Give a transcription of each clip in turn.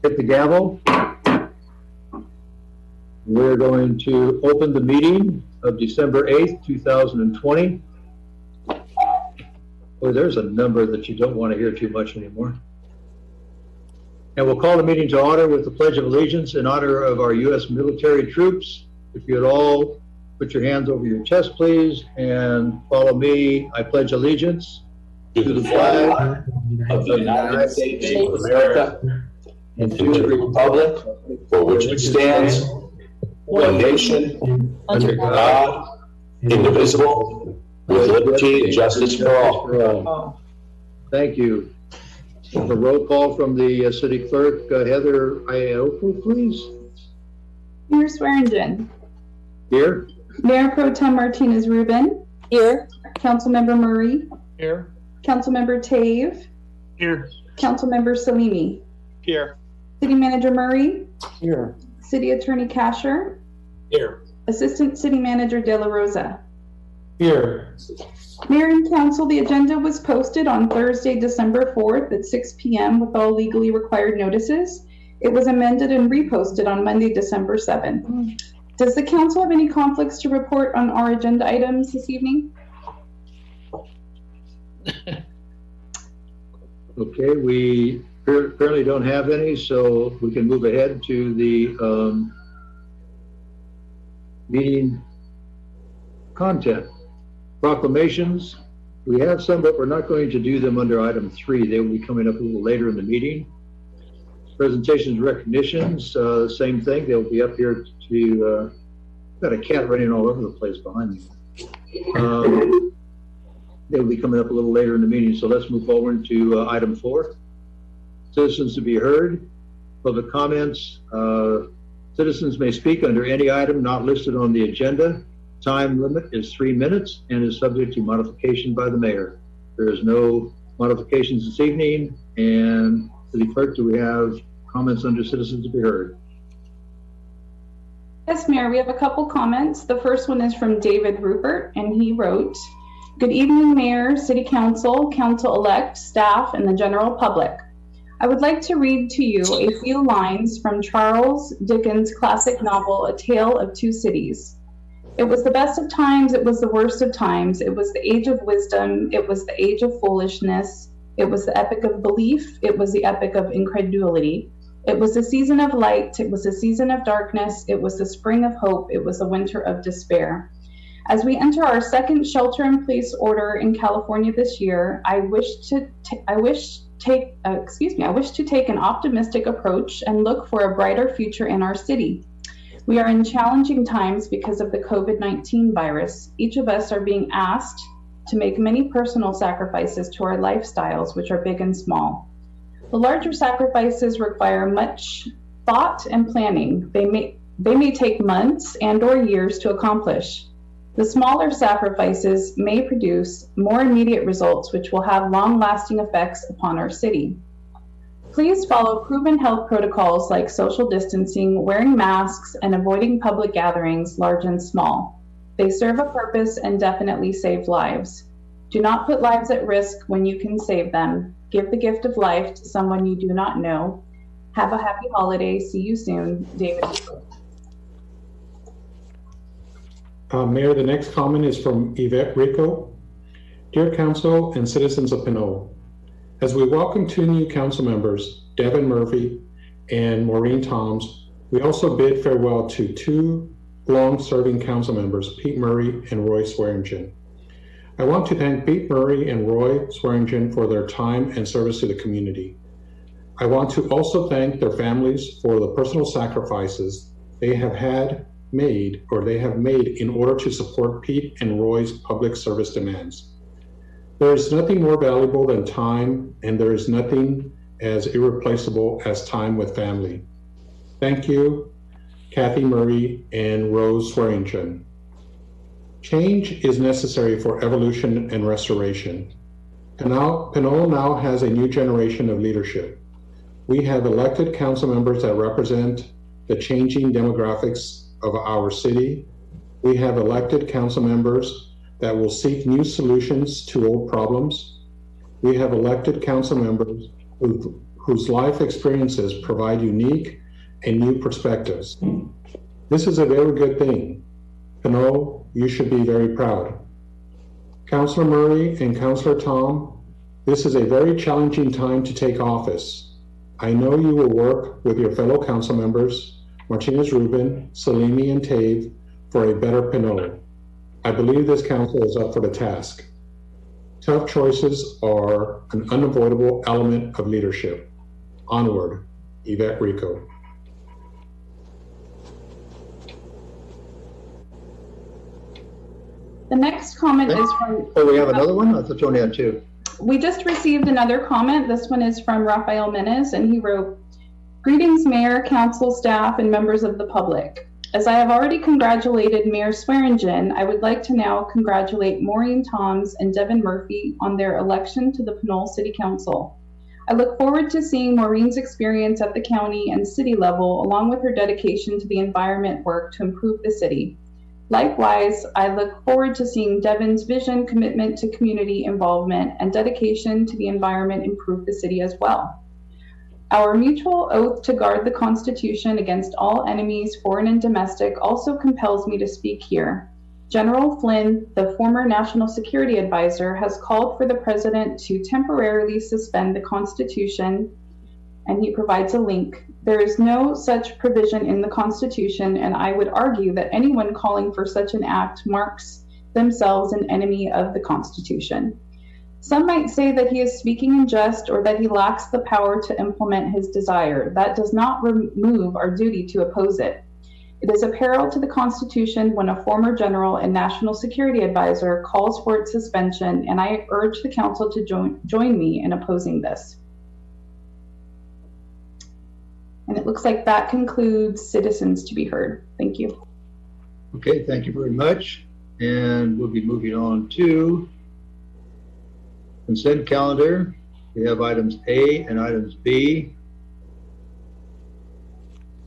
Hit the gavel. We're going to open the meeting of December 8th, 2020. Boy, there's a number that you don't want to hear too much anymore. And we'll call the meeting to order with the Pledge of Allegiance in honor of our U.S. military troops. If you'd all put your hands over your chest, please, and follow me. I pledge allegiance to the flag of the United States of America and to the republic for which it stands, one nation, under God, indivisible, with liberty and justice for all. Thank you. The roll call from the city clerk, Heather Ioko, please. Mayor Swearingen. Here. Mayor Pro Tem Martinez Rubin. Here. Councilmember Murray. Here. Councilmember Tave. Here. Councilmember Salimi. Here. City Manager Murray. Here. City Attorney Kasher. Here. Assistant City Manager De La Rosa. Here. Mayor and Council, the agenda was posted on Thursday, December 4th at 6 p.m. with all legally required notices. It was amended and reposted on Monday, December 7th. Does the council have any conflicts to report on our agenda items this evening? Okay, we apparently don't have any, so we can move ahead to the meeting content. Proclamations, we have some, but we're not going to do them under item 3. They will be coming up a little later in the meeting. Presentations, recognitions, same thing. They'll be up here to, got a cat running all over the place behind me. They'll be coming up a little later in the meeting. So let's move forward to item 4. Citizens to be heard. Public comments. Citizens may speak under any item not listed on the agenda. Time limit is 3 minutes and is subject to modification by the mayor. There is no modifications this evening. And City Clerk, do we have comments under citizens to be heard? Yes, Mayor, we have a couple comments. The first one is from David Rupert, and he wrote, "Good evening, Mayor, City Council, Council-elect, staff, and the general public. I would like to read to you a few lines from Charles Dickens' classic novel, A Tale of Two Cities. It was the best of times, it was the worst of times, it was the age of wisdom, it was the age of foolishness, it was the epic of belief, it was the epic of incredulity. It was the season of light, it was the season of darkness, it was the spring of hope, it was the winter of despair. As we enter our second shelter-in-place order in California this year, I wish to take an optimistic approach and look for a brighter future in our city. We are in challenging times because of the COVID-19 virus. Each of us are being asked to make many personal sacrifices to our lifestyles, which are big and small. The larger sacrifices require much thought and planning. They may take months and or years to accomplish. The smaller sacrifices may produce more immediate results, which will have long-lasting effects upon our city. Please follow proven health protocols like social distancing, wearing masks, and avoiding public gatherings, large and small. They serve a purpose and definitely save lives. Do not put lives at risk when you can save them. Give the gift of life to someone you do not know. Have a happy holiday. See you soon, David." Mayor, the next comment is from Yvette Rico. "Dear Council and citizens of Pinole, as we welcome 2 new council members, Devin Murphy and Maureen Toms, we also bid farewell to 2 long-serving council members, Pete Murray and Roy Swearingen. I want to thank Pete Murray and Roy Swearingen for their time and service to the community. I want to also thank their families for the personal sacrifices they have made in order to support Pete and Roy's public service demands. There is nothing more valuable than time, and there is nothing as irreplaceable as time with family. Thank you, Kathy Murray and Rose Swearingen. Change is necessary for evolution and restoration. Pinole now has a new generation of leadership. We have elected council members that represent the changing demographics of our city. We have elected council members that will seek new solutions to old problems. We have elected council members whose life experiences provide unique and new perspectives. This is a very good thing. Pinole, you should be very proud. Councillor Murray and Councillor Tom, this is a very challenging time to take office. I know you will work with your fellow council members, Martinez Rubin, Salimi, and Tave, for a better Pinole. I believe this council is up for the task. Tough choices are an unavoidable element of leadership. Onward, Yvette Rico. The next comment is from... Oh, we have another one? I thought you only had two. We just received another comment. This one is from Rafael Menes, and he wrote, "Greetings, Mayor, Council, staff, and members of the public. As I have already congratulated Mayor Swearingen, I would like to now congratulate Maureen Toms and Devin Murphy on their election to the Pinole City Council. I look forward to seeing Maureen's experience at the county and city level, along with her dedication to the environment work to improve the city. Likewise, I look forward to seeing Devin's vision, commitment to community involvement, and dedication to the environment improve the city as well. Our mutual oath to guard the Constitution against all enemies, foreign and domestic, also compels me to speak here. General Flynn, the former National Security Advisor, has called for the President to temporarily suspend the Constitution, and he provides a link. There is no such provision in the Constitution, and I would argue that anyone calling for such an act marks themselves an enemy of the Constitution. Some might say that he is speaking in jest or that he lacks the power to implement his desire. That does not remove our duty to oppose it. It is a peril to the Constitution when a former general and national security advisor calls for its suspension, and I urge the council to join me in opposing this." And it looks like that concludes citizens to be heard. Thank you. Okay, thank you very much. And we'll be moving on to consent calendar. We have items A and items B,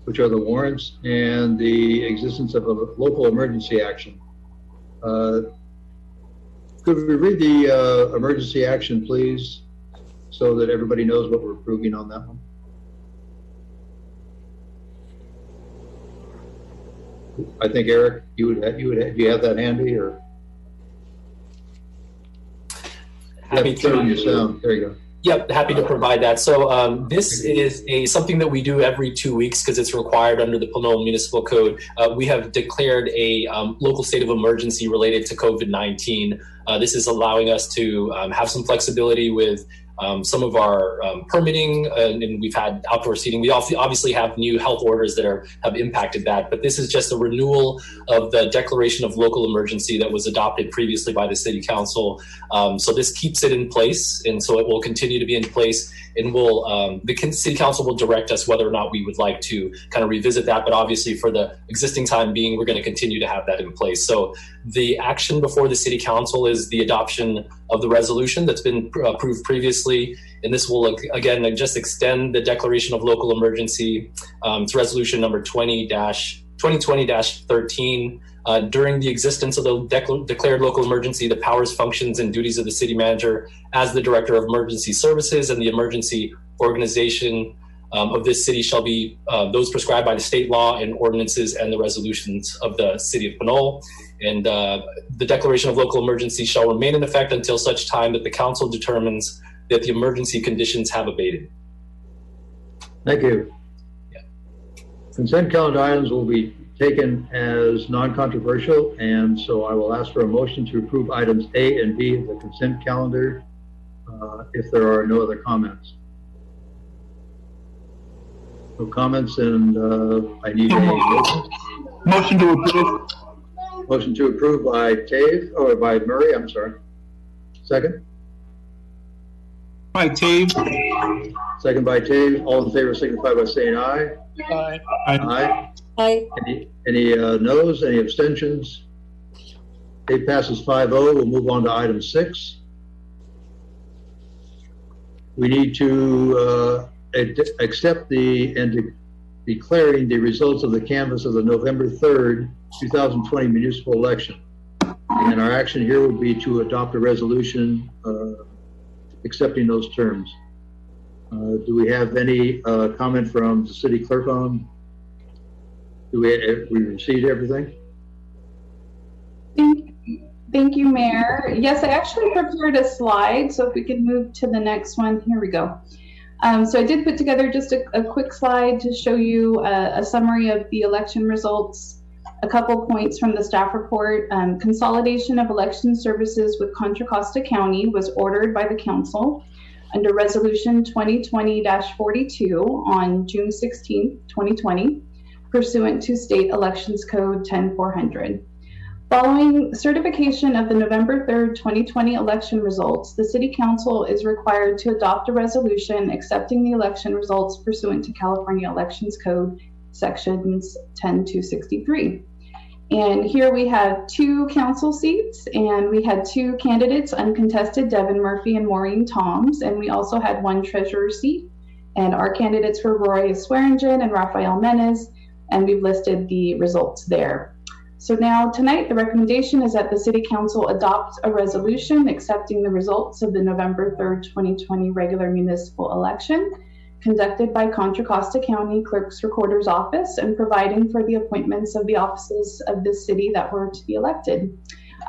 which are the warrants and the existence of a local emergency action. Could we read the emergency action, please, so that everybody knows what we're approving on that one? I think Eric, do you have that handy, or? Happy to. Turn your sound. There you go. Yep, happy to provide that. So this is something that we do every 2 weeks because it's required under the Pinole Municipal Code. We have declared a local state of emergency related to COVID-19. This is allowing us to have some flexibility with some of our permitting, and we've had outdoor seating. We obviously have new health orders that have impacted that, but this is just a renewal of the declaration of local emergency that was adopted previously by the City Council. So this keeps it in place, and so it will continue to be in place, and the City Council will direct us whether or not we would like to kind of revisit that, but obviously for the existing time being, we're going to continue to have that in place. So the action before the City Council is the adoption of the resolution that's been approved previously, and this will again just extend the declaration of local emergency. It's resolution number 2020-13. During the existence of the declared local emergency, the powers, functions, and duties of the city manager as the director of emergency services and the emergency organization of this city shall be those prescribed by the state law and ordinances and the resolutions of the city of Pinole. And the declaration of local emergency shall remain in effect until such time that the council determines that the emergency conditions have abated. Thank you. Yeah. Consent calendar items will be taken as non-controversial, and so I will ask for a motion to approve items A and B of the consent calendar if there are no other comments. No comments, and I need a motion. Motion to approve. Motion to approve by Tave, or by Murray, I'm sorry. Second? By Tave. Second by Tave. All in favor signify by saying aye. Aye. Aye. Aye. Any noes, any abstentions? It passes 5-0. We'll move on to item 6. We need to accept and declaring the results of the canvass of the November 3rd, 2020 municipal election. And our action here would be to adopt a resolution accepting those terms. Do we have any comment from the city clerk on? We received everything? Thank you, Mayor. Yes, I actually prepared a slide, so if we could move to the next one. Here we go. So I did put together just a quick slide to show you a summary of the election results, a couple points from the staff report. Consolidation of election services with Contra Costa County was ordered by the council under Resolution 2020-42 on June 16, 2020, pursuant to State Elections Code 10400. Following certification of the November 3rd, 2020 election results, the City Council is required to adopt a resolution accepting the election results pursuant to California Elections Code Sections 10-63. And here we have 2 council seats, and we had 2 candidates uncontested, Devin Murphy and Maureen Toms, and we also had 1 treasurer seat. And our candidates were Roy Swearingen and Rafael Menes, and we've listed the results there. So now tonight, the recommendation is that the City Council adopt a resolution accepting the results of the November 3rd, 2020 regular municipal election conducted by Contra Costa County Clerk's Recorder's Office and providing for the appointments of the offices of the city that were to be elected.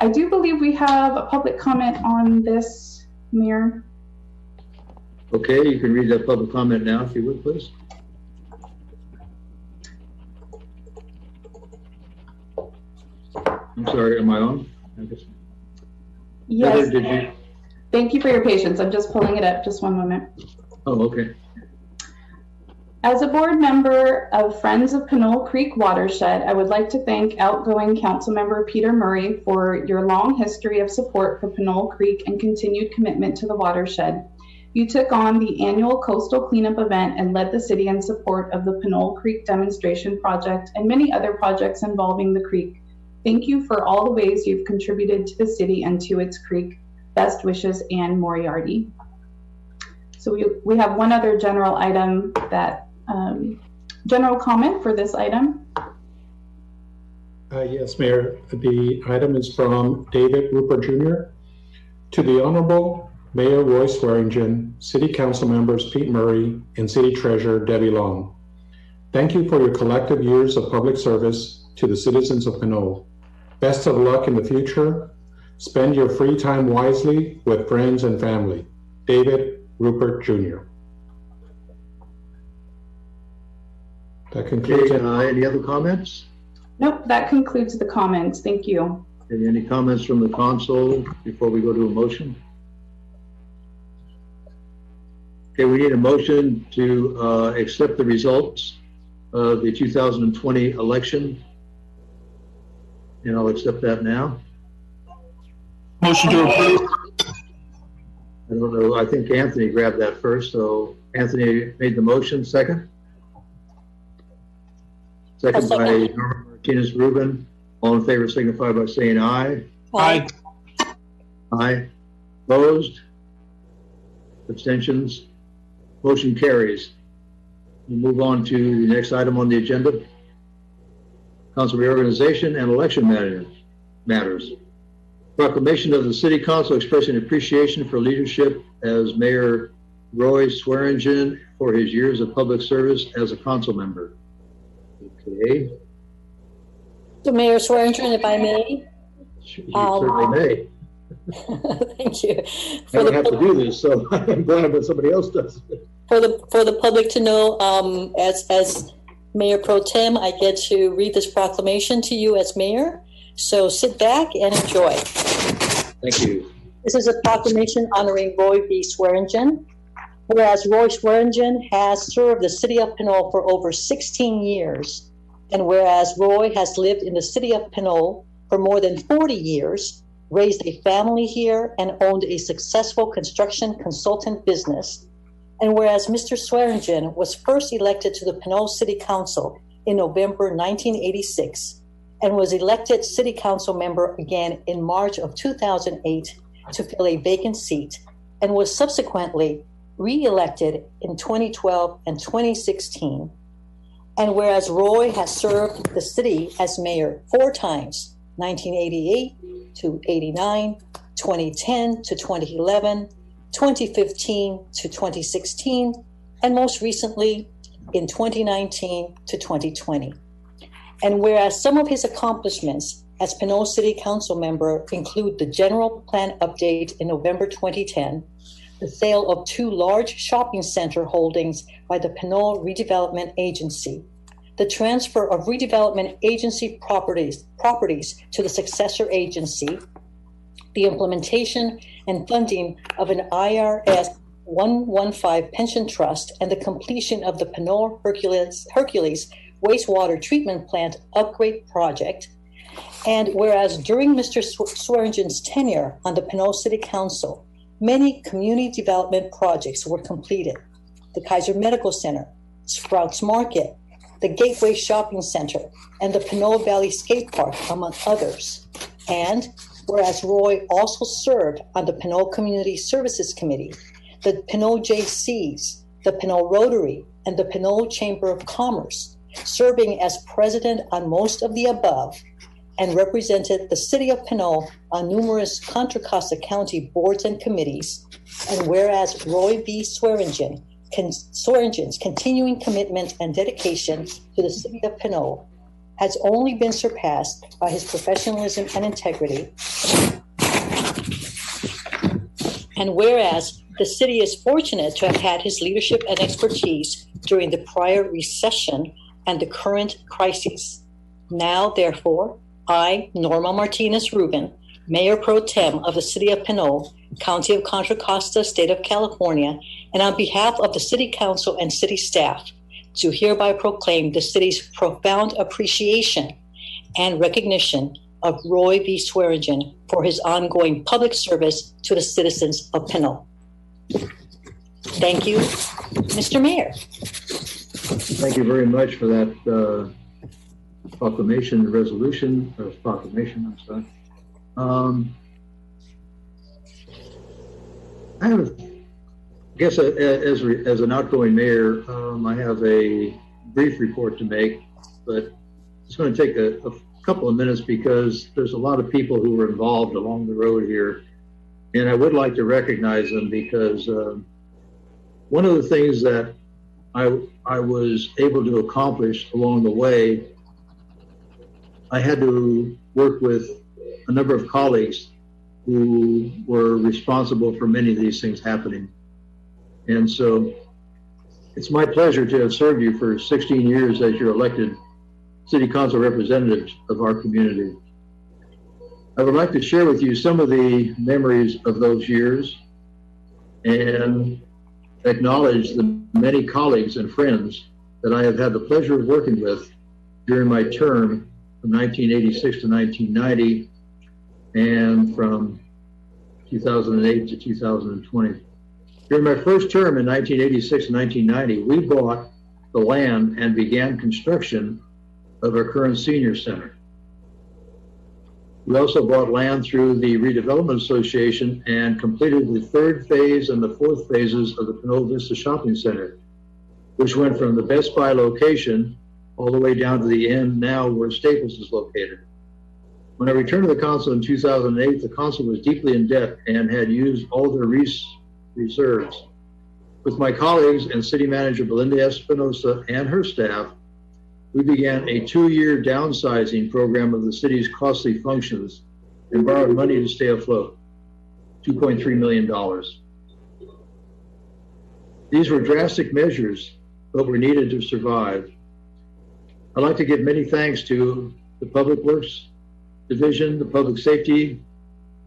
I do believe we have a public comment on this, Mayor. Okay, you can read that public comment now, if you would, please. I'm sorry, am I on? Yes. Heather, did you? Thank you for your patience. I'm just pulling it up. Just one moment. Oh, okay. As a board member of Friends of Pinole Creek Watershed, I would like to thank outgoing Councilmember Peter Murray for your long history of support for Pinole Creek and continued commitment to the watershed. You took on the annual coastal cleanup event and led the city in support of the Pinole Creek demonstration project and many other projects involving the creek. Thank you for all the ways you've contributed to the city and to its creek. Best wishes, Ann Moriarty. So we have one other general item that, general comment for this item. Yes, Mayor. The item is from David Rupert Jr. To the Honorable Mayor Roy Swearingen, City Council members Pete Murray, and City Treasurer Debbie Long. Thank you for your collective years of public service to the citizens of Pinole. Best of luck in the future. Spend your free time wisely with friends and family. David Rupert Jr. That concludes it. Any other comments? Nope, that concludes the comments. Thank you. Any comments from the council before we go to a motion? Okay, we need a motion to accept the results of the 2020 election. And I'll accept that now. Motion to approve. I don't know, I think Anthony grabbed that first, so Anthony made the motion, second? Second by Norma Martinez Rubin. All in favor signify by saying aye. Aye. Aye. Opposed? Abstentions? Motion carries. We'll move on to the next item on the agenda. Council reorganization and election matters. Proclamation of the City Council expressing appreciation for leadership as Mayor Roy Swearingen for his years of public service as a council member. Okay. So Mayor Swearingen, if I may. You certainly may. Thank you. I don't have to do this, so I'm glad that somebody else does. For the public to know, as Mayor Pro Tem, I get to read this proclamation to you as mayor. So sit back and enjoy. Thank you. This is a proclamation honoring Roy B. Swearingen. Whereas Roy Swearingen has served the city of Pinole for over 16 years, and whereas Roy has lived in the city of Pinole for more than 40 years, raised a family here, and owned a successful construction consultant business, and whereas Mr. Swearingen was first elected to the Pinole City Council in November 1986, and was elected City Council member again in March of 2008 to fill a vacant seat, and was subsequently re-elected in 2012 and 2016. And whereas Roy has served the city as mayor 4 times, 1988 to 89, 2010 to 2011, 2015 to 2016, and most recently in 2019 to 2020. And whereas some of his accomplishments as Pinole City Council member include the general plan update in November 2010, the sale of 2 large shopping center holdings by the Pinole Redevelopment Agency, the transfer of redevelopment agency properties to the successor agency, the implementation and funding of an IRS 115 pension trust, and the completion of the Pinole Hercules wastewater treatment plant upgrade project. And whereas during Mr. Swearingen's tenure on the Pinole City Council, many community development projects were completed. The Kaiser Medical Center, Sprouts Market, the Gateway Shopping Center, and the Pinole Valley Skate Park, among others. And whereas Roy also served on the Pinole Community Services Committee, the Pinole JCs, the Pinole Rotary, and the Pinole Chamber of Commerce, serving as president on most of the above, and represented the city of Pinole on numerous Contra County boards and committees. And whereas Roy V. Swearingen's continuing commitment and dedication to the city of Pinole has only been surpassed by his professionalism and integrity. And whereas the city is fortunate to have had his leadership and expertise during the prior recession and the current crises. Now, therefore, I, Norma Martinez Rubin, Mayor Pro Tem of the City of Pinole, County of Contra Costa, State of California, and on behalf of the City Council and City staff, do hereby proclaim the City's profound appreciation and recognition of Roy V. Swearingen for his ongoing public service to the citizens of Pinole. Thank you, Mr. Mayor. Thank you very much for that proclamation, resolution, or proclamation, I'm sorry. I have, I guess, as an outgoing mayor, I have a brief report to make, but it's going to take a couple of minutes because there's a lot of people who were involved along the road here, and I would like to recognize them because one of the things that I was able to accomplish along the way, I had to work with a number of colleagues who were responsible for many of these things happening. And so it's my pleasure to have served you for 16 years as your elected city council representatives of our community. I would like to share with you some of the memories of those years and acknowledge the many colleagues and friends that I have had the pleasure of working with during my term from 1986 to 1990 and from 2008 to 2020. During my first term in 1986 and 1990, we bought the land and began construction of our current senior center. We also bought land through the Redevelopment Association and completed the 3rd phase and the 4th phases of the Pinole Vista Shopping Center, which went from the Best Buy location all the way down to the end now where Staples is located. When I returned to the council in 2008, the council was deeply in debt and had used all their reserves. With my colleagues and city manager Belinda Espinosa and her staff, we began a 2-year downsizing program of the city's costly functions and borrowed money to stay afloat, $2.3 million. These were drastic measures, but were needed to survive. I'd like to give many thanks to the Public Works Division, the Public Safety,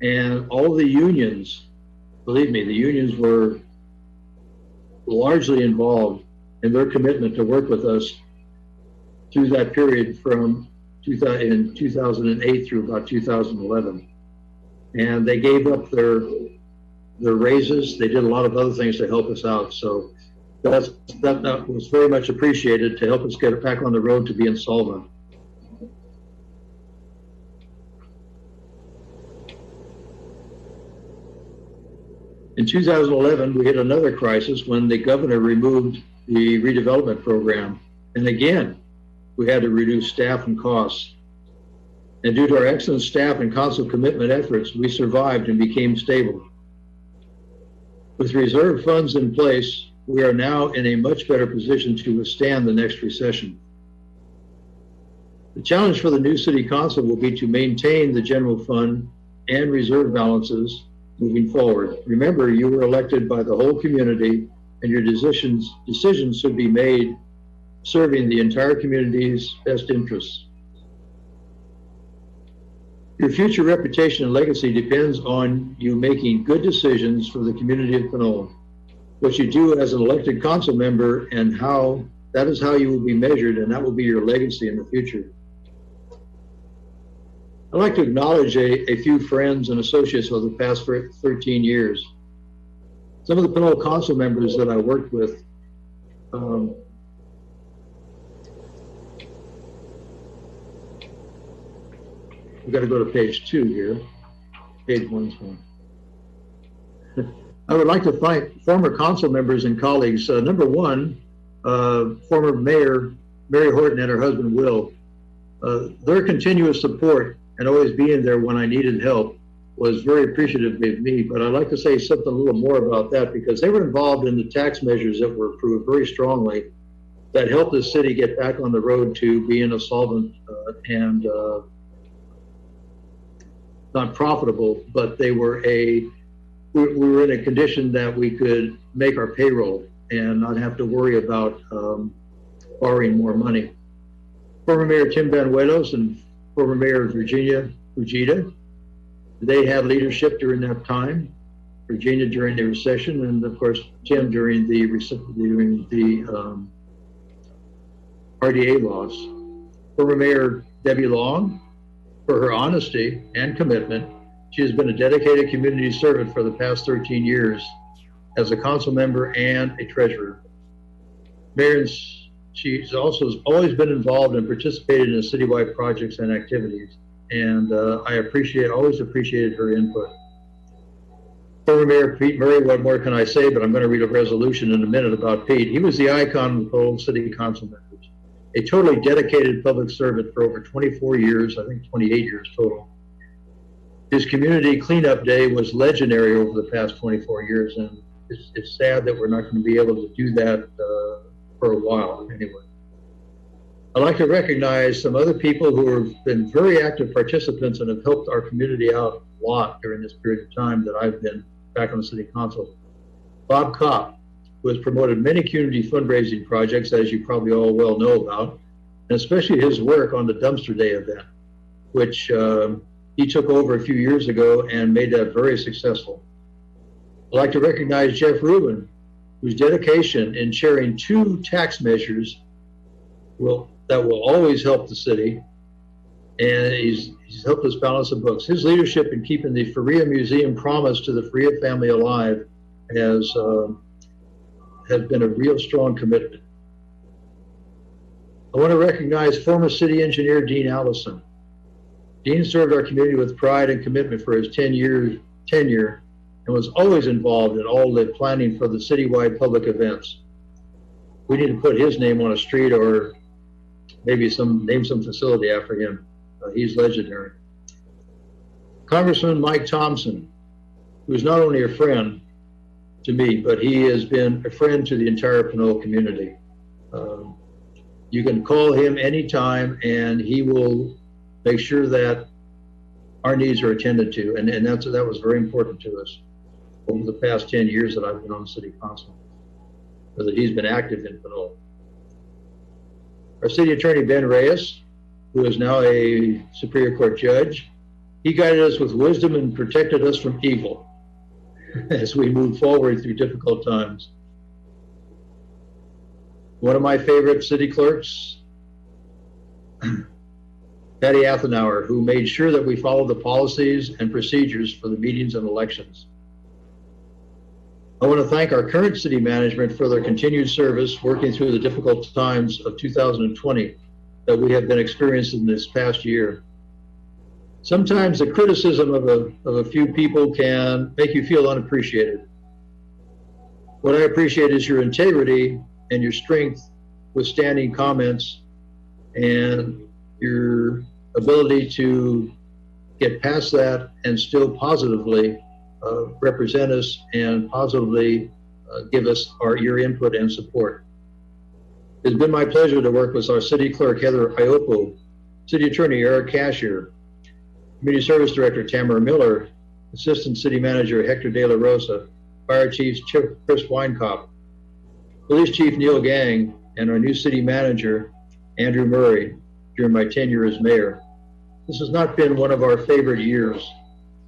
and all the unions. Believe me, the unions were largely involved in their commitment to work with us through that period from 2008 through about 2011. And they gave up their raises. They did a lot of other things to help us out. So that was very much appreciated to help us get back on the road to be insolvent. In 2011, we hit another crisis when the governor removed the redevelopment program. And again, we had to reduce staff and costs. And due to our excellent staff and council commitment efforts, we survived and became stable. With reserve funds in place, we are now in a much better position to withstand the next recession. The challenge for the new city council will be to maintain the general fund and reserve balances moving forward. Remember, you were elected by the whole community, and your decisions should be made serving the entire community's best interests. Your future reputation and legacy depends on you making good decisions for the community of Pinole. What you do as an elected council member and that is how you will be measured, and that will be your legacy in the future. I'd like to acknowledge a few friends and associates of the past 13 years. Some of the Pinole council members that I worked with, we've got to go to page 2 here. Page 1's fine. I would like to thank former council members and colleagues. Number one, former Mayor Mary Horton and her husband Will. Their continuous support and always being there when I needed help was very appreciative of me. But I'd like to say something a little more about that, because they were involved in the tax measures that were approved very strongly that helped the city get back on the road to being a solvent and not profitable, but we were in a condition that we could make our payroll and not have to worry about borrowing more money. Former Mayor Tim Banuelos and former Mayor Virginia Fujita, they had leadership during that time. Virginia during the recession, and of course Tim during the RDA loss. Former Mayor Debbie Long, for her honesty and commitment. She has been a dedicated community servant for the past 13 years as a council member and a treasurer. Mayor, she's also always been involved and participated in citywide projects and activities, and I always appreciated her input. Former Mayor Pete Murray, what more can I say, but I'm going to read a resolution in a minute about Pete. He was the icon of the old city council members, a totally dedicated public servant for over 24 years, I think 28 years total. His community cleanup day was legendary over the past 24 years, and it's sad that we're not going to be able to do that for a while anyway. I'd like to recognize some other people who have been very active participants and have helped our community out a lot during this period of time that I've been back on the city council. Bob Kopp, who has promoted many community fundraising projects, as you probably all well know about, and especially his work on the dumpster day event, which he took over a few years ago and made that very successful. I'd like to recognize Jeff Rubin, whose dedication in sharing 2 tax measures that will always help the city, and he's helped us balance the books. His leadership in keeping the Faria Museum promise to the Faria family alive has been a real strong commitment. I want to recognize former city engineer Dean Allison. Dean served our community with pride and commitment for his 10-year tenure and was always involved in all the planning for the citywide public events. We need to put his name on a street or maybe name some facility after him. He's legendary. Congressman Mike Thompson, who's not only a friend to me, but he has been a friend to the entire Pinole community. You can call him anytime and he will make sure that our needs are attended to, and that was very important to us over the past 10 years that I've been on the city council, that he's been active in Pinole. Our city attorney, Ben Reyes, who is now a Superior Court judge, he guided us with wisdom and protected us from evil as we move forward through difficult times. One of my favorite city clerks, Patty Athenauer, who made sure that we followed the policies and procedures for the meetings and elections. I want to thank our current city management for their continued service working through the difficult times of 2020 that we have been experiencing this past year. Sometimes the criticism of a few people can make you feel unappreciated. What I appreciate is your integrity and your strength withstanding comments and your ability to get past that and still positively represent us and positively give us your input and support. It's been my pleasure to work with our City Clerk, Heather Iopo, City Attorney, Eric Cashier, Community Service Director, Tamara Miller, Assistant City Manager, Hector De La Rosa, Fire Chief Chris Weinkopf, Police Chief Neil Gang, and our new City Manager, Andrew Murray, during my tenure as mayor. This has not been one of our favorite years,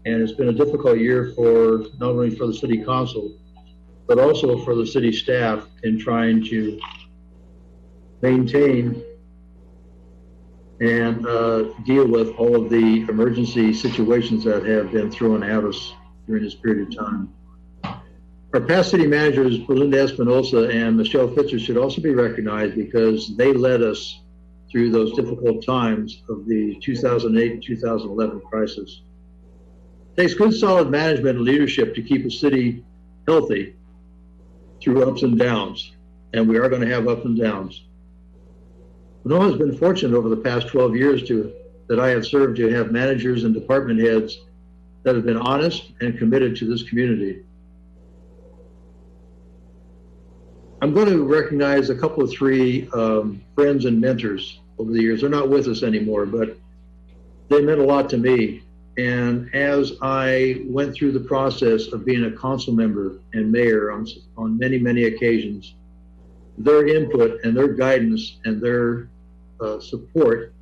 and it's been a difficult year for not only for the City Council, but also for the city staff in trying to maintain and deal with all of the emergency situations that have been thrown at us during this period of time. Our past city managers, Belinda Espinosa and Michelle Fitzer, should also be recognized because they led us through those difficult times of the 2008 and 2011 crisis. It takes good, solid management and leadership to keep a city healthy through ups and downs, and we are going to have ups and downs. Pinole has been fortunate over the past 12 years that I have served to have managers and department heads that have been honest and committed to this community. I'm going to recognize a couple of three friends and mentors over the years. They're not with us anymore, but they meant a lot to me. And as I went through the process of being a council member and mayor on many, many occasions, their input and their guidance and their support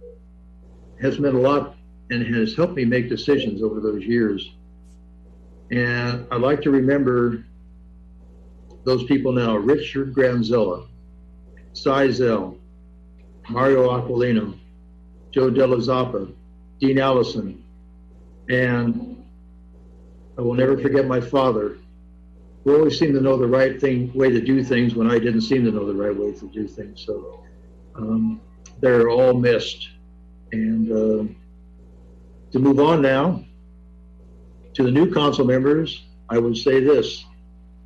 has meant a lot and has helped me make decisions over those years. And I'd like to remember those people now: Richard Granzella, Cy Zell, Mario Aquilino, Joe Della Zappa, Dean Allison, and I will never forget my father, who always seemed to know the right way to do things when I didn't seem to know the right way to do things. So they're all missed. And to move on now to the new council members, I would say this: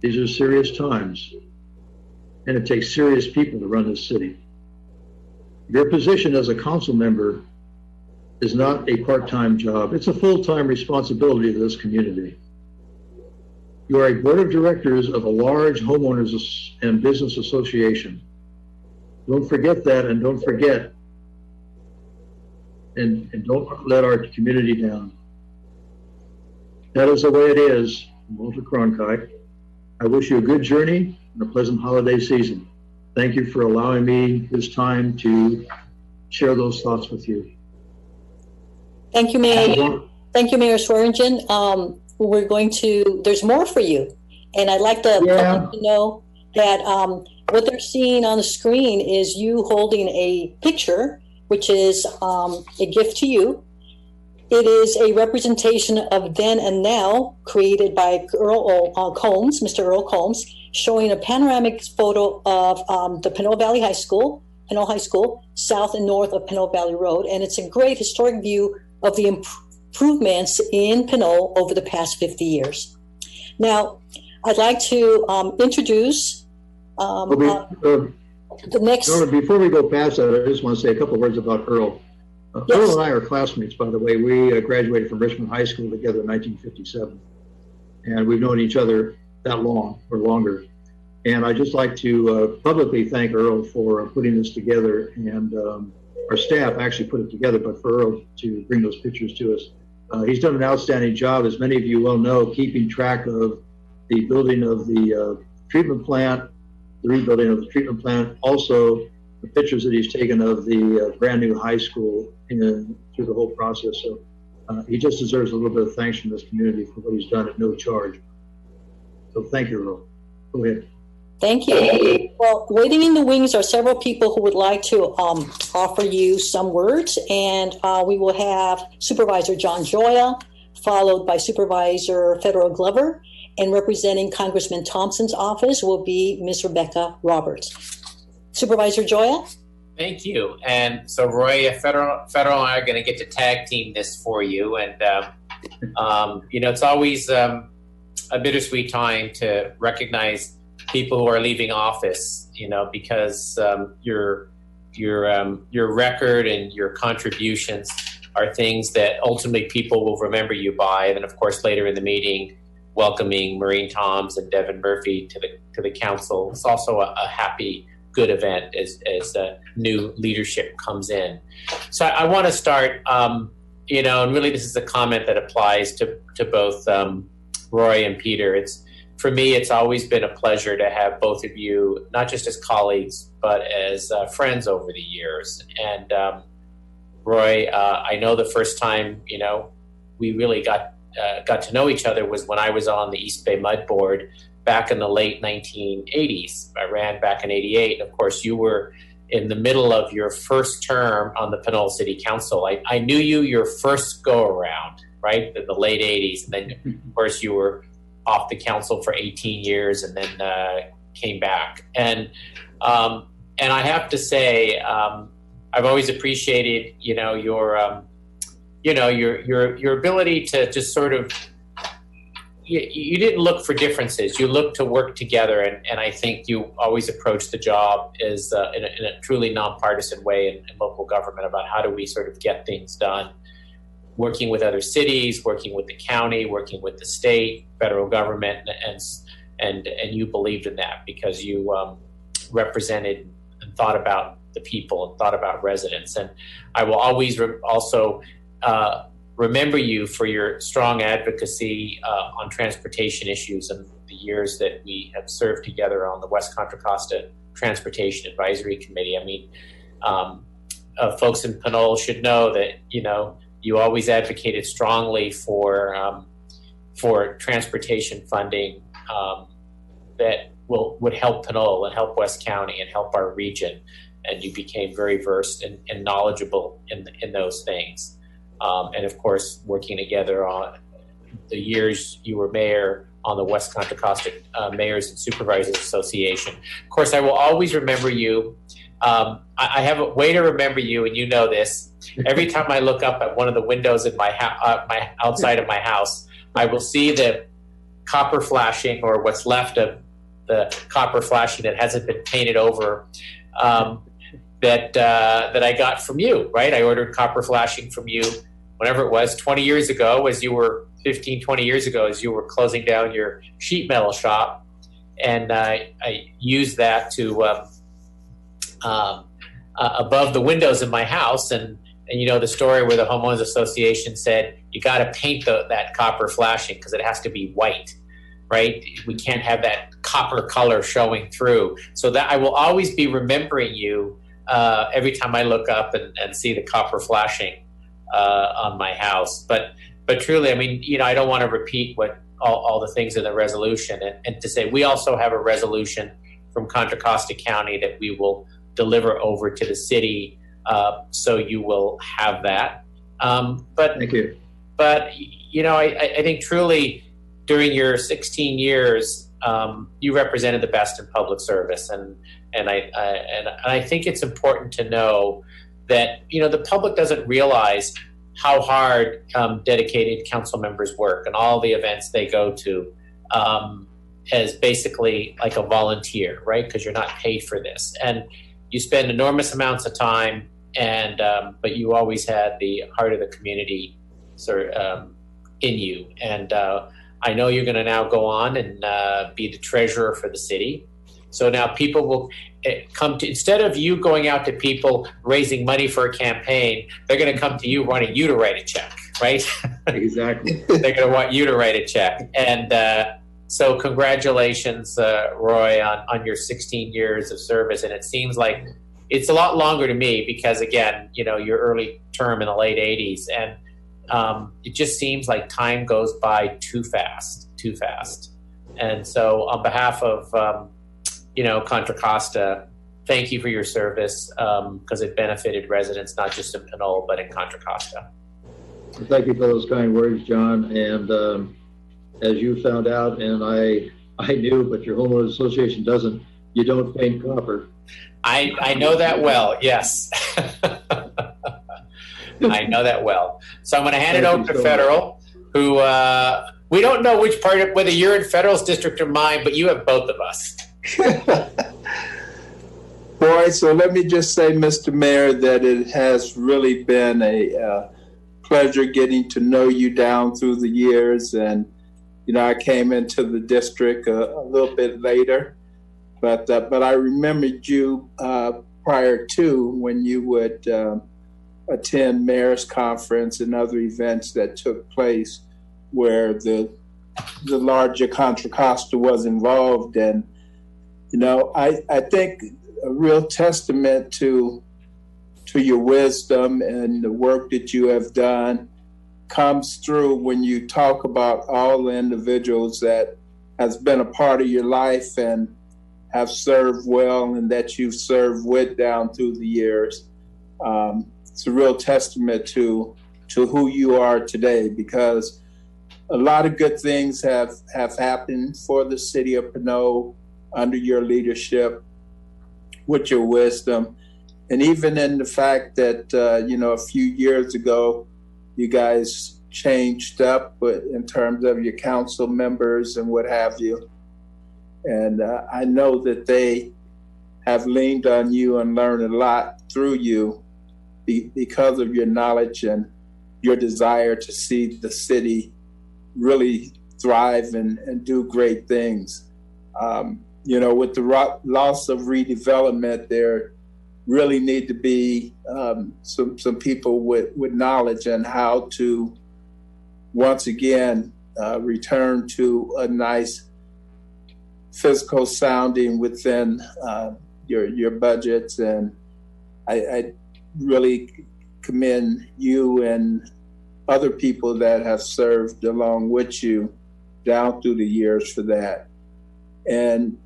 these are serious times, and it takes serious people to run this city. Your position as a council member is not a part-time job. It's a full-time responsibility to this community. You are a board of directors of a large homeowners and business association. Don't forget that, and don't forget, and don't let our community down. That is the way it is. Walter Cronkite. I wish you a good journey and a pleasant holiday season. Thank you for allowing me this time to share those thoughts with you. Thank you, Mayor. Thank you, Mayor Swearingen. We're going to, there's more for you. And I'd like the public to know that what they're seeing on the screen is you holding a picture, which is a gift to you. It is a representation of then and now, created by Earl Combs, Mr. Earl Combs, showing a panoramic photo of the Pinole Valley High School, Pinole High School, south and north of Pinole Valley Road. And it's a great historic view of the improvements in Pinole over the past 50 years. Now, I'd like to introduce the next... Before we go past that, I just want to say a couple of words about Earl. Yes. Earl and I are classmates, by the way. We graduated from Richmond High School together in 1957. And we've known each other that long or longer. And I'd just like to publicly thank Earl for putting this together. And our staff actually put it together, but for Earl to bring those pictures to us. He's done an outstanding job, as many of you well know, keeping track of the building of the treatment plant, the rebuilding of the treatment plant, also the pictures that he's taken of the brand new high school through the whole process. So he just deserves a little bit of thanks from this community for what he's done at no charge. So thank you, Earl. Go ahead. Thank you. Well, waiting in the wings are several people who would like to offer you some words, and we will have Supervisor John Joya, followed by Supervisor Federal Glover, and representing Congressman Thompson's office will be Ms. Rebecca Roberts. Supervisor Joya? Thank you. And so, Roy, Federal and I are going to get to tag team this for you. And, it's always a bittersweet time to recognize people who are leaving office, because your record and your contributions are things that ultimately people will remember you by. And then, of course, later in the meeting, welcoming Maureen Toms and Devin Murphy to the council. It's also a happy, good event as new leadership comes in. So I want to start, and really this is a comment that applies to both Roy and Peter. For me, it's always been a pleasure to have both of you, not just as colleagues, but as friends over the years. And Roy, I know the first time, we really got to know each other was when I was on the East Bay Mud Board back in the late 1980s. I ran back in '88. Of course, you were in the middle of your first term on the Pinole City Council. I knew you your first go around, right, in the late '80s. And then, of course, you were off the council for 18 years and then came back. And I have to say, I've always appreciated, your ability to just sort of, you didn't look for differences. You looked to work together. And I think you always approached the job as in a truly nonpartisan way in local government about how do we sort of get things done, working with other cities, working with the county, working with the state, federal government, and you believed in that because you represented and thought about the people and thought about residents. And I will always also remember you for your strong advocacy on transportation issues and the years that we have served together on the West Contra Costa Transportation Advisory Committee. I mean, folks in Pinole should know that, you always advocated strongly for transportation funding that would help Pinole and help West County and help our region. And you became very versed and knowledgeable in those things. And of course, working together on the years you were mayor on the West Contra Costa Mayors and Supervisors Association. Of course, I will always remember you. I have a way to remember you, and you know this. Every time I look up at one of the windows in my outside of my house, I will see the copper flashing, or what's left of the copper flashing that hasn't been painted over, that I got from you, right? I ordered copper flashing from you whenever it was, 20 years ago, 20 years ago, as you were closing down your sheet metal shop. And I used that to above the windows in my house. And the story where the homeowners association said, you got to paint that copper flashing because it has to be white, right? We can't have that copper color showing through. So that I will always be remembering you every time I look up and see the copper flashing on my house. But truly, I mean, I don't want to repeat what all the things in the resolution, and to say we also have a resolution from Contra Costa County that we will deliver over to the city. So you will have that. But thank you. But I think truly during your 16 years, you represented the best in public service, and I think it's important to know that the public doesn't realize how hard dedicated council members work and all the events they go to as basically like a volunteer, right? Because you're not paid for this, and you spend enormous amounts of time, and but you always had the heart of the community in you. And I know you're going to now go on and be the treasurer for the city. So now people will come to, instead of you going out to people raising money for a campaign, they're going to come to you wanting you to write a check, right? Exactly. They're going to want you to write a check. And so congratulations, Roy, on your 16 years of service. And it seems like it's a lot longer to me because, again, your early term in the late 80s. And it just seems like time goes by too fast. And so on behalf of, Contra Costa, thank you for your service because it benefited residents, not just in Pinole, but in Contra Costa. Thank you for those kind words, John. And as you found out, and I knew, but your homeowners association doesn't, you don't paint copper. I know that well, yes. I know that well. So I'm going to hand it over to Federal, who we don't know which part of, whether you're in Federal's district or mine, but you have both of us. Boy, so let me just say, Mr. Mayor, that it has really been a pleasure getting to know you down through the years. And, I came into the district a little bit later, but I remembered you prior to, when you would attend mayor's conference and other events that took place where the larger Contra Costa was involved. And, I think a real testament to your wisdom and the work that you have done comes through when you talk about all the individuals that has been a part of your life and have served well and that you've served with down through the years. It's a real testament to who you are today, because a lot of good things have happened for the city of Pinole under your leadership, with your wisdom, and even in the fact that, a few years ago, you guys changed up in terms of your council members and what have you. And I know that they have leaned on you and learned a lot through you because of your knowledge and your desire to see the city really thrive and do great things. With the loss of redevelopment, there really need to be some people with knowledge on how to once again return to a nice fiscal sounding within your budgets. And I really commend you and other people that have served along with you down through the years for that. And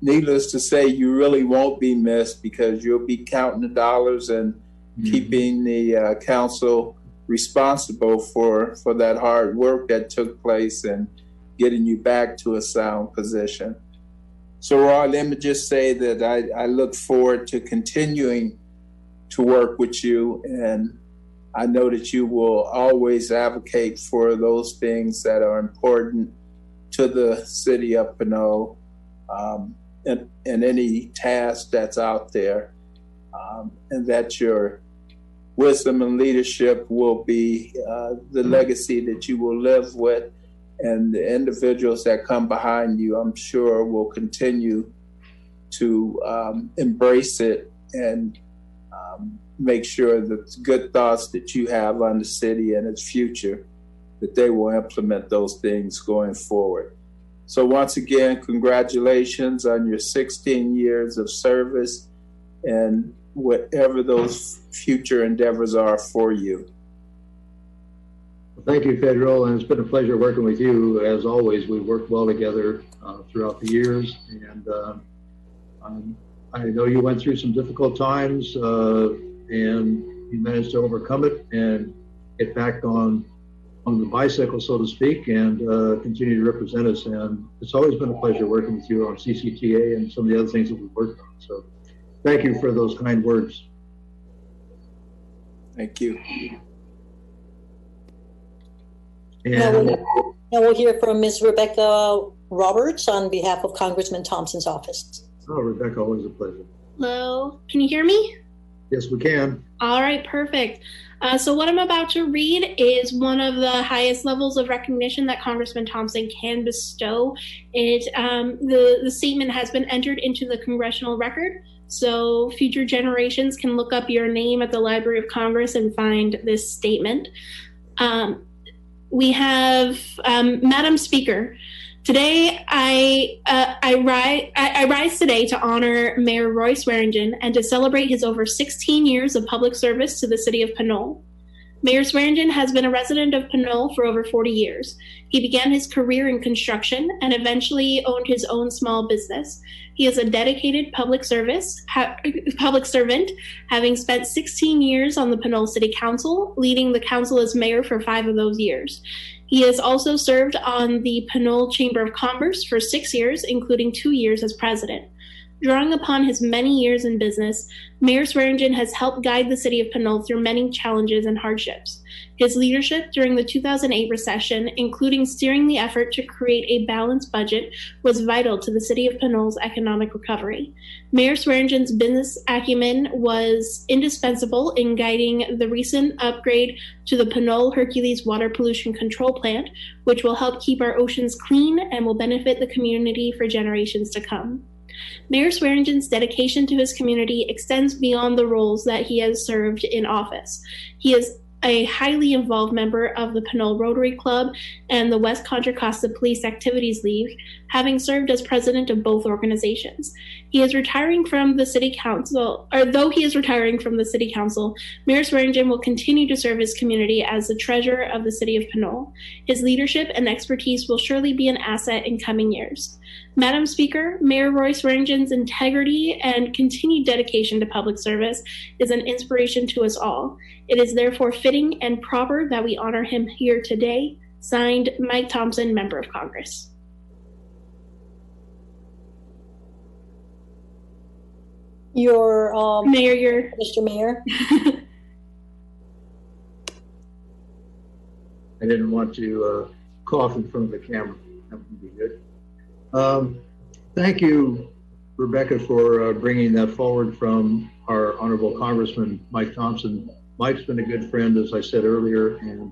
needless to say, you really won't be missed, because you'll be counting the dollars and keeping the council responsible for that hard work that took place and getting you back to a sound position. So, Roy, let me just say that I look forward to continuing to work with you, and I know that you will always advocate for those things that are important to the city of Pinole, and any task that's out there, and that your wisdom and leadership will be the legacy that you will live with, and the individuals that come behind you, I'm sure, will continue to embrace it and make sure that the good thoughts that you have on the city and its future, that they will implement those things going forward. So once again, congratulations on your 16 years of service and whatever those future endeavors are for you. Thank you, Pedro, and it's been a pleasure working with you. As always, we've worked well together throughout the years, and I know you went through some difficult times, and you managed to overcome it and get back on the bicycle, so to speak, and continue to represent us. And it's always been a pleasure working with you on CCTA and some of the other things that we've worked on. So thank you for those kind words. Thank you. And Now we'll hear from Ms. Rebecca Roberts on behalf of Congressman Thompson's office. oh, Rebecca, always a pleasure. Hello, can you hear me? Yes, we can. All right, perfect. So what I'm about to read is one of the highest levels of recognition that Congressman Thompson can bestow. The statement has been entered into the congressional record, so future generations can look up your name at the Library of Congress and find this statement. We have, Madam Speaker, today I rise today to honor Mayor Roy Swearingen and to celebrate his over 16 years of public service to the city of Pinole. Mayor Swearingen has been a resident of Pinole for over 40 years. He began his career in construction and eventually owned his own small business. He is a dedicated public servant, having spent 16 years on the Pinole City Council, leading the council as mayor for 5 of those years. He has also served on the Pinole Chamber of Commerce for 6 years, including 2 years as president. Drawing upon his many years in business, Mayor Swearingen has helped guide the city of Pinole through many challenges and hardships. His leadership during the 2008 recession, including steering the effort to create a balanced budget, was vital to the city of Pinole's economic recovery. Mayor Swearingen's business acumen was indispensable in guiding the recent upgrade to the Pinole Hercules Water Pollution Control Plant, which will help keep our oceans clean and will benefit the community for generations to come. Mayor Swearingen's dedication to his community extends beyond the roles that he has served in office. He is a highly involved member of the Pinole Rotary Club and the West Contra Costa Police Activities League, having served as president of both organizations. He is retiring from the city council, or though he is retiring from the city council, Mayor Swearingen will continue to serve his community as the treasurer of the city of Pinole. His leadership and expertise will surely be an asset in coming years. Madam Speaker, Mayor Roy Swearingen's integrity and continued dedication to public service is an inspiration to us all. It is therefore fitting and proper that we honor him here today. Signed, Mike Thompson, Member of Congress. Mayor, Mr. Mayor. I didn't want to cough in front of the camera. That would be good. Thank you, Rebecca, for bringing that forward from our Honorable Congressman Mike Thompson. Mike's been a good friend, as I said earlier, and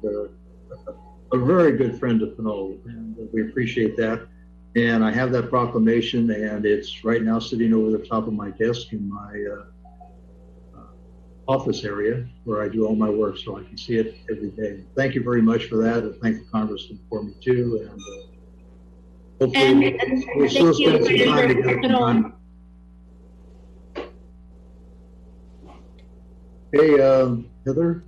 a very good friend of Pinole, and we appreciate that. And I have that proclamation, and it's right now sitting over the top of my desk in my office area where I do all my work, so I can see it every day. Thank you very much for that, and thank the Congressman for me too. And hopefully we'll still spend some time together. Hey, Heather.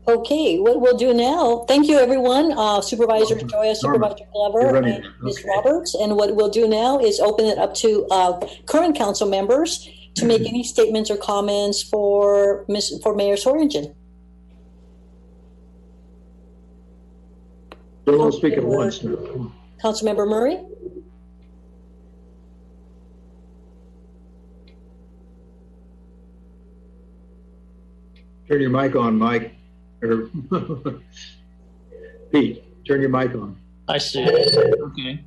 Okay, what we'll do now, thank you everyone, Supervisor Joya, Supervisor Glover, and Ms. Roberts. And what we'll do now is open it up to current council members to make any statements or comments for Mayor Swearingen. Don't speak at once. Councilmember Murray. Turn your mic on, Mike. Or Pete, turn your mic on. I see. Okay.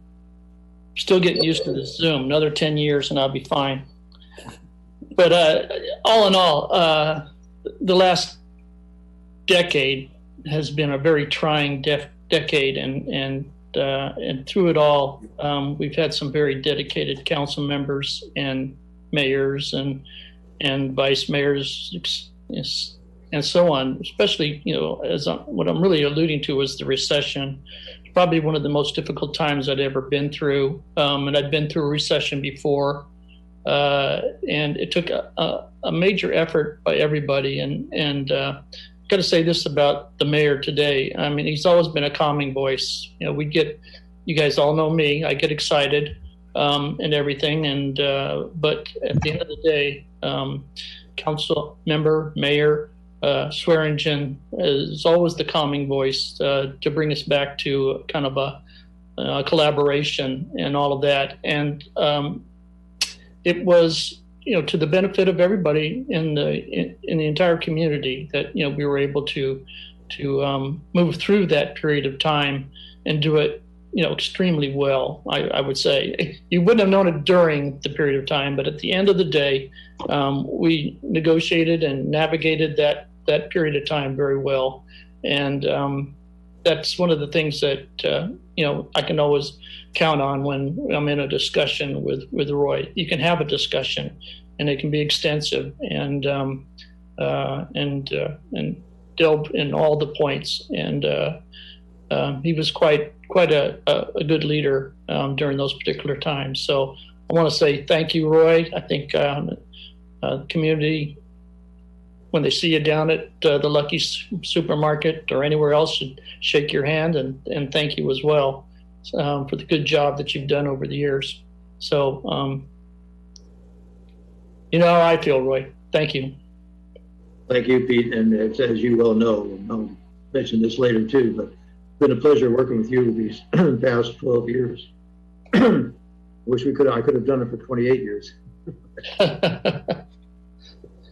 Still getting used to this Zoom. Another 10 years and I'll be fine. But all in all, the last decade has been a very trying decade, and through it all, we've had some very dedicated council members and mayors and vice mayors and so on. Especially, as what I'm really alluding to is the recession. It's probably one of the most difficult times I'd ever been through, and I'd been through a recession before. And it took a major effort by everybody. And got to say this about the mayor today. I mean, he's always been a calming voice. You guys all know me. I get excited and everything. And but at the end of the day, council member, mayor Swearingen is always the calming voice to bring us back to kind of a collaboration and all of that. And it was, to the benefit of everybody in the entire community that we were able to move through that period of time and do it extremely well. I would say you wouldn't have known it during the period of time, but at the end of the day, we negotiated and navigated that period of time very well, and that's one of the things that I can always count on when I'm in a discussion with Roy. You can have a discussion, and it can be extensive and delve in all the points. And he was quite a good leader during those particular times. So I want to say thank you, Roy. I think the community, when they see you down at the Lucky Supermarket or anywhere else, should shake your hand and thank you as well for the good job that you've done over the years. So, how I feel, Roy. Thank you. Thank you, Pete. And as you well know, I'll mention this later too, but it's been a pleasure working with you these past 12 years. I could have done it for 28 years.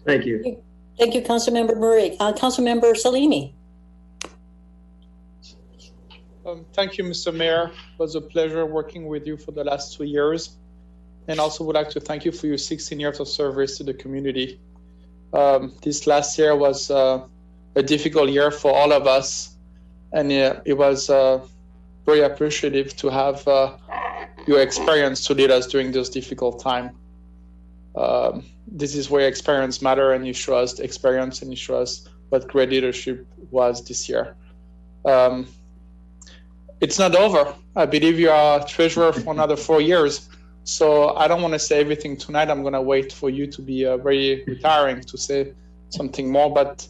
Thank you. Thank you, Councilmember Murray. Councilmember Salimi. Thank you, Mr. Mayor. It was a pleasure working with you for the last 2 years. And also would like to thank you for your 16 years of service to the community. This last year was a difficult year for all of us. And it was very appreciative to have your experience to lead us during this difficult time. This is where experience matter, and you show us the experience and you show us what great leadership was this year. It's not over. I believe you are treasurer for another 4 years. So I don't want to say everything tonight. I'm going to wait for you to be very retiring to say something more. But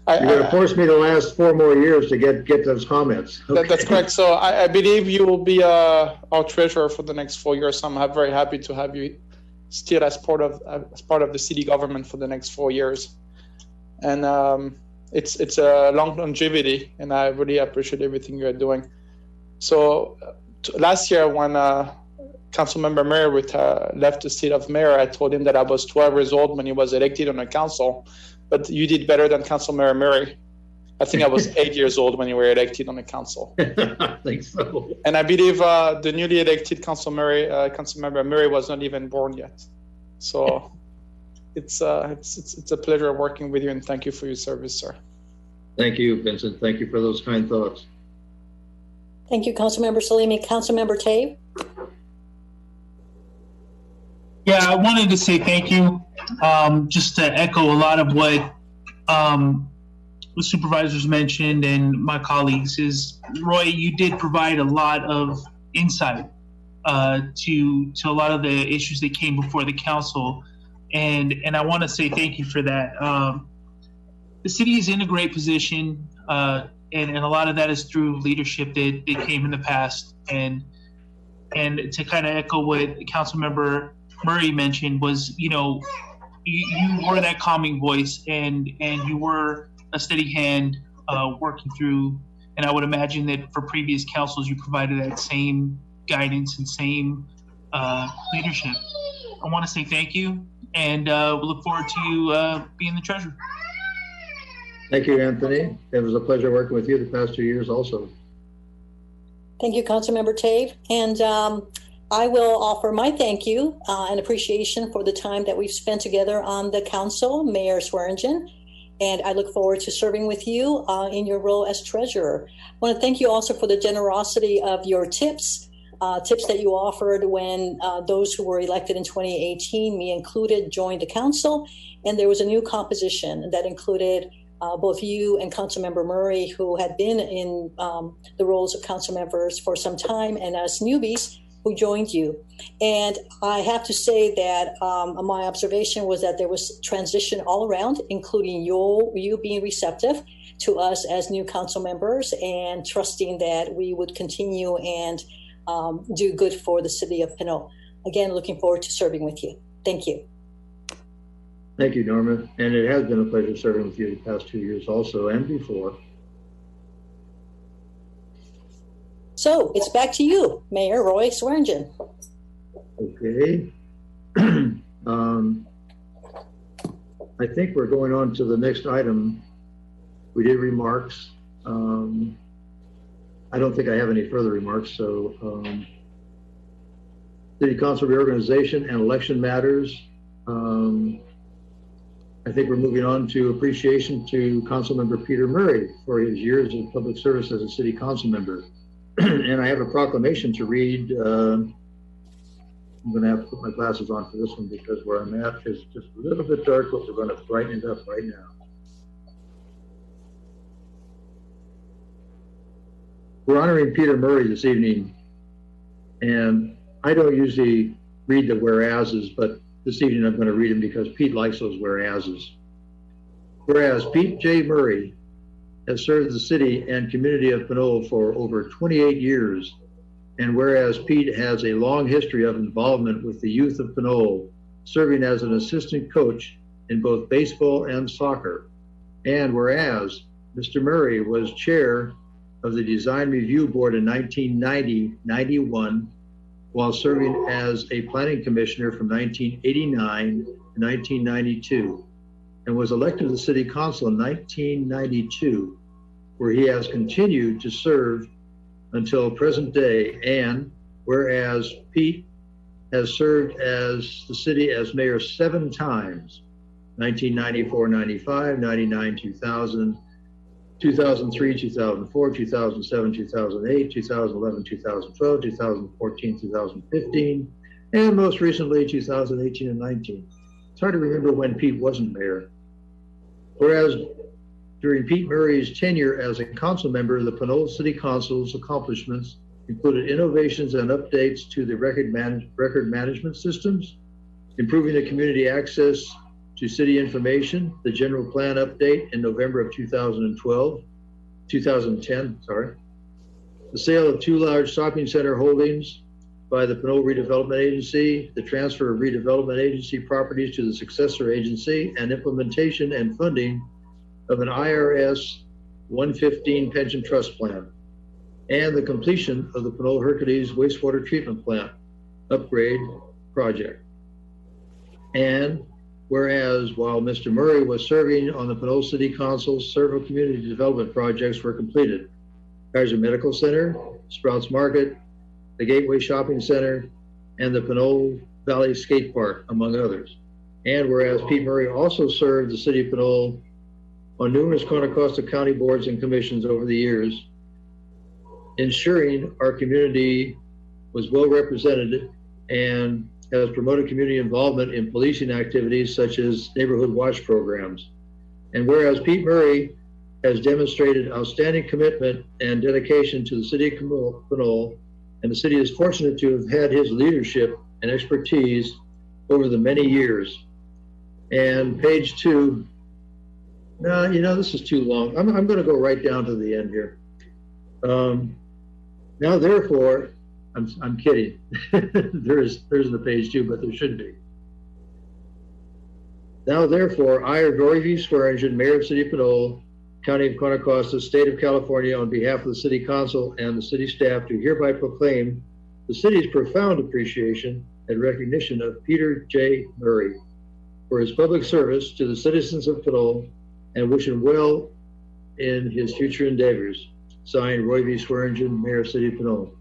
you're going to force me to last 4 more years to get those comments. Okay. That's correct. So I believe you will be our treasurer for the next 4 years. So I'm very happy to have you still as part of the city government for the next 4 years. And it's a long longevity, and I really appreciate everything you're doing. So last year when Councilmember Murray left the seat of mayor, I told him that I was 12 years old when he was elected on the council, but you did better than Councilmember Murray. I think I was 8 years old when you were elected on the council. I think so. And I believe the newly elected Councilmember Murray was not even born yet. So it's a pleasure working with you, and thank you for your service, sir. Thank you, Vincent. Thank you for those kind thoughts. Thank you, Councilmember Salimi. Councilmember Tabe. Yeah, I wanted to say thank you. Just to echo a lot of what the supervisors mentioned and my colleagues is, Roy, you did provide a lot of insight to a lot of the issues that came before the council. And I want to say thank you for that. The city is in a great position, and a lot of that is through leadership that came in the past. And to kind of echo what Councilmember Murray mentioned was, you were that calming voice, and you were a steady hand working through. And I would imagine that for previous councils, you provided that same guidance and same leadership. I want to say thank you, and we look forward to you being the treasurer. Thank you, Anthony. It was a pleasure working with you the past 2 years also. Thank you, Councilmember Tabe. And I will offer my thank you and appreciation for the time that we've spent together on the council, Mayor Swearingen. And I look forward to serving with you in your role as treasurer. I want to thank you also for the generosity of your tips that you offered when those who were elected in 2018, me included, joined the council. And there was a new composition that included both you and Councilmember Murray, who had been in the roles of council members for some time, and us newbies who joined you. And I have to say that my observation was that there was transition all around, including you being receptive to us as new council members and trusting that we would continue and do good for the city of Pinole. Again, looking forward to serving with you. Thank you. Thank you, Norma. And it has been a pleasure serving with you the past 2 years also, and before. So it's back to you, Mayor Roy Swearingen. Okay. I think we're going on to the next item. We did remarks. I don't think I have any further remarks. So City Council reorganization and election matters. I think we're moving on to appreciation to Councilmember Peter Murray for his years of public service as a city council member. And I have a proclamation to read. I'm going to have to put my glasses on for this one because where I'm at is just a little bit dark, but we're going to brighten it up right now. We're honoring Peter Murray this evening, and I don't usually read the whereases, but this evening I'm going to read them because Pete likes those whereases. Whereas Pete J. Murray has served the city and community of Pinole for over 28 years, and whereas Pete has a long history of involvement with the youth of Pinole, serving as an assistant coach in both baseball and soccer, and whereas Mr. Murray was chair of the Design Review Board in 1990-91 while serving as a planning commissioner from 1989 to 1992, and was elected to the city council in 1992, where he has continued to serve until present day. And whereas Pete has served as the city as mayor 7 times, 1994, 95, 99, 2000, 2003, 2004, 2007, 2008, 2011, 2012, 2014, 2015, and most recently 2018 and 19. It's hard to remember when Pete wasn't mayor. Whereas during Pete Murray's tenure as a council member, the Pinole City Council's accomplishments included innovations and updates to the record management systems, improving the community access to city information, the general plan update in November of 2010, the sale of 2 large shopping center holdings by the Pinole Redevelopment Agency, the transfer of redevelopment agency properties to the successor agency, and implementation and funding of an IRS 115 pension trust plan, and the completion of the Pinole Hercules wastewater treatment plant upgrade project. And whereas while Mr. Murray was serving on the Pinole City Council, several community development projects were completed. Kaiser Medical Center, Sprouts Market, the Gateway Shopping Center, and the Pinole Valley Skate Park, among others. And whereas Pete Murray also served the city of Pinole on numerous Contra Costa County boards and commissions over the years, ensuring our community was well represented, and has promoted community involvement in policing activities such as neighborhood watch programs. And whereas Pete Murray has demonstrated outstanding commitment and dedication to the city of Pinole, and the city is fortunate to have had his leadership and expertise over the many years. And page 2, no, you know, this is too long. I'm going to go right down to the end here. Now, therefore, I'm kidding. there isn't a page 2, but there should be. Now, therefore, I, Roy V. Swearingen, Mayor of the City of Pinole, County of Contra Costa, State of California, on behalf of the City Council and the city staff, do hereby proclaim the city's profound appreciation and recognition of Peter J. Murray for his public service to the citizens of Pinole, and wish him well in his future endeavors. Signed, Roy V. Swearingen, Mayor of the City of Pinole.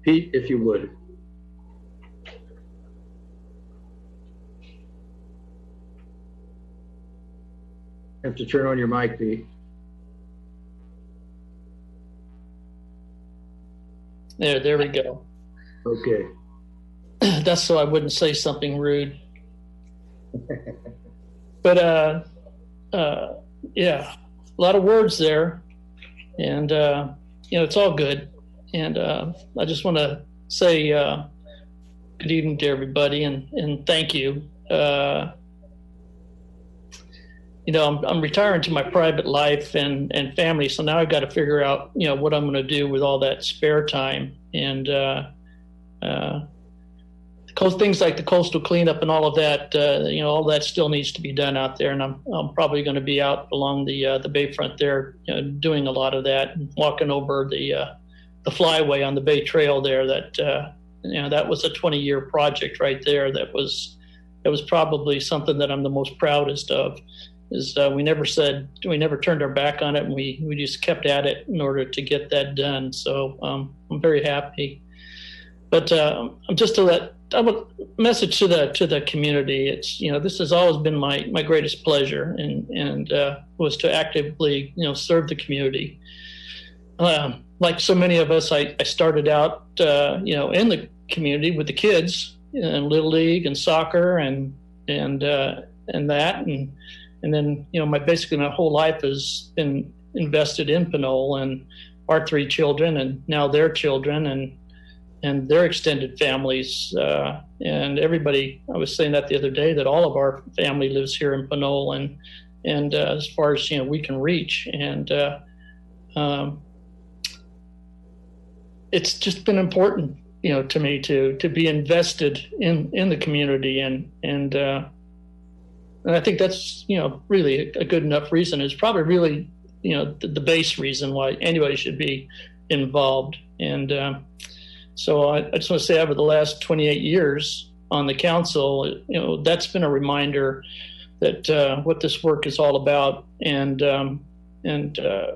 Pete, if you would. Have to turn on your mic, Pete. There we go. Okay. That's so I wouldn't say something rude. But yeah, a lot of words there, and you know, it's all good. And I just want to say good evening to everybody, and thank you. You know, I'm retiring to my private life and family, so now I've got to figure out, you know, what I'm going to do with all that spare time. And things like the coastal cleanup and all of that, you know, all that still needs to be done out there. And I'm probably going to be out along the bayfront there, you know, doing a lot of that, and walking over the flyway on the Bay Trail there. That you know, that was a 20-year project right there. That was probably something that I'm the most proudest of. Is we never turned our back on it, and we just kept at it in order to get that done. So I'm very happy. But I'm a message to the community. It's, you know, this has always been my greatest pleasure, and was to actively, you know, serve the community. Like so many of us, I started out, you know, in the community with the kids in Little League and soccer and that, and then, you know, basically my whole life has been invested in Pinole and our 3 children, and now their children and their extended families, and everybody. I was saying that the other day, that all of our family lives here in Pinole, and as far as, you know, we can reach, and it's just been important, you know, to me to be invested in the community, and I think that's, you know, really a good enough reason. It's probably really, you know, the base reason why anybody should be involved. And So I just want to say over the last 28 years on the council, that's been a reminder that what this work is all about, and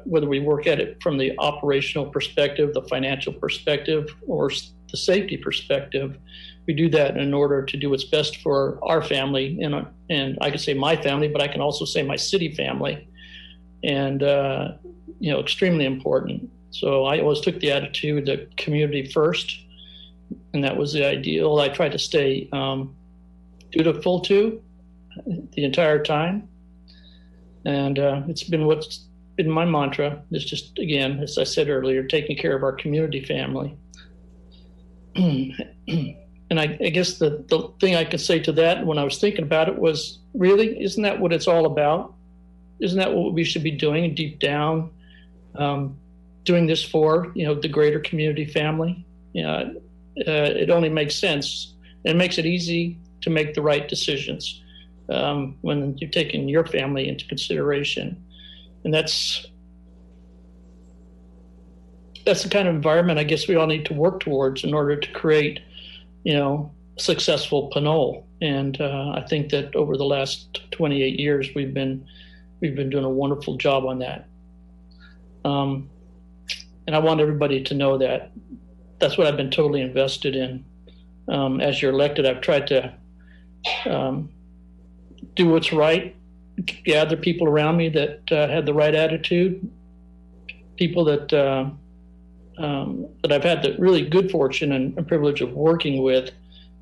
whether we work at it from the operational perspective, the financial perspective, or the safety perspective, we do that in order to do what's best for our family, and I can say my family, but I can also say my city family, and extremely important. So I always took the attitude that community first, and that was the ideal I tried to stay dutiful to the entire time. And it's been what's been my mantra. It's just, again, as I said earlier, taking care of our community family. And I guess the thing I could say to that when I was thinking about it was, really, isn't that what it's all about? Isn't that what we should be doing deep down? Doing this for, the greater community family? It only makes sense. It makes it easy to make the right decisions when you're taking your family into consideration. And that's the kind of environment I guess we all need to work towards in order to create, successful Pinole. And I think that over the last 28 years, we've been doing a wonderful job on that. And I want everybody to know that that's what I've been totally invested in. As you're elected, I've tried to do what's right, gather people around me that had the right attitude, people that I've had the really good fortune and privilege of working with.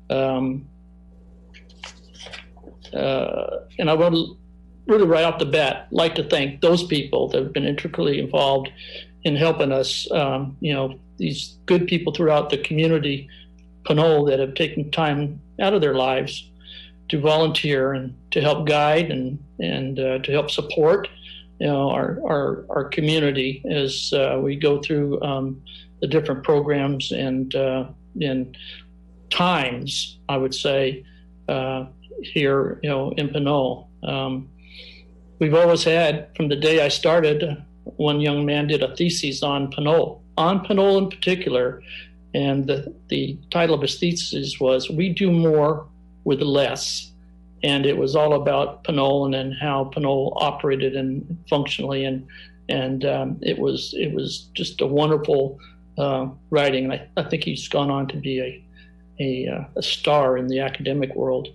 And I want to really right off the bat like to thank those people that have been intricately involved in helping us, these good people throughout the community, Pinole, that have taken time out of their lives to volunteer and to help guide and to help support, our community as we go through the different programs and times, I would say, here, in Pinole. We've always had, from the day I started, one young man did a thesis on Pinole in particular, and the title of his thesis was "We Do More with Less," and it was all about Pinole and how Pinole operated and functionally, and it was just a wonderful writing, and I think he's gone on to be a star in the academic world.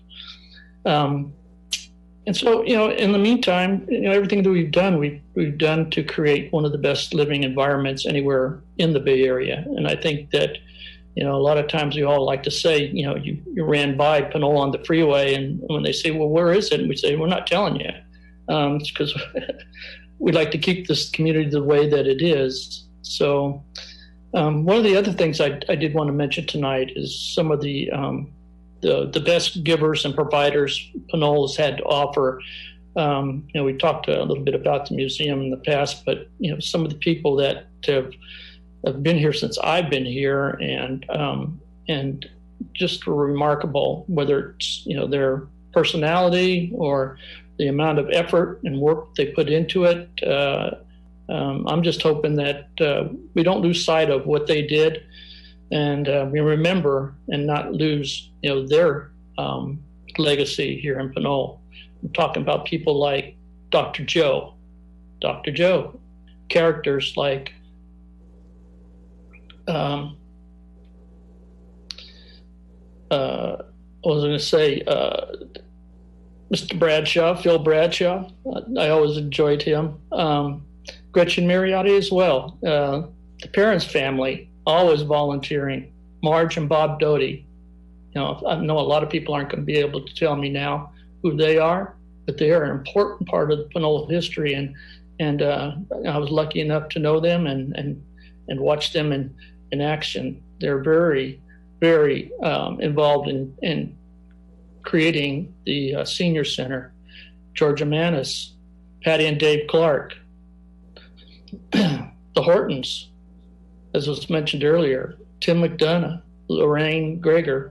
And so, in the meantime, everything that we've done to create one of the best living environments anywhere in the Bay Area. And I think that, a lot of times we all like to say, you ran by Pinole on the freeway, and when they say, well, where is it? And we say, we're not telling you. It's because we like to keep this community the way that it is. So one of the other things I did want to mention tonight is some of the best givers and providers Pinole's had to offer. We talked a little bit about the museum in the past, but some of the people that have been here since I've been here and just remarkable, whether it's their personality or the amount of effort and work they put into it. I'm just hoping that we don't lose sight of what they did, and we remember and not lose, their legacy here in Pinole. I'm talking about people like Dr. Joe, characters like I was going to say Mr. Bradshaw, Phil Bradshaw. I always enjoyed him. Gretchen Mariotti as well. The Parents family, always volunteering. Marge and Bob Doty. I know a lot of people aren't going to be able to tell me now who they are, but they are an important part of Pinole history, and I was lucky enough to know them and watch them in action. They're very, very involved in creating the senior center. Georgia Manis, Patty and Dave Clark, the Hortons, as was mentioned earlier, Tim McDonough, Lorraine Greger,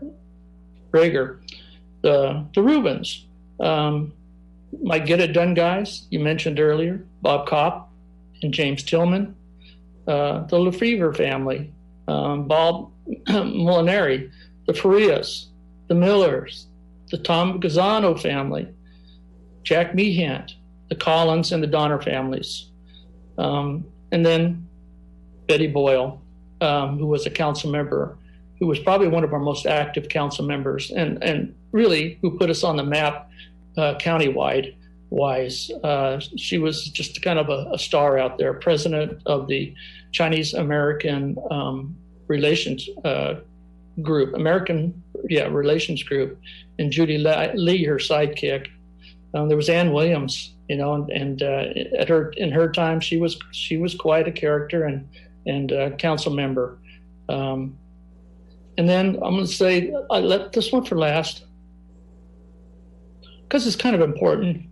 the Rubens, my Get It Done guys you mentioned earlier, Bob Kopp and James Tillman, the Lefevre family, Bob Molinari, the Farias, the Millers, the Tom Gazzano family, Jack Meehan, the Collins and the Donner families. And then Betty Boyle, who was a council member, who was probably one of our most active council members and really who put us on the map countywide wise. She was just kind of a star out there, president of the Chinese American relations group, relations group, and Judy Lee, her sidekick. There was Ann Williams, you know, and in her time, she was quite a character and council member. And then I'm going to say I left this one for last because it's kind of important.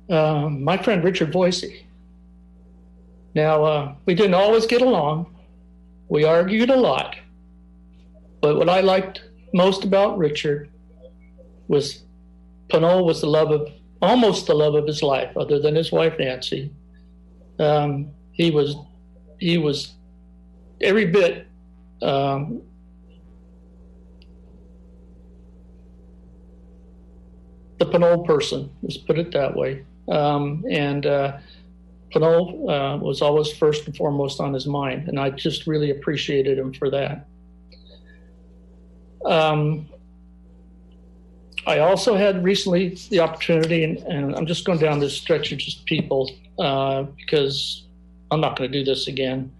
My friend Richard Voicey. Now, we didn't always get along. We argued a lot. But what I liked most about Richard was Pinole was almost the love of his life, other than his wife, Nancy. He was every bit the Pinole person, let's put it that way. Pinole was always first and foremost on his mind, and I just really appreciated him for that. I also had recently the opportunity, and I'm just going down this stretch of just people because I'm not going to do this again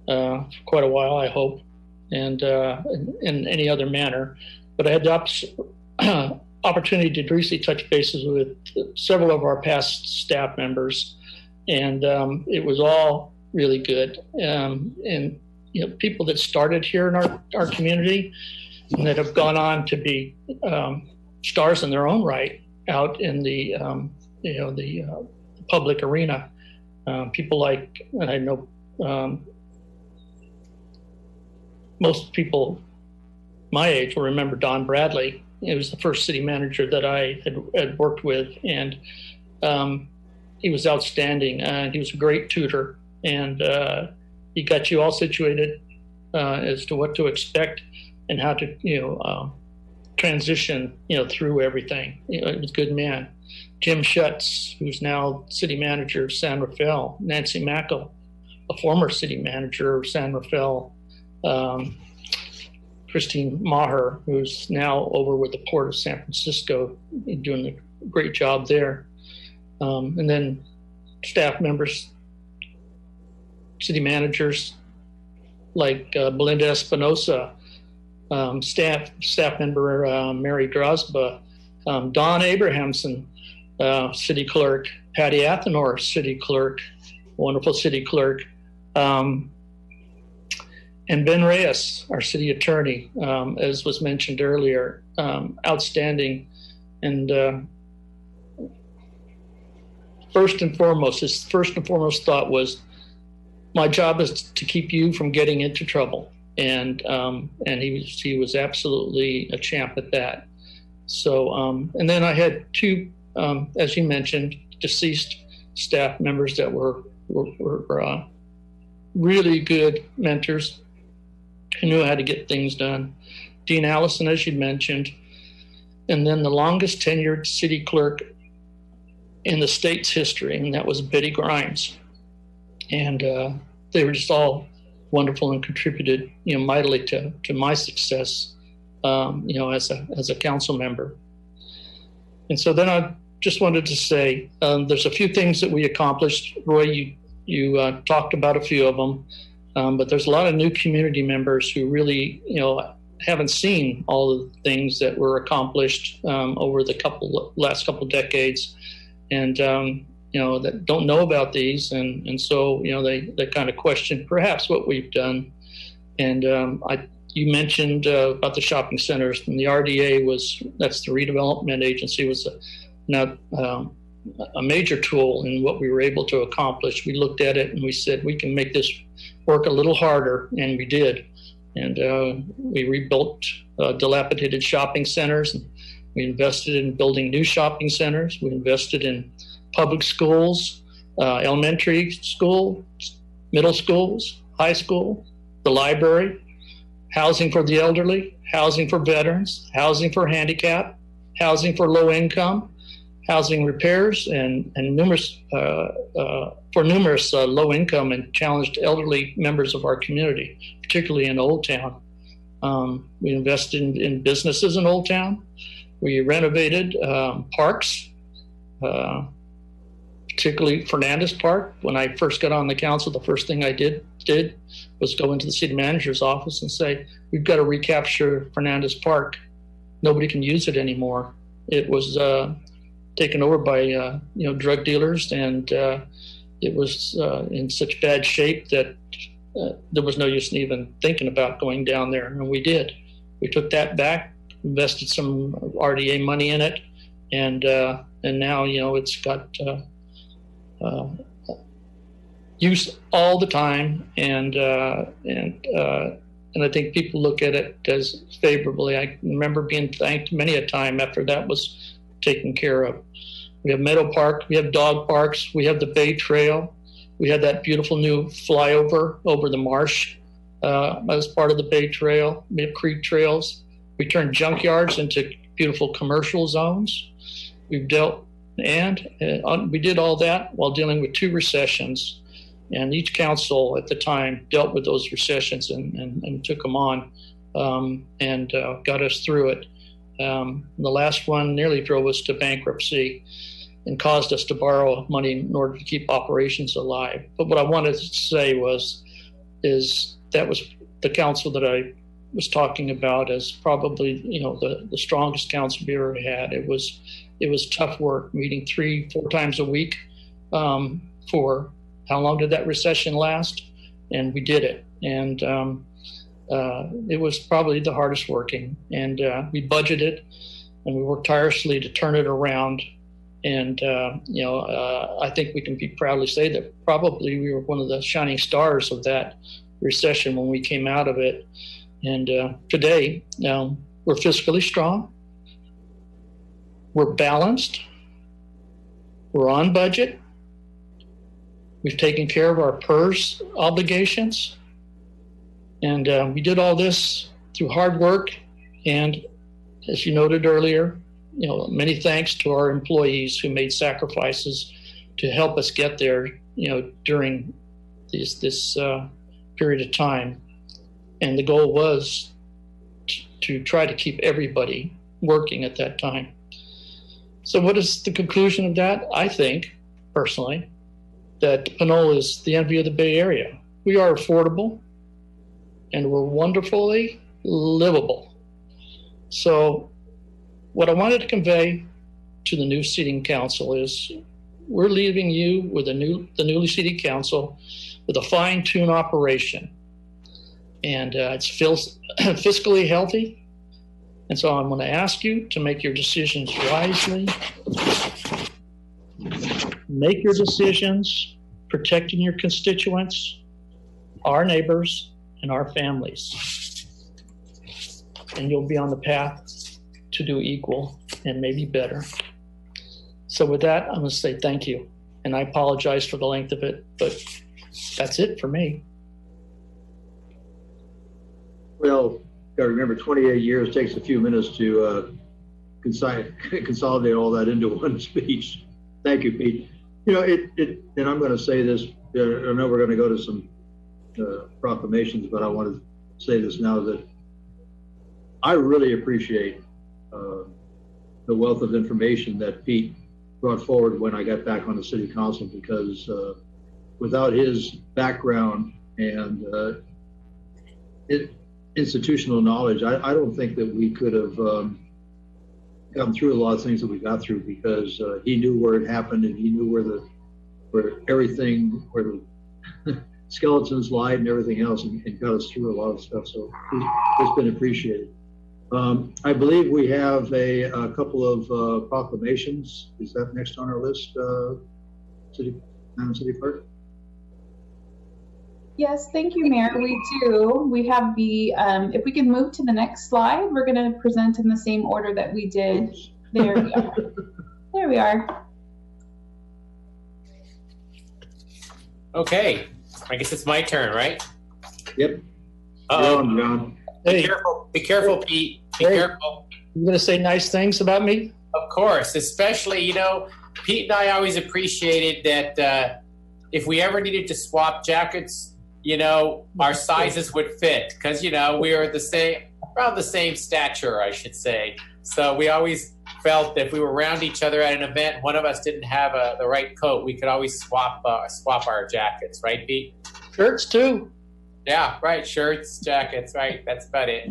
for quite a while, I hope, and in any other manner. But I had the opportunity to briefly touch bases with several of our past staff members, and it was all really good. And you know, people that started here in our community and that have gone on to be stars in their own right out in the public arena. People like, and I know most people my age will remember Don Bradley. He was the first city manager that I had worked with, and he was outstanding. He was a great tutor, and he got you all situated as to what to expect and how to, transition, through everything. He was a good man. Jim Schutz, who's now city manager of San Rafael. Nancy Mackel, a former city manager of San Rafael. Christine Maher, who's now over with the Port of San Francisco, doing a great job there. And then staff members, city managers like Belinda Espinosa, staff member Mary Drosba, Don Abrahamson, city clerk, Patty Athenor, city clerk, wonderful city clerk, and Ben Reyes, our city attorney, as was mentioned earlier, outstanding. And first and foremost, his first and foremost thought was, my job is to keep you from getting into trouble. And he was absolutely a champ at that. So, and then I had two, as you mentioned, deceased staff members that were really good mentors who knew how to get things done. Dean Allison, as you mentioned, and then the longest tenured city clerk in the state's history, and that was Betty Grimes. And they were just all wonderful and contributed, mightily to my success, as a council member. And so then I just wanted to say, there's a few things that we accomplished. Roy, you talked about a few of them, but there's a lot of new community members who really, haven't seen all of the things that were accomplished over the last couple decades, and that don't know about these, and so they kind of question perhaps what we've done. And you mentioned about the shopping centers, and the RDA that's the redevelopment agency, was a major tool in what we were able to accomplish. We looked at it and we said we can make this work a little harder, and we did. And we rebuilt dilapidated shopping centers, and We invested in building new shopping centers. We invested in public schools, elementary school, middle schools, high school, the library, housing for the elderly, housing for veterans, housing for handicapped, housing for low income, housing repairs, and numerous low income and challenged elderly members of our community, particularly in Old Town. We invested in businesses in Old Town. We renovated parks, particularly Fernandez Park. When I first got on the council, the first thing I did was go into the city manager's office and say, we've got to recapture Fernandez Park. Nobody can use it anymore. It was taken over by drug dealers, and it was in such bad shape that there was no use in even thinking about going down there, and we did. We took that back, invested some RDA money in it, and now it's got use all the time, and I think people look at it as favorably. I remember being thanked many a time after that was taken care of. We have Meadow Park, we have dog parks, we have the Bay Trail, we had that beautiful new flyover over the marsh as part of the Bay Trail. We have creek trails. We turned junkyards into beautiful commercial zones. We've dealt, and we did all that while dealing with 2 recessions. And each council at the time dealt with those recessions and took them on and got us through it. The last one nearly drove us to bankruptcy and caused us to borrow money in order to keep operations alive. But what I wanted to say is that was the council that I was talking about as probably the strongest council we ever had. It was tough work, meeting 3-4 times a week for how long did that recession last? And we did it. And it was probably the hardest working. And we budgeted and we worked tirelessly to turn it around. And, I think we can proudly say that probably we were one of the shining stars of that recession when we came out of it. And today, we're fiscally strong. We're balanced. We're on budget. We've taken care of our PERS obligations. And we did all this through hard work. And as you noted earlier, many thanks to our employees who made sacrifices to help us get there, during this period of time. And the goal was to try to keep everybody working at that time. So what is the conclusion of that? I think, personally, that Pinole is the envy of the Bay Area. We are affordable and we're wonderfully livable. So what I wanted to convey to the new seating council is we're leaving you with the newly seated council with a fine-tuned operation. And it's fiscally healthy. And so I'm going to ask you to make your decisions wisely. Make your decisions protecting your constituents, our neighbors, and our families. And you'll be on the path to do equal and maybe better. So with that, I'm going to say thank you. And I apologize for the length of it, but that's it for me. Well, I remember 28 years takes a few minutes to consolidate all that into one speech. Thank you, Pete. And I'm going to say this, I know we're going to go to some proclamations, but I want to say this now that I really appreciate the wealth of information that Pete brought forward when I got back on the city council, because without his background and institutional knowledge, I don't think that we could have gotten through a lot of things that we got through, because he knew where it happened and he knew where the skeletons lied and everything else, and got us through a lot of stuff. So it's been appreciated. I believe we have a couple of proclamations. Is that next on our list, Madam City Clerk? Yes, thank you, Mayor. We do. We have the, if we can move to the next slide, we're going to present in the same order that we did. There we are. There we are. Okay, I guess it's my turn, right? Yep. Uh-oh. John. Be careful, Pete. Be careful. You going to say nice things about me? Of course, especially, you know, Pete and I always appreciated that if we ever needed to swap jackets, you know, our sizes would fit because, you know, we were around the same stature, I should say. So we always felt that if we were around each other at an event, one of us didn't have the right coat, we could always swap our jackets, right, Pete? Shirts too. Yeah, right. Shirts, jackets, right. That's about it.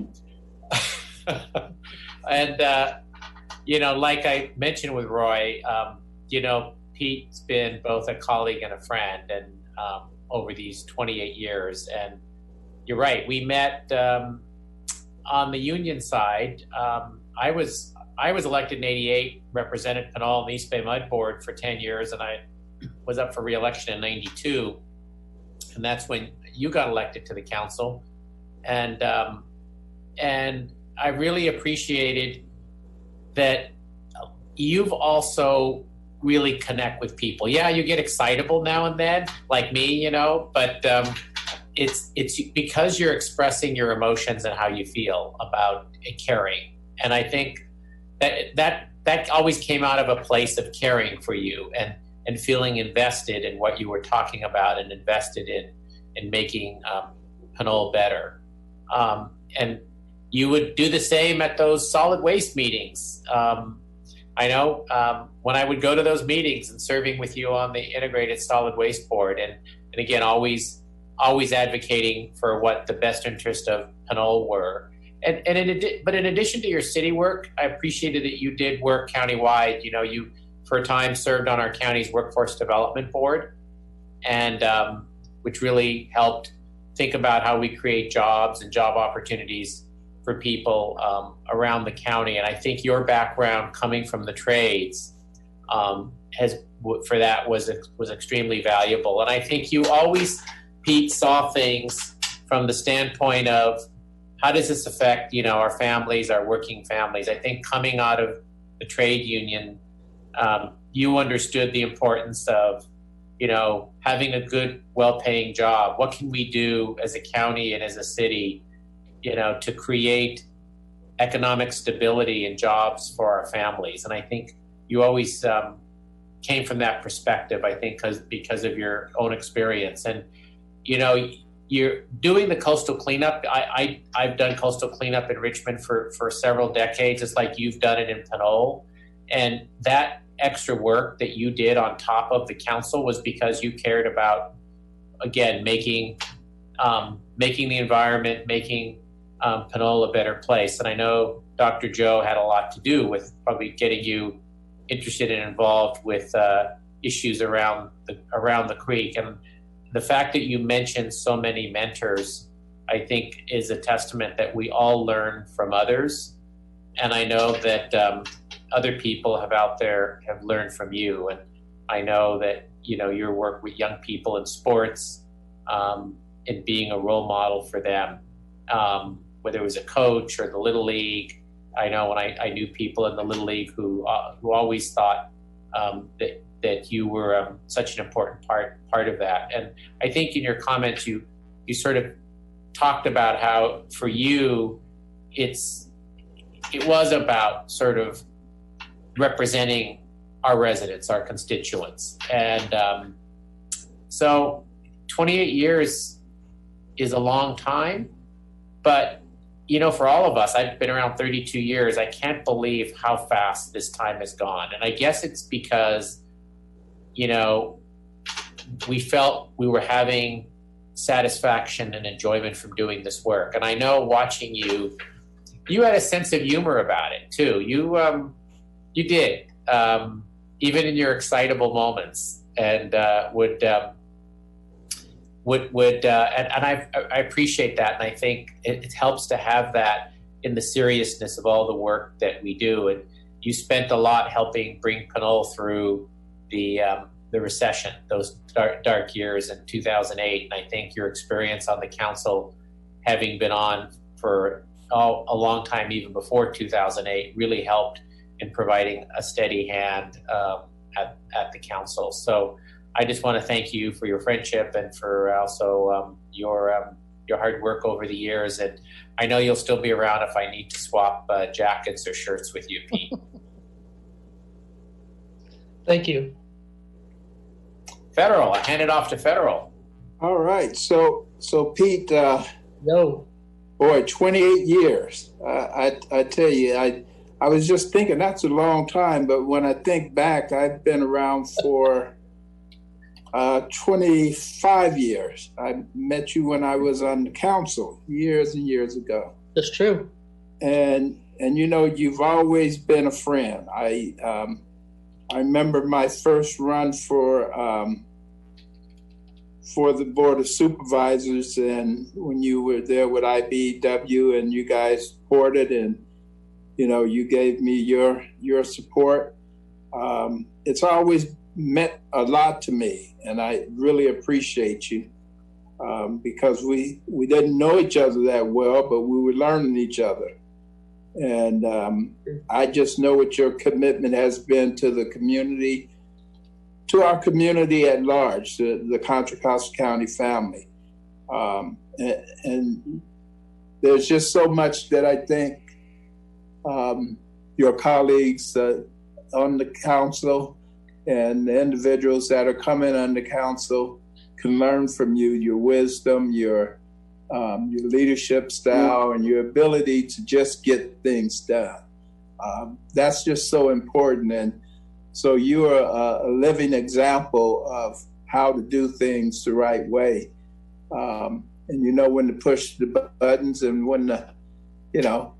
And, you know, like I mentioned with Roy, you know, Pete's been both a colleague and a friend, and over these 28 years. And you're right. We met on the union side. I was elected in '88, represented Pinole and the East Bay Mud Board for 10 years, and I was up for re-election in '92. And that's when you got elected to the council. And I really appreciated that you've also really connect with people. Yeah, you get excitable now and then, like me, you know, but it's because you're expressing your emotions and how you feel about caring. And I think that always came out of a place of caring for you and feeling invested in what you were talking about and invested in making Pinole better. And you would do the same at those solid waste meetings. I know when I would go to those meetings and serving with you on the Integrated Solid Waste Board, and again, always advocating for what the best interest of Pinole were. But in addition to your city work, I appreciated that you did work countywide. You know, you for a time served on our county's Workforce Development Board, and which really helped think about how we create jobs and job opportunities for people around the county. And I think your background coming from the trades was extremely valuable. And I think you always, Pete, saw things from the standpoint of how does this affect, you know, our families, our working families. I think coming out of the trade union, you understood the importance of, you know, having a good, well-paying job. What can we do as a county and as a city, you know, to create economic stability and jobs for our families? And I think you always came from that perspective, I think, because of your own experience. And, you know, you're doing the coastal cleanup. I've done coastal cleanup in Richmond for several decades, just like you've done it in Pinole. And that extra work that you did on top of the council was because you cared about, again, making the environment, making Pinole a better place. And I know Dr. Joe had a lot to do with probably getting you interested and involved with issues around the creek. And the fact that you mentioned so many mentors, I think, is a testament that we all learn from others. And I know that other people have learned from you. And I know that, you know, your work with young people in sports and being a role model for them, whether it was a coach or the Little League. I know when I knew people in the Little League who always thought that you were such an important part of that. And I think in your comments, you sort of talked about how for you, it was about sort of representing our residents, our constituents. And so 28 years is a long time, but you know, for all of us, I've been around 32 years. I can't believe how fast this time has gone. And I guess it's because, you know, we felt we were having satisfaction and enjoyment from doing this work. And I know watching you had a sense of humor about it too. You did, even in your excitable moments, and and I appreciate that, and I think it helps to have that in the seriousness of all the work that we do. And you spent a lot helping bring Pinole through the the recession, those dark years in 2008. And I think your experience on the council, having been on for a long time, even before 2008, really helped in providing a steady hand at the council. So I just want to thank you for your friendship and for also your hard work over the years. And I know you'll still be around if I need to swap jackets or shirts with you, Pete. Thank you. Federal, I hand it off to Federal. All right. So Pete, No. boy, 28 years. I tell you, I was just thinking that's a long time, but when I think back, I've been around for 25 years. I met you when I was on the council years and years ago. That's true. And you know, you've always been a friend. I remember my first run for the Board of Supervisors, and when you were there with IBW and you guys supported, and you know, you gave me your support. It's always meant a lot to me, and I really appreciate you because we didn't know each other that well, but we were learning each other. And I just know what your commitment has been to the community, to our community at large, the Contra Costa County family. And there's just so much that I think your colleagues on the council and the individuals that are coming on the council can learn from you, your wisdom, your leadership style, and your ability to just get things done. That's just so important. And so you are a living example of how to do things the right way. And you know when to push the buttons and when to, you know,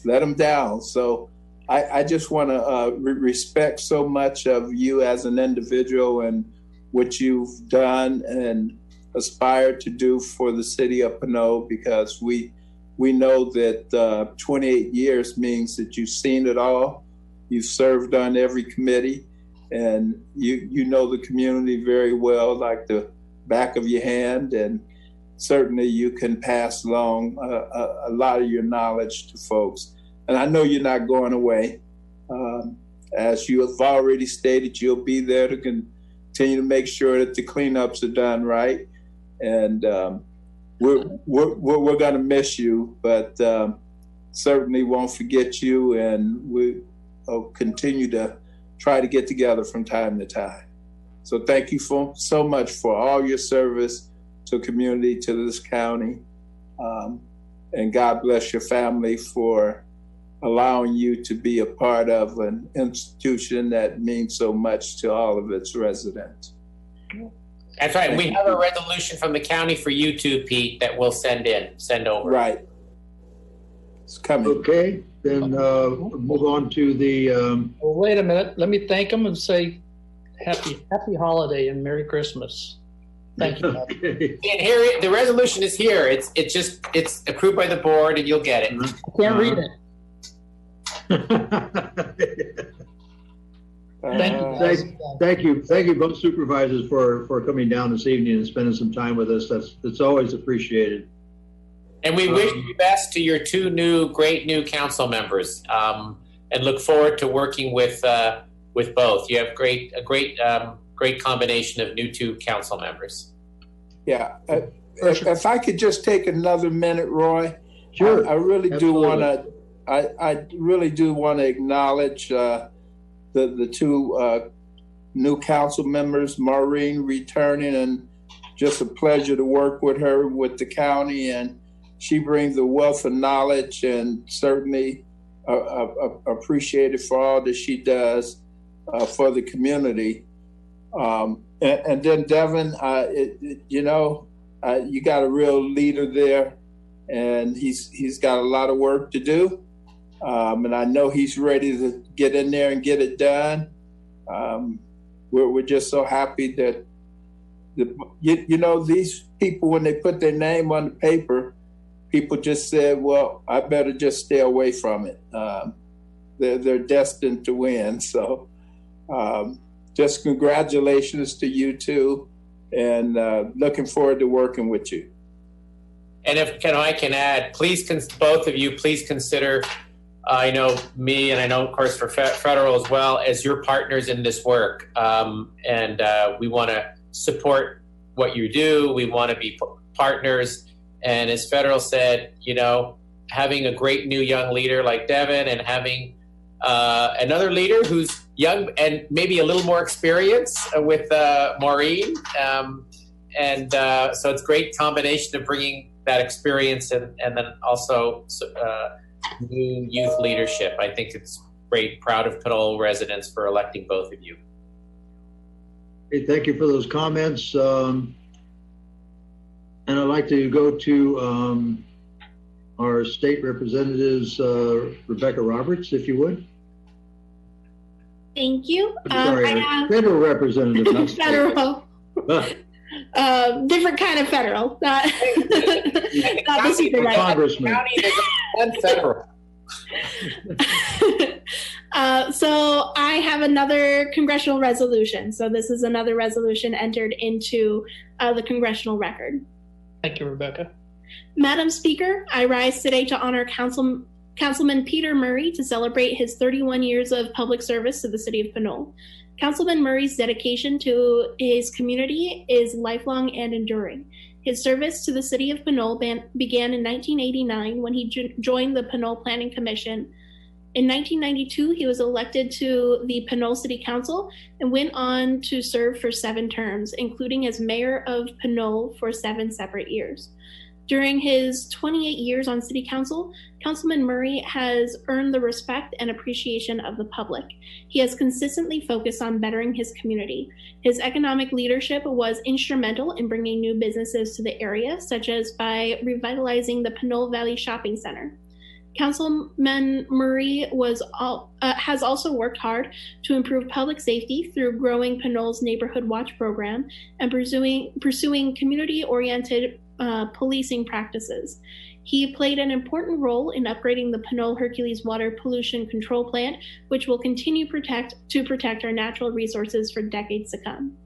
let them down. So I just want to respect so much of you as an individual and what you've done and aspire to do for the city of Pinole, because we know that 28 years means that you've seen it all. You've served on every committee, and you know the community very well, like the back of your hand, and certainly you can pass along a lot of your knowledge to folks. And I know you're not going away. As you have already stated, you'll be there to continue to make sure that the cleanups are done right. And we're going to miss you, but certainly won't forget you, and we'll continue to try to get together from time to time. So thank you so much for all your service to the community, to this county, and God bless your family for allowing you to be a part of an institution that means so much to all of its residents. That's right. We have a resolution from the county for you too, Pete, that we'll send over. Right. It's coming. Okay, then move on to the. Well, wait a minute. Let me thank them and say happy holiday and Merry Christmas. Thank you. Okay. And here, the resolution is here. It's approved by the board, and you'll get it. I can't read it. Thank you both supervisors for coming down this evening and spending some time with us. That's always appreciated. And we wish you the best to your two great new council members, and look forward to working with both. You have a great combination of new two council members. Yeah, if I could just take another minute, Roy. Sure. I really do want to. I really do want to acknowledge the two new council members, Maureen returning, and just a pleasure to work with her with the county. And she brings a wealth of knowledge, and certainly appreciated for all that she does for the community. And then Devin, you got a real leader there, and he's got a lot of work to do. And I know he's ready to get in there and get it done. We're just so happy that these people, when they put their name on the paper, people just said, well, I better just stay away from it. They're destined to win. So just congratulations to you too, and looking forward to working with you. And if I can add, please, both of you, please consider, I know me, and I know, of course, for federal as well, as your partners in this work. And we want to support what you do. We want to be partners. And as federal said, you know, having a great new young leader like Devin, and having another leader who's young and maybe a little more experience with Maureen. So it's a great combination of bringing that experience and then also new youth leadership. I think it's great. Proud of Pinole residents for electing both of you. Hey, thank you for those comments. And I'd like to go to our state representatives, Rebecca Roberts, if you would. Thank you. Sorry, federal representative, not state. Federal. Different kind of federal, not the supervisor. Congressman. And federal. So I have another congressional resolution. So this is another resolution entered into the congressional record. Thank you, Rebecca. Madam Speaker, I rise today to honor Councilman Peter Murray to celebrate his 31 years of public service to the city of Pinole. Councilman Murray's dedication to his community is lifelong and enduring. His service to the city of Pinole began in 1989 when he joined the Pinole Planning Commission. In 1992, he was elected to the Pinole City Council and went on to serve for 7 terms, including as mayor of Pinole for 7 separate years. During his 28 years on City Council, Councilman Murray has earned the respect and appreciation of the public. He has consistently focused on bettering his community. His economic leadership was instrumental in bringing new businesses to the area, such as by revitalizing the Pinole Valley Shopping Center. Councilman Murray has also worked hard to improve public safety through growing Pinole's Neighborhood Watch program and pursuing community-oriented policing practices. He played an important role in upgrading the Pinole Hercules Water Pollution Control Plant, which will continue to protect our natural resources for decades to come.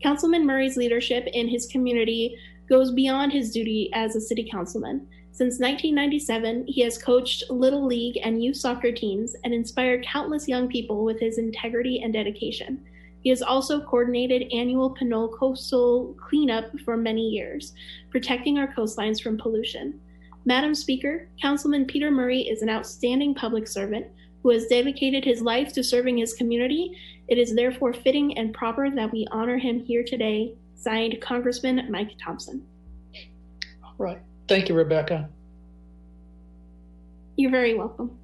Councilman Murray's leadership in his community goes beyond his duty as a city councilman. Since 1997, he has coached Little League and youth soccer teams and inspired countless young people with his integrity and dedication. He has also coordinated annual Pinole coastal cleanup for many years, protecting our coastlines from pollution. Madam Speaker, Councilman Peter Murray is an outstanding public servant who has dedicated his life to serving his community. It is therefore fitting and proper that we honor him here today. Signed, Congressman Mike Thompson. All right. Thank you, Rebecca. You're very welcome.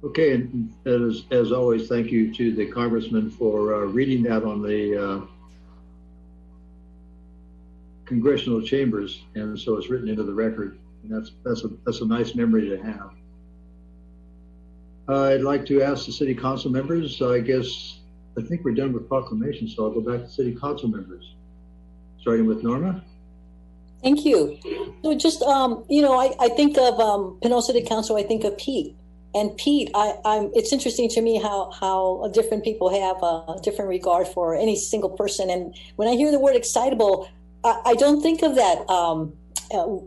Okay, and as always, thank you to the congressman for reading that on the congressional chambers, and so it's written into the record. And that's a nice memory to have. I'd like to ask the city council members. I think we're done with proclamations, so I'll go back to city council members, starting with Norma. Thank you. So just, I think of Pinole City Council, I think of Pete. And Pete, it's interesting to me how different people have a different regard for any single person. And when I hear the word excitable, I don't think of that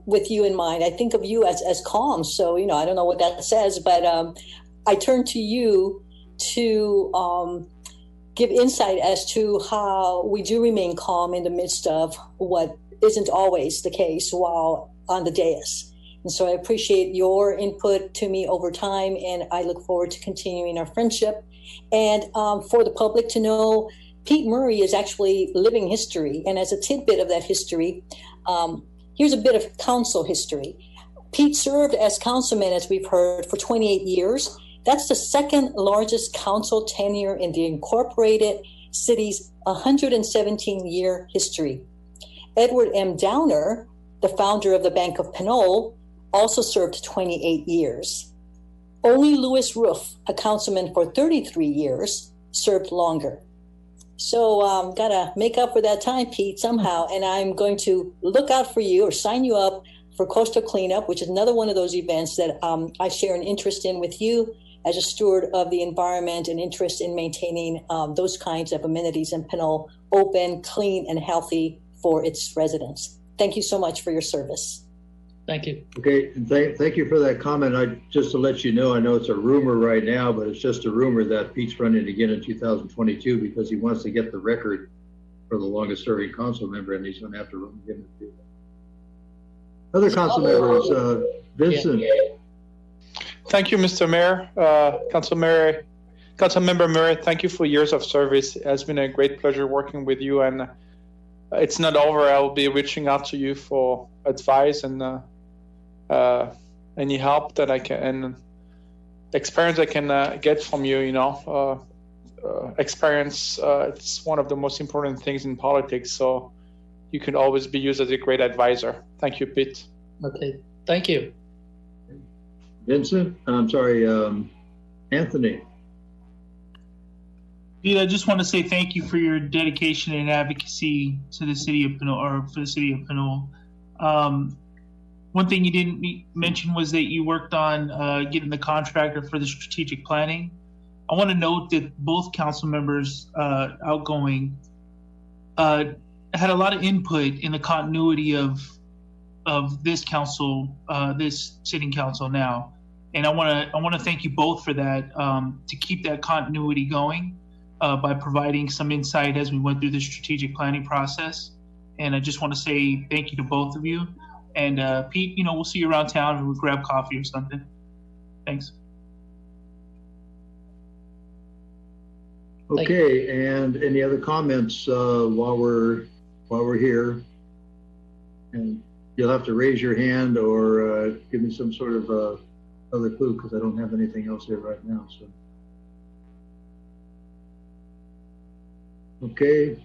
with you in mind. I think of you as calm. So, I don't know what that says, but I turn to you to give insight as to how we do remain calm in the midst of what isn't always the case while on the dais. And so I appreciate your input to me over time, and I look forward to continuing our friendship. And for the public to know, Pete Murray is actually living history. And as a tidbit of that history, here's a bit of council history. Pete served as councilman, as we've heard, for 28 years. That's the second largest council tenure in the incorporated city's 117-year history. Edward M. Downer, the founder of the Bank of Pinole, also served 28 years. Only Louis Roof, a councilman for 33 years, served longer. So gotta make up for that time, Pete, somehow. And I'm going to look out for you or sign you up for Coastal Cleanup, which is another one of those events that I share an interest in with you. as a steward of the environment and interest in maintaining those kinds of amenities in Pinole open, clean, and healthy for its residents. Thank you so much for your service. Thank you. Okay, and thank you for that comment. Just to let you know, I know it's a rumor right now, but it's just a rumor that Pete's running again in 2022 because he wants to get the record for the longest serving council member, and he's going to have to run again to do that. Other council members, Vincent. Thank you, Mr. Mayor. Councilmember Murray, thank you for years of service. It has been a great pleasure working with you, and it's not over. I will be reaching out to you for advice and any help that I can, and experience I can get from you. You know, experience, it's one of the most important things in politics, so you can always be used as a great advisor. Thank you, Pete. Okay, thank you. Vincent, I'm sorry, Anthony. Pete, I just want to say thank you for your dedication and advocacy to the city of Pinole, or for the city of Pinole. One thing you didn't mention was that you worked on getting the contractor for the strategic planning. I want to note that both council members outgoing had a lot of input in the continuity of this council, this sitting council now, and I want to thank you both for that, to keep that continuity going by providing some insight as we went through the strategic planning process. And I just want to say thank you to both of you. And Pete, we'll see you around town and we'll grab coffee or something. Thanks. Okay, and any other comments while we're here? And you'll have to raise your hand or give me some sort of other clue because I don't have anything else here right now. So, okay.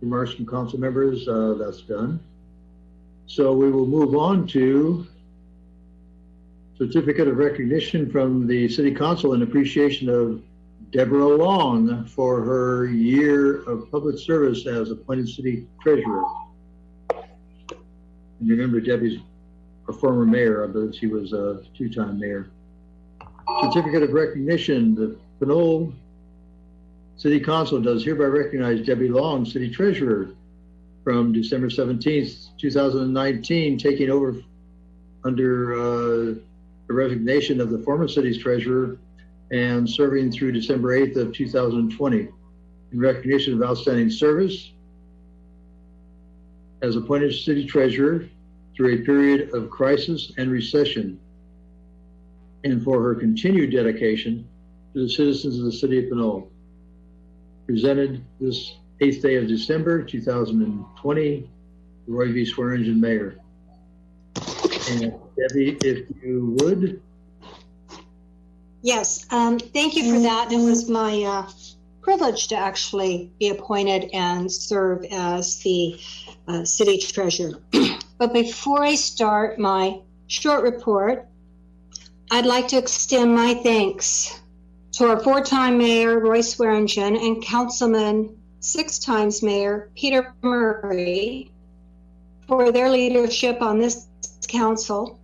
Remarks from council members, that's done. So we will move on to certificate of recognition from the city council in appreciation of Deborah Long for her year of public service as appointed city treasurer. And you remember Debbie's a former mayor, I believe she was a two-time mayor. Certificate of recognition, the Pinole City Council does hereby recognize Debbie Long, City Treasurer, from December 17th, 2019, taking over under the resignation of the former city's treasurer and serving through December 8th of 2020. In recognition of outstanding service as appointed city treasurer through a period of crisis and recession, and for her continued dedication to the citizens of the city of Pinole. Presented this 8th day of December 2020, Roy V. Swearingen, Mayor. And Debbie, if you would. Yes, thank you for that. It was my privilege to actually be appointed and serve as the city treasurer. But before I start my short report, I'd like to extend my thanks to our 4-time mayor, Roy Swearingen, and councilman 6 times mayor, Peter Murray, for their leadership on this council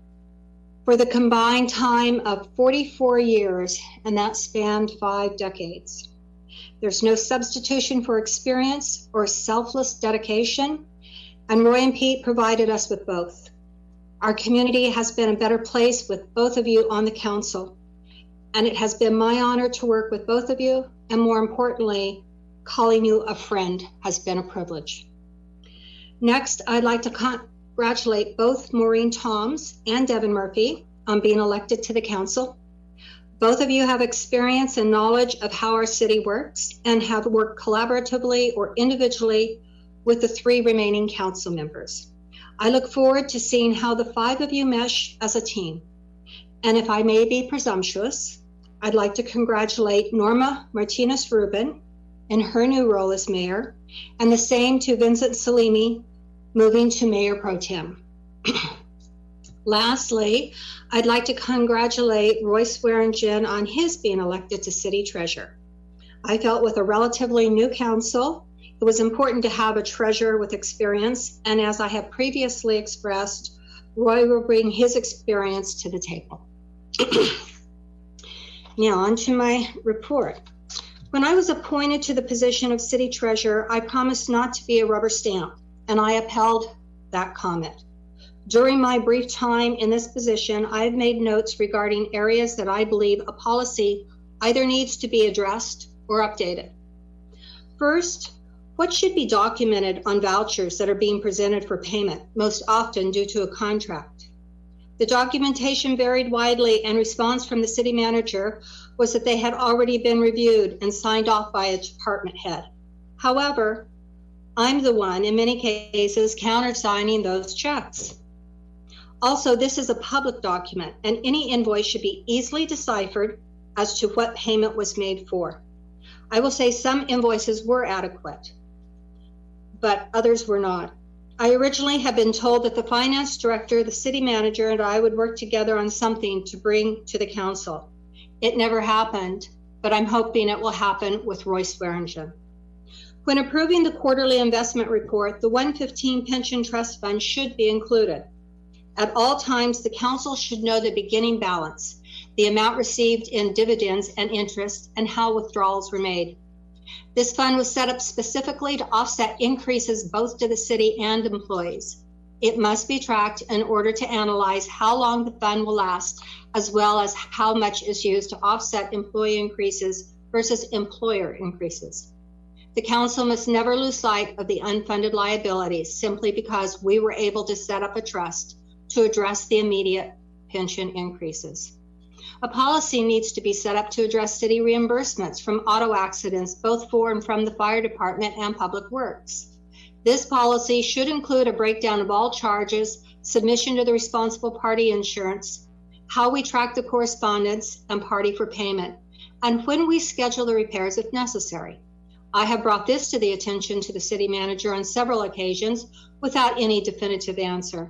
for the combined time of 44 years, and that spanned 5 decades. There's no substitution for experience or selfless dedication, and Roy and Pete provided us with both. Our community has been a better place with both of you on the council, and it has been my honor to work with both of you, and more importantly, calling you a friend has been a privilege. Next, I'd like to congratulate both Maureen Toms and Devin Murphy on being elected to the council. Both of you have experience and knowledge of how our city works and have worked collaboratively or individually with the 3 remaining council members. I look forward to seeing how the 5 of you mesh as a team. And if I may be presumptuous, I'd like to congratulate Norma Martinez-Rubin in her new role as mayor, and the same to Vincent Salimi, moving to Mayor Pro Tem. Lastly, I'd like to congratulate Roy Swearingen on his being elected to city treasurer. I felt with a relatively new council, it was important to have a treasurer with experience, and as I have previously expressed, Roy will bring his experience to the table. Now, on to my report. When I was appointed to the position of city treasurer, I promised not to be a rubber stamp, and I upheld that comment. During my brief time in this position, I have made notes regarding areas that I believe a policy either needs to be addressed or updated. First, what should be documented on vouchers that are being presented for payment, most often due to a contract? The documentation varied widely, and response from the city manager was that they had already been reviewed and signed off by a department head. However, I'm the one, in many cases, countersigning those checks. Also, this is a public document, and any invoice should be easily deciphered as to what payment was made for. I will say some invoices were adequate, but others were not. I originally had been told that the finance director, the city manager, and I would work together on something to bring to the council. It never happened, but I'm hoping it will happen with Roy Swearingen. When approving the quarterly investment report, the 115 pension trust fund should be included. At all times, the council should know the beginning balance, the amount received in dividends and interest, and how withdrawals were made. This fund was set up specifically to offset increases both to the city and employees. It must be tracked in order to analyze how long the fund will last, as well as how much is used to offset employee increases versus employer increases. The council must never lose sight of the unfunded liabilities simply because we were able to set up a trust to address the immediate pension increases. A policy needs to be set up to address city reimbursements from auto accidents, both for and from the fire department and public works. This policy should include a breakdown of all charges, submission to the responsible party insurance, how we track the correspondence and party for payment, and when we schedule the repairs if necessary. I have brought this to the attention to the city manager on several occasions without any definitive answer.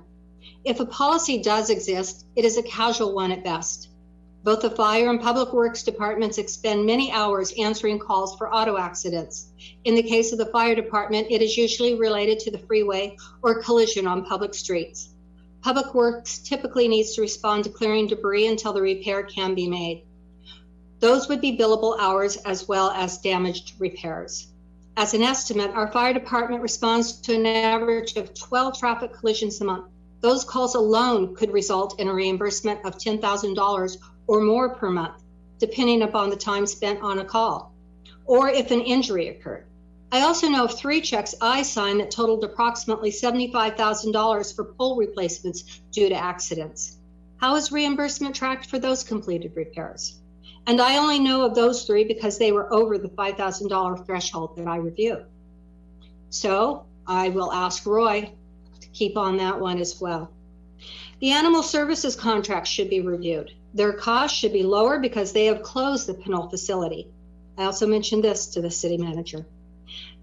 If a policy does exist, it is a casual one at best. Both the fire and public works departments expend many hours answering calls for auto accidents. In the case of the fire department, it is usually related to the freeway or collision on public streets. Public works typically needs to respond to clearing debris until the repair can be made. Those would be billable hours as well as damaged repairs. As an estimate, our fire department responds to an average of 12 traffic collisions a month. Those calls alone could result in a reimbursement of $10,000 or more per month, depending upon the time spent on a call, or if an injury occurred. I also know of 3 checks I signed that totaled approximately $75,000 for pole replacements due to accidents. How is reimbursement tracked for those completed repairs? And I only know of those 3 because they were over the $5,000 threshold that I reviewed. So I will ask Roy to keep on that one as well. The animal services contracts should be reviewed. Their costs should be lower because they have closed the Pinole facility. I also mentioned this to the city manager.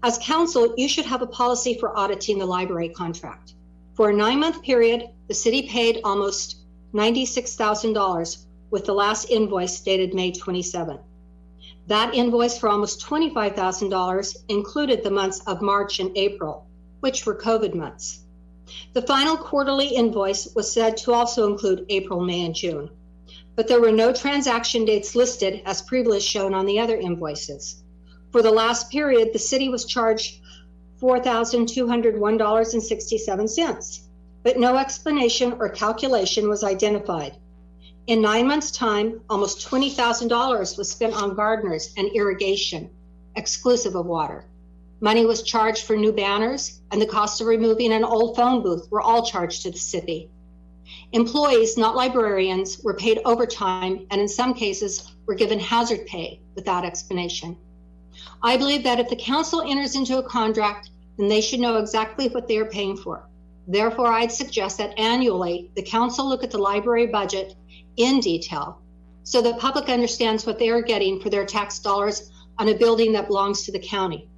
As council, you should have a policy for auditing the library contract. For a 9-month period, the city paid almost $96,000 with the last invoice dated May 27. That invoice for almost $25,000 included the months of March and April, which were COVID months. The final quarterly invoice was said to also include April, May, and June, but there were no transaction dates listed as previously shown on the other invoices. For the last period, the city was charged $4,201.67, but no explanation or calculation was identified. In 9 months' time, almost $20,000 was spent on gardeners and irrigation, exclusive of water. Money was charged for new banners, and the cost of removing an old phone booth were all charged to the city. Employees, not librarians, were paid overtime and in some cases were given hazard pay without explanation. I believe that if the council enters into a contract, then they should know exactly what they are paying for. Therefore, I'd suggest that annually the council look at the library budget in detail so the public understands what they are getting for their tax dollars on a building that belongs to the county.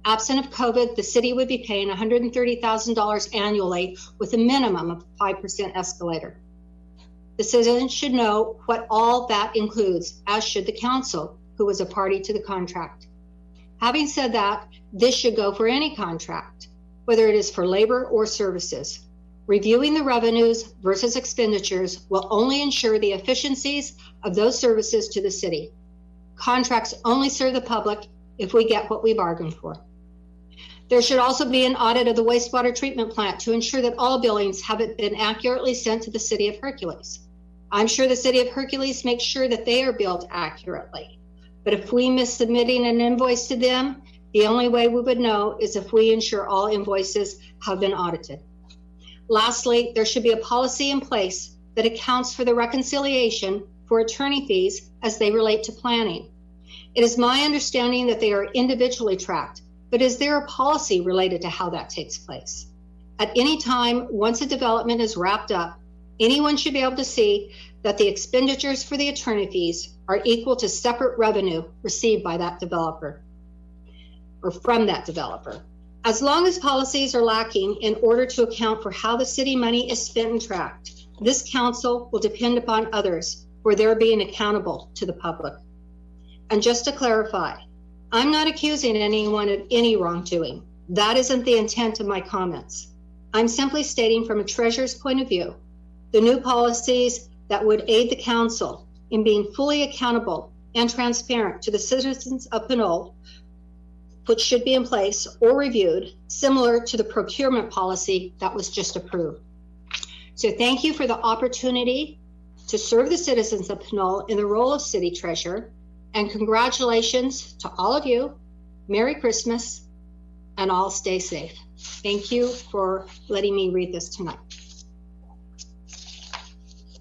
Absent of COVID, the city would be paying $130,000 annually with a minimum of 5% escalator. The citizens should know what all that includes, as should the council, who was a party to the contract. Having said that, this should go for any contract, whether it is for labor or services. Reviewing the revenues versus expenditures will only ensure the efficiencies of those services to the city. Contracts only serve the public if we get what we bargained for. There should also be an audit of the wastewater treatment plant to ensure that all billings have been accurately sent to the City of Hercules. I'm sure the City of Hercules makes sure that they are billed accurately. But if we miss submitting an invoice to them, the only way we would know is if we ensure all invoices have been audited. Lastly, there should be a policy in place that accounts for the reconciliation for attorney fees as they relate to planning. It is my understanding that they are individually tracked, but is there a policy related to how that takes place? At any time, once a development is wrapped up, anyone should be able to see that the expenditures for the attorney fees are equal to separate revenue received by that developer or from that developer. As long as policies are lacking in order to account for how the city money is spent and tracked, this council will depend upon others for their being accountable to the public. And just to clarify, I'm not accusing anyone of any wrongdoing. That isn't the intent of my comments. I'm simply stating from a treasurer's point of view, the new policies that would aid the council in being fully accountable and transparent to the citizens of Pinole, which should be in place or reviewed, similar to the procurement policy that was just approved. So thank you for the opportunity to serve the citizens of Pinole in the role of city treasurer, and congratulations to all of you. Merry Christmas, and all stay safe. Thank you for letting me read this tonight.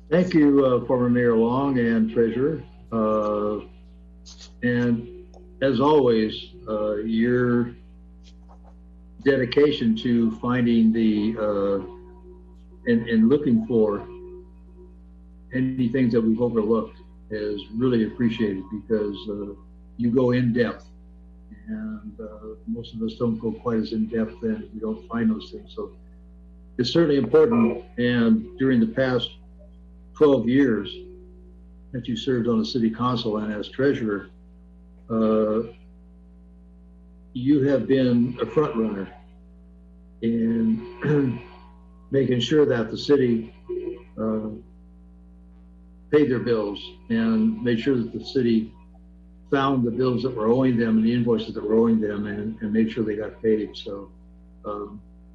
Thank you, former Mayor Long and Treasurer. And as always, your dedication to finding the and looking for any things that we've overlooked is really appreciated, because you go in depth, and most of us don't go quite as in depth, and we don't find those things. So it's certainly important. And during the past 12 years that you served on the city council and as treasurer, you have been a front runner in making sure that the city paid their bills and made sure that the city found the bills that were owing them and the invoices that were owing them, and made sure they got paid. So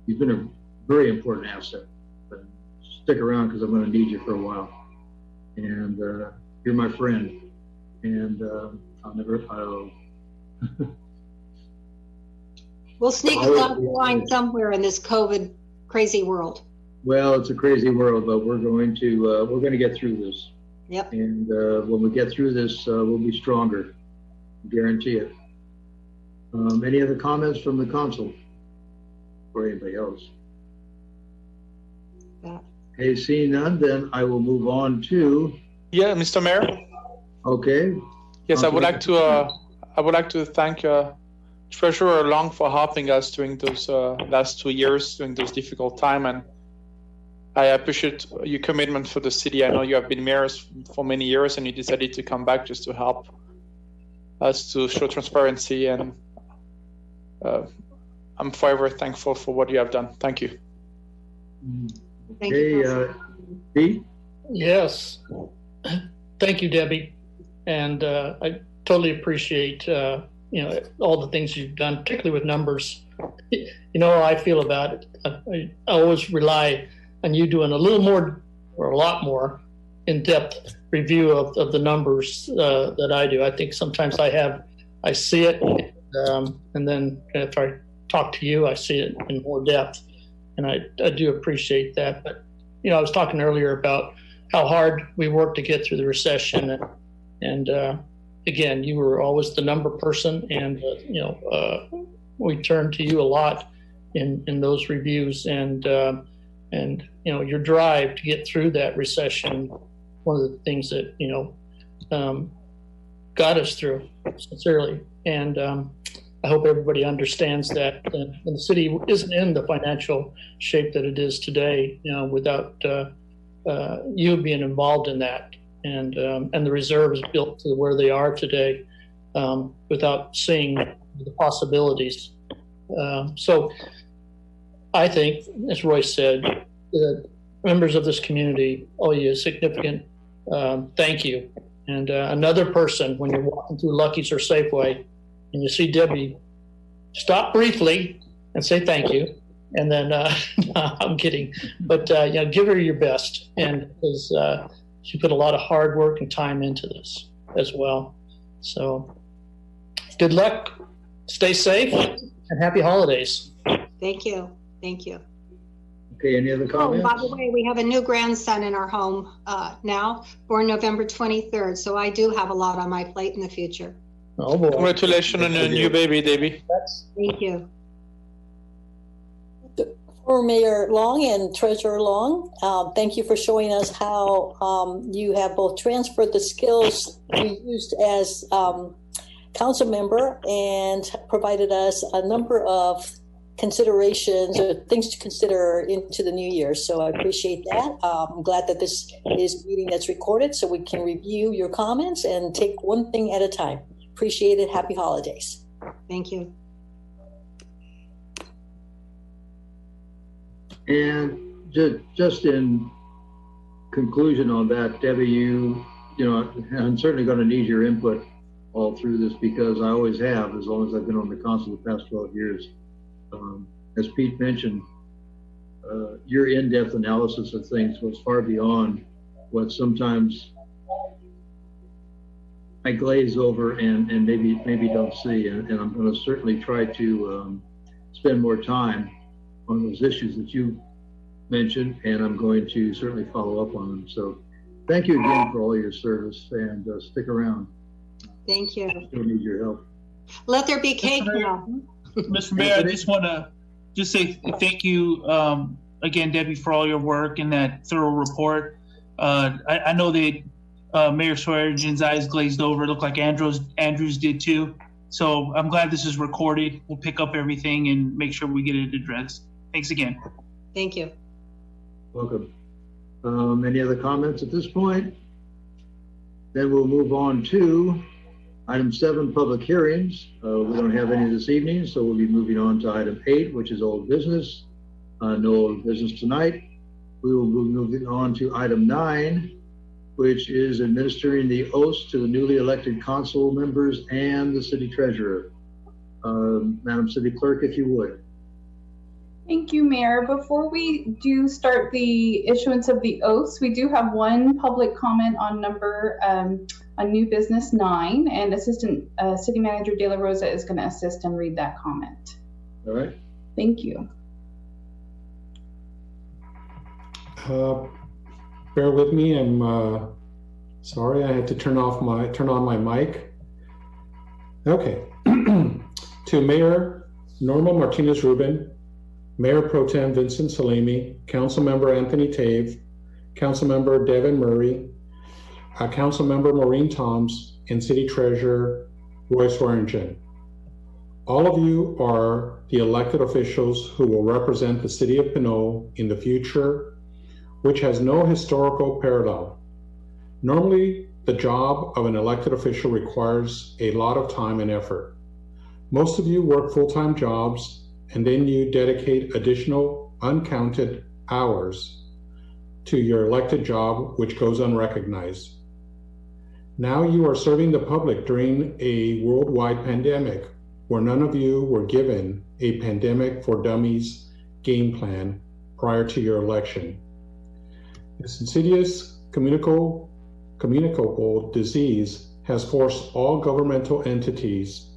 you've been a very important asset. But stick around, because I'm going to need you for a while. And you're my friend, and I'll We'll sneak a glass of wine somewhere in this COVID crazy world. Well, it's a crazy world, but we're going to get through this. Yep. And when we get through this, we'll be stronger. I guarantee it. Any other comments from the council or anybody else? Yeah. Okay, seeing none, then I will move on to. Yeah, Mr. Mayor. Okay. Yes, I would like to thank Treasurer Long for helping us during those last 2 years, during those difficult time, and I appreciate your commitment for the city. I know you have been mayors for many years, and you decided to come back just to help us to show transparency, and I'm forever thankful for what you have done. Thank you. Okay, Pete? Yes. Thank you, Debbie. And I totally appreciate all the things you've done, particularly with numbers. You know how I feel about it. I always rely on you doing a little more, or a lot more, in-depth review of the numbers that I do. I think sometimes I see it, and then if I talk to you, I see it in more depth, and I do appreciate that. But I was talking earlier about how hard we worked to get through the recession, and again, you were always the number person, and we turned to you a lot in those reviews, and your drive to get through that recession, one of the things that got us through, sincerely. And I hope everybody understands that the city isn't in the financial shape that it is today, without you being involved in that, and the reserves built to where they are today, without seeing the possibilities. So I think, as Roy said, the members of this community owe you a significant thank you. And another person, when you're walking through Lucky's or Safeway and you see Debbie, stop briefly and say thank you. And then, no, I'm kidding, but give her your best, and because she put a lot of hard work and time into this as well. So good luck, stay safe, and happy holidays. Thank you. Thank you. Okay, any other comments? Oh, by the way, we have a new grandson in our home now, born November 23rd. So I do have a lot on my plate in the future. Oh, boy. Congratulations on your new baby, Debbie. Thank you. For Mayor Long and Treasurer Long, thank you for showing us how you have both transferred the skills you used as council member and provided us a number of considerations or things to consider into the new year. So I appreciate that. I'm glad that this is a meeting that's recorded so we can review your comments and take one thing at a time. Appreciate it. Happy holidays. Thank you. And just in conclusion on that, Debbie, you know, I'm certainly going to need your input all through this because I always have, as long as I've been on the council the past 12 years. As Pete mentioned, your in-depth analysis of things was far beyond what sometimes I glaze over and maybe don't see. And I'm going to certainly try to spend more time on those issues that you mentioned, and I'm going to certainly follow up on them. So thank you again for all your service, and stick around. Thank you. Still need your help. Let there be cake now. Mr. Mayor, I just want to say thank you again, Debbie, for all your work in that thorough report. I know that Mayor Swearingen's eyes glazed over. It looked like Andrew's did too. So I'm glad this is recorded. We'll pick up everything and make sure we get it addressed. Thanks again. Thank you. Welcome. Any other comments at this point? Then we'll move on to item 7, public hearings. We don't have any this evening, so we'll be moving on to item 8, which is old business. No old business tonight. We will be moving on to item 9, which is administering the oaths to the newly elected council members and the city treasurer. Madam City Clerk, if you would. Thank you, Mayor. Before we do start the issuance of the oaths, we do have one public comment on on new business 9, and Assistant City Manager De La Rosa is going to assist and read that comment. All right. Thank you. Bear with me. I'm sorry. I had to turn on my mic. Okay. To Mayor Norma Martinez Rubin, Mayor Pro Tem Vincent Salemi, Councilmember Anthony Tave, Councilmember Devin Murray, Councilmember Maureen Toms, and City Treasurer Roy Swearingen. All of you are the elected officials who will represent the city of Pinole in the future, which has no historical parallel. Normally, the job of an elected official requires a lot of time and effort. Most of you work full-time jobs, and then you dedicate additional uncounted hours to your elected job, which goes unrecognized. Now you are serving the public during a worldwide pandemic where none of you were given a pandemic for dummies game plan prior to your election. This insidious communicable disease has forced all governmental entities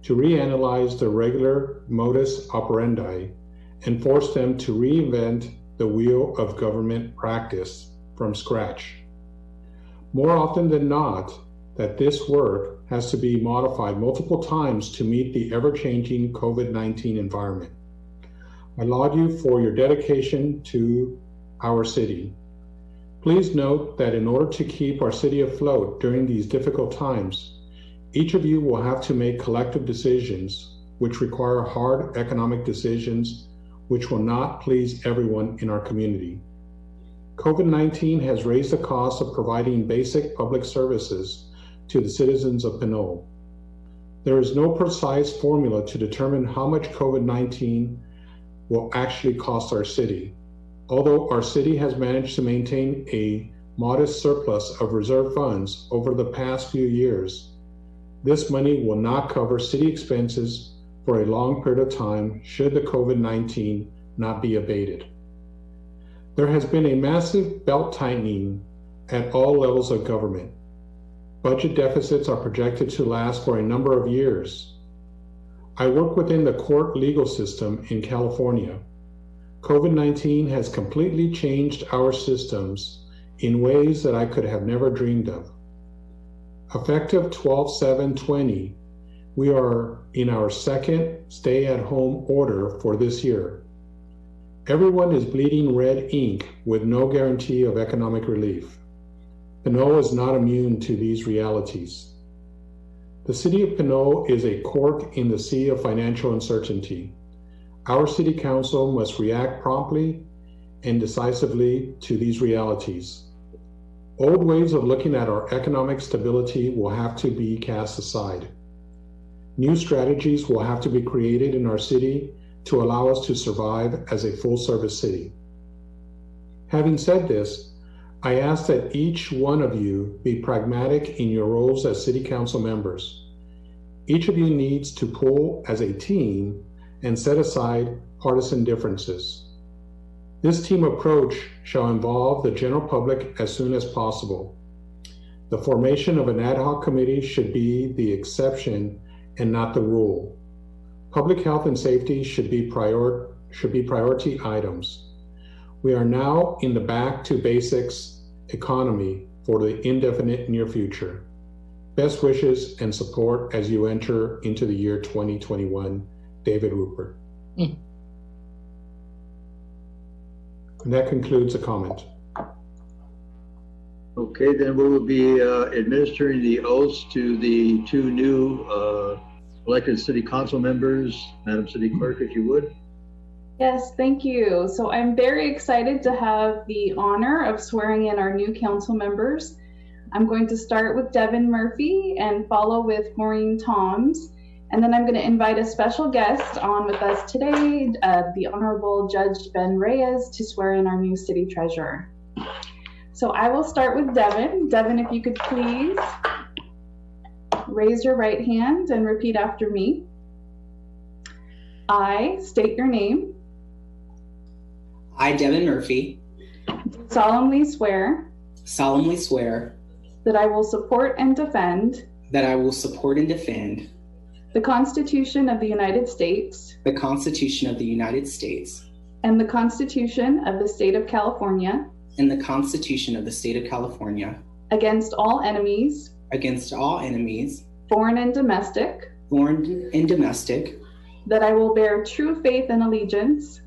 to reanalyze the regular modus operandi and force them to reinvent the wheel of government practice from scratch. More often than not, that this work has to be modified multiple times to meet the ever-changing COVID-19 environment. I laud you for your dedication to our city. Please note that in order to keep our city afloat during these difficult times, each of you will have to make collective decisions which require hard economic decisions which will not please everyone in our community. COVID-19 has raised the cost of providing basic public services to the citizens of Pinole. There is no precise formula to determine how much COVID-19 will actually cost our city. Although our city has managed to maintain a modest surplus of reserve funds over the past few years, this money will not cover city expenses for a long period of time should the COVID-19 not be abated. There has been a massive belt tightening at all levels of government. Budget deficits are projected to last for a number of years. I work within the court legal system in California. COVID-19 has completely changed our systems in ways that I could have never dreamed of. Effective 12/7/20, we are in our second stay-at-home order for this year. Everyone is bleeding red ink with no guarantee of economic relief. Pinole is not immune to these realities. The city of Pinole is a cork in the sea of financial uncertainty. Our city council must react promptly and decisively to these realities. Old ways of looking at our economic stability will have to be cast aside. New strategies will have to be created in our city to allow us to survive as a full-service city. Having said this, I ask that each one of you be pragmatic in your roles as city council members. Each of you needs to pull as a team and set aside partisan differences. This team approach shall involve the general public as soon as possible. The formation of an ad hoc committee should be the exception and not the rule. Public health and safety should be priority items. We are now in the back to basics economy for the indefinite near future. Best wishes and support as you enter into the year 2021. David Rupert. And that concludes the comment. Okay, then we will be administering the oaths to the two new elected city council members. Madam City Clerk, if you would. Yes, thank you. So I'm very excited to have the honor of swearing in our new council members. I'm going to start with Devin Murphy and follow with Maureen Toms. And then I'm going to invite a special guest on with us today, the Honorable Judge Ben Reyes, to swear in our new city treasurer. So I will start with Devin. Devin, if you could please raise your right hand and repeat after me. I state your name. I, Devin Murphy, solemnly swear that I will support and defend the Constitution of the United States the Constitution of the United States and the Constitution of the State of California and the Constitution of the State of California against all enemies, foreign and domestic, that I will bear true faith and allegiance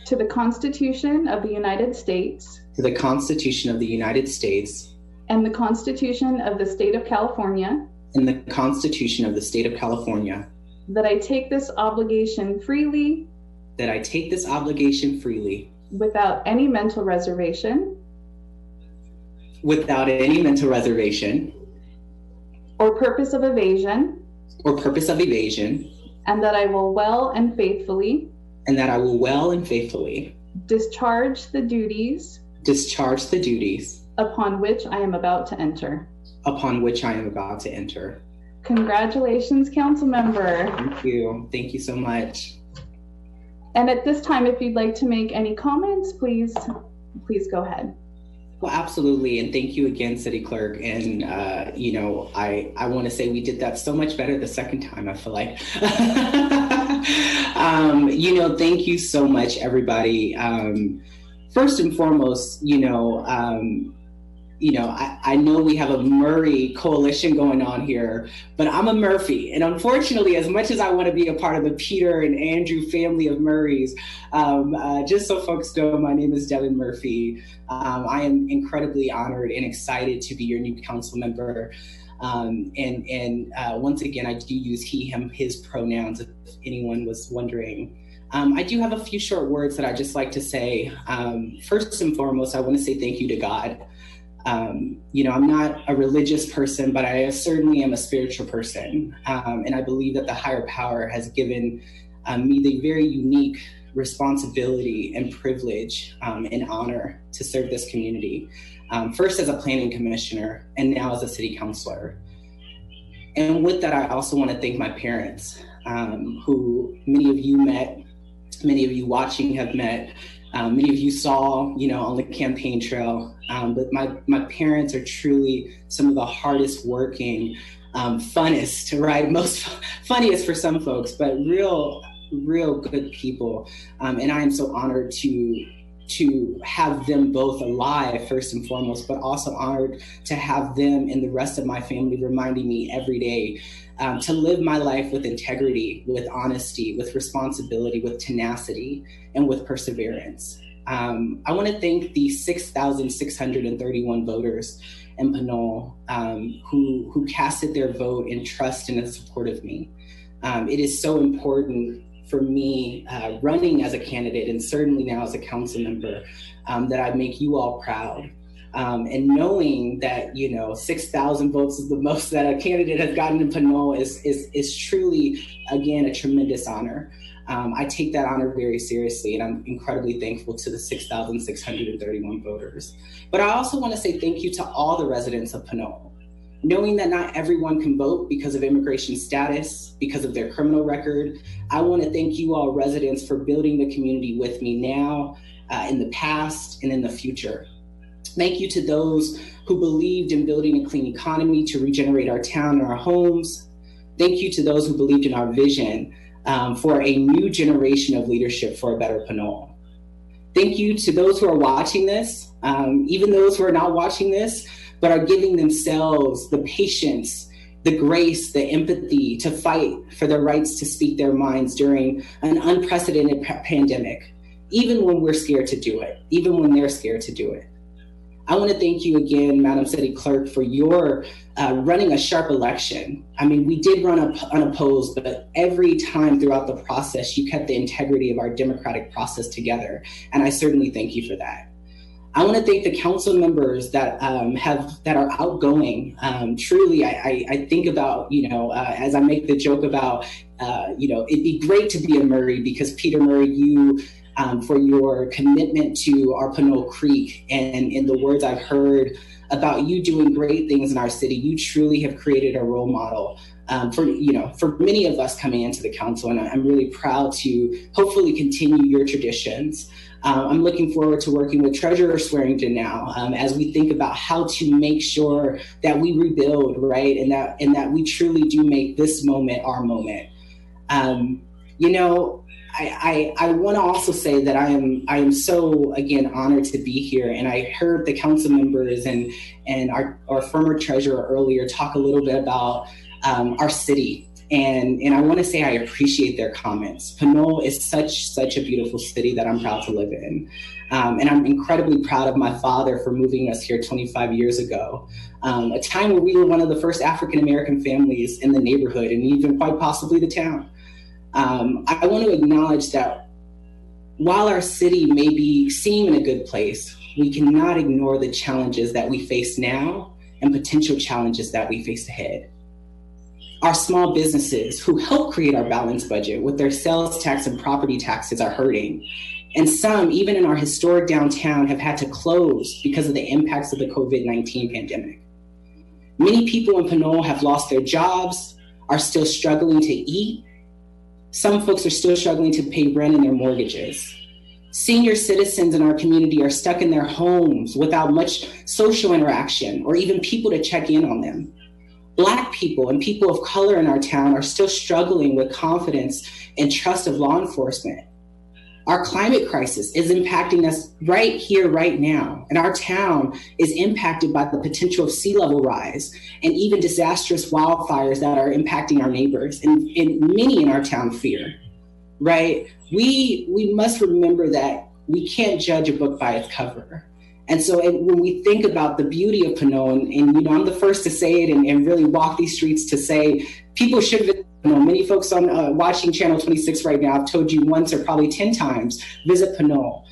to the Constitution of the United States and the Constitution of the State of California, that I take this obligation freely without any mental reservation or purpose of evasion, and that I will well and faithfully discharge the duties upon which I am about to enter. Congratulations, council member. Thank you so much. And at this time, if you'd like to make any comments, please go ahead. Well, absolutely. And thank you again, City Clerk. And, I want to say we did that so much better the second time, I feel like. Thank you so much, everybody. First and foremost, I know we have a Murray coalition going on here, but I'm a Murphy. And unfortunately, as much as I want to be a part of the Peter and Andrew family of Murrays, just so folks know, my name is Devin Murphy. I am incredibly honored and excited to be your new council member. Once again, I do use he, him, his pronouns, if anyone was wondering. I do have a few short words that I just like to say. First and foremost, I want to say thank you to God. I'm not a religious person, but I certainly am a spiritual person. And I believe that the higher power has given me the very unique responsibility and privilege and honor to serve this community. First as a planning commissioner and now as a city councilor. And with that, I also want to thank my parents, who many of you met, many of you watching have met, many of you saw, on the campaign trail. But my parents are truly some of the hardest working, funnest, right? Most funniest for some folks, but real good people. And I am so honored to have them both alive, first and foremost, but also honored to have them and the rest of my family reminding me every day to live my life with integrity, with honesty, with responsibility, with tenacity, and with perseverance. I want to thank the 6,631 voters in Pinole who casted their vote in trust and in support of me. It is so important for me running as a candidate and certainly now as a council member that I make you all proud. And knowing that 6,000 votes is the most that a candidate has gotten in Pinole is truly, again, a tremendous honor. I take that honor very seriously, and I'm incredibly thankful to the 6,631 voters. But I also want to say thank you to all the residents of Pinole. Knowing that not everyone can vote because of immigration status, because of their criminal record, I want to thank you all residents for building the community with me now, in the past, and in the future. Thank you to those who believed in building a clean economy to regenerate our town and our homes. Thank you to those who believed in our vision for a new generation of leadership for a better Pinole. Thank you to those who are watching this, even those who are not watching this, but are giving themselves the patience, the grace, the empathy to fight for their rights to speak their minds during an unprecedented pandemic, even when we're scared to do it, even when they're scared to do it. I want to thank you again, Madam City Clerk, for your running a sharp election. I mean, we did run unopposed, but every time throughout the process, you kept the integrity of our democratic process together. And I certainly thank you for that. I want to thank the council members that are outgoing. Truly, I think about, as I make the joke about, it'd be great to be a Murray because Peter Murray, you, for your commitment to our Pinole Creek and in the words I've heard about you doing great things in our city, you truly have created a role model for many of us coming into the council. And I'm really proud to hopefully continue your traditions. I'm looking forward to working with Treasurer Swearingen now as we think about how to make sure that we rebuild, right? And that we truly do make this moment our moment. I want to also say that I am so, again, honored to be here. And I heard the council members and our former treasurer earlier talk a little bit about our city. And I want to say I appreciate their comments. Pinole is such a beautiful city that I'm proud to live in. And I'm incredibly proud of my father for moving us here 25 years ago, a time where we were one of the first African-American families in the neighborhood and even quite possibly the town. I want to acknowledge that while our city may seem in a good place, we cannot ignore the challenges that we face now and potential challenges that we face ahead. Our small businesses who help create our balanced budget with their sales tax and property taxes are hurting. And some, even in our historic downtown, have had to close because of the impacts of the COVID-19 pandemic. Many people in Pinole have lost their jobs, are still struggling to eat. Some folks are still struggling to pay rent and their mortgages. Senior citizens in our community are stuck in their homes without much social interaction or even people to check in on them. Black people and people of color in our town are still struggling with confidence and trust of law enforcement. Our climate crisis is impacting us right here, right now. And our town is impacted by the potential of sea level rise and even disastrous wildfires that are impacting our neighbors and many in our town fear, right? We must remember that we can't judge a book by its cover. And so when we think about the beauty of Pinole, and I'm the first to say it and really walk these streets to say people should visit Pinole. Many folks on watching Channel 26 right now, I've told you once or probably 10 times, visit Pinole.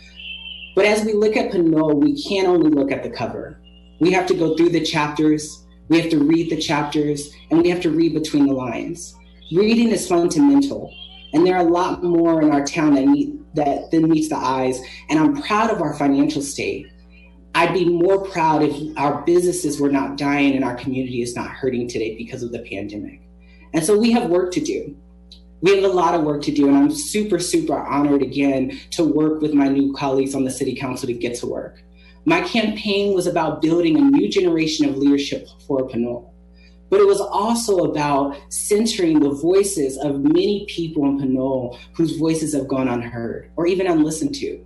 But as we look at Pinole, we can't only look at the cover. We have to go through the chapters, we have to read the chapters, and we have to read between the lines. Reading is fundamental. And there are a lot more in our town that then meets the eyes. And I'm proud of our financial state. I'd be more proud if our businesses were not dying and our community is not hurting today because of the pandemic. And so we have work to do. We have a lot of work to do, and I'm super, super honored again to work with my new colleagues on the City Council to get to work. My campaign was about building a new generation of leadership for Pinole, but it was also about centering the voices of many people in Pinole whose voices have gone unheard or even unlistened to.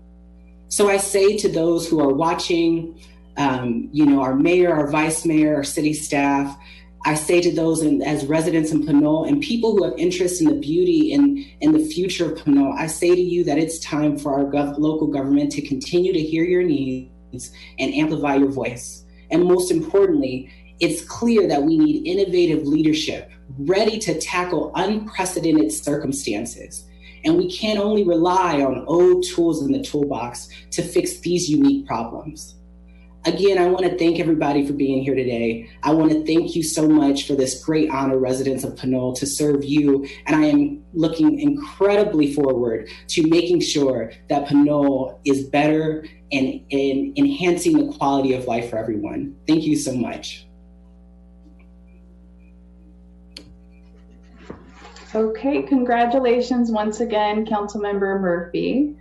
So I say to those who are watching, our mayor, our vice mayor, our city staff, I say to those as residents in Pinole and people who have interest in the beauty and the future of Pinole, I say to you that it's time for our local government to continue to hear your needs and amplify your voice. And most importantly, it's clear that we need innovative leadership ready to tackle unprecedented circumstances. And we can't only rely on old tools in the toolbox to fix these unique problems. Again, I want to thank everybody for being here today. I want to thank you so much for this great honor, residents of Pinole, to serve you. And I am looking incredibly forward to making sure that Pinole is better and enhancing the quality of life for everyone. Thank you so much. Okay, congratulations once again, Councilmember Murphy.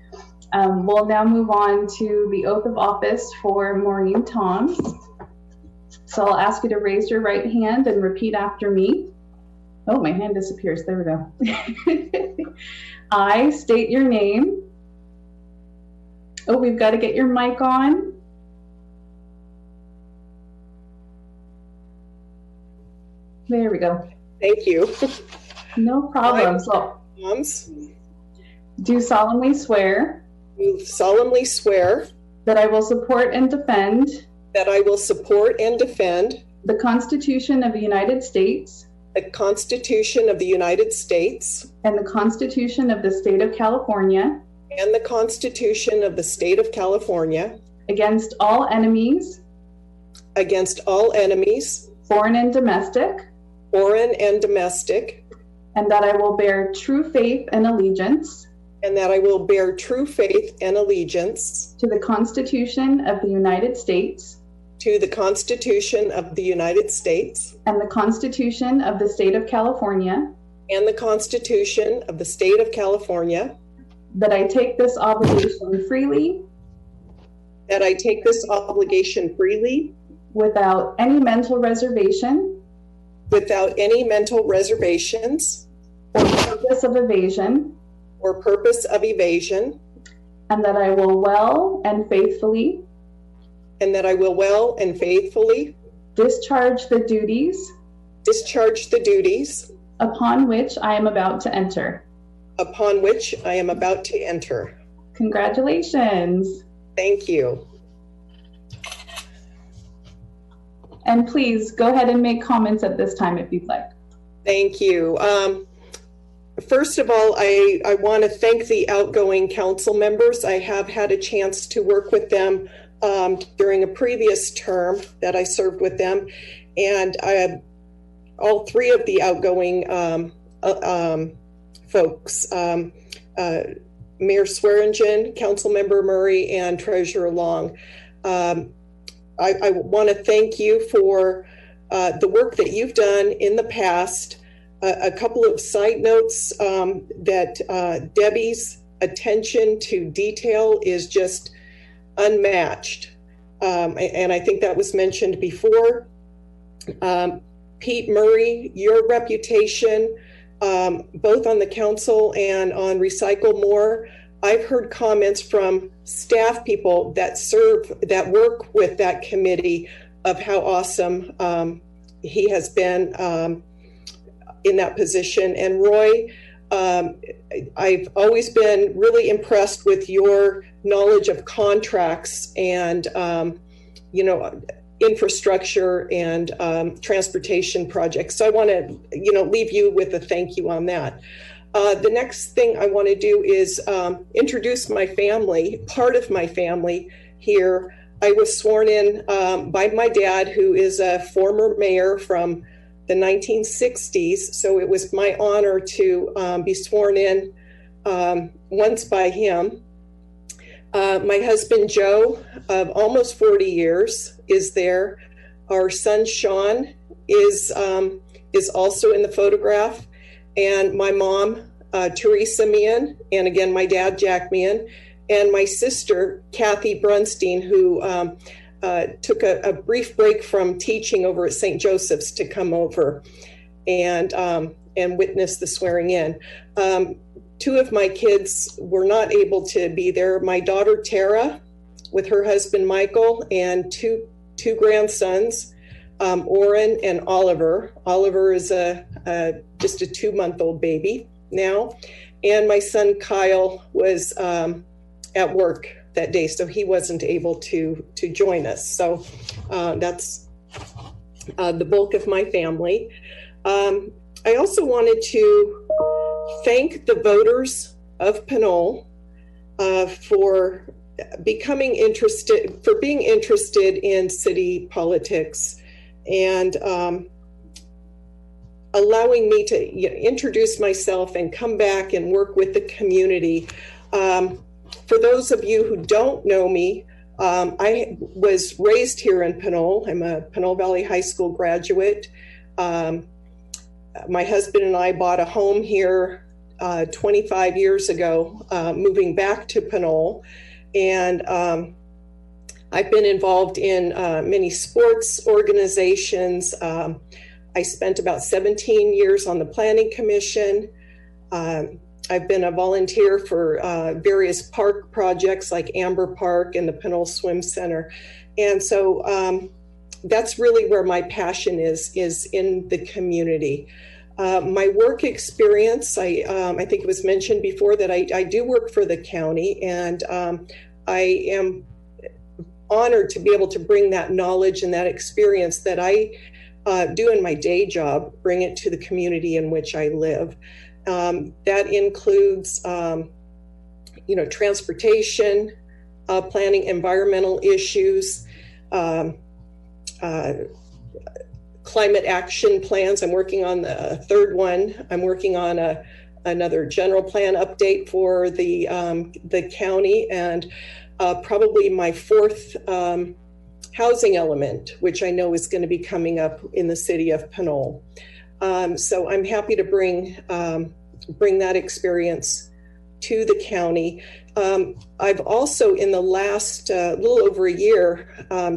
We'll now move on to the oath of office for Maureen Toms. So I'll ask you to raise your right hand and repeat after me. Oh, my hand disappears. There we go. I state your name. Oh, we've got to get your mic on. There we go. Thank you. No problem. So, do solemnly swear. Do solemnly swear that I will support and defend. That I will support and defend the Constitution of the United States. The Constitution of the United States. And the Constitution of the State of California. And the Constitution of the State of California. Against all enemies. Against all enemies. Foreign and domestic. Foreign and domestic. And that I will bear true faith and allegiance. And that I will bear true faith and allegiance. To the Constitution of the United States. To the Constitution of the United States. And the Constitution of the State of California. And the Constitution of the State of California. That I take this obligation freely. That I take this obligation freely. Without any mental reservation. Without any mental reservations. Or purpose of evasion. Or purpose of evasion. And that I will well and faithfully. And that I will well and faithfully. Discharge the duties. Discharge the duties. Upon which I am about to enter. Upon which I am about to enter. Congratulations. Thank you. And please go ahead and make comments at this time if you'd like. Thank you. First of all, I want to thank the outgoing council members. I have had a chance to work with them during a previous term that I served with them. And all three of the outgoing folks, Mayor Swearingen, Councilmember Murray, and Treasurer Long. I want to thank you for the work that you've done in the past. A couple of side notes that Debbie's attention to detail is just unmatched. And I think that was mentioned before. Pete Murray, your reputation, both on the council and on Recycle More, I've heard comments from staff people that work with that committee of how awesome he has been in that position. And Roy, I've always been really impressed with your knowledge of contracts and, infrastructure and transportation projects. So I want to, leave you with a thank you on that. The next thing I want to do is introduce my family, part of my family here. I was sworn in by my dad, who is a former mayor from the 1960s. So it was my honor to be sworn in once by him. My husband, Joe, of almost 40 years, is there. Our son, Sean, is also in the photograph. And my mom, Teresa Meehan, and again, my dad, Jack Meehan, and my sister, Kathy Brunstein, who took a brief break from teaching over at St. Joseph's to come over and witness the swearing in. Two of my kids were not able to be there. My daughter, Tara, with her husband, Michael, and two grandsons, Oren and Oliver. Oliver is just a 2-month-old baby now. And my son, Kyle, was at work that day, so he wasn't able to join us. So that's the bulk of my family. I also wanted to thank the voters of Pinole for being interested in city politics and allowing me to introduce myself and come back and work with the community. For those of you who don't know me, I was raised here in Pinole. I'm a Pinole Valley High School graduate. My husband and I bought a home here 25 years ago, moving back to Pinole. And I've been involved in many sports organizations. I spent about 17 years on the Planning Commission. I've been a volunteer for various park projects like Amber Park and the Pinole Swim Center. And so that's really where my passion is in the community. My work experience, I think it was mentioned before that I do work for the county, and I am honored to be able to bring that knowledge and that experience that I do in my day job, bring it to the community in which I live. That includes, transportation, planning environmental issues, climate action plans. I'm working on the third one. I'm working on another general plan update for the county, and probably my fourth housing element, which I know is going to be coming up in the city of Pinole. So I'm happy to bring that experience to the county. I've also, in the last little over a year,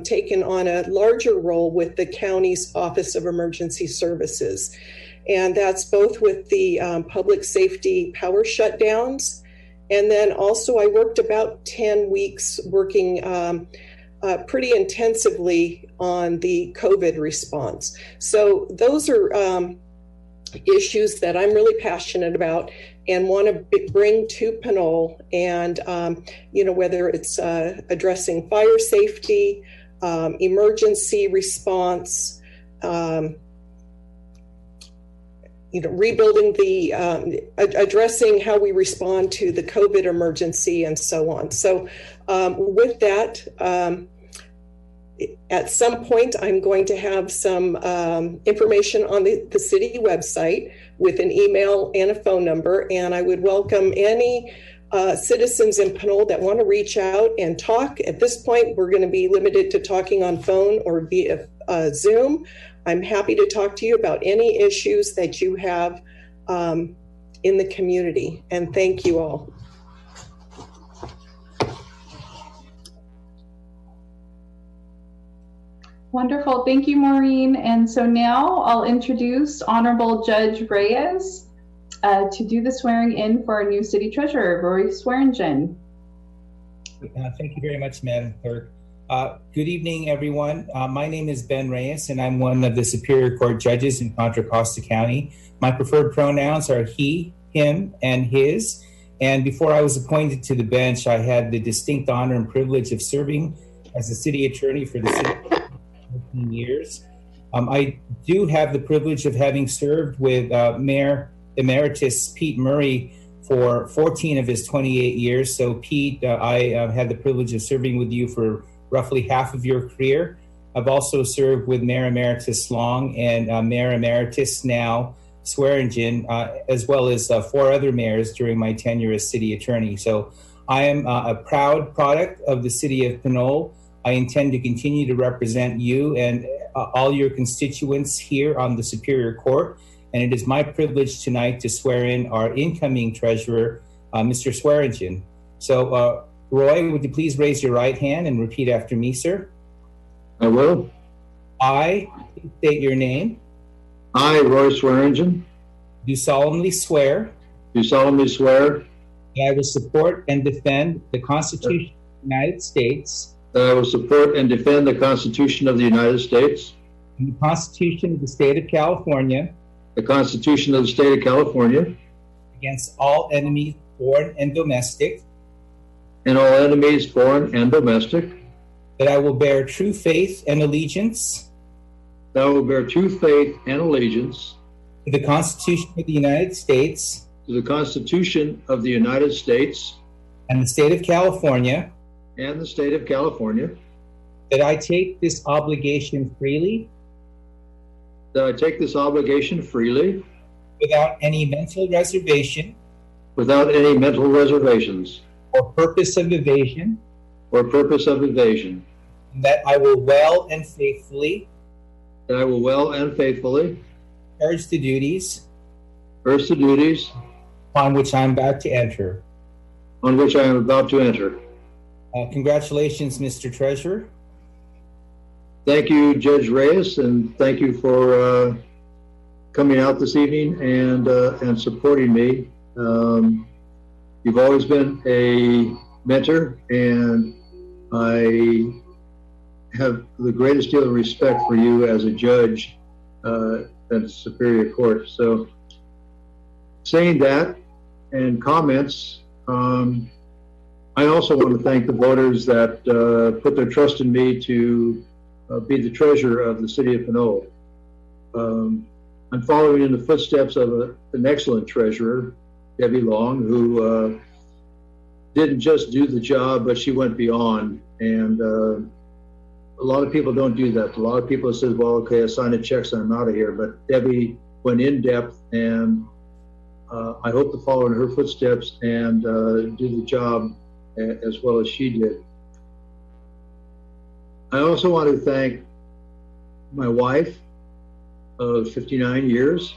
taken on a larger role with the county's Office of Emergency Services. And that's both with the public safety power shutdowns. And then also I worked about 10 weeks working pretty intensively on the COVID response. So those are issues that I'm really passionate about and want to bring to Pinole, and whether it's addressing fire safety, emergency response, rebuilding addressing how we respond to the COVID emergency and so on. So with that, at some point, I'm going to have some information on the city website with an email and a phone number, and I would welcome any citizens in Pinole that want to reach out and talk. At this point, we're going to be limited to talking on phone or via Zoom. I'm happy to talk to you about any issues that you have in the community, and thank you all. Wonderful. Thank you, Maureen. And so now I'll introduce Honorable Judge Reyes to do the swearing in for our new city treasurer, Roy Swearingen. Thank you very much, Madam Clerk. Good evening, everyone. My name is Ben Reyes, and I'm one of the Superior Court judges in Contra Costa County. My preferred pronouns are he, him, and his. And before I was appointed to the bench, I had the distinct honor and privilege of serving as the city attorney for the city for 15 years. I do have the privilege of having served with Mayor Emeritus Pete Murray for 14 of his 28 years. So Pete, I had the privilege of serving with you for roughly half of your career. I've also served with Mayor Emeritus Long and Mayor Emeritus now, Swearingen, as well as 4 other mayors during my tenure as city attorney. So I am a proud product of the city of Pinole. I intend to continue to represent you and all your constituents here on the Superior Court. And it is my privilege tonight to swear in our incoming treasurer, Mr. Swearingen. So, Roy, would you please raise your right hand and repeat after me, sir? I will. I state your name. I, Roy Swearingen, Do solemnly swear do solemnly swear that I will support and defend the Constitution of the United States that I will support and defend the Constitution of the United States, and the Constitution of the State of California the Constitution of the State of California, against all enemies, foreign and domestic, and all enemies, foreign and domestic, that I will bear true faith and allegiance that I will bear true faith and allegiance to the Constitution of the United States to the Constitution of the United States and the State of California, and the State of California, that I take this obligation freely that I take this obligation freely without any mental reservation without any mental reservations or purpose of evasion, or purpose of evasion, and that I will well and faithfully that I will well and faithfully discharge the duties first the duties on which I'm about to enter. on which I am about to enter. Congratulations, Mr. Treasurer. Thank you, Judge Reyes, and thank you for coming out this evening and supporting me. You've always been a mentor, and I have the greatest deal of respect for you as a judge at the Superior Court. So, saying that and comments, I also want to thank the voters that put their trust in me to be the treasurer of the city of Pinole. I'm following in the footsteps of an excellent treasurer, Debbie Long, who didn't just do the job, but she went beyond. And a lot of people don't do that. A lot of people say, well, okay, I sign a check, so I'm out of here. But Debbie went in depth, and I hope to follow in her footsteps and do the job as well as she did. I also want to thank my wife of 59 years,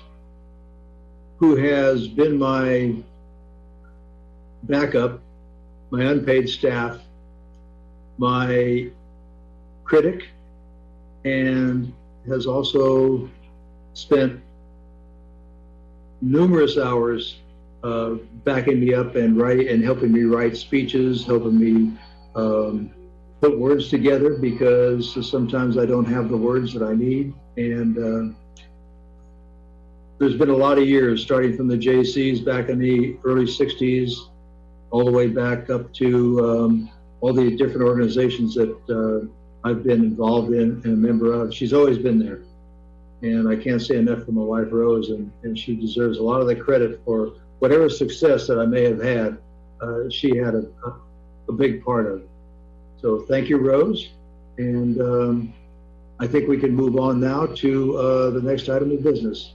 who has been my backup, my unpaid staff, my critic, and has also spent numerous hours backing me up and helping me write speeches, helping me put words together, because sometimes I don't have the words that I need. And there's been a lot of years, starting from the JCs back in the early 60s, all the way back up to all the different organizations that I've been involved in and a member of. She's always been there. And I can't say enough for my wife, Rose, and she deserves a lot of the credit for whatever success that I may have had. She had a big part of it. So thank you, Rose. And I think we can move on now to the next item of business.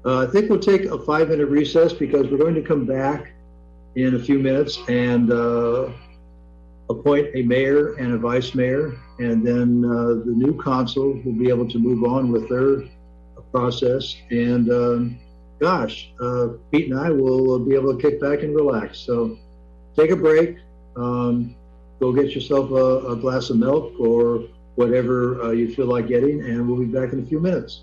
I think we'll take a 5-minute recess, because we're going to come back in a few minutes and appoint a mayor and a vice mayor. And then the new council will be able to move on with their process. And Pete and I will be able to kick back and relax. So take a break. Go get yourself a glass of milk or whatever you feel like getting, and we'll be back in a few minutes.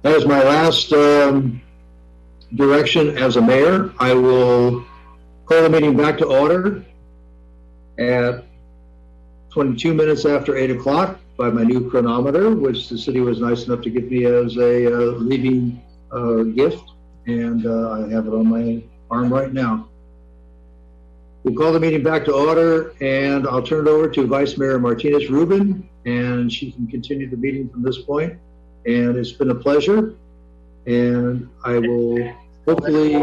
That is my last direction as a mayor. I will call the meeting back to order at 22 minutes after 8 o'clock by my new chronometer, which the city was nice enough to give me as a leaving gift, and I have it on my arm right now. We'll call the meeting back to order, and I'll turn it over to Vice Mayor Martinez Rubin, and she can continue the meeting from this point. And it's been a pleasure, and I will hopefully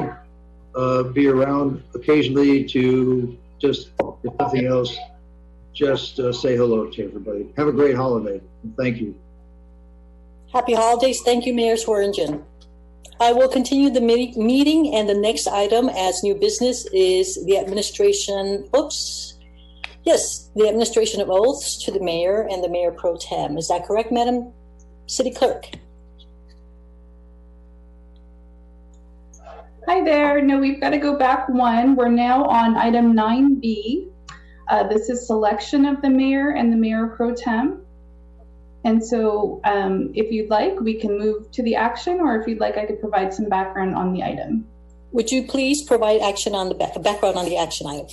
be around occasionally to just, if nothing else, just say hello to everybody. Have a great holiday, and thank you. Happy holidays. Thank you, Mayor Swearingen. I will continue the meeting, and the next item as new business is the administration, the administration of oaths to the mayor and the mayor pro tem. Is that correct, Madam City Clerk? Hi there. No, we've got to go back one. We're now on item 9B. This is selection of the mayor and the mayor pro tem. And so if you'd like, we can move to the action, or if you'd like, I could provide some background on the item. Would you please provide action on the background on the action item?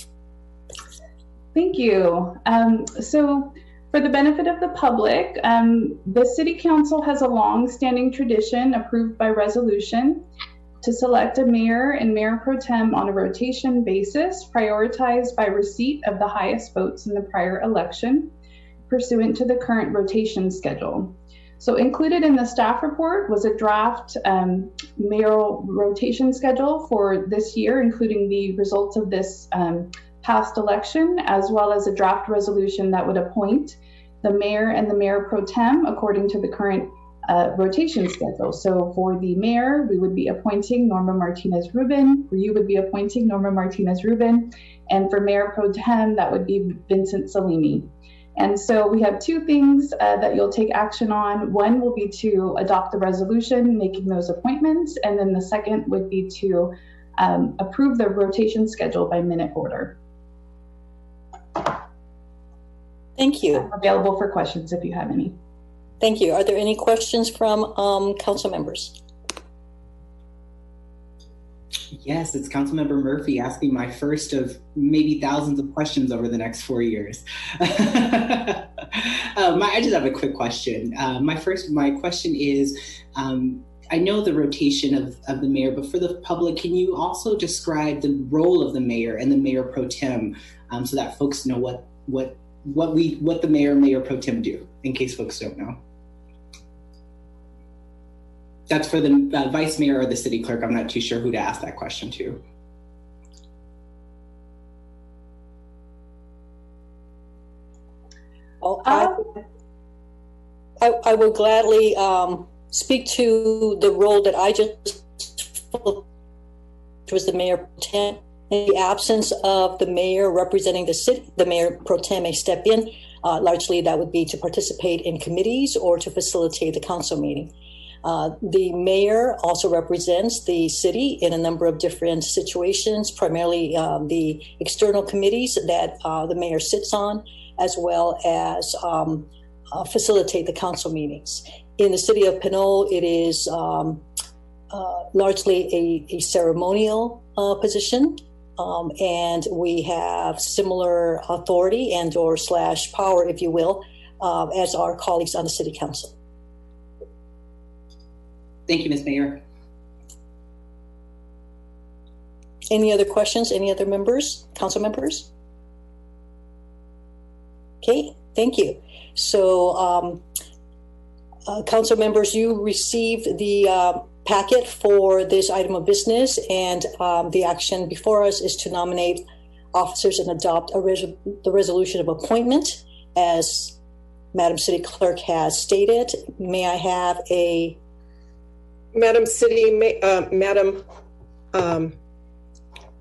Thank you. So for the benefit of the public, the City Council has a long-standing tradition approved by resolution to select a mayor and mayor pro tem on a rotation basis, prioritized by receipt of the highest votes in the prior election, pursuant to the current rotation schedule. So included in the staff report was a draft mayoral rotation schedule for this year, including the results of this past election, as well as a draft resolution that would appoint the mayor and the mayor pro tem according to the current rotation schedule. So for the mayor, we would be appointing Norma Martinez Rubin, or you would be appointing Norma Martinez Rubin, and for mayor pro tem, that would be Vincent Salimi. And so we have two things that you'll take action on. One will be to adopt the resolution making those appointments, and then the second would be to approve the rotation schedule by minute order. Thank you. I'm available for questions if you have any. Thank you. Are there any questions from council members? Yes, it's Councilmember Murphy asking my first of maybe thousands of questions over the next 4 years. I just have a quick question. My question is, I know the rotation of the mayor, but for the public, can you also describe the role of the mayor and the mayor pro tem, so that folks know what the mayor and mayor pro tem do, in case folks don't know? That's for the vice mayor or the city clerk. I'm not too sure who to ask that question to. I will gladly speak to the role that I just fulfilled, which was the mayor pro tem. In the absence of the mayor representing the city, the mayor pro tem may step in. Largely, that would be to participate in committees or to facilitate the council meeting. The mayor also represents the city in a number of different situations, primarily the external committees that the mayor sits on, as well as facilitate the council meetings. In the city of Pinole, it is largely a ceremonial position, and we have similar authority and or / power, if you will, as our colleagues on the city council. Thank you, Ms. Mayor. Any other questions? Any other members, council members? Okay, thank you. So, council members, you received the packet for this item of business, and the action before us is to nominate officers and adopt the resolution of appointment, as Madam City Clerk has stated. May I have a Madam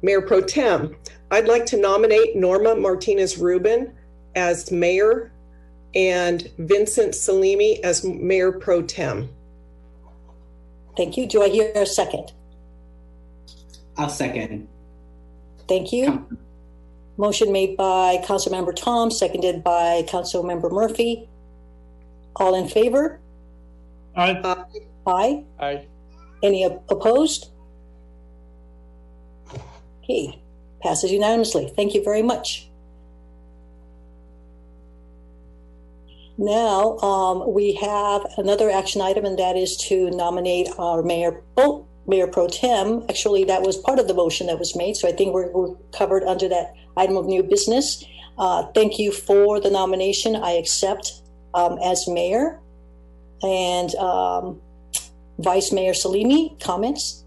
Mayor Pro Tem, I'd like to nominate Norma Martinez Rubin as mayor and Vincent Salimi as mayor pro tem. Thank you. Do I hear a second? I'll second. Thank you. Motion made by Councilmember Tom, seconded by Councilmember Murphy. All in favor? Aye. Aye. Aye. Any opposed? Okay, passes unanimously. Thank you very much. Now, we have another action item, and that is to nominate our Mayor Pro Tem. Actually, that was part of the motion that was made, so I think we're covered under that item of new business. Thank you for the nomination. I accept as mayor. And Vice Mayor Salimi, comments?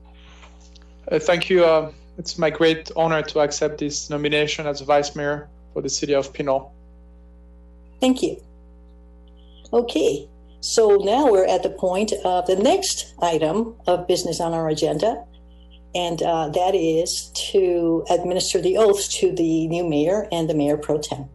Thank you. It's my great honor to accept this nomination as Vice Mayor for the city of Pinole. Thank you. Okay, so now we're at the point of the next item of business on our agenda, and that is to administer the oaths to the new mayor and the Mayor Pro Tem.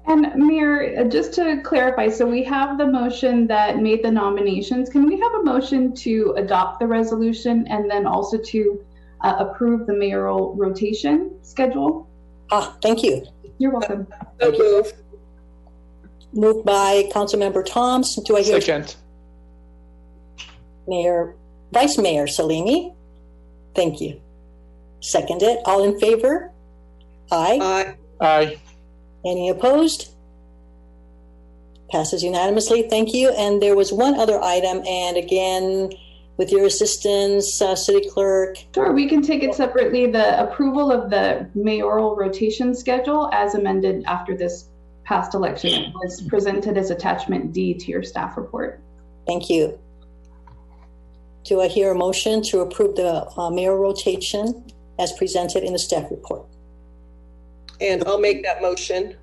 And Mayor, just to clarify, so we have the motion that made the nominations. Can we have a motion to adopt the resolution and then also to approve the mayoral rotation schedule? Thank you. You're welcome. So moved. Moved by Councilmember Toms. Do I hear? Second. Vice Mayor Salimi. Thank you. Seconded. All in favor? Aye. Aye. Aye. Any opposed? Passes unanimously. Thank you. And there was one other item, and again, with your assistance, City Clerk. Sure, we can take it separately. The approval of the mayoral rotation schedule as amended after this past election was presented as attachment D to your staff report. Thank you. Do I hear a motion to approve the mayor rotation as presented in the staff report? And I'll make that motion.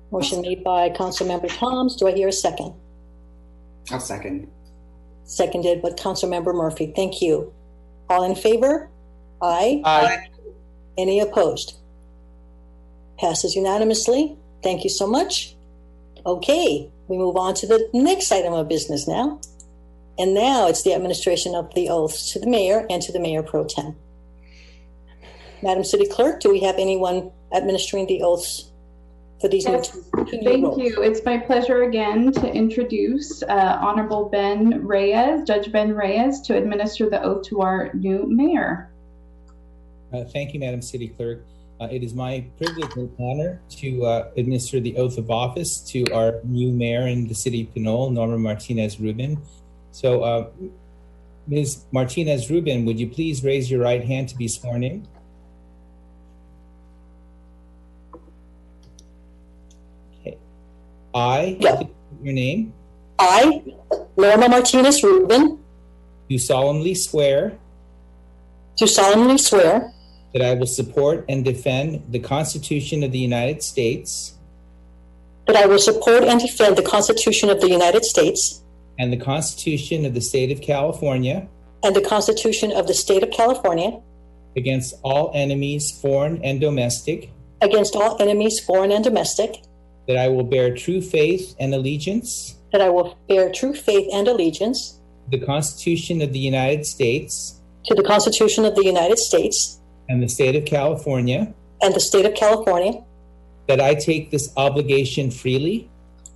Motion made by Councilmember Toms. Do I hear a second? I'll second. Seconded by Councilmember Murphy. Thank you. All in favor? Aye. Aye. Any opposed? Passes unanimously. Thank you so much. Okay, we move on to the next item of business now. And now it's the administration of the oaths to the mayor and to the Mayor Pro Tem. Madam City Clerk, do we have anyone administering the oaths for these new Thank you. It's my pleasure again to introduce Honorable Ben Reyes, Judge Ben Reyes, to administer the oath to our new mayor. Thank you, Madam City Clerk. It is my privilege and honor to administer the oath of office to our new mayor in the city of Pinole, Norma Martinez-Rubin. So, Ms. Martinez-Rubin, would you please raise your right hand to be sworn in? Okay. Your name? I, Norma Martinez-Rubin. Do solemnly swear. Do solemnly swear. That I will support and defend the Constitution of the United States. That I will support and defend the Constitution of the United States. And the Constitution of the State of California. And the Constitution of the State of California. Against all enemies, foreign and domestic. Against all enemies, foreign and domestic. That I will bear true faith and allegiance. That I will bear true faith and allegiance. To the Constitution of the United States. To the Constitution of the United States. And the State of California. And the State of California. That I take this obligation freely.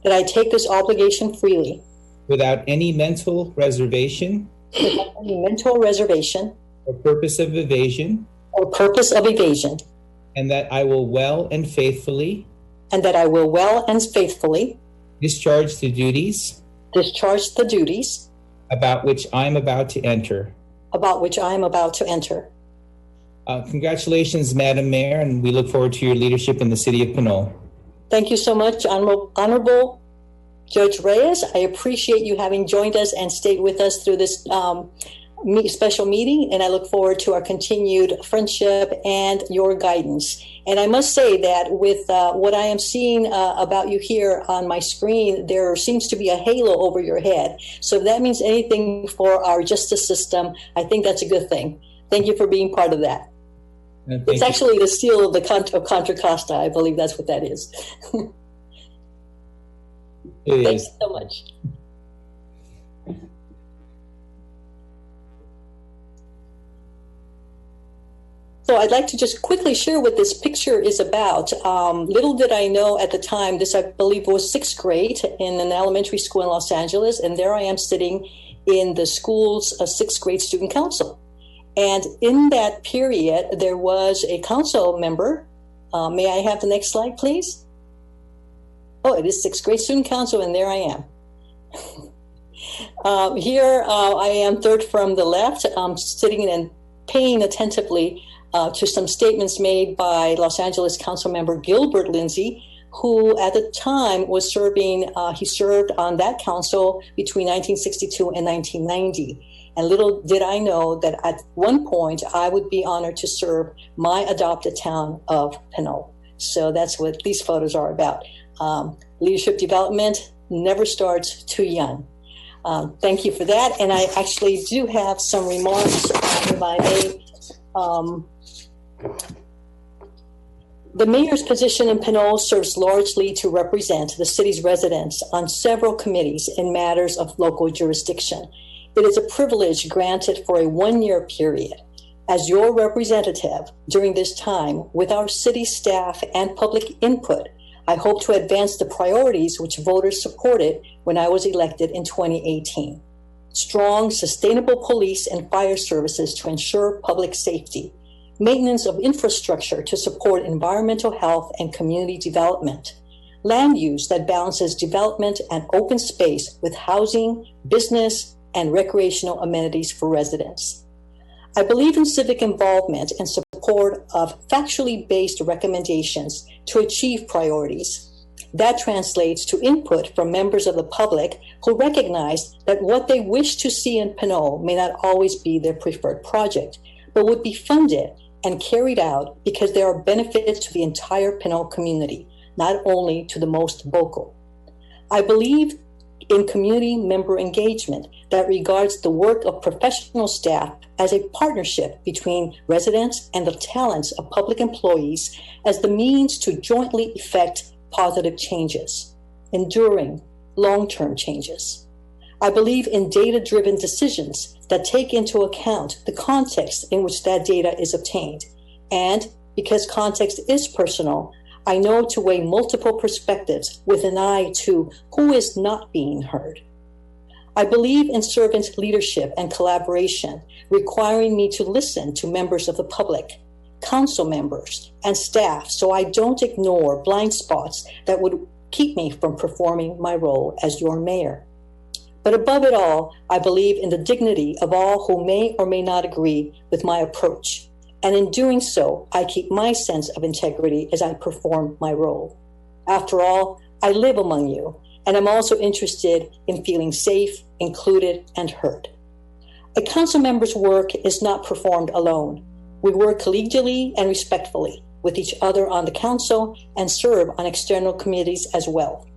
That I take this obligation freely. Without any mental reservation. Without any mental reservation. Or purpose of evasion. Or purpose of evasion. And that I will well and faithfully. And that I will well and faithfully. Discharge the duties. Discharge the duties. About which I am about to enter. About which I am about to enter. Congratulations, Madam Mayor, and we look forward to your leadership in the city of Pinole. Thank you so much, Honorable Judge Reyes. I appreciate you having joined us and stayed with us through this special meeting, and I look forward to our continued friendship and your guidance. And I must say that with what I am seeing about you here on my screen, there seems to be a halo over your head. So if that means anything for our justice system, I think that's a good thing. Thank you for being part of that. It's actually the seal of the of Contra Costa. I believe that's what that is. Thanks so much. So I'd like to just quickly share what this picture is about. Little did I know at the time, this I believe was 6th grade in an elementary school in Los Angeles, and there I am sitting in the school's sixth grade student council. And in that period, there was a council member. May I have the next slide, please? Oh, it is sixth grade student council, and there I am. Here I am third from the left, sitting and paying attentively to some statements made by Los Angeles Council Member Gilbert Lindsay, who at the time was serving, he served on that council between 1962 and 1990. And little did I know that at one point I would be honored to serve my adopted town of Pinole. So that's what these photos are about. Leadership development never starts too young. Thank you for that. And I actually do have some remarks, if I may. The mayor's position in Pinole serves largely to represent the city's residents on several committees in matters of local jurisdiction. It is a privilege granted for a one-year period. As your representative during this time, with our city staff and public input, I hope to advance the priorities which voters supported when I was elected in 2018. Strong, sustainable police and fire services to ensure public safety, maintenance of infrastructure to support environmental health and community development, land use that balances development and open space with housing, business, and recreational amenities for residents. I believe in civic involvement and support of factually based recommendations to achieve priorities. That translates to input from members of the public who recognize that what they wish to see in Pinole may not always be their preferred project, but would be funded and carried out because there are benefits to the entire Pinole community, not only to the most vocal. I believe in community member engagement that regards the work of professional staff as a partnership between residents and the talents of public employees as the means to jointly effect positive changes, enduring, long-term changes. I believe in data-driven decisions that take into account the context in which that data is obtained. And because context is personal, I know to weigh multiple perspectives with an eye to who is not being heard. I believe in servant leadership and collaboration, requiring me to listen to members of the public, council members, and staff so I don't ignore blind spots that would keep me from performing my role as your mayor. But above it all, I believe in the dignity of all who may or may not agree with my approach. And in doing so, I keep my sense of integrity as I perform my role. After all, I live among you, and I'm also interested in feeling safe, included, and heard. A council member's work is not performed alone. We work collegially and respectfully with each other on the council and serve on external committees as well.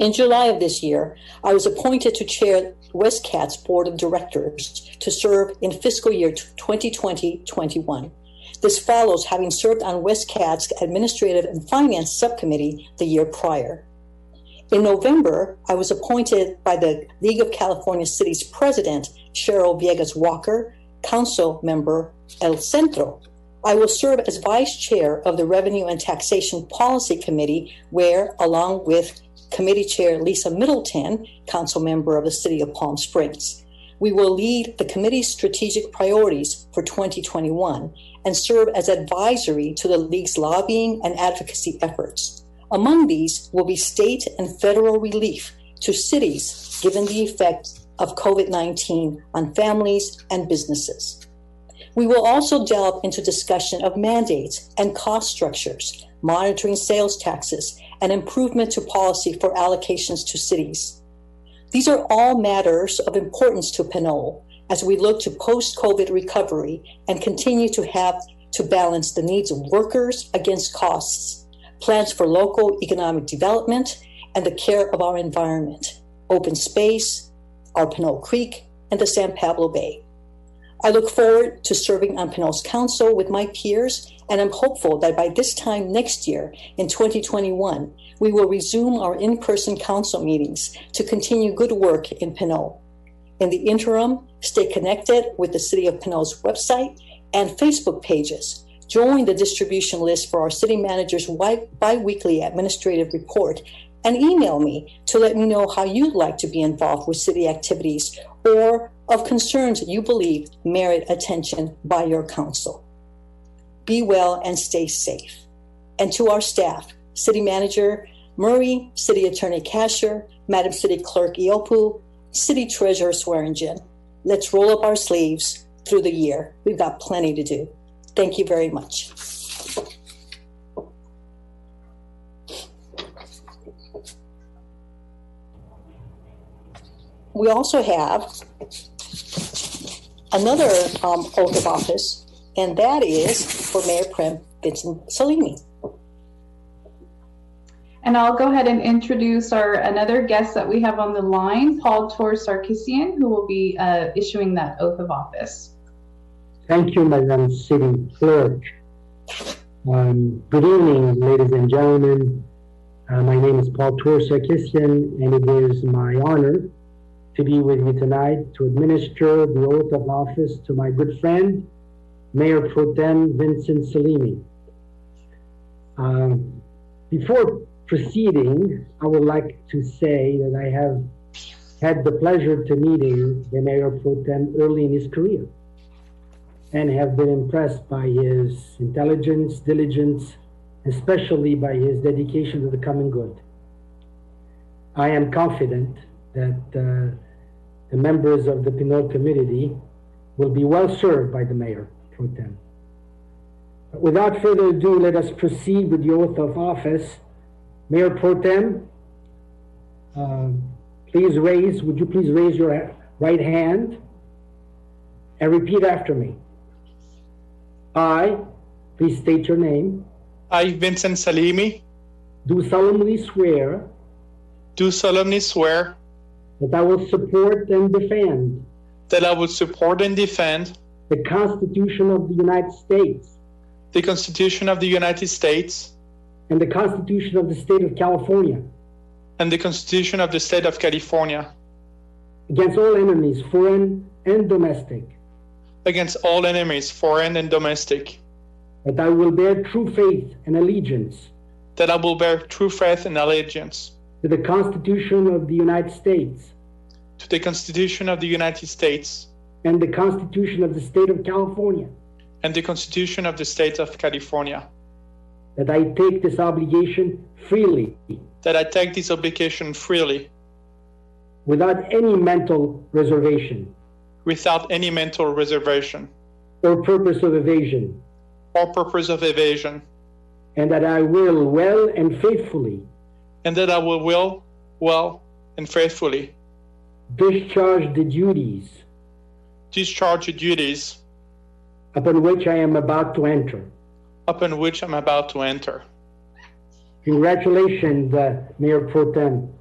In July of this year, I was appointed to chair WestCat's Board of Directors to serve in fiscal year 2020-21. This follows having served on WestCat's Administrative and Finance Subcommittee the year prior. In November, I was appointed by the League of California Cities President, Cheryl Viegas Walker, Council Member El Centro. I will serve as Vice Chair of the Revenue and Taxation Policy Committee, where, along with Committee Chair Lisa Middleton, Council Member of the City of Palm Springs, we will lead the committee's strategic priorities for 2021 and serve as advisory to the League's lobbying and advocacy efforts. Among these will be state and federal relief to cities given the effect of COVID-19 on families and businesses. We will also delve into discussion of mandates and cost structures, monitoring sales taxes, and improvement to policy for allocations to cities. These are all matters of importance to Pinole as we look to post-COVID recovery and continue to have to balance the needs of workers against costs, plans for local economic development, and the care of our environment, open space, our Pinole Creek, and the San Pablo Bay. I look forward to serving on Pinole's council with my peers, and I'm hopeful that by this time next year, in 2021, we will resume our in-person council meetings to continue good work in Pinole. In the interim, stay connected with the City of Pinole's website and Facebook pages. Join the distribution list for our city manager's bi-weekly administrative report and email me to let me know how you'd like to be involved with city activities or of concerns that you believe merit attention by your council. Be well and stay safe. And to our staff, City Manager Murray, City Attorney Kasher, Madam City Clerk Iopu, City Treasurer Swearingen, let's roll up our sleeves through the year. We've got plenty to do. Thank you very much. We also have another oath of office, and that is for Mayor Prem Vincent Salimi. And I'll go ahead and introduce another guest that we have on the line, Paul Sarkisian, who will be issuing that oath of office. Thank you, Madam City Clerk. Good evening, ladies and gentlemen. My name is Paul Sarkisian, and it is my honor to be with you tonight to administer the oath of office to my good friend, Mayor Pro Tem Vincent Salimi. Before proceeding, I would like to say that I have had the pleasure to meeting the Mayor Pro Tem early in his career and have been impressed by his intelligence, diligence, especially by his dedication to the common good. I am confident that the members of the Pinole community will be well served by the Mayor Pro Tem. Without further ado, let us proceed with the oath of office. Mayor Pro Tem, would you please raise your right hand and repeat after me. I, please state your name. I, Vincent Salimi, do solemnly swear that I will support and defend the Constitution of the United States and the Constitution of the State of California against all enemies, foreign and domestic, that I will bear true faith and allegiance to the Constitution of the United States and the Constitution of the State of California, that I take this obligation freely without any mental reservation or purpose of evasion, and that I will well and faithfully discharge the duties upon which I am about to enter. Congratulations, Mayor Pro Tem.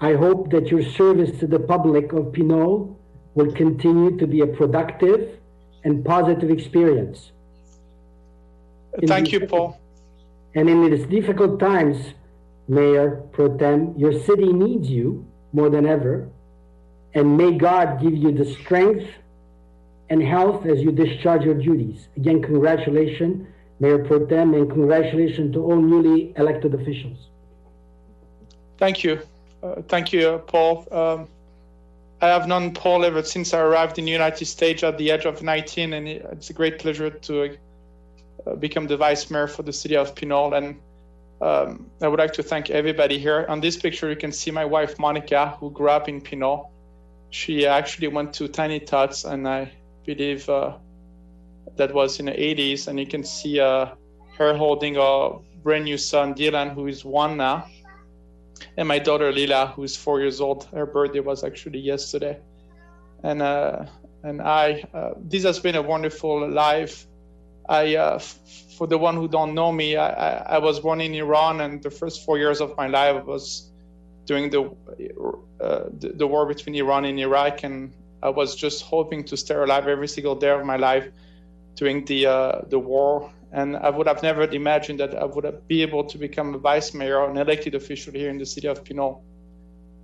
I hope that your service to the public of Pinole will continue to be a productive and positive experience. Thank you, Paul. And in these difficult times, Mayor Pro Tem, your city needs you more than ever. And may God give you the strength and health as you discharge your duties. Again, congratulations, Mayor Pro Tem, and congratulations to all newly elected officials. Thank you. Thank you, Paul. I have known Paul ever since I arrived in the United States at the age of 19, and it's a great pleasure to become the vice mayor for the city of Pinole. And I would like to thank everybody here. On this picture, you can see my wife, Monica, who grew up in Pinole. She actually went to Tiny Tots, and I believe that was in the 80s. And you can see her holding a brand new son, Dylan, who is 1 now. And my daughter, Lila, who is 4 years old. Her birthday was actually yesterday. And this has been a wonderful life. For the one who don't know me, I was born in Iran, and the first 4 years of my life was during the war between Iran and Iraq, and I was just hoping to stay alive every single day of my life during the war. And I would have never imagined that I would be able to become a vice mayor, an elected official here in the city of Pinole.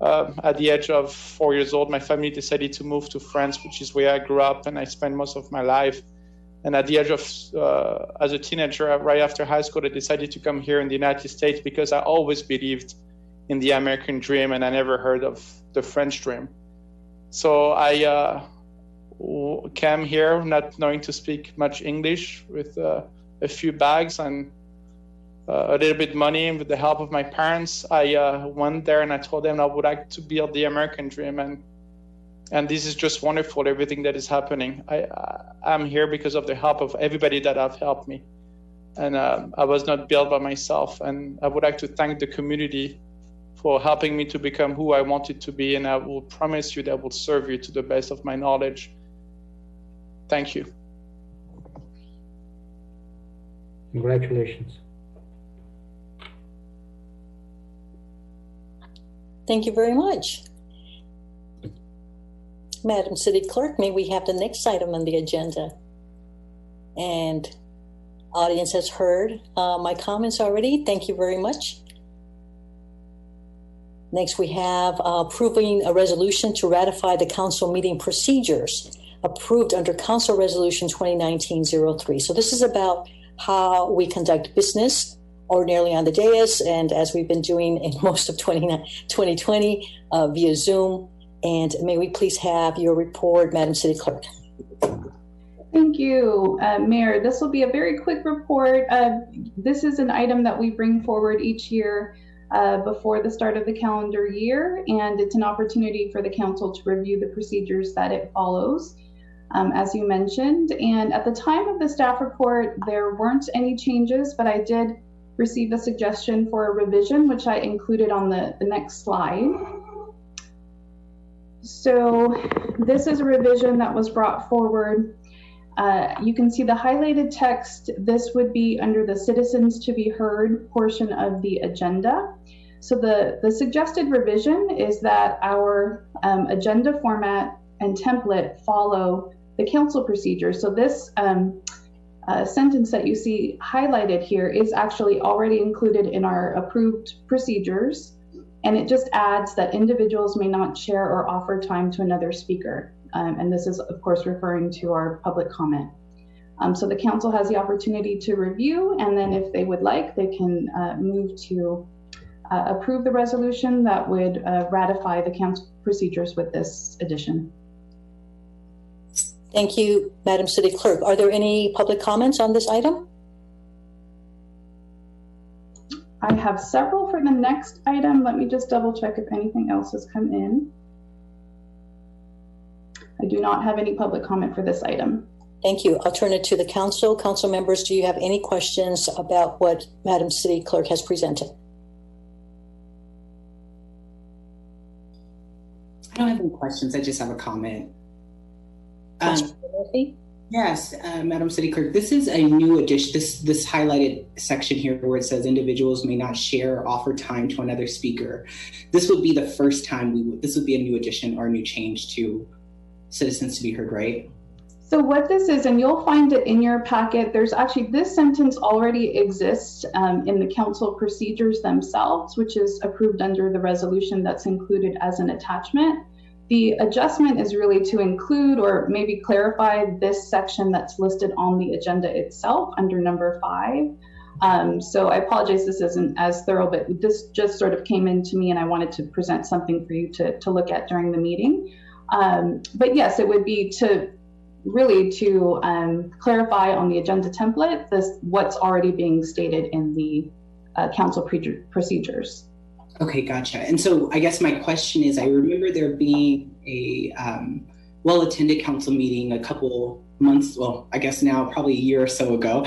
At the age of 4 years old, my family decided to move to France, which is where I grew up, and I spent most of my life. And at the age of, as a teenager, right after high school, I decided to come here in the United States because I always believed in the American dream, and I never heard of the French dream. So I came here not knowing to speak much English, with a few bags and a little bit money, and with the help of my parents, I went there and I told them I would like to build the American dream, and this is just wonderful, everything that is happening. I'm here because of the help of everybody that have helped me, and I was not built by myself, and I would like to thank the community for helping me to become who I wanted to be, and I will promise you that I will serve you to the best of my knowledge. Thank you. Congratulations. Thank you very much. Madam City Clerk, may we have the next item on the agenda? And audience has heard my comments already. Thank you very much. Next, we have approving a resolution to ratify the council meeting procedures approved under Council Resolution 2019-03. So this is about how we conduct business ordinarily on the dais, and as we've been doing in most of 2020 via Zoom. And may we please have your report, Madam City Clerk? Thank you, Mayor. This will be a very quick report. This is an item that we bring forward each year before the start of the calendar year, and it's an opportunity for the council to review the procedures that it follows, as you mentioned. And at the time of the staff report, there weren't any changes, but I did receive a suggestion for a revision, which I included on the next slide. So this is a revision that was brought forward. You can see the highlighted text. This would be under the citizens to be heard portion of the agenda. So the suggested revision is that our agenda format and template follow the council procedures. So this sentence that you see highlighted here is actually already included in our approved procedures. And it just adds that individuals may not share or offer time to another speaker. And this is, of course, referring to our public comment. So the council has the opportunity to review, and then if they would like, they can move to approve the resolution that would ratify the council procedures with this addition. Thank you, Madam City Clerk. Are there any public comments on this item? I have several for the next item. Let me just double check if anything else has come in. I do not have any public comment for this item. Thank you. I'll turn it to the council. Council members, do you have any questions about what Madam City Clerk has presented? I don't have any questions. I just have a comment. Yes, Madam City Clerk, this is a new addition, this highlighted section here where it says individuals may not share or offer time to another speaker. This would be the first time this would be a new addition or a new change to citizens to be heard, right? So what this is, and you'll find it in your packet, there's actually, this sentence already exists in the council procedures themselves, which is approved under the resolution that's included as an attachment. The adjustment is really to include or maybe clarify this section that's listed on the agenda itself under number 5. So I apologize, this isn't as thorough, but this just sort of came into me and I wanted to present something for you to look at during the meeting. But yes, it would be to really to clarify on the agenda template what's already being stated in the council procedures. Okay, gotcha. And so I guess my question is, I remember there being a well-attended council meeting a couple months, well, I guess now probably a year or so ago,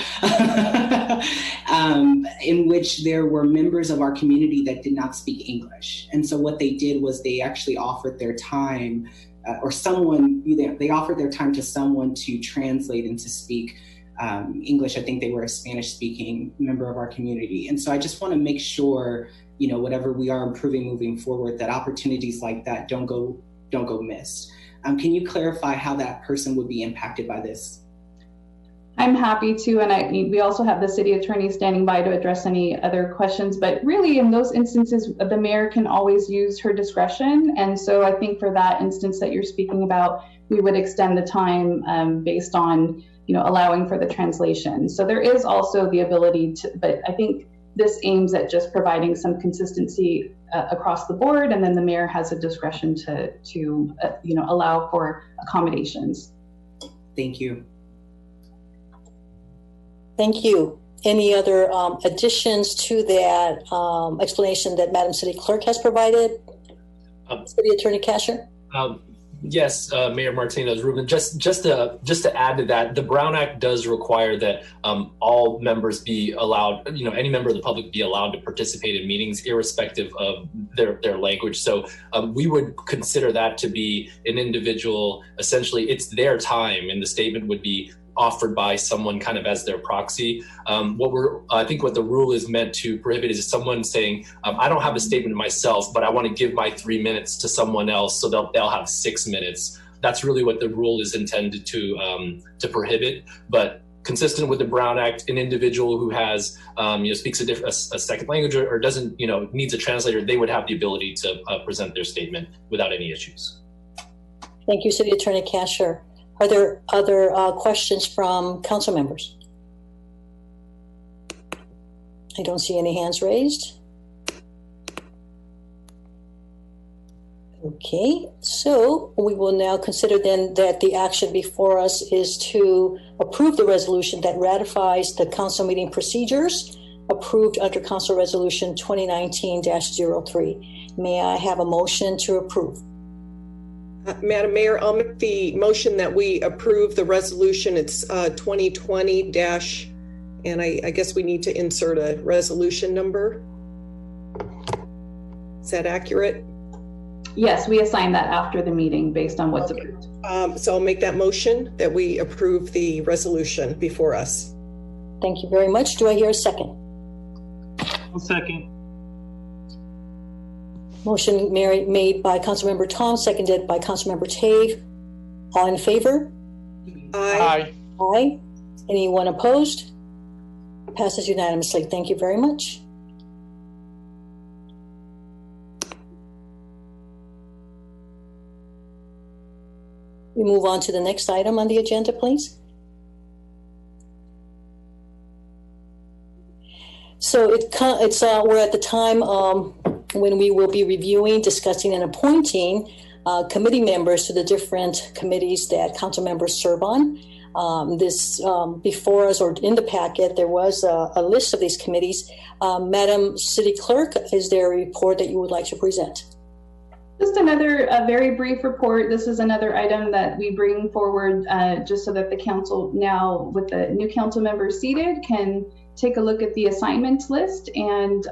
in which there were members of our community that did not speak English. And so what they did was they actually offered their time they offered their time to someone to translate and to speak English. I think they were a Spanish-speaking member of our community. And so I just want to make sure, you know, whatever we are improving moving forward, that opportunities like that don't go missed. Can you clarify how that person would be impacted by this? I'm happy to, and we also have the city attorney standing by to address any other questions, but really in those instances, the mayor can always use her discretion. And so I think for that instance that you're speaking about, we would extend the time based on, you know, allowing for the translation. So there is also the ability to, but I think this aims at just providing some consistency across the board, and then the mayor has a discretion to allow for accommodations. Thank you. Thank you. Any other additions to that explanation that Madam City Clerk has provided? City Attorney Casher? Yes, Mayor Martinez, Ruben, just to add to that, the Brown Act does require that all members be allowed, any member of the public be allowed to participate in meetings irrespective of their language. So we would consider that to be an individual, essentially it's their time, and the statement would be offered by someone kind of as their proxy. I think what the rule is meant to prohibit is someone saying, I don't have a statement myself, but I want to give my 3 minutes to someone else, so they'll have 6 minutes. That's really what the rule is intended to prohibit. But consistent with the Brown Act, an individual who has speaks a second language or doesn't needs a translator, they would have the ability to present their statement without any issues. Thank you, City Attorney Casher. Are there other questions from council members? I don't see any hands raised. Okay, so we will now consider then that the action before us is to approve the resolution that ratifies the council meeting procedures approved under Council Resolution 2019-03. May I have a motion to approve? Madam Mayor, I'll make the motion that we approve the resolution. It's 2020 and I guess we need to insert a resolution number. Is that accurate? Yes, we assign that after the meeting based on what's approved. So I'll make that motion that we approve the resolution before us. Thank you very much. Do I hear a second? I'll second. Motion made by Councilmember Tom, seconded by Councilmember Tave. All in favor? Aye. Aye. Anyone opposed? Passes unanimously. Thank you very much. We move on to the next item on the agenda, please. So we're at the time when we will be reviewing, discussing, and appointing committee members to the different committees that council members serve on. Before us, or in the packet, there was a list of these committees. Madam City Clerk, is there a report that you would like to present? Just a very brief report. This is another item that we bring forward just so that the council, now with the new council members seated, can take a look at the assignments list, and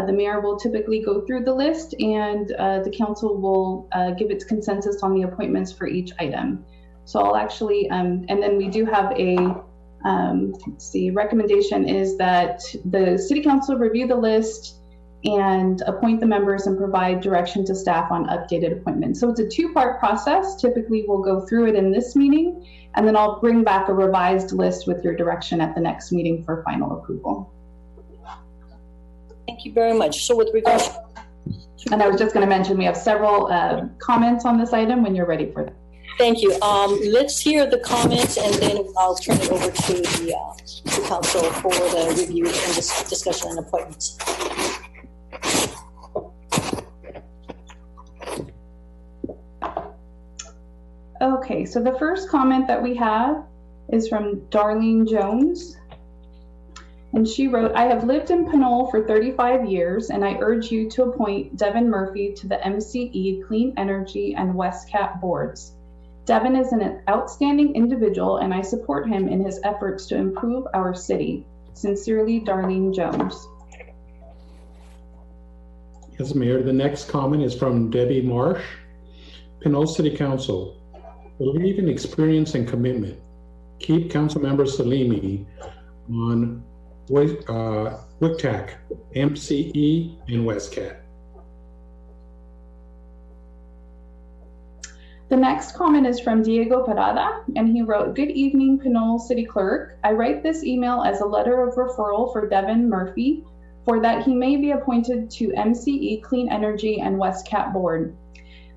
the mayor will typically go through the list, and the council will give its consensus on the appointments for each item. So I'll actually, and then we do have a, recommendation is that the city council review the list and appoint the members and provide direction to staff on updated appointments. So it's a two-part process. Typically we'll go through it in this meeting, and then I'll bring back a revised list with your direction at the next meeting for final approval. Thank you very much. So with regards to... And I was just going to mention, we have several comments on this item when you're ready for them. Thank you. Let's hear the comments, and then I'll turn it over to the council for the review and discussion and appointments. Okay, so the first comment that we have is from Darlene Jones. And she wrote, I have lived in Pinole for 35 years, and I urge you to appoint Devin Murphy to the MCE Clean Energy and WestCat boards. Devin is an outstanding individual, and I support him in his efforts to improve our city. Sincerely, Darlene Jones. Yes, Mayor. The next comment is from Debbie Marsh. Pinole City Council, believe in experience and commitment. Keep Councilmember Salimi on WICTAC, MCE, and WestCat. The next comment is from Diego Parada, and he wrote, good evening, Pinole City Clerk. I write this email as a letter of referral for Devin Murphy for that he may be appointed to MCE Clean Energy and WestCat Board.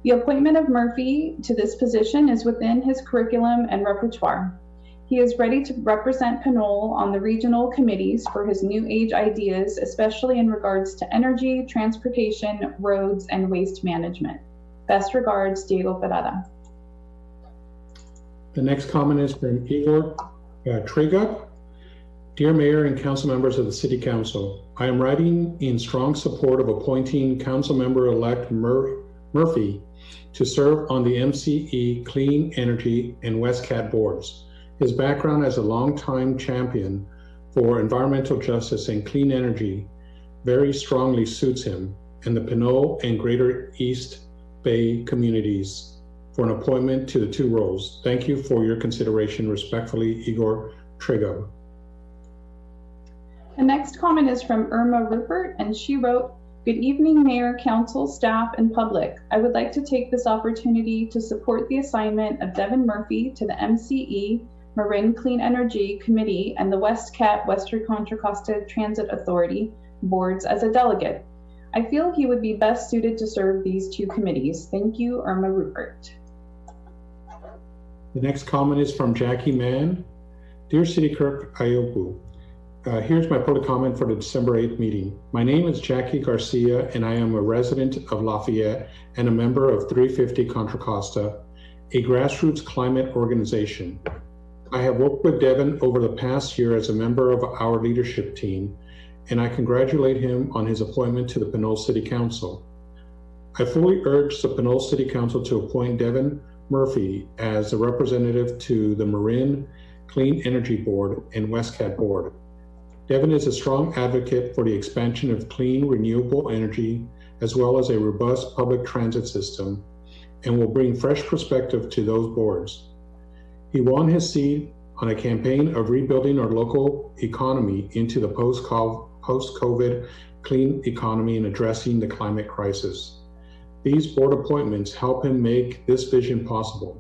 The appointment of Murphy to this position is within his curriculum and repertoire. He is ready to represent Pinole on the regional committees for his new age ideas, especially in regards to energy, transportation, roads, and waste management. Best regards, Diego Parada. The next comment is from Igor Trigup. Dear Mayor and council members of the City Council, I am writing in strong support of appointing Council Member-elect Murphy to serve on the MCE Clean Energy and WestCat boards. His background as a longtime champion for environmental justice and clean energy very strongly suits him and the Pinole and Greater East Bay communities for an appointment to the two roles. Thank you for your consideration. Respectfully, Igor Trigup. The next comment is from Irma Rupert, and she wrote, "Good evening, Mayor, Council, staff, and public. I would like to take this opportunity to support the assignment of Devin Murphy to the MCE Marin Clean Energy Committee and the WestCat Western Contra Costa Transit Authority boards as a delegate. I feel he would be best suited to serve these two committees. Thank you, Irma Rupert." The next comment is from Jackie Mann. Dear City Clerk Iopu, here's my public comment for the December 8th meeting. My name is Jackie Garcia, and I am a resident of Lafayette and a member of 350 Contra Costa, a grassroots climate organization. I have worked with Devin over the past year as a member of our leadership team, and I congratulate him on his appointment to the Pinole City Council. I fully urge the Pinole City Council to appoint Devin Murphy as a representative to the Marin Clean Energy Board and WestCat Board. Devin is a strong advocate for the expansion of clean, renewable energy, as well as a robust public transit system, and will bring fresh perspective to those boards. He won his seat on a campaign of rebuilding our local economy into the post-COVID clean economy and addressing the climate crisis. These board appointments help him make this vision possible.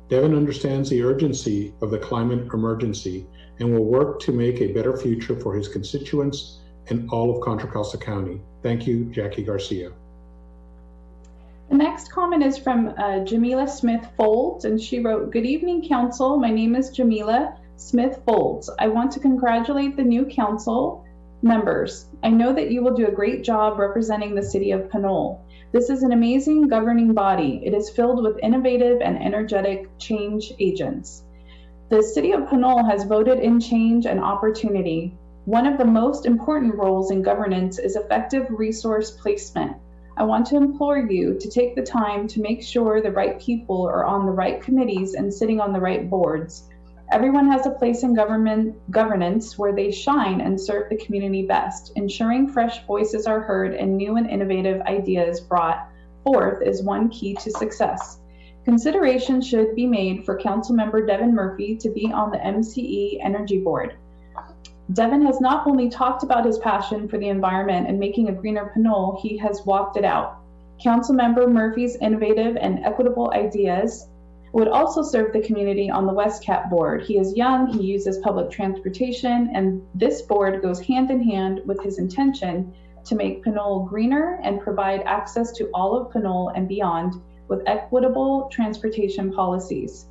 Devin understands the urgency of the climate emergency and will work to make a better future for his constituents and all of Contra Costa County. Thank you, Jackie Garcia. The next comment is from Jamila Smith Folds, and she wrote, "Good evening, Council. My name is Jamila Smith Folds. I want to congratulate the new Council members. I know that you will do a great job representing the City of Pinole. This is an amazing governing body. It is filled with innovative and energetic change agents. The City of Pinole has voted in change and opportunity. One of the most important roles in governance is effective resource placement. I want to implore you to take the time to make sure the right people are on the right committees and sitting on the right boards. Everyone has a place in governance where they shine and serve the community best. Ensuring fresh voices are heard and new and innovative ideas brought forth is one key to success. Consideration should be made for Councilmember Devin Murphy to be on the MCE Energy Board. Devin has not only talked about his passion for the environment and making a greener Pinole, he has walked it out. Councilmember Murphy's innovative and equitable ideas would also serve the community on the WestCat board. He is young, he uses public transportation, and this board goes hand in hand with his intention to make Pinole greener and provide access to all of Pinole and beyond with equitable transportation policies.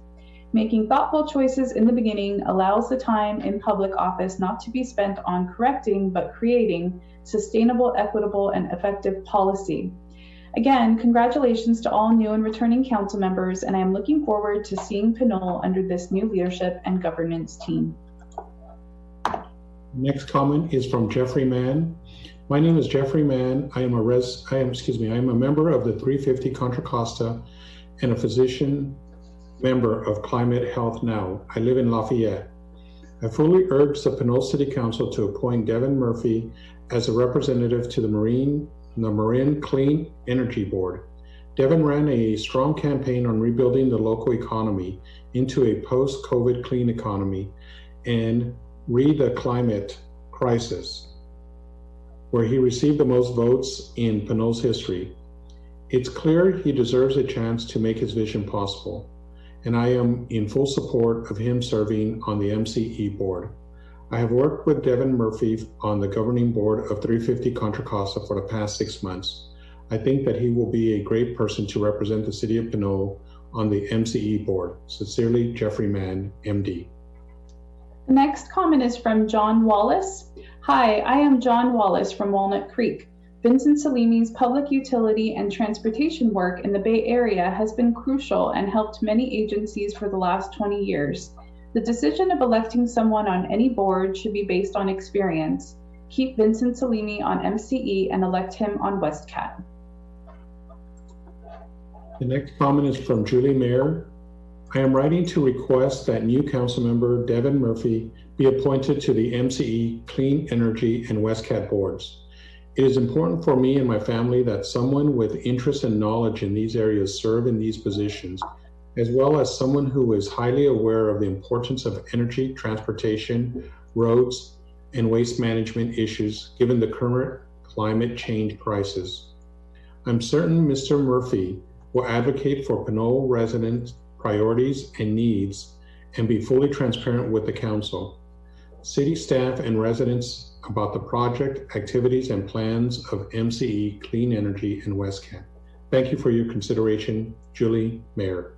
Making thoughtful choices in the beginning allows the time in public office not to be spent on correcting, but creating sustainable, equitable, and effective policy. Again, congratulations to all new and returning council members, and I am looking forward to seeing Pinole under this new leadership and governance team. Next comment is from Jeffrey Mann. My name is Jeffrey Mann. I am a member of the 350 Contra Costa and a physician member of Climate Health Now. I live in Lafayette. I fully urge the Pinole City Council to appoint Devin Murphy as a representative to the Marin Clean Energy Board. Devin ran a strong campaign on rebuilding the local economy into a post-COVID clean economy and the climate crisis, where he received the most votes in Pinole's history. It's clear he deserves a chance to make his vision possible, and I am in full support of him serving on the MCE board. I have worked with Devin Murphy on the governing board of 350 Contra Costa for the past 6 months. I think that he will be a great person to represent the City of Pinole on the MCE board. Sincerely, Jeffrey Mann, MD. The next comment is from John Wallace. Hi, I am John Wallace from Walnut Creek. Vincent Salimi's public utility and transportation work in the Bay Area has been crucial and helped many agencies for the last 20 years. The decision of electing someone on any board should be based on experience. Keep Vincent Salimi on MCE and elect him on WestCat. The next comment is from Julie Mayer. I am writing to request that new council member Devin Murphy be appointed to the MCE, Clean Energy, and WestCat boards. It is important for me and my family that someone with interest and knowledge in these areas serve in these positions, as well as someone who is highly aware of the importance of energy, transportation, roads, and waste management issues given the current climate change crisis. I'm certain Mr. Murphy will advocate for Pinole residents' priorities and needs and be fully transparent with the council, city staff, and residents about the project, activities, and plans of MCE, Clean Energy, and WestCat. Thank you for your consideration, Julie Mayer.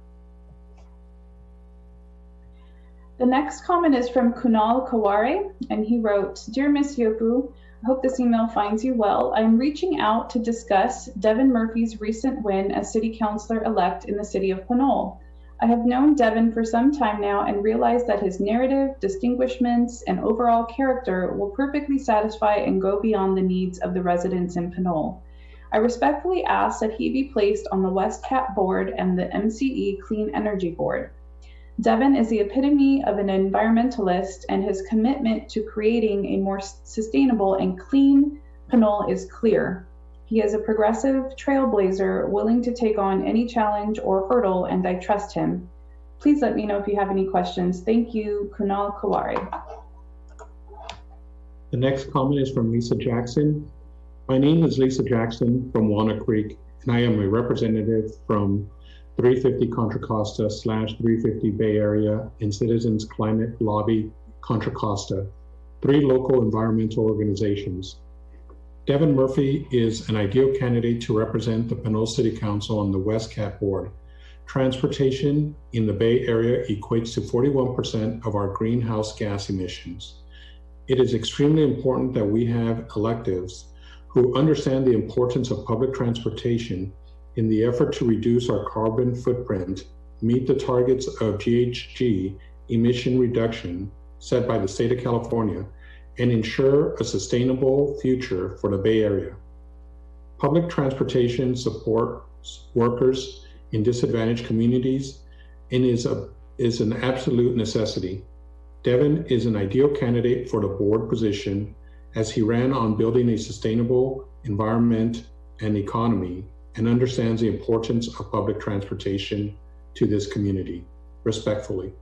The next comment is from Kunal Kaware, and he wrote, Dear Ms. Yopu, I hope this email finds you well. I am reaching out to discuss Devin Murphy's recent win as City Councilor-elect in the City of Pinole. I have known Devin for some time now and realize that his narrative, distinguishments, and overall character will perfectly satisfy and go beyond the needs of the residents in Pinole. I respectfully ask that he be placed on the WestCat board and the MCE Clean Energy board. Devin is the epitome of an environmentalist, and his commitment to creating a more sustainable and clean Pinole is clear. He is a progressive trailblazer willing to take on any challenge or hurdle, and I trust him. Please let me know if you have any questions. Thank you, Kunal Kaware. The next comment is from Lisa Jackson. My name is Lisa Jackson from Walnut Creek, and I am a representative from 350 Contra Costa / 350 Bay Area and Citizens Climate Lobby Contra Costa, 3 local environmental organizations. Devin Murphy is an ideal candidate to represent the Pinole City Council on the WestCat board. Transportation in the Bay Area equates to 41% of our greenhouse gas emissions. It is extremely important that we have electives who understand the importance of public transportation in the effort to reduce our carbon footprint, meet the targets of GHG emission reduction set by the state of California, and ensure a sustainable future for the Bay Area. Public transportation supports workers in disadvantaged communities and is an absolute necessity. Devin is an ideal candidate for the board position as he ran on building a sustainable environment and economy and understands the importance of public transportation to this community. Respectfully.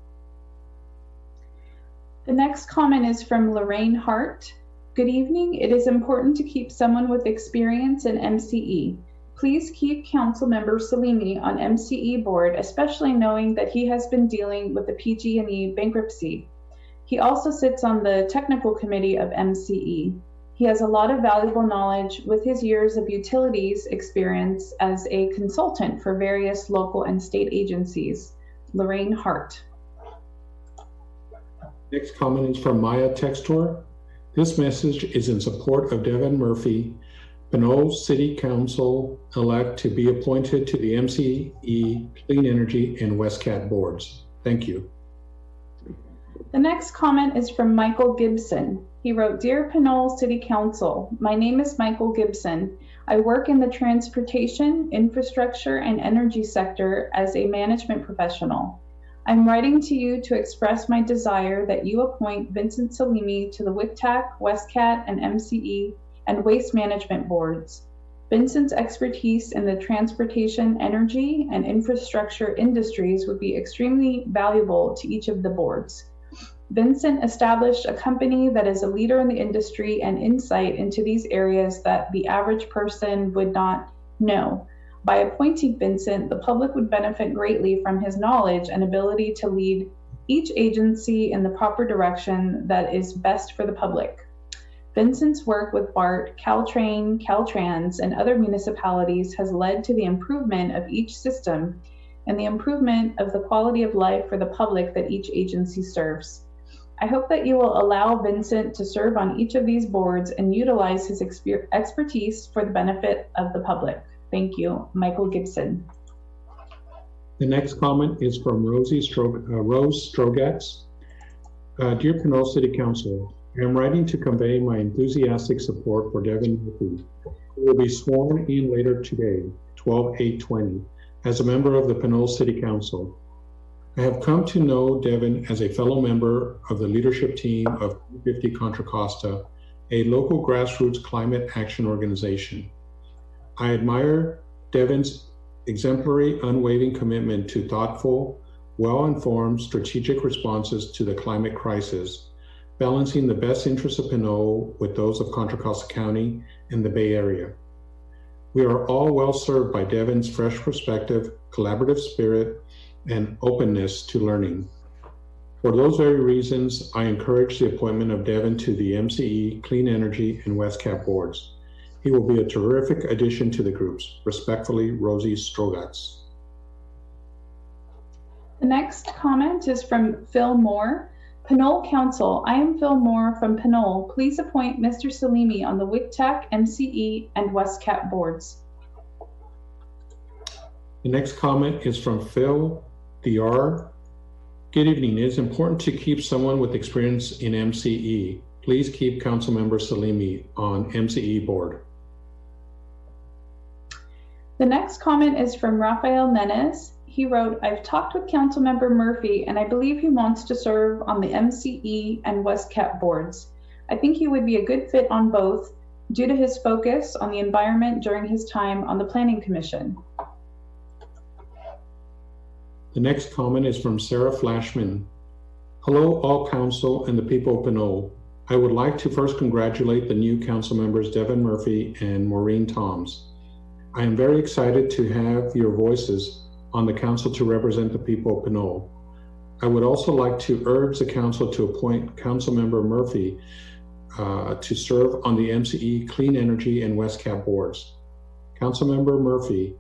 The next comment is from Lorraine Hart. Good evening. It is important to keep someone with experience in MCE. Please keep Councilmember Salimi on MCE board, especially knowing that he has been dealing with the PG&E bankruptcy. He also sits on the technical committee of MCE. He has a lot of valuable knowledge with his years of utilities experience as a consultant for various local and state agencies. Lorraine Hart. Next comment is from Maya Textor. This message is in support of Devin Murphy, Pinole City Council-elect to be appointed to the MCE, Clean Energy, and WestCat boards. Thank you. The next comment is from Michael Gibson. He wrote, Dear Pinole City Council, my name is Michael Gibson. I work in the transportation, infrastructure, and energy sector as a management professional. I'm writing to you to express my desire that you appoint Vincent Salimi to the WICTAC, WestCat, and MCE and Waste Management boards. Vincent's expertise in the transportation, energy, and infrastructure industries would be extremely valuable to each of the boards. Vincent established a company that is a leader in the industry and insight into these areas that the average person would not know. By appointing Vincent, the public would benefit greatly from his knowledge and ability to lead each agency in the proper direction that is best for the public. Vincent's work with BART, Caltrain, Caltrans, and other municipalities has led to the improvement of each system and the improvement of the quality of life for the public that each agency serves. I hope that you will allow Vincent to serve on each of these boards and utilize his expertise for the benefit of the public. Thank you, Michael Gibson. The next comment is from Rose Strogatz. Dear Pinole City Council, I am writing to convey my enthusiastic support for Devin Murphy, who will be sworn in later today, 12/8/20, as a member of the Pinole City Council. I have come to know Devin as a fellow member of the leadership team of 50 Contra Costa, a local grassroots climate action organization. I admire Devin's exemplary, unwavering commitment to thoughtful, well-informed strategic responses to the climate crisis, balancing the best interests of Pinole with those of Contra Costa County and the Bay Area. We are all well served by Devin's fresh perspective, collaborative spirit, and openness to learning. For those very reasons, I encourage the appointment of Devin to the MCE, Clean Energy, and WestCap boards. He will be a terrific addition to the groups. Respectfully, Rosie Strogatz. The next comment is from Phil Moore. Pinole Council, I am Phil Moore from Pinole. Please appoint Mr. Salimi on the WICTAC, MCE, and WestCap boards. The next comment is from Phil DR. Good evening. It is important to keep someone with experience in MCE. Please keep Councilmember Salimi on MCE board. The next comment is from Rafael Menes. He wrote, I've talked with Councilmember Murphy and I believe he wants to serve on the MCE and WestCap boards. I think he would be a good fit on both due to his focus on the environment during his time on the Planning Commission. The next comment is from Sarah Flashman. Hello, all council and the people of Pinole. I would like to first congratulate the new council members Devin Murphy and Maureen Toms. I am very excited to have your voices on the council to represent the people of Pinole. I would also like to urge the council to appoint Councilmember Murphy to serve on the MCE, Clean Energy, and WestCap boards. Councilmember Murphy,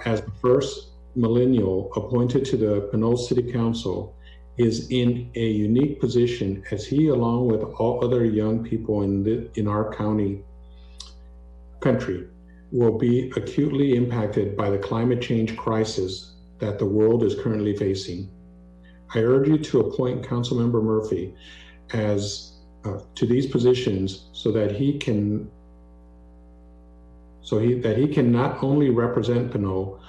as the first millennial appointed to the Pinole City Council, is in a unique position as he, along with all other young people in our country, will be acutely impacted by the climate change crisis that the world is currently facing. I urge you to appoint Councilmember Murphy as to these positions so that he can not only represent Pinole,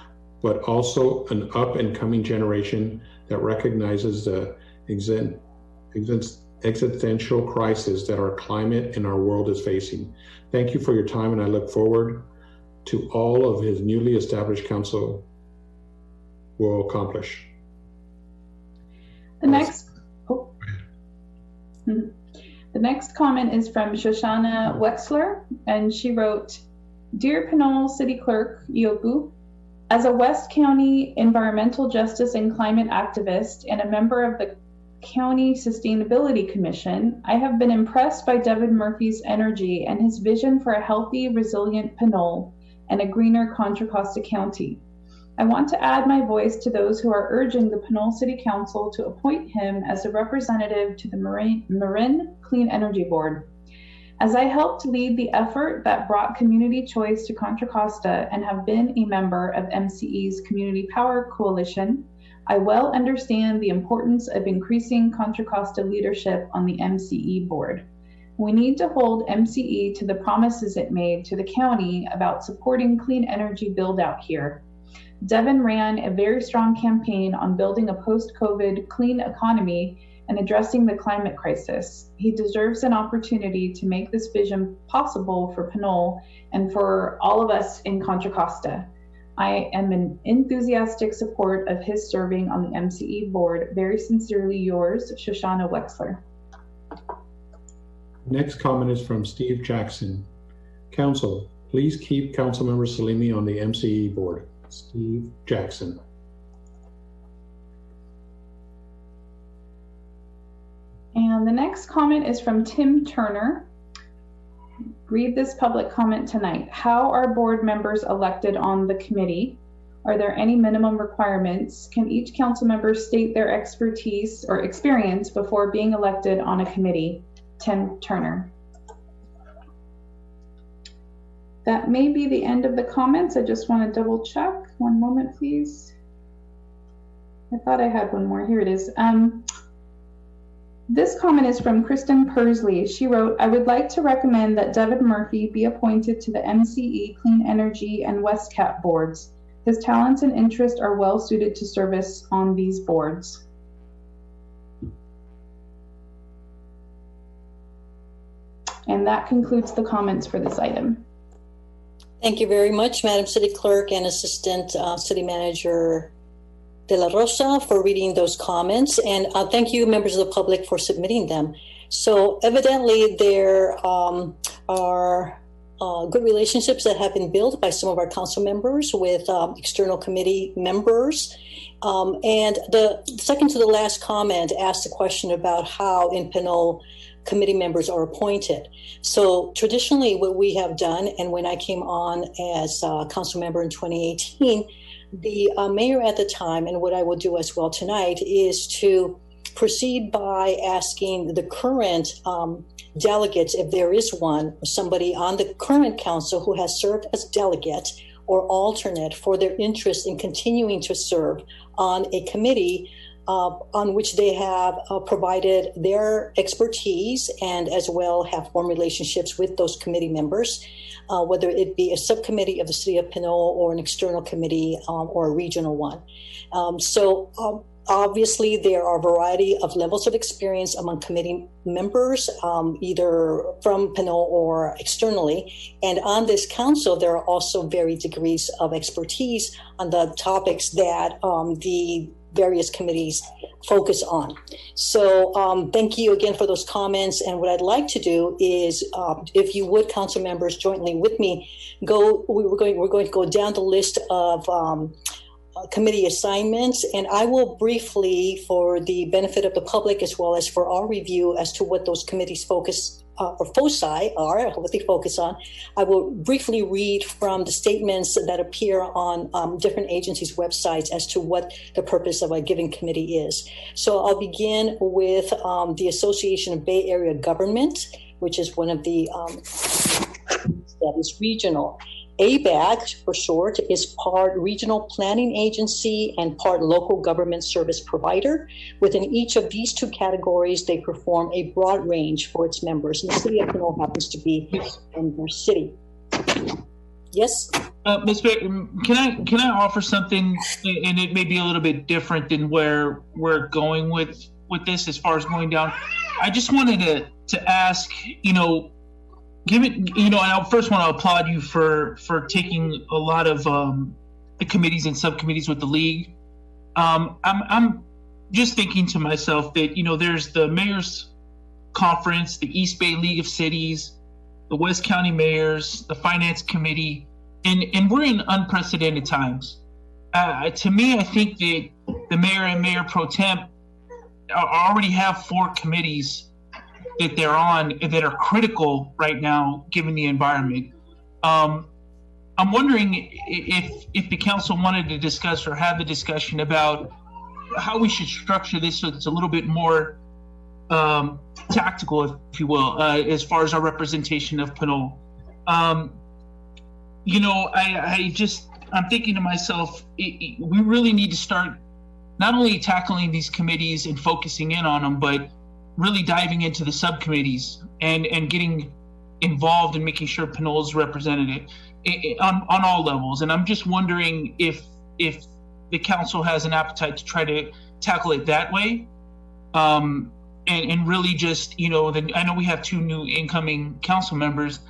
but also an up and coming generation that recognizes the existential crisis that our climate and our world is facing. Thank you for your time, and I look forward to all of his newly established council will accomplish. The next comment is from Shoshana Wexler, and she wrote, Dear Pinole City Clerk Iopu, as a West County environmental justice and climate activist and a member of the County Sustainability Commission, I have been impressed by Devin Murphy's energy and his vision for a healthy, resilient Pinole and a greener Contra Costa County. I want to add my voice to those who are urging the Pinole City Council to appoint him as a representative to the Marin Clean Energy Board. As I helped lead the effort that brought community choice to Contra Costa and have been a member of MCE's Community Power Coalition, I well understand the importance of increasing Contra Costa leadership on the MCE board. We need to hold MCE to the promises it made to the county about supporting clean energy build out here. Devin ran a very strong campaign on building a post-COVID clean economy and addressing the climate crisis. He deserves an opportunity to make this vision possible for Pinole and for all of us in Contra Costa. I am in enthusiastic support of his serving on the MCE board. Very sincerely yours, Shoshana Wexler. Next comment is from Steve Jackson. Council, please keep Councilmember Salimi on the MCE board. Steve Jackson. And the next comment is from Tim Turner. Read this public comment tonight. How are board members elected on the committee? Are there any minimum requirements? Can each council member state their expertise or experience before being elected on a committee? Tim Turner. That may be the end of the comments. I just want to double check. One moment, please. I thought I had one more. Here it is. This comment is from Kristen Persley. She wrote, I would like to recommend that Devin Murphy be appointed to the MCE, Clean Energy, and WestCap boards. His talents and interests are well suited to service on these boards. And that concludes the comments for this item. Thank you very much, Madam City Clerk and Assistant City Manager De La Rosa, for reading those comments. And thank you, members of the public, for submitting them. So evidently there are good relationships that have been built by some of our council members with external committee members. And the second to the last comment asked a question about how in Pinole committee members are appointed. So traditionally what we have done, and when I came on as a council member in 2018, the mayor at the time, and what I will do as well tonight, is to proceed by asking the current delegates, if there is one, somebody on the current council who has served as delegate or alternate, for their interest in continuing to serve on a committee on which they have provided their expertise and as well have formed relationships with those committee members, whether it be a subcommittee of the City of Pinole or an external committee or a regional one. Obviously, there are a variety of levels of experience among committee members, either from Pinole or externally. And on this council, there are also varied degrees of expertise on the topics that the various committees focus on. So thank you again for those comments. And what I'd like to do is, if you would, council members, jointly with me, we're going to go down the list of committee assignments, and I will briefly, for the benefit of the public as well as for our review as to what those committees focus or foci are, what they focus on, I will briefly read from the statements that appear on different agencies' websites as to what the purpose of a given committee is. So I'll begin with the Association of Bay Area Government, which is one of the that is regional. ABAG, for short, is part regional planning agency and part local government service provider. Within each of these two categories, they perform a broad range for its members. And the City of Pinole happens to be in their city. Yes? Ms. Beck, can I offer something, and it may be a little bit different than where we're going with this as far as going down. I just wanted to ask, and I first want to applaud you for taking a lot of the committees and subcommittees with the league. I'm just thinking to myself that, there's the Mayor's Conference, the East Bay League of Cities, the West County Mayors, the Finance Committee, and we're in unprecedented times. To me, I think that the Mayor and Mayor Pro Temp already have 4 committees that they're on that are critical right now, given the environment. I'm wondering if the council wanted to discuss or have the discussion about how we should structure this so it's a little bit more tactical, if you will, as far as our representation of Pinole. I'm thinking to myself, we really need to start not only tackling these committees and focusing in on them, but really diving into the subcommittees and getting involved in making sure Pinole is represented on all levels. And I'm just wondering if the council has an appetite to try to tackle it that way. And really just, I know we have 2 new incoming council members,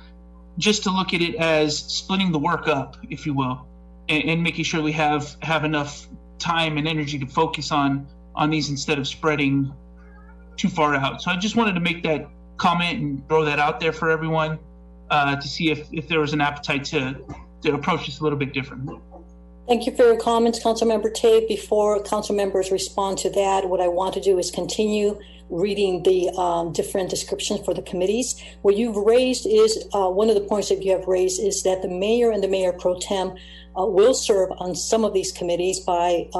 just to look at it as splitting the work up, if you will, and making sure we have enough time and energy to focus on these instead of spreading too far out. So I just wanted to make that comment and throw that out there for everyone to see if there was an appetite to approach this a little bit differently. Thank you for your comments, Councilmember Tate. Before council members respond to that, what I want to do is continue reading the different descriptions for the committees. What you've raised is, one of the points that you have raised is that the mayor and the mayor pro tem will serve on some of these committees by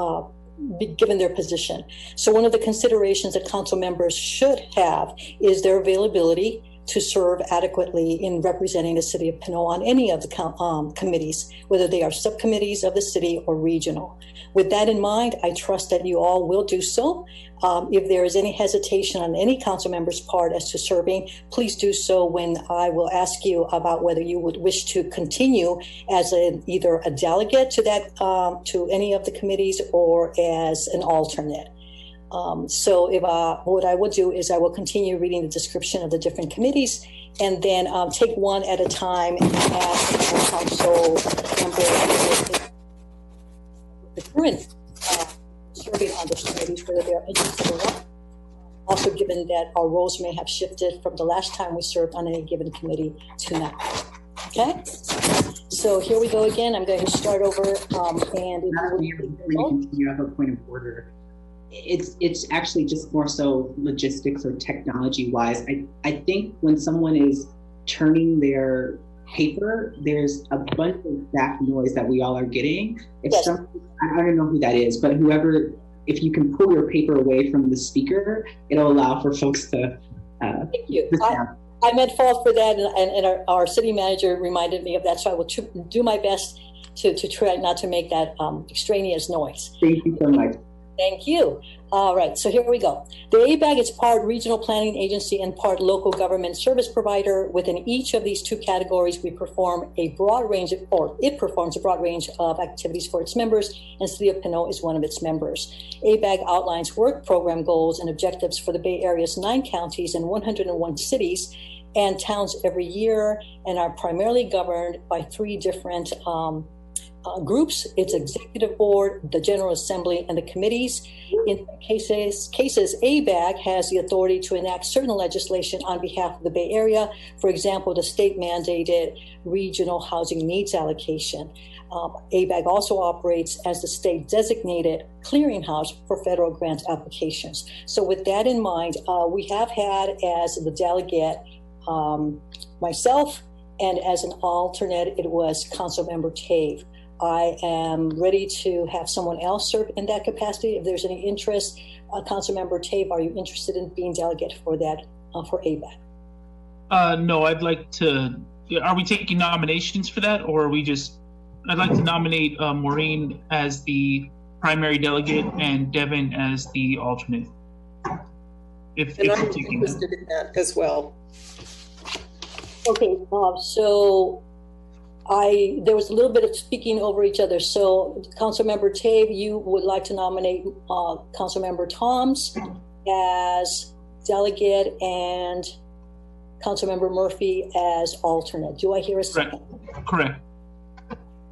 given their position. So one of the considerations that council members should have is their availability to serve adequately in representing the city of Pinole on any of the committees, whether they are subcommittees of the city or regional. With that in mind, I trust that you all will do so. If there is any hesitation on any council member's part as to serving, please do so when I will ask you about whether you would wish to continue as either a delegate to that to any of the committees or as an alternate. So if what I will do is I will continue reading the description of the different committees and then take one at a time and ask council members the current serving on those committees whether they're interested or not. Also, given that our roles may have shifted from the last time we served on any given committee to now. Okay, so here we go again. I'm going to start over and you have a point of order. It's actually just more so logistics or technology wise. I think when someone is turning their paper, there's a bunch of back noise that we all are getting. If yes. I don't know who that is, but whoever, if you can pull your paper away from the speaker, it'll allow for folks to. Thank you. I'm at fault for that, and our city manager reminded me of that, so I will do my best to try not to make that extraneous noise. Thank you so much. Thank you. All right, so here we go. The ABAG is part regional planning agency and part local government service provider. Within each of these two categories, we perform a broad range of, or it performs a broad range of activities for its members, and City of Pinole is one of its members. ABAG outlines work program goals and objectives for the Bay Area's 9 counties and 101 cities and towns every year, and are primarily governed by 3 different groups. Its executive board, the General Assembly, and the committees. In cases, ABAG has the authority to enact certain legislation on behalf of the Bay Area. For example, the state-mandated regional housing needs allocation. ABAG also operates as the state-designated clearinghouse for federal grant applications. So with that in mind, we have had as the delegate myself, and as an alternate, it was Councilmember Tave. I am ready to have someone else serve in that capacity. If there's any interest, Councilmember Tave, are you interested in being delegate for that, for ABAG? No, I'd like to, are we taking nominations for that, or are we just, I'd like to nominate Maureen as the primary delegate and Devin as the alternate. If I'm interested in that as well. Okay, so there was a little bit of speaking over each other. So Councilmember Tave, you would like to nominate Councilmember Toms as delegate and Councilmember Murphy as alternate. Do I hear a second? Correct.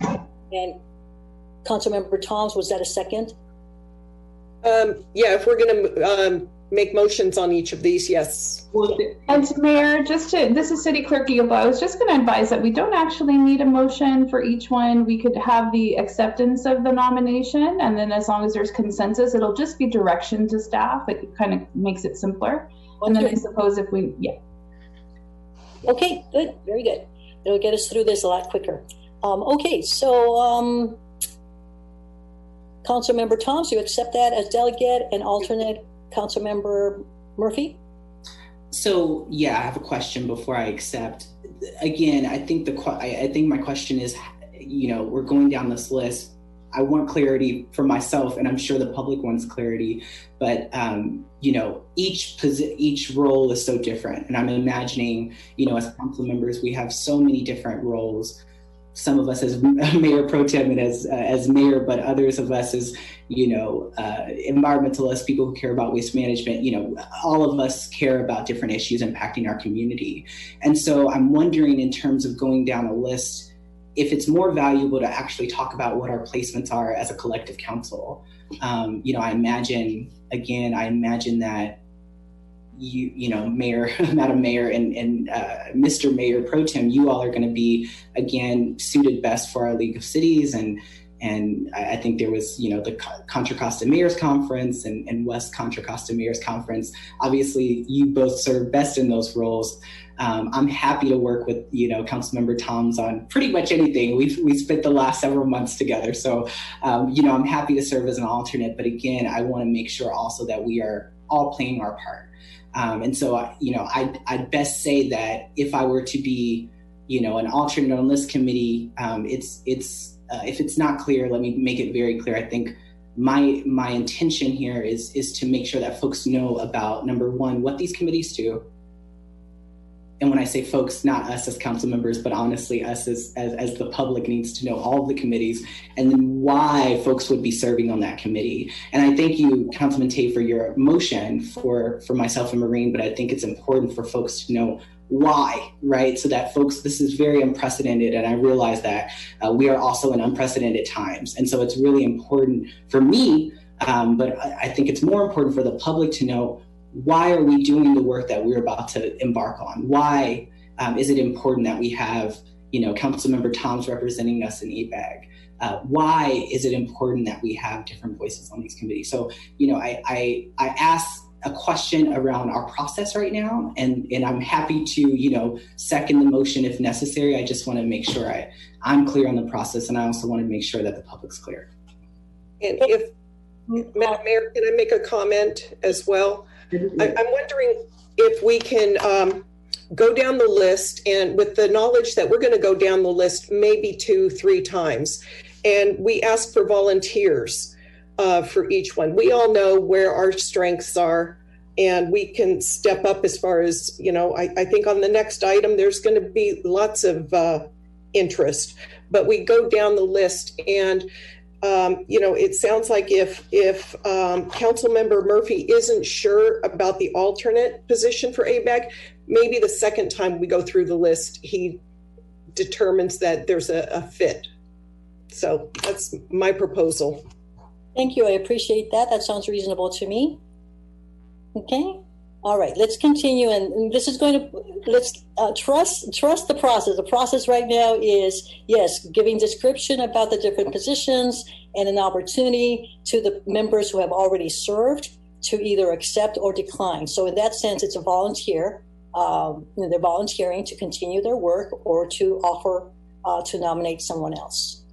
And Councilmember Toms, was that a second? Yeah, if we're going to make motions on each of these, yes. And Mayor, this is City Clerk Eagle, I was just going to advise that we don't actually need a motion for each one. We could have the acceptance of the nomination, and then as long as there's consensus, it'll just be direction to staff. It kind of makes it simpler. And then I suppose if we, yeah. Okay, good, very good. It'll get us through this a lot quicker. Okay, so Councilmember Toms, you accept that as delegate and alternate Councilmember Murphy? So yeah, I have a question before I accept. Again, I think I think my question is, you know, we're going down this list. I want clarity for myself, and I'm sure the public wants clarity. But you know, each role is so different, and I'm imagining, you know, as council members, we have so many different roles. Some of us as mayor pro tem and as mayor, but others of us as, you know, environmentalists, people who care about waste management. You know, all of us care about different issues impacting our community. And so I'm wondering, in terms of going down a list, if it's more valuable to actually talk about what our placements are as a collective council. You know, I imagine that you know, Mayor, Madam Mayor, and Mr. Mayor Pro Tem, you all are going to be, again, suited best for our League of Cities, and And I think there was, the Contra Costa Mayor's Conference and West Contra Costa Mayor's Conference. Obviously, you both serve best in those roles. I'm happy to work with, Councilmember Toms on pretty much anything. We spent the last several months together. So, I'm happy to serve as an alternate. But again, I want to make sure also that we are all playing our part. And so, I'd best say that if I were to be, an alternate on this committee, if it's not clear, let me make it very clear. I think my intention here is to make sure that folks know about, number one, what these committees do. And when I say folks, not us as council members, but honestly us as the public needs to know all of the committees, and then why folks would be serving on that committee. And I thank you, Councilman Tate, for your motion for myself and Maureen, but I think it's important for folks to know why, right? So that folks, this is very unprecedented, and I realize that we are also in unprecedented times. And so it's really important for me, but I think it's more important for the public to know, why are we doing the work that we're about to embark on? Why is it important that we have, Councilmember Toms representing us in EBAG? Why is it important that we have different voices on these committees? So, I asked a question around our process right now, and I'm happy to, second the motion if necessary. I just want to make sure I'm clear on the process, and I also want to make sure that the public's clear. And if, Madam Mayor, can I make a comment as well? I'm wondering if we can go down the list, and with the knowledge that we're going to go down the list maybe 2-3 times, and we ask for volunteers for each one. We all know where our strengths are, and we can step up as far as, I think on the next item, there's going to be lots of interest, but we go down the list, and it sounds like if Councilmember Murphy isn't sure about the alternate position for ABAG, maybe the second time we go through the list, he determines that there's a fit. So that's my proposal. Thank you. I appreciate that. That sounds reasonable to me. Okay. All right, let's continue, and this is going to, let's trust the process. The process right now is, yes, giving description about the different positions and an opportunity to the members who have already served to either accept or decline. So in that sense, it's a volunteer. They're volunteering to continue their work or to offer to nominate someone else.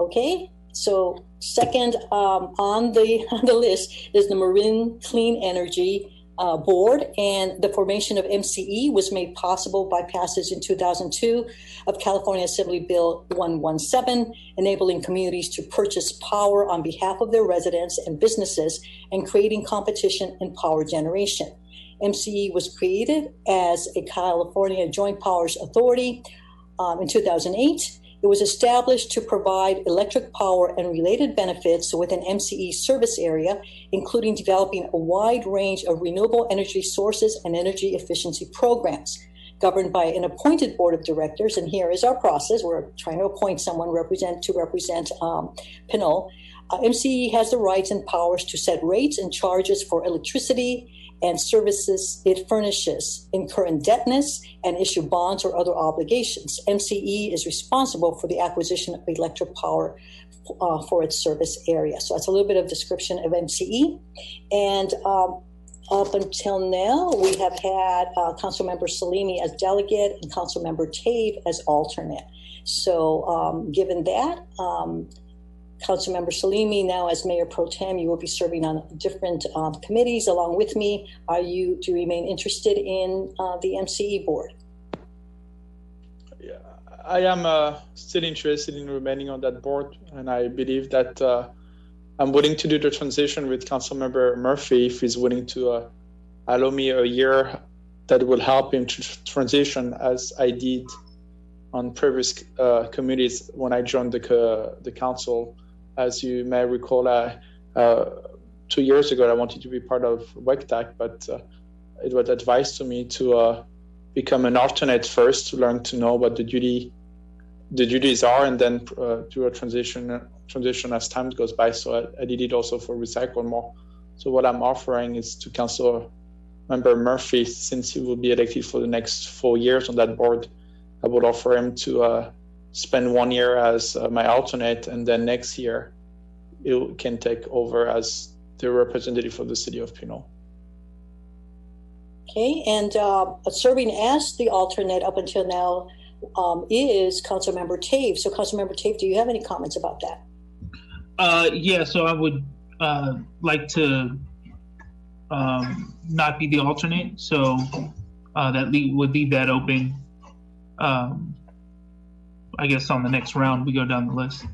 Okay, so second on the list is the Marine Clean Energy Board, and the formation of MCE was made possible by passage in 2002 of California Assembly Bill 117, enabling communities to purchase power on behalf of their residents and businesses and creating competition in power generation. MCE was created as a California Joint Powers Authority in 2008. It was established to provide electric power and related benefits within MCE service area, including developing a wide range of renewable energy sources and energy efficiency programs, governed by an appointed board of directors. And here is our process. We're trying to appoint someone to represent Pinole. MCE has the rights and powers to set rates and charges for electricity and services it furnishes, incur indebtedness, and issue bonds or other obligations. MCE is responsible for the acquisition of electric power for its service area. So that's a little bit of description of MCE. And up until now, we have had Councilmember Salimi as delegate and Councilmember Tave as alternate. So given that, Councilmember Salimi, now as Mayor Pro Tem, you will be serving on different committees along with me. Do you remain interested in the MCE board? Yeah, I am still interested in remaining on that board, and I believe that I'm willing to do the transition with Councilmember Murphy if he's willing to allow me a year that will help him to transition, as I did on previous committees when I joined the council. As you may recall, 2 years ago, I wanted to be part of WECTAC, but it was advised to me to become an alternate first to learn to know what the duties are, and then do a transition as time goes by. So I did it also for Recycle More. So what I'm offering is to Councilmember Murphy, since he will be elected for the next 4 years on that board, I would offer him to spend 1 year as my alternate, and then next year you can take over as the representative for the city of Pinole. Okay, and serving as the alternate up until now is Councilmember Tave. So Councilmember Tave, do you have any comments about that? Yeah, so I would like to not be the alternate, so that would leave that open. I guess on the next round we go down the list.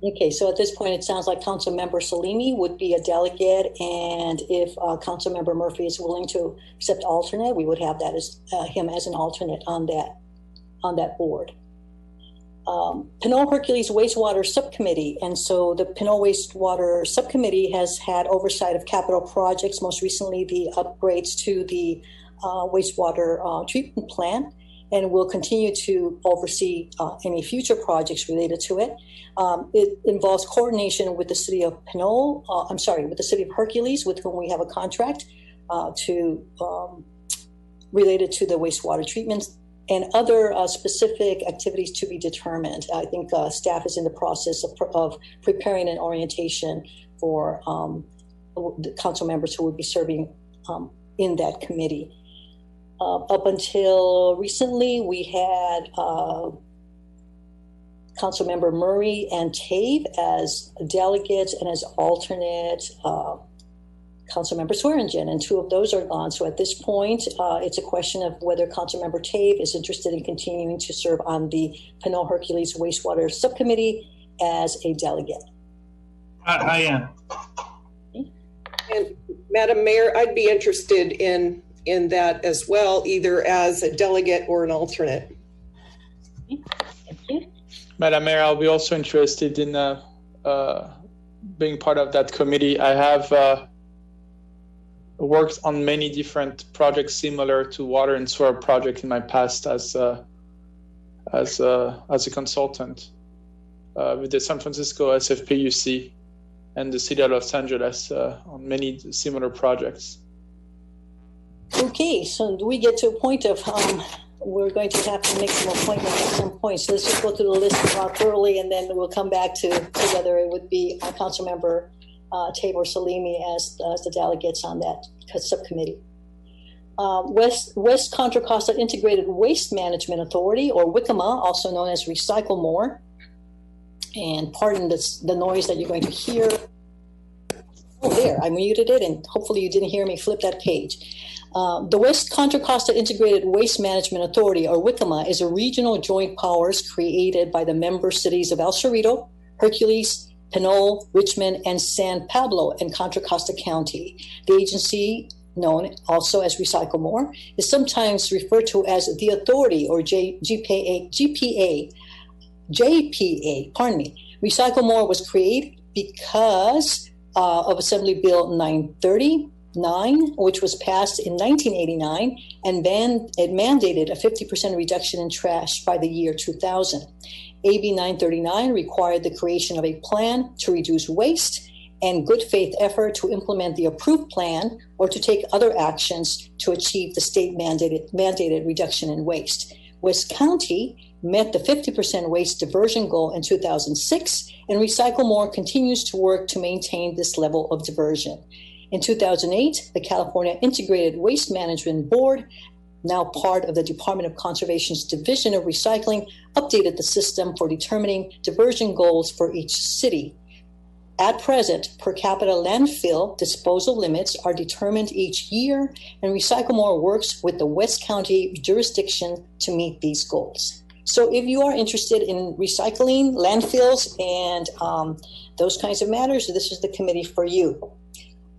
Okay, so at this point it sounds like Councilmember Salimi would be a delegate, and if Councilmember Murphy is willing to accept alternate, we would have that as him as an alternate on that board. Pinole Hercules Wastewater Subcommittee, and so the Pinole Wastewater Subcommittee has had oversight of capital projects, most recently the upgrades to the wastewater treatment plant, and will continue to oversee any future projects related to it. It involves coordination with the city of Pinole, with the city of Hercules, with whom we have a contract related to the wastewater treatment, and other specific activities to be determined. I think staff is in the process of preparing an orientation for the council members who would be serving in that committee. Up until recently, we had Councilmember Murray and Tave as delegates, and as alternate Councilmember Swearingen, and two of those are gone. So at this point, it's a question of whether Councilmember Tave is interested in continuing to serve on the Pinole Hercules Wastewater Subcommittee as a delegate. I am. And Madam Mayor, I'd be interested in that as well, either as a delegate or an alternate. Thank you. Madam Mayor, I'll be also interested in being part of that committee. I have worked on many different projects similar to water and sewer projects in my past as a consultant with the San Francisco SFPUC and the city of Los Angeles on many similar projects. Okay, so do we get to a point of we're going to have to make some appointments at some point. So let's just go through the list thoroughly, and then we'll come back to whether it would be Councilmember Tave or Salimi as the delegates on that subcommittee. West Contra Costa Integrated Waste Management Authority, or WICMA, also known as Recycle More. And pardon the noise that you're going to hear. Oh, there, I muted it, and hopefully you didn't hear me flip that page. The West Contra Costa Integrated Waste Management Authority, or WICMA, is a regional joint powers created by the member cities of El Cerrito, Hercules, Pinole, Richmond, and San Pablo in Contra Costa County. The agency, known also as Recycle More, is sometimes referred to as the Authority, or JPA. Recycle More was created because of Assembly Bill 939, which was passed in 1989, and it mandated a 50% reduction in trash by the year 2000. AB 939 required the creation of a plan to reduce waste and good faith effort to implement the approved plan or to take other actions to achieve the state mandated reduction in waste. West County met the 50% waste diversion goal in 2006, and Recycle More continues to work to maintain this level of diversion. In 2008, the California Integrated Waste Management Board, now part of the Department of Conservation's Division of Recycling, updated the system for determining diversion goals for each city. At present, per capita landfill disposal limits are determined each year, and Recycle More works with the West County jurisdiction to meet these goals. So if you are interested in recycling, landfills, and those kinds of matters, this is the committee for you.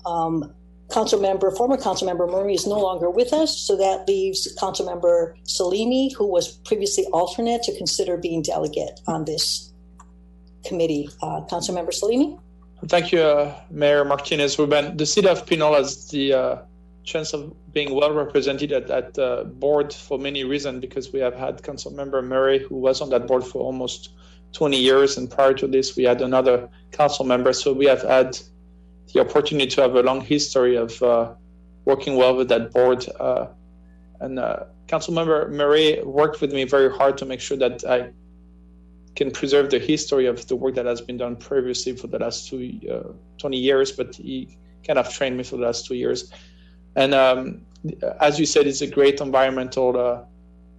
Former Councilmember Murray is no longer with us, so that leaves Councilmember Salimi, who was previously alternate, to consider being delegate on this committee. Councilmember Salimi? Thank you, Mayor Martinez-Ruben. The city of Pinole has the chance of being well represented at the board for many reasons, because we have had Councilmember Murray, who was on that board for almost 20 years, and prior to this, we had another council member. So we have had the opportunity to have a long history of working well with that board. And Councilmember Murray worked with me very hard to make sure that I can preserve the history of the work that has been done previously for the last 20 years, but he kind of trained me for the last 2 years. And as you said, it's a great environmental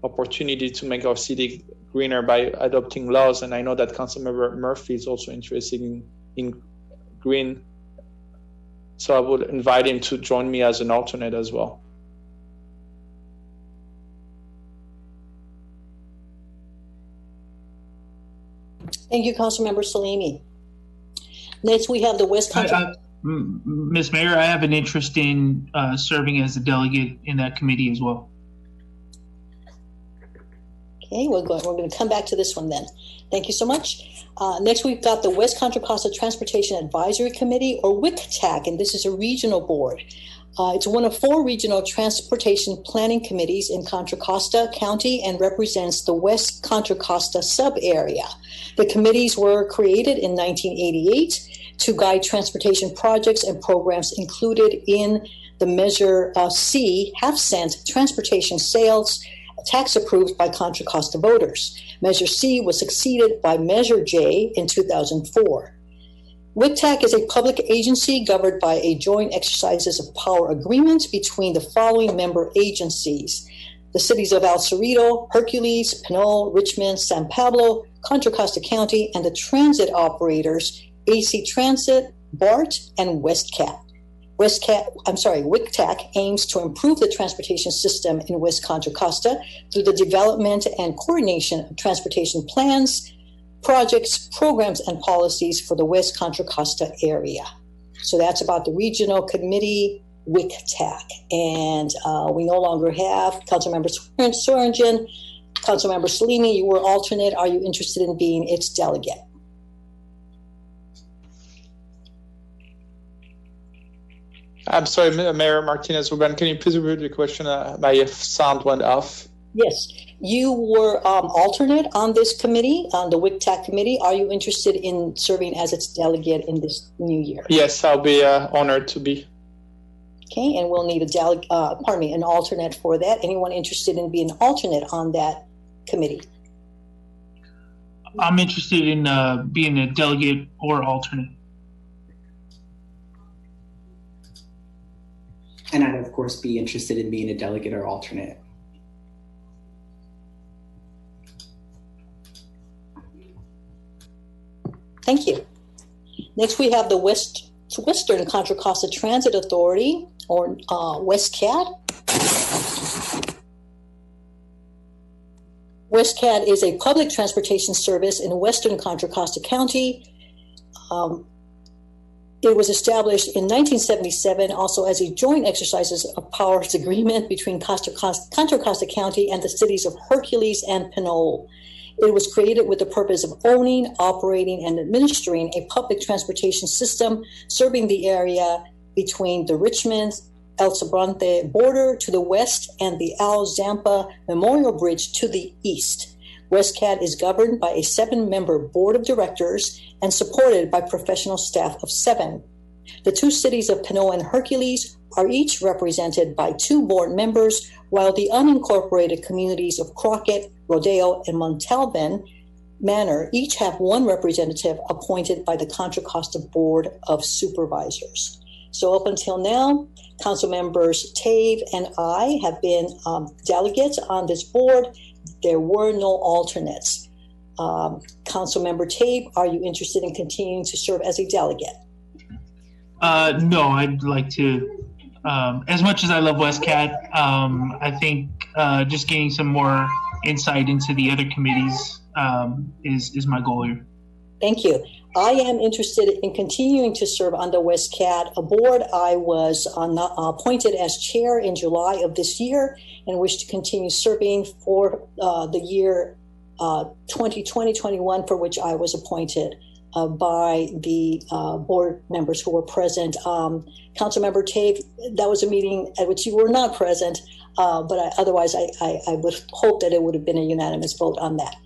opportunity to make our city greener by adopting laws. And I know that Councilmember Murphy is also interested in green. So I would invite him to join me as an alternate as well. Thank you, Councilmember Salimi. Next, we have the West Country. Ms. Mayor, I have an interest in serving as a delegate in that committee as well. Okay, we're going to come back to this one then. Thank you so much. Next, we've got the West Contra Costa Transportation Advisory Committee, or WCTAC, and this is a regional board. It's one of 4 regional transportation planning committees in Contra Costa County and represents the West Contra Costa sub-area. The committees were created in 1988 to guide transportation projects and programs included in the Measure C half-cent transportation sales tax approved by Contra Costa voters. Measure C was succeeded by Measure J in 2004. WCTAC is a public agency governed by a joint exercises of power agreement between the following member agencies: the cities of El Cerrito, Hercules, Pinole, Richmond, San Pablo, Contra Costa County, and the transit operators AC Transit, BART, and WestCat. WCTAC aims to improve the transportation system in West Contra Costa through the development and coordination of transportation plans, projects, programs, and policies for the West Contra Costa area. So that's about the regional committee, WCTAC. And we no longer have Councilmember Swearingen. Councilmember Salimi, you were alternate. Are you interested in being its delegate? I'm sorry, Mayor Martinez-Ruben, can you please repeat the question? My sound went off. Yes, you were alternate on this committee, on the WCTAC committee. Are you interested in serving as its delegate in this new year? Yes, I'll be honored to be. Okay, and we'll need an alternate for that. Anyone interested in being an alternate on that committee? I'm interested in being a delegate or alternate. And I'd, of course, be interested in being a delegate or alternate. Thank you. Next, we have the Western Contra Costa Transit Authority, or WestCat. WestCat is a public transportation service in Western Contra Costa County. It was established in 1977 also as a joint exercises of powers agreement between Contra Costa County and the cities of Hercules and Pinole. It was created with the purpose of owning, operating, and administering a public transportation system serving the area between the Richmond El Sobrante border to the west and the Al Zampa Memorial Bridge to the east. WestCat is governed by a 7-member board of directors and supported by professional staff of 7. The 2 cities of Pinole and Hercules are each represented by 2 board members, while the unincorporated communities of Crockett, Rodeo, and Montalban Manor each have 1 representative appointed by the Contra Costa Board of Supervisors. So up until now, Council members Tave and I have been delegates on this board. There were no alternates. Councilmember Tave, are you interested in continuing to serve as a delegate? No, I'd like to. As much as I love WestCat, I think just gaining some more insight into the other committees is my goal here. Thank you. I am interested in continuing to serve on the WestCat board. I was appointed as chair in July of this year and wish to continue serving for the year 2020-21, for which I was appointed by the board members who were present. Councilmember Tave, that was a meeting at which you were not present, but otherwise I would hope that it would have been a unanimous vote on that.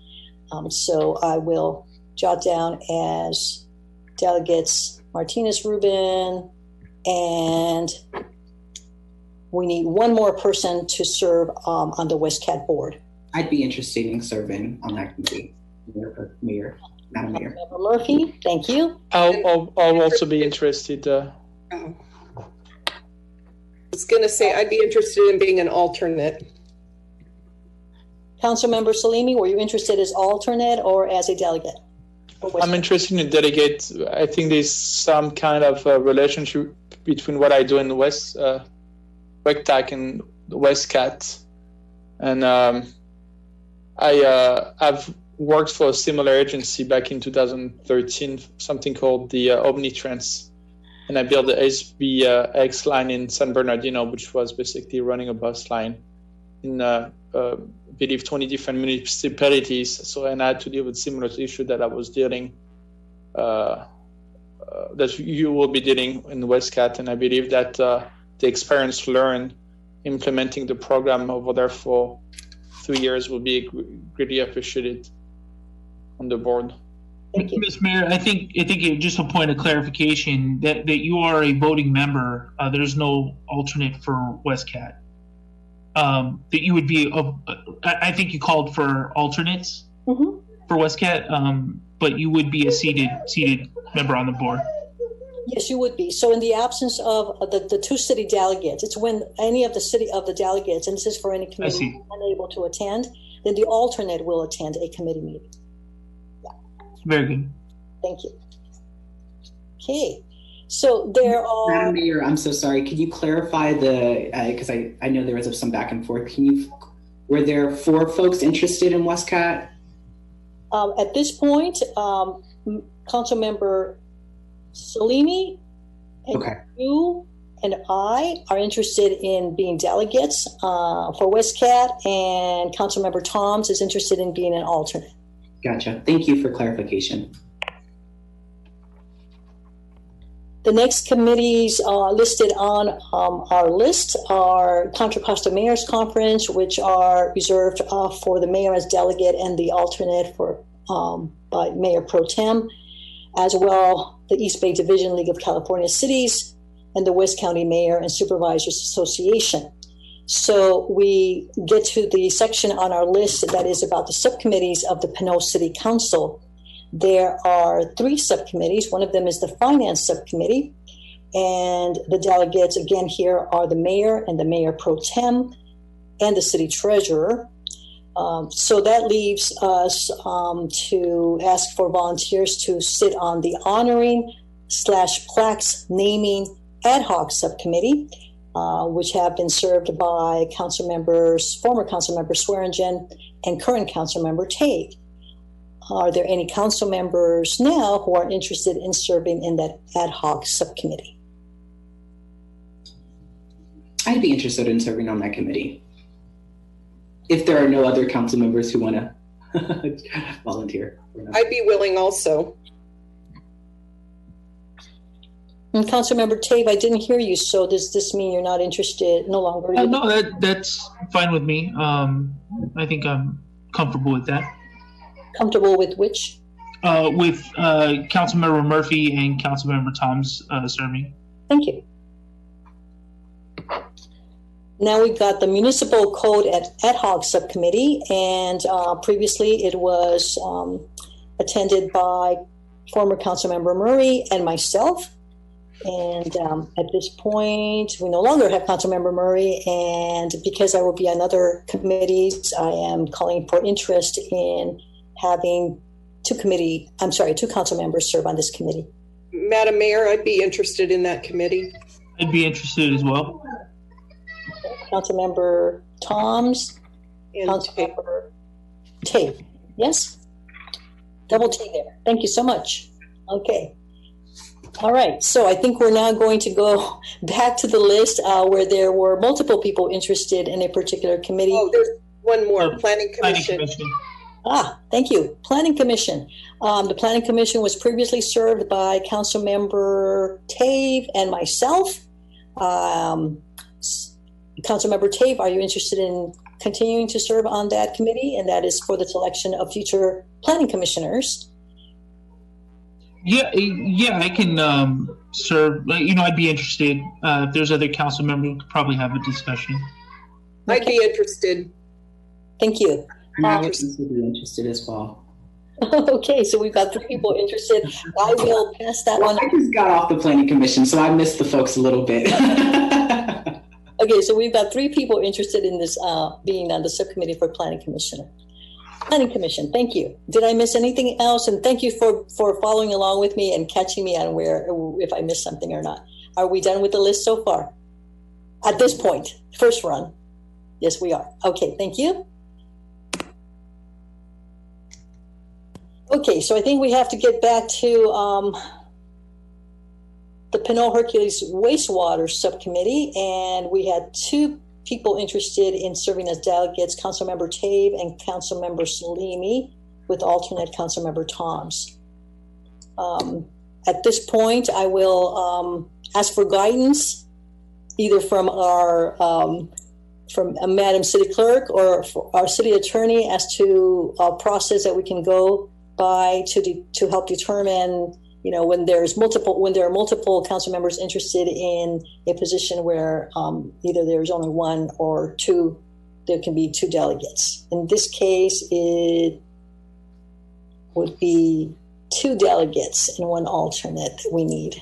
So I will jot down as delegates Martinez-Ruben and we need one more person to serve on the WestCat board. I'd be interested in serving on that committee, Mayor, Madam Mayor. Member Murphy, thank you. I'll also be interested. I was going to say I'd be interested in being an alternate. Councilmember Salimi, were you interested as alternate or as a delegate? I'm interested in delegate. I think there's some kind of relationship between what I do in the WECTAC and the WestCat. And I've worked for a similar agency back in 2013, something called the Omnitrans. And I built the SBX line in San Bernardino, which was basically running a bus line in I believe 20 different municipalities. So, and I had to deal with similar issue that I was dealing, that you will be dealing in WestCat. And I believe that the experience learned implementing the program over there for 3 years will be greatly appreciated on the board. Thank you. Ms. Mayor, I think just a point of clarification that you are a voting member. There's no alternate for WestCat. That you would be, I think you called for alternates for WestCat, but you would be a seated member on the board. Yes, you would be. So in the absence of the two city delegates, it's when any of the delegates, and this is for any committee unable to attend, then the alternate will attend a committee meeting. Yeah. Very good. Thank you. Okay. So there are... Madam Mayor, I'm so sorry. Could you clarify because I know there was some back and forth. Were there 4 folks interested in WestCat? At this point, Councilmember Salimi and you and I are interested in being delegates for WestCat, and Councilmember Toms is interested in being an alternate. Gotcha. Thank you for clarification. The next committees listed on our list are Contra Costa Mayor's Conference, which are reserved for the mayor as delegate and the alternate for by Mayor Pro Tem, as well the East Bay Division League of California Cities and the West County Mayor and Supervisors Association. So we get to the section on our list that is about the subcommittees of the Pinole City Council. There are 3 subcommittees. One of them is the Finance Subcommittee. And the delegates, again, here are the mayor and the mayor pro tem and the city treasurer. So that leaves us to ask for volunteers to sit on the honoring/plaques naming ad hoc subcommittee, which have been served by former council member Swearingen and current council member Tate. Are there any council members now who are interested in serving in that ad hoc subcommittee? I'd be interested in serving on that committee. If there are no other council members who want to volunteer. I'd be willing also. And Councilmember Tave, I didn't hear you, so does this mean you're not interested no longer? No, that's fine with me. I think I'm comfortable with that. Comfortable with which? With Councilmember Murphy and Councilmember Tom's serving. Thank you. Now we've got the Municipal Code ad hoc subcommittee, and previously it was attended by former Councilmember Murray and myself. And at this point, we no longer have Councilmember Murray, and because I will be on other committees, I am calling for interest in having two council members serve on this committee. Madam Mayor, I'd be interested in that committee. I'd be interested as well. Councilmember Toms, and Councilmember Tate. Yes? Double T there. Thank you so much. Okay. All right. So I think we're now going to go back to the list where there were multiple people interested in a particular committee. Oh, there's one more. Planning Commission. Thank you. Planning Commission. The Planning Commission was previously served by Councilmember Tave and myself. Councilmember Tave, are you interested in continuing to serve on that committee? And that is for the selection of future planning commissioners. Yeah, I can serve. I'd be interested. If there's other council members, we could probably have a discussion. I'd be interested. Thank you. I would be interested as well. Okay, so we've got 3 people interested. I will pass that one. I just got off the planning commission, so I missed the folks a little bit. Okay, so we've got 3 people interested in this being on the subcommittee for planning commission. Planning commission, thank you. Did I miss anything else? And thank you for following along with me and catching me on if I missed something or not. Are we done with the list so far? At this point, first run. Yes, we are. Okay, thank you. Okay, so I think we have to get back to the Pinole Hercules Wastewater Subcommittee, and we had 2 people interested in serving as delegates, Councilmember Tave and Councilmember Salimi, with alternate Councilmember Toms. At this point, I will ask for guidance, either from Madam City Clerk or our City Attorney, as to a process that we can go by to help determine, when there are multiple council members interested in a position where either there's only 1 or 2, there can be 2 delegates. In this case, it would be 2 delegates and 1 alternate that we need.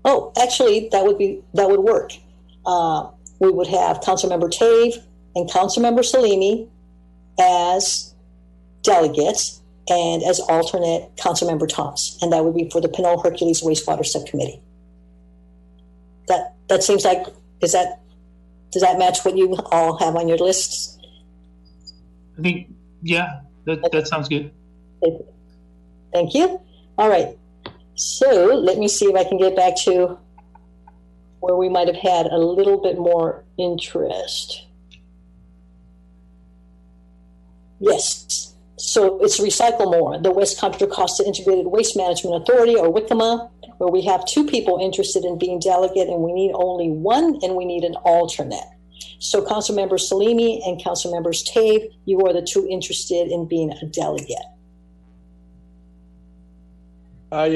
Oh, actually, that would work. We would have Councilmember Tave and Councilmember Salimi as delegates, and as alternate Councilmember Toms, and that would be for the Pinole Hercules Wastewater Subcommittee. That seems like, does that match what you all have on your lists? I think, yeah, that sounds good. Thank you. All right, so let me see if I can get back to where we might have had a little bit more interest. Yes. So it's Recycle More, the West Contra Costa Integrated Waste Management Authority, or WICMA, where we have 2 people interested in being delegate, and we need only 1, and we need an alternate. So Councilmember Salimi and Councilmembers Tave, you are the 2 interested in being a delegate. I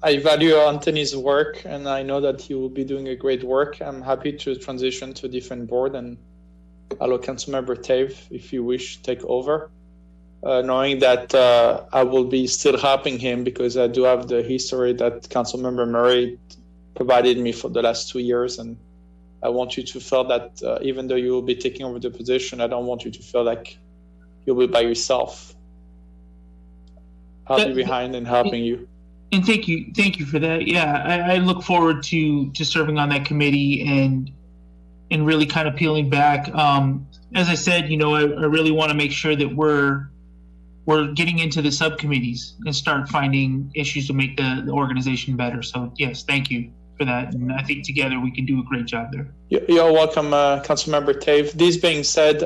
value Anthony's work, and I know that he will be doing a great work. I'm happy to transition to a different board and allow Councilmember Tave, if you wish, take over, knowing that I will be still helping him because I do have the history that Councilmember Murray provided me for the last 2 years, and I want you to feel that even though you will be taking over the position, I don't want you to feel like you'll be by yourself. I'll be behind and helping you. And thank you for that. Yeah, I look forward to serving on that committee and really kind of peeling back. As I said, I really want to make sure that we're getting into the subcommittees and start finding issues to make the organization better. So yes, thank you for that. And I think together we can do a great job there. You're welcome, Councilmember Tave. This being said,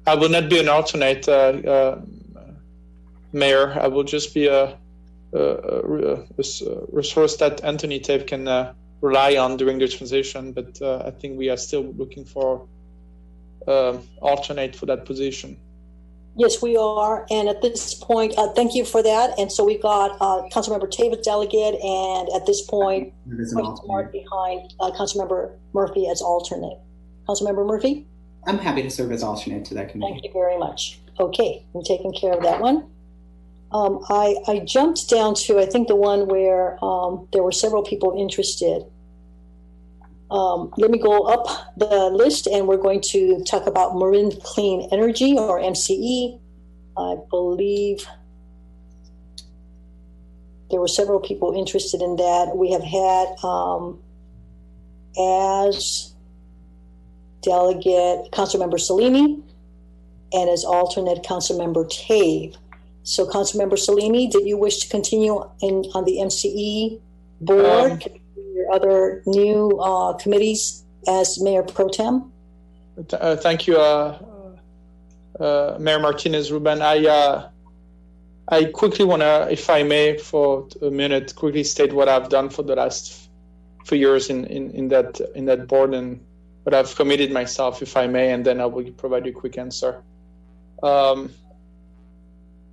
I will not be an alternate mayor. I will just be a resource that Anthony Tave can rely on during the transition, but I think we are still looking for alternate for that position. Yes, we are, and at this point, thank you for that. And so we got Councilmember Tave as delegate, and at this point, mark behind Councilmember Murphy as alternate. Councilmember Murphy? I'm happy to serve as alternate to that committee. Thank you very much. Okay, I'm taking care of that one. I jumped down to, I think, the one where there were several people interested. Let me go up the list, and we're going to talk about Marin Clean Energy, or MCE. I believe there were several people interested in that. We have had as delegate Councilmember Salimi, and as alternate Councilmember Tave. So, Councilmember Salimi, did you wish to continue on the MCE board? Your other new committees as Mayor Pro Tem? Thank you, Mayor Martinez Ruben. I quickly want to, if I may, for a minute, quickly state what I've done for the last few years in that board and what I've committed myself, if I may, and then I will provide you a quick answer.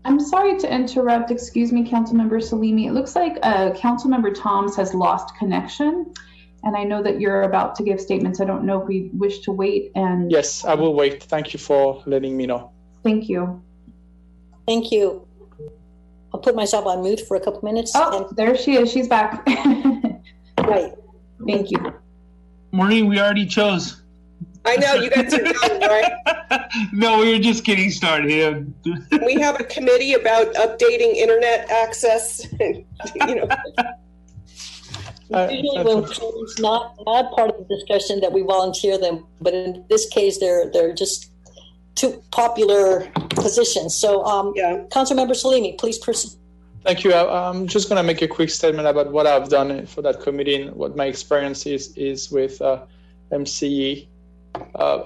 I'm sorry to interrupt. Excuse me, Councilmember Salimi. It looks like Councilmember Toms has lost connection. And I know that you're about to give statements. I don't know if we wish to wait and... Yes, I will wait. Thank you for letting me know. Thank you. Thank you. I'll put myself on mute for a couple minutes. Oh, there she is. She's back. Right. Thank you. Maureen, we already chose. I know, you guys are done, right? No, we were just getting started. We have a committee about updating internet access. You know. Usually when it's not part of the discussion that we volunteer them, but in this case, they're just two popular positions. So, Councilmember Salimi, please proceed. Thank you. I'm just going to make a quick statement about what I've done for that committee and what my experience is with MCE.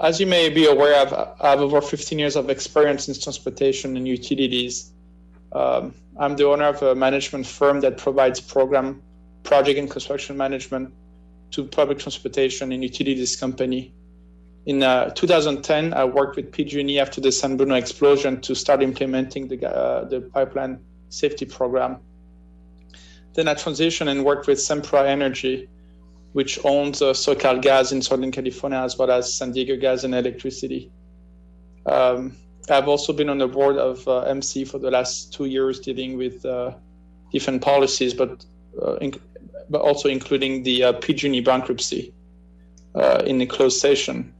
As you may be aware, I have over 15 years of experience in transportation and utilities. I'm the owner of a management firm that provides project and construction management to public transportation and utilities company. In 2010, I worked with PG&E after the San Bruno explosion to start implementing the pipeline safety program. Then I transitioned and worked with Sempra Energy, which owns SoCal Gas in Southern California, as well as San Diego Gas and Electricity. I've also been on the board of MC for the last 2 years, dealing with different policies, but also including the PG&E bankruptcy in the closed session.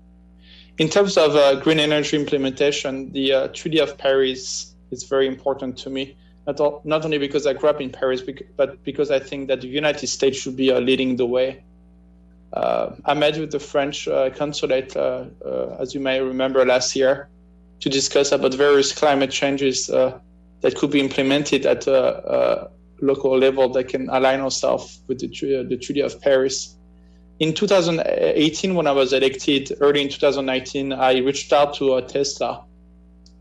In terms of green energy implementation, the Treaty of Paris is very important to me. Not only because I grew up in Paris, but because I think that the United States should be leading the way. I met with the French consulate, as you may remember, last year, to discuss about various climate changes that could be implemented at a local level that can align ourselves with the Treaty of Paris. In 2018, when I was elected, early in 2019, I reached out to Tesla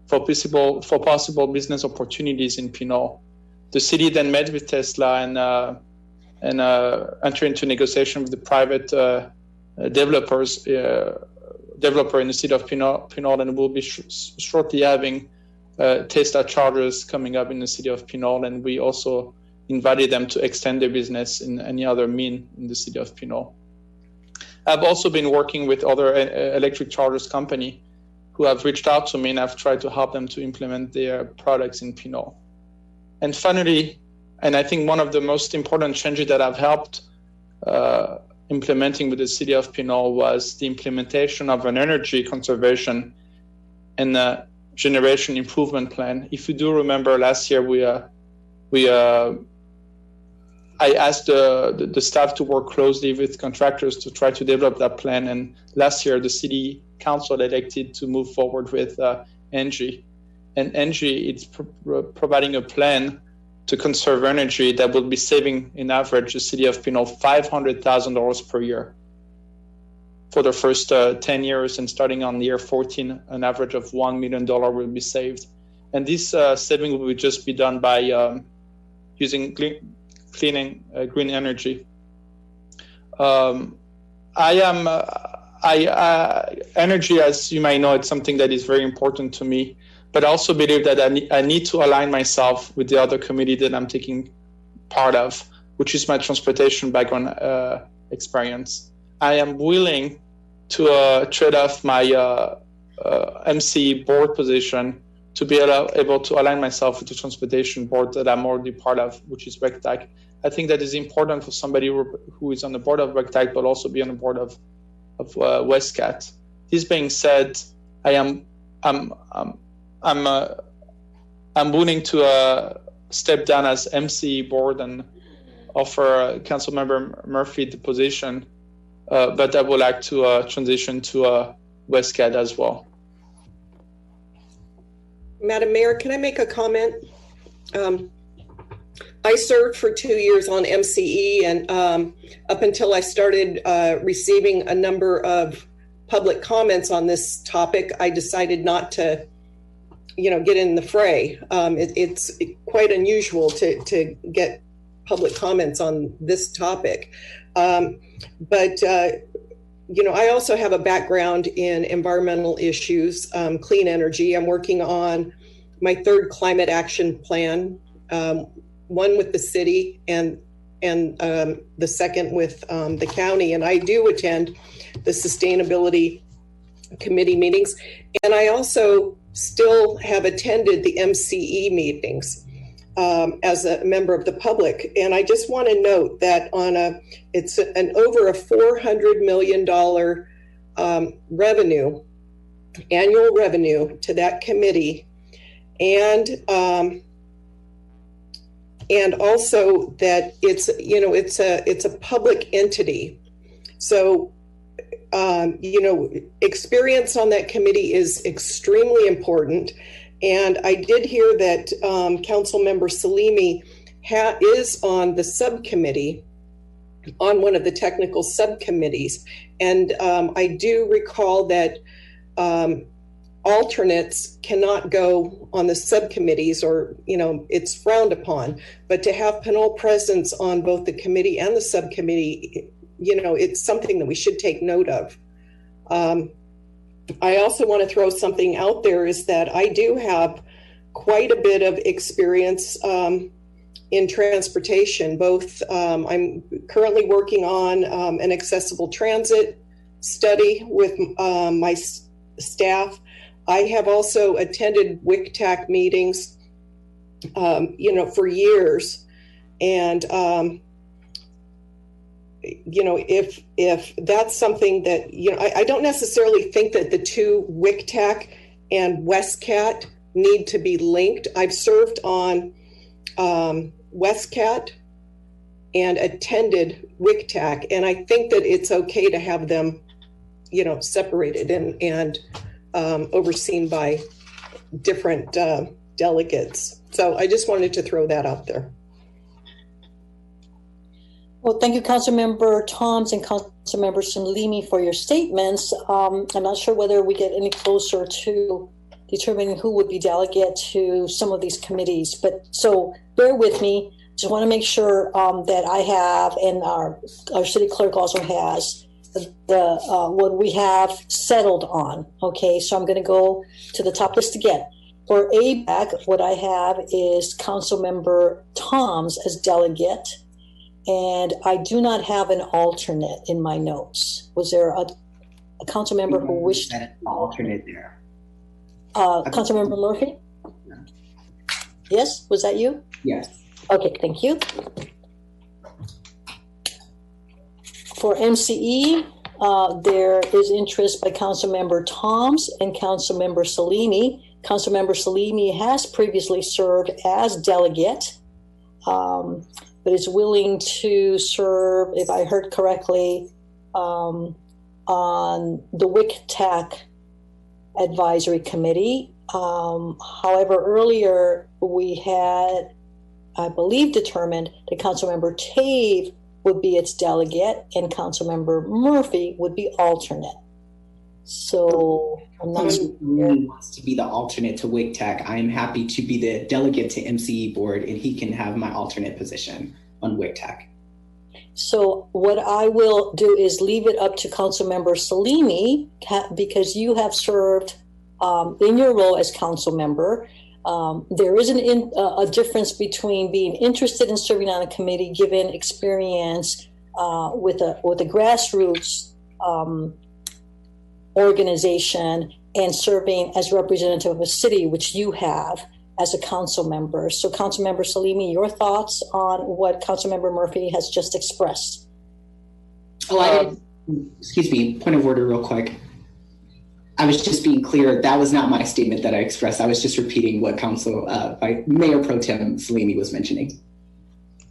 for possible business opportunities in Pinole. The city then met with Tesla and entered into negotiation with the private developer in the city of Pinole, and we'll be shortly having Tesla chargers coming up in the city of Pinole, and we also invited them to extend their business in any other mean in the city of Pinole. I've also been working with other electric chargers company who have reached out to me, and I've tried to help them to implement their products in Pinole. And finally, and I think one of the most important changes that I've helped implementing with the city of Pinole was the implementation of an energy conservation and generation improvement plan. If you do remember, last year I asked the staff to work closely with contractors to try to develop that plan. And last year, the city council elected to move forward with ENGIE. And ENGIE is providing a plan to conserve energy that will be saving, in average, the city of Pinole $500,000 per year for the first 10 years. And starting on year 14, an average of $1 million will be saved. And this saving will just be done by using cleaning green energy. Energy, as you may know, it's something that is very important to me, but I also believe that I need to align myself with the other committee that I'm taking part of, which is my transportation background experience. I am willing to trade off my MC board position to be able to align myself with the transportation board that I'm already part of, which is RECTAC. I think that is important for somebody who is on the board of RECTAC, but also be on the board of WestCat. This being said, I'm willing to step down as MC board and offer Councilmember Murphy the position, but I would like to transition to WestCat as well. Madam Mayor, can I make a comment? I served for 2 years on MCE, and up until I started receiving a number of public comments on this topic, I decided not to, get in the fray. It's quite unusual to get public comments on this topic. But I also have a background in environmental issues, clean energy. I'm working on my third climate action plan, one with the city and the second with the county. And I do attend the sustainability committee meetings. And I also still have attended the MCE meetings as a member of the public. And I just want to note that it's an over a $400 million annual revenue to that committee. And also that it's a public entity. So, experience on that committee is extremely important. And I did hear that Councilmember Salimi is on the subcommittee, on one of the technical subcommittees. And I do recall that alternates cannot go on the subcommittees, or, it's frowned upon. But to have Pinole presence on both the committee and the subcommittee, it's something that we should take note of. I also want to throw something out there, is that I do have quite a bit of experience in transportation. Both I'm currently working on an accessible transit study with my staff. I have also attended WCTAC meetings, for years. And, if that's something that, I don't necessarily think that the two, WCTAC and WestCat, need to be linked. I've served on WestCat and attended WCTAC, and I think that it's okay to have them, separated and overseen by different delegates. So I just wanted to throw that out there. Well, thank you, Councilmember Toms and Councilmember Salimi, for your statements. I'm not sure whether we get any closer to determining who would be delegate to some of these committees, but so bear with me. Just want to make sure that I have, and our city clerk also has, the what we have settled on. Okay, so I'm going to go to the top list again. For ABAC, what I have is Councilmember Toms as delegate, and I do not have an alternate in my notes. Was there a council member who wished an alternate there? Councilmember Murphy? No. Yes, was that you? Yes. Okay, thank you. For MCE, there is interest by Councilmember Toms and Councilmember Salimi. Councilmember Salimi has previously served as delegate, but is willing to serve, if I heard correctly, on the WCTAC Advisory Committee. However, earlier we had, I believe, determined that Councilmember Tave would be its delegate and Councilmember Murphy would be alternate. So I'm not sure. He wants to be the alternate to WCTAC. I am happy to be the delegate to MCE board, and he can have my alternate position on WCTAC. So what I will do is leave it up to Councilmember Salimi, because you have served in your role as council member. There is a difference between being interested in serving on a committee, given experience with a grassroots organization, and serving as representative of a city, which you have as a council member. So Councilmember Salimi, your thoughts on what Councilmember Murphy has just expressed? Oh, excuse me, point of order real quick. I was just being clear, that was not my statement that I expressed. I was just repeating what by Mayor Pro Tem Salimi was mentioning.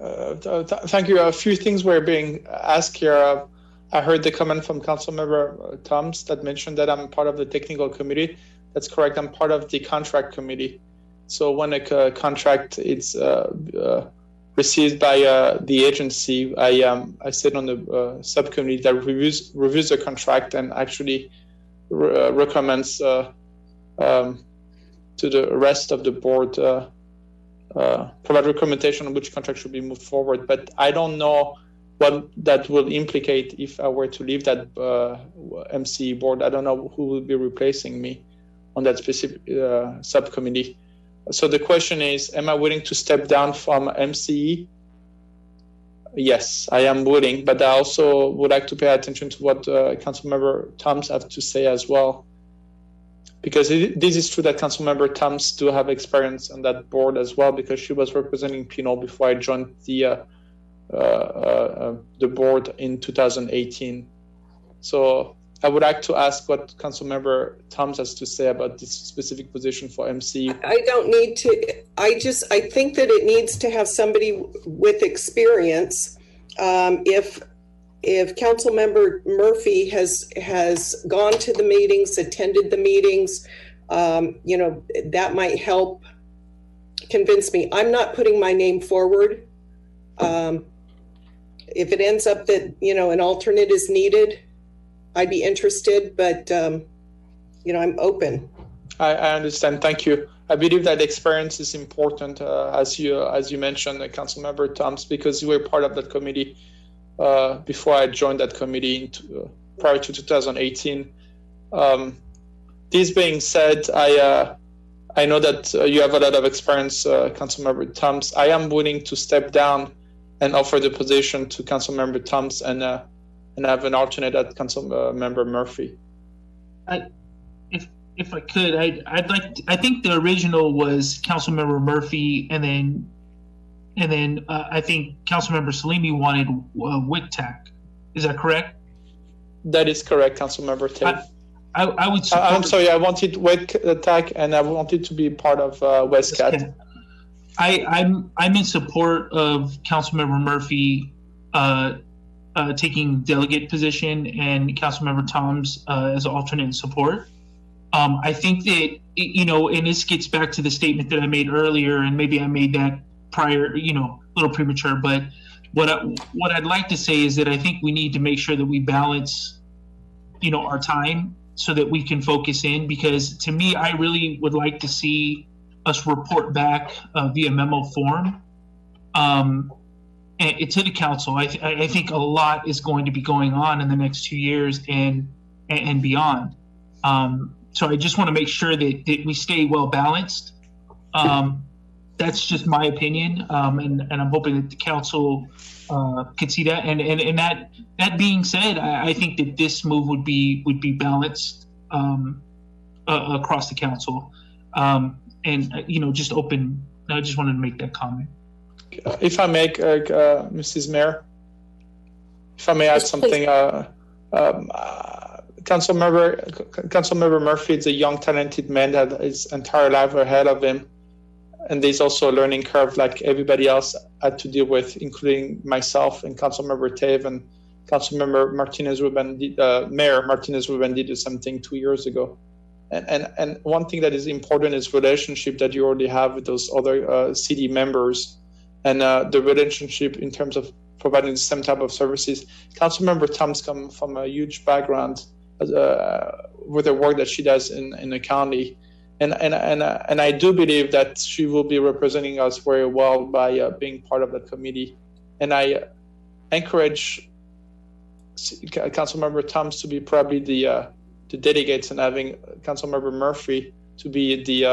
Thank you. A few things were being asked here. I heard the comment from Councilmember Toms that mentioned that I'm part of the technical committee. That's correct. I'm part of the contract committee. So when a contract is received by the agency, I sit on the subcommittee that reviews the contract and actually recommends to the rest of the board provide recommendation on which contract should be moved forward. But I don't know what that will implicate if I were to leave that MCE board. I don't know who will be replacing me on that specific subcommittee. So the question is, am I willing to step down from MCE? Yes, I am willing, but I also would like to pay attention to what Councilmember Thoms have to say as well. Because this is true that Councilmember Thoms do have experience on that board as well, because she was representing Pinole before I joined the board in 2018. So I would like to ask what Councilmember Thoms has to say about this specific position for MC. I don't need to, I think that it needs to have somebody with experience. If Councilmember Murphy has gone to the meetings, attended the meetings, that might help convince me. I'm not putting my name forward. If it ends up that, an alternate is needed, I'd be interested, but, I'm open. I understand. Thank you. I believe that experience is important, as you mentioned, Councilmember Thoms, because you were part of that committee before I joined that committee prior to 2018. This being said, I know that you have a lot of experience, Councilmember Thoms. I am willing to step down and offer the position to Councilmember Thoms and have an alternate at Councilmember Murphy. If I could, I think the original was Councilmember Murphy, and then I think Councilmember Salimi wanted WICTAC. Is that correct? That is correct, Councilmember Tate. I would support. I'm sorry, I wanted WICTAC, and I wanted to be part of WestCat. I'm in support of Councilmember Murphy taking delegate position and Councilmember Thoms as alternate support. I think that, and this gets back to the statement that I made earlier, and maybe I made that prior, a little premature, but what I'd like to say is that I think we need to make sure that we balance, our time so that we can focus in, because to me, I really would like to see us report back via memo form and to the council. I think a lot is going to be going on in the next 2 years and beyond. So I just want to make sure that we stay well balanced. That's just my opinion, and I'm hoping that the council could see that. And that being said, I think that this move would be balanced across the council. And just open. I just wanted to make that comment. If I may, Mrs. Mayor, if I may add something. Councilmember Murphy is a young, talented man that his entire life ahead of him, and there's also a learning curve like everybody else had to deal with, including myself and Councilmember Tave and Councilmember Martinez-Ruben. Mayor Martinez-Ruben did the same thing 2 years ago. And one thing that is important is relationship that you already have with those other city members, and the relationship in terms of providing the same type of services. Councilmember Thoms comes from a huge background with the work that she does in the county, and I do believe that she will be representing us very well by being part of that committee, and I encourage Councilmember Thoms to be probably the delegates, and having Councilmember Murphy to be the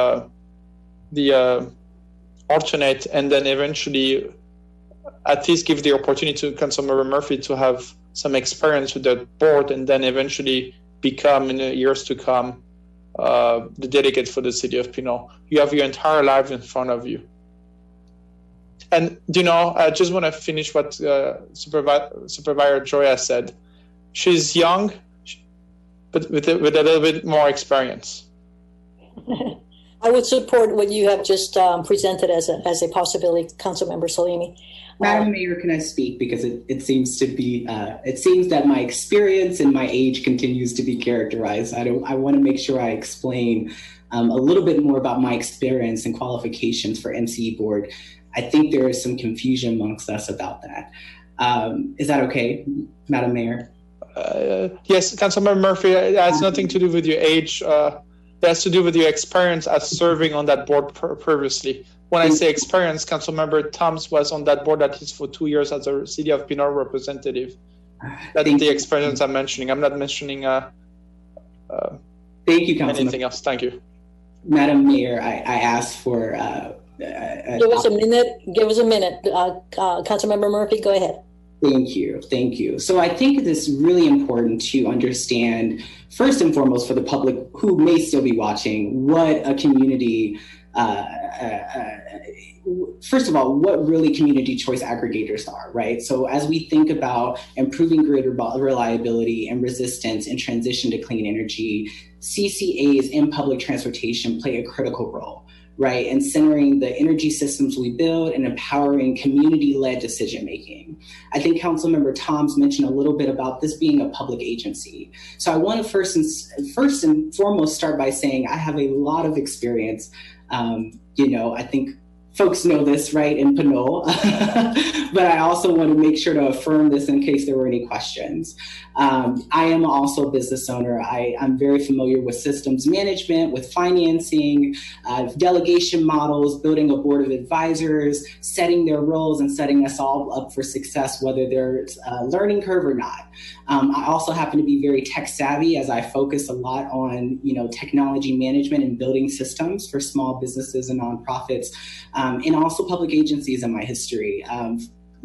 alternate, and then eventually at least give the opportunity to Councilmember Murphy to have some experience with the board, and then eventually become, in the years to come, the delegate for the city of Pinole. You have your entire life in front of you. And, I just want to finish what Supervisor Joya said. She's young, but with a little bit more experience. I would support what you have just presented as a possibility, Councilmember Salimi. Madam Mayor, can I speak? Because it seems to be, it seems that my experience and my age continues to be characterized. I want to make sure I explain a little bit more about my experience and qualifications for MCE board. I think there is some confusion amongst us about that. Is that okay, Madam Mayor? Yes, Councilmember Murphy, it has nothing to do with your age. It has to do with your experience as serving on that board previously. When I say experience, Councilmember Thoms was on that board at least for 2 years as a City of Pinole representative. That's the experience I'm mentioning. I'm not mentioning Thank you, anything else. Thank you. Madam Mayor, I asked for. Give us a minute. Councilmember Murphy, go ahead. Thank you. So I think it is really important to understand, first and foremost, for the public who may still be watching, what a community, first of all, what really community choice aggregators are, right? So as we think about improving grid reliability and resistance and transition to clean energy, CCAs in public transportation play a critical role, right? And centering the energy systems we build and empowering community-led decision-making. I think Councilmember Toms mentioned a little bit about this being a public agency. So I want to first and foremost start by saying I have a lot of experience. I think folks know this, right, in Pinole, but I also want to make sure to affirm this in case there were any questions. I am also a business owner. I'm very familiar with systems management, with financing, delegation models, building a board of advisors, setting their roles and setting us all up for success, whether there's a learning curve or not. I also happen to be very tech savvy as I focus a lot on, technology management and building systems for small businesses and nonprofits, and also public agencies in my history.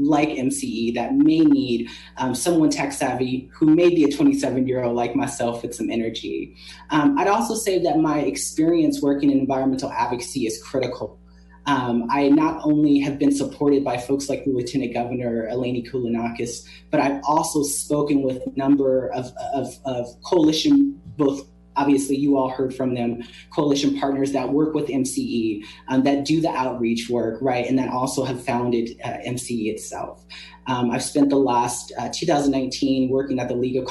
Like MCE that may need someone tech savvy who may be a 27-year-old like myself with some energy. I'd also say that my experience working in environmental advocacy is critical. I not only have been supported by folks like the Lieutenant Governor Eleni Koulinakis, but I've also spoken with a number of coalition, both obviously you all heard from them, coalition partners that work with MCE, that do the outreach work, right? And that also have founded MCE itself. I've spent the last 2019 working at the League of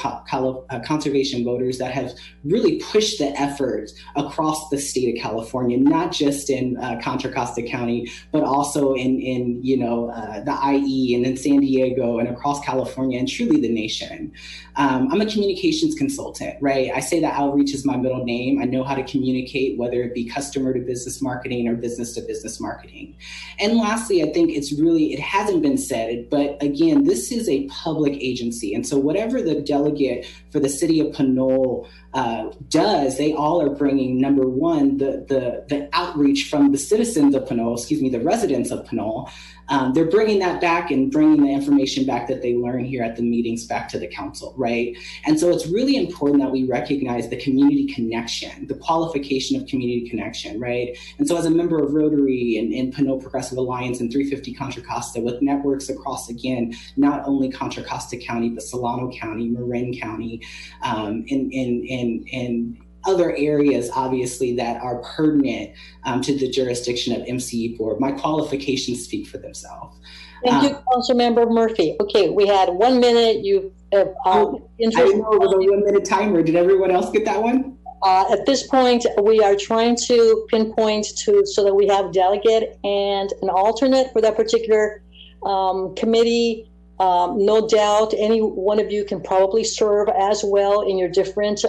Conservation Voters that have really pushed the effort across the state of California, not just in Contra Costa County, but also in the IE and in San Diego and across California and truly the nation. I'm a communications consultant, right? I say that outreach is my middle name. I know how to communicate, whether it be customer to business marketing or business to business marketing. And lastly, I think it hasn't been said, but again, this is a public agency. And so whatever the delegate for the city of Pinole does, they all are bringing, number one, the outreach from the citizens of Pinole, the residents of Pinole. They're bringing that back and bringing the information back that they learn here at the meetings back to the council, right? And so it's really important that we recognize the community connection, the qualification of community connection, right? And so as a member of Rotary and Pinole Progressive Alliance and 350 Contra Costa with networks across, again, not only Contra Costa County, but Solano County, Marin County, and other areas, obviously, that are pertinent to the jurisdiction of MCE board. My qualifications speak for themselves. Thank you, Councilmember Murphy. Okay, we had 1 minute. I didn't know it was a 1 minute timer. Did everyone else get that one? At this point, we are trying to pinpoint so that we have a delegate and an alternate for that particular committee. No doubt any one of you can probably serve as well in your different,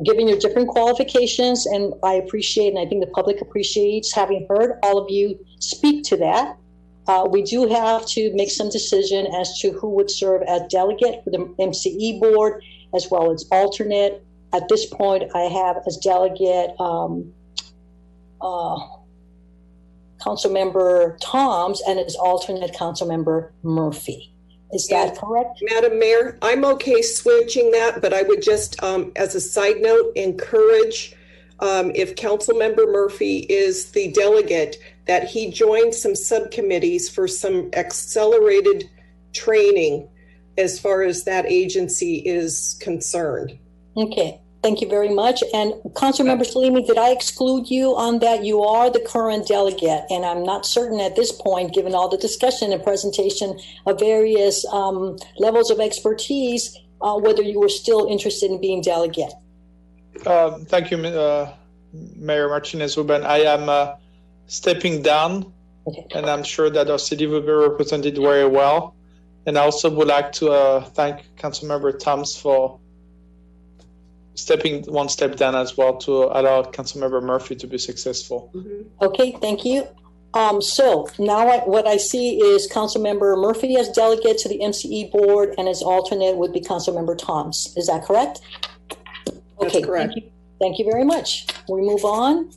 given your different qualifications. And I appreciate, and I think the public appreciates having heard all of you speak to that. We do have to make some decision as to who would serve as delegate for the MCE board, as well as alternate. At this point, I have as delegate Councilmember Toms and as alternate Councilmember Murphy. Is that correct? Madam Mayor, I'm okay switching that, but I would just, as a side note, encourage if Councilmember Murphy is the delegate, that he join some subcommittees for some accelerated training as far as that agency is concerned. Okay. Thank you very much. And Councilmember Salimi, did I exclude you on that? You are the current delegate, and I'm not certain at this point, given all the discussion and presentation of various levels of expertise, whether you were still interested in being delegate. Thank you, Mayor Martinez-Ruben. I am stepping down, and I'm sure that our city will be represented very well. And I also would like to thank Councilmember Toms for stepping one step down as well to allow Councilmember Murphy to be successful. Mm-hmm. Okay, thank you. So now what I see is Councilmember Murphy as delegate to the MCE board, and as alternate would be Councilmember Toms. Is that correct? That's okay, correct. Thank you very much. We move on.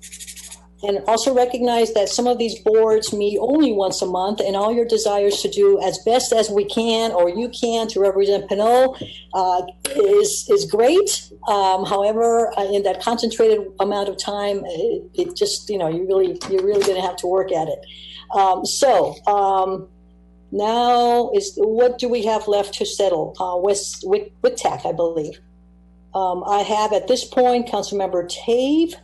And also recognize that some of these boards meet only once a month, and all your desires to do as best as we can or you can to represent Pinole is great. However, in that concentrated amount of time, it just, you're really going to have to work at it. Now what do we have left to settle? West WITAC, I believe. I have at this point Councilmember Tave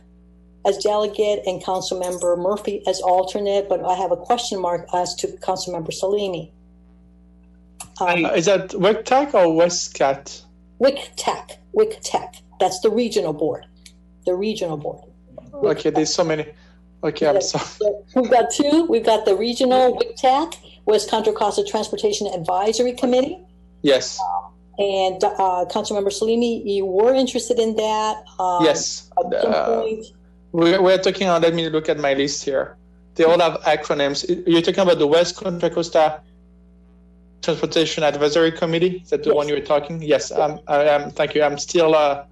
as delegate and Councilmember Murphy as alternate, but I have a question mark as to Councilmember Salimi. Is that WICTAC or WestCat? WICTAC. That's the regional board. Okay, there's so many. Okay, I'm sorry. We've got two. We've got the regional WICTAC, West Contra Costa Transportation Advisory Committee. Yes. And Councilmember Salimi, you were interested in that. Yes. At some point. We're talking about, let me look at my list here. They all have acronyms. You're talking about the West Contra Costa Transportation Advisory Committee? Is that the one you were talking? Yes, thank you. I'm still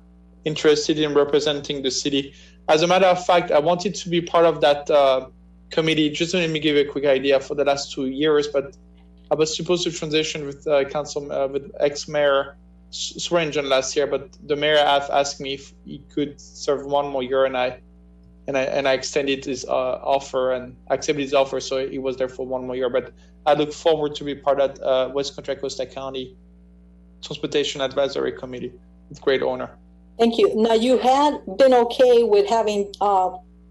interested in representing the city. As a matter of fact, I wanted to be part of that committee. Just let me give you a quick idea for the last 2 years, but I was supposed to transition with with ex-mayor Swearingen last year, but the mayor asked me if he could serve 1 more year, and I extended his offer and accepted his offer, so he was there for 1 more year. But I look forward to be part of that West Contra Costa County Transportation Advisory Committee with great honor. Thank you. Now, you had been okay with having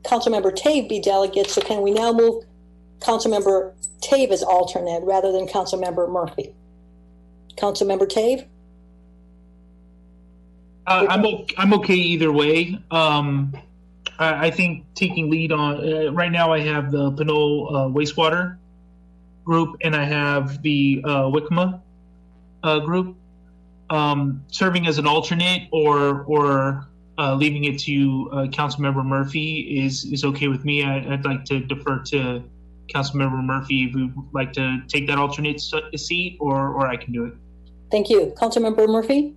Councilmember Tave be delegate, so can we now move Councilmember Tave as alternate rather than Councilmember Murphy? Councilmember Tave? I'm okay either way. I think taking lead on right now, I have the Pinole wastewater group, and I have the WICMA group. Serving as an alternate or leaving it to Councilmember Murphy is okay with me. I'd like to defer to Councilmember Murphy if we would like to take that alternate seat, or I can do it. Thank you. Councilmember Murphy,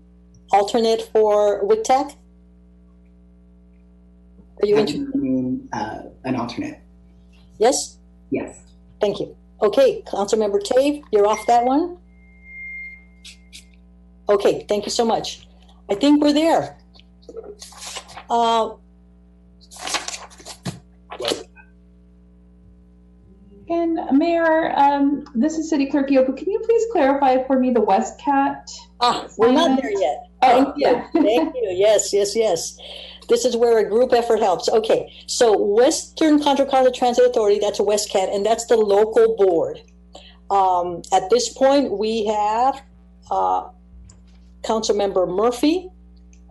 alternate for WICTAC? Are you interested? An alternate. Yes? Yes. Thank you. Okay, Councilmember Tave, you're off that one. Okay, thank you so much. I think we're there. And Mayor, this is City Clerk Yoko. Can you please clarify for me the WestCat? We're not there yet. Oh, yeah. Thank you. Yes. This is where a group effort helps. Okay, so Western Contra Costa Transit Authority, that's a WestCat, and that's the local board. At this point, we have Councilmember Murphy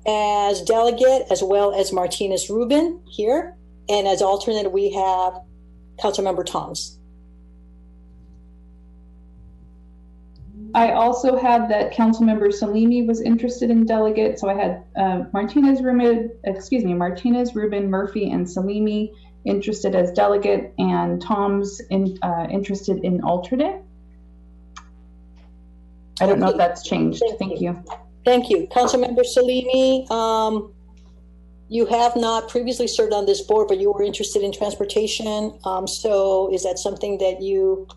as delegate, as well as Martinez Rubin here, and as alternate, we have Councilmember Toms. I also had that Councilmember Salimi was interested in delegate, so I had Martinez Rubin, Murphy, and Salimi interested as delegate, and Tom's interested in alternate. I don't know if that's changed. Thank you. Thank you. Councilmember Salimi, you have not previously served on this board, but you were interested in transportation. So is that something that you...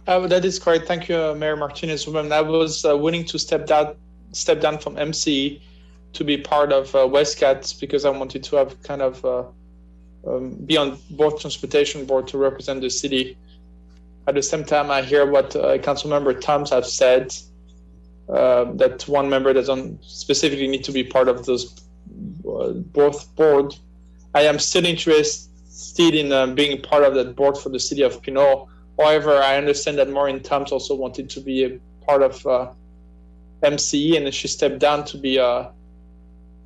That is correct. Thank you, Mayor Martinez. I was willing to step down from MC to be part of WestCat because I wanted to have kind of be on both transportation board to represent the city. At the same time, I hear what Councilmember Toms have said, that one member doesn't specifically need to be part of those both board. I am still interested in being part of that board for the city of Pinole. However, I understand that Maureen Toms also wanted to be a part of MCE, and she stepped down to be to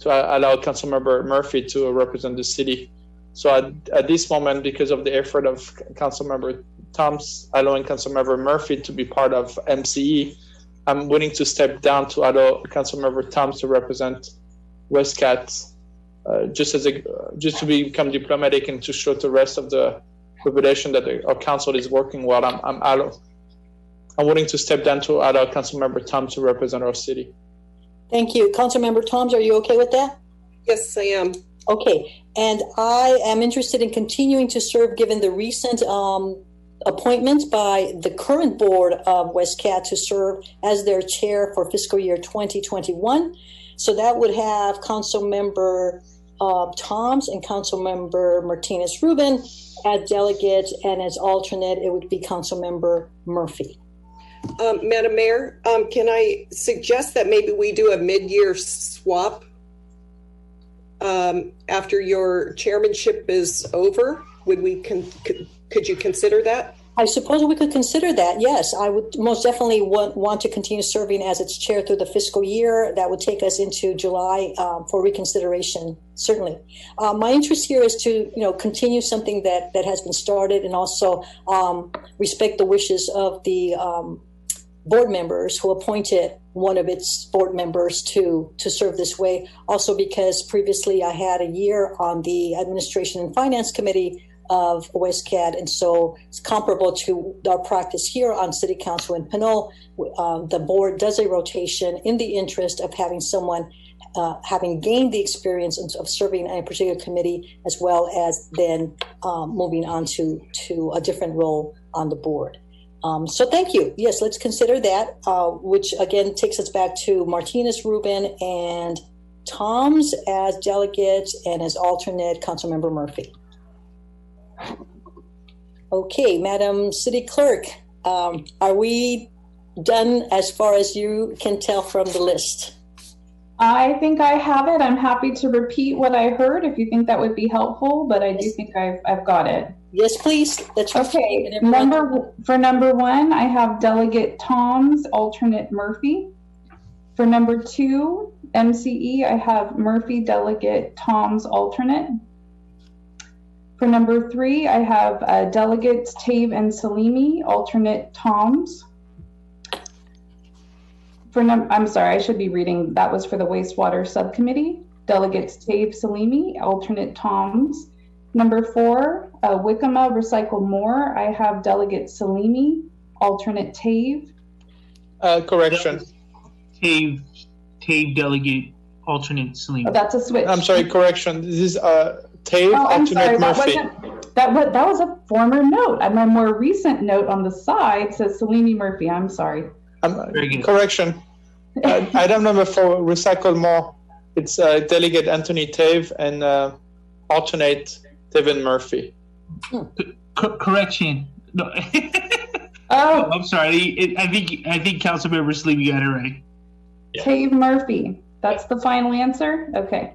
allow Councilmember Murphy to represent the city. So at this moment, because of the effort of Councilmember Toms allowing Councilmember Murphy to be part of MCE, I'm willing to step down to allow Councilmember Toms to represent WestCat, just to become diplomatic and to show to the rest of the population that our council is working well. I'm willing to step down to allow Councilmember Toms to represent our city. Thank you. Councilmember Toms, are you okay with that? Yes, I am. Okay, and I am interested in continuing to serve given the recent appointment by the current board of WestCat to serve as their chair for fiscal year 2021. So that would have Council Member Toms and Council Member Martinez Rubin as delegate, and as alternate, it would be Council Member Murphy. Madam Mayor, can I suggest that maybe we do a mid-year swap after your chairmanship is over? Would we could you consider that? I suppose we could consider that. Yes, I would most definitely want to continue serving as its chair through the fiscal year. That would take us into July for reconsideration. Certainly, my interest here is to continue something that has been started, and also respect the wishes of the board members who appointed one of its board members to serve this way. Also, because previously I had a year on the Administration and Finance Committee of WestCat, and so it's comparable to our practice here on City Council in Pinole. The board does a rotation in the interest of having someone having gained the experience of serving in a particular committee, as well as then moving on to a different role on the board. So thank you. Yes, let's consider that, which again takes us back to Martinez Rubin and Toms as delegates, and as alternate Councilmember Murphy. Okay, Madam City Clerk, are we done as far as you can tell from the list? I think I have it. I'm happy to repeat what I heard if you think that would be helpful, but I do think I've got it. Yes, please. That's okay. For number one, I have Delegate Toms, alternate Murphy. For number two, MCE, I have Murphy, Delegate Toms, alternate. For number three, I have Delegates Tave and Salimi, alternate Toms. I'm sorry, I should be reading, that was for the wastewater subcommittee. Delegates Tave, Salimi, alternate Toms. Number four, Wickama Recycle More, I have Delegate Salimi, alternate Tave. Correction. Tave Delegate, alternate Salimi. Oh, that's a switch. I'm sorry, correction. This is Tave, alternate Murphy. That was a former note. And my more recent note on the side says Salimi Murphy. I'm sorry. Correction. Item number 4, Recycle More. It's Delegate Anthony Tave and alternate Devin Murphy. Correction. No. Oh, I'm sorry. I think Councilmember Salimi got it right. Yeah. Tave Murphy. That's the final answer? Okay.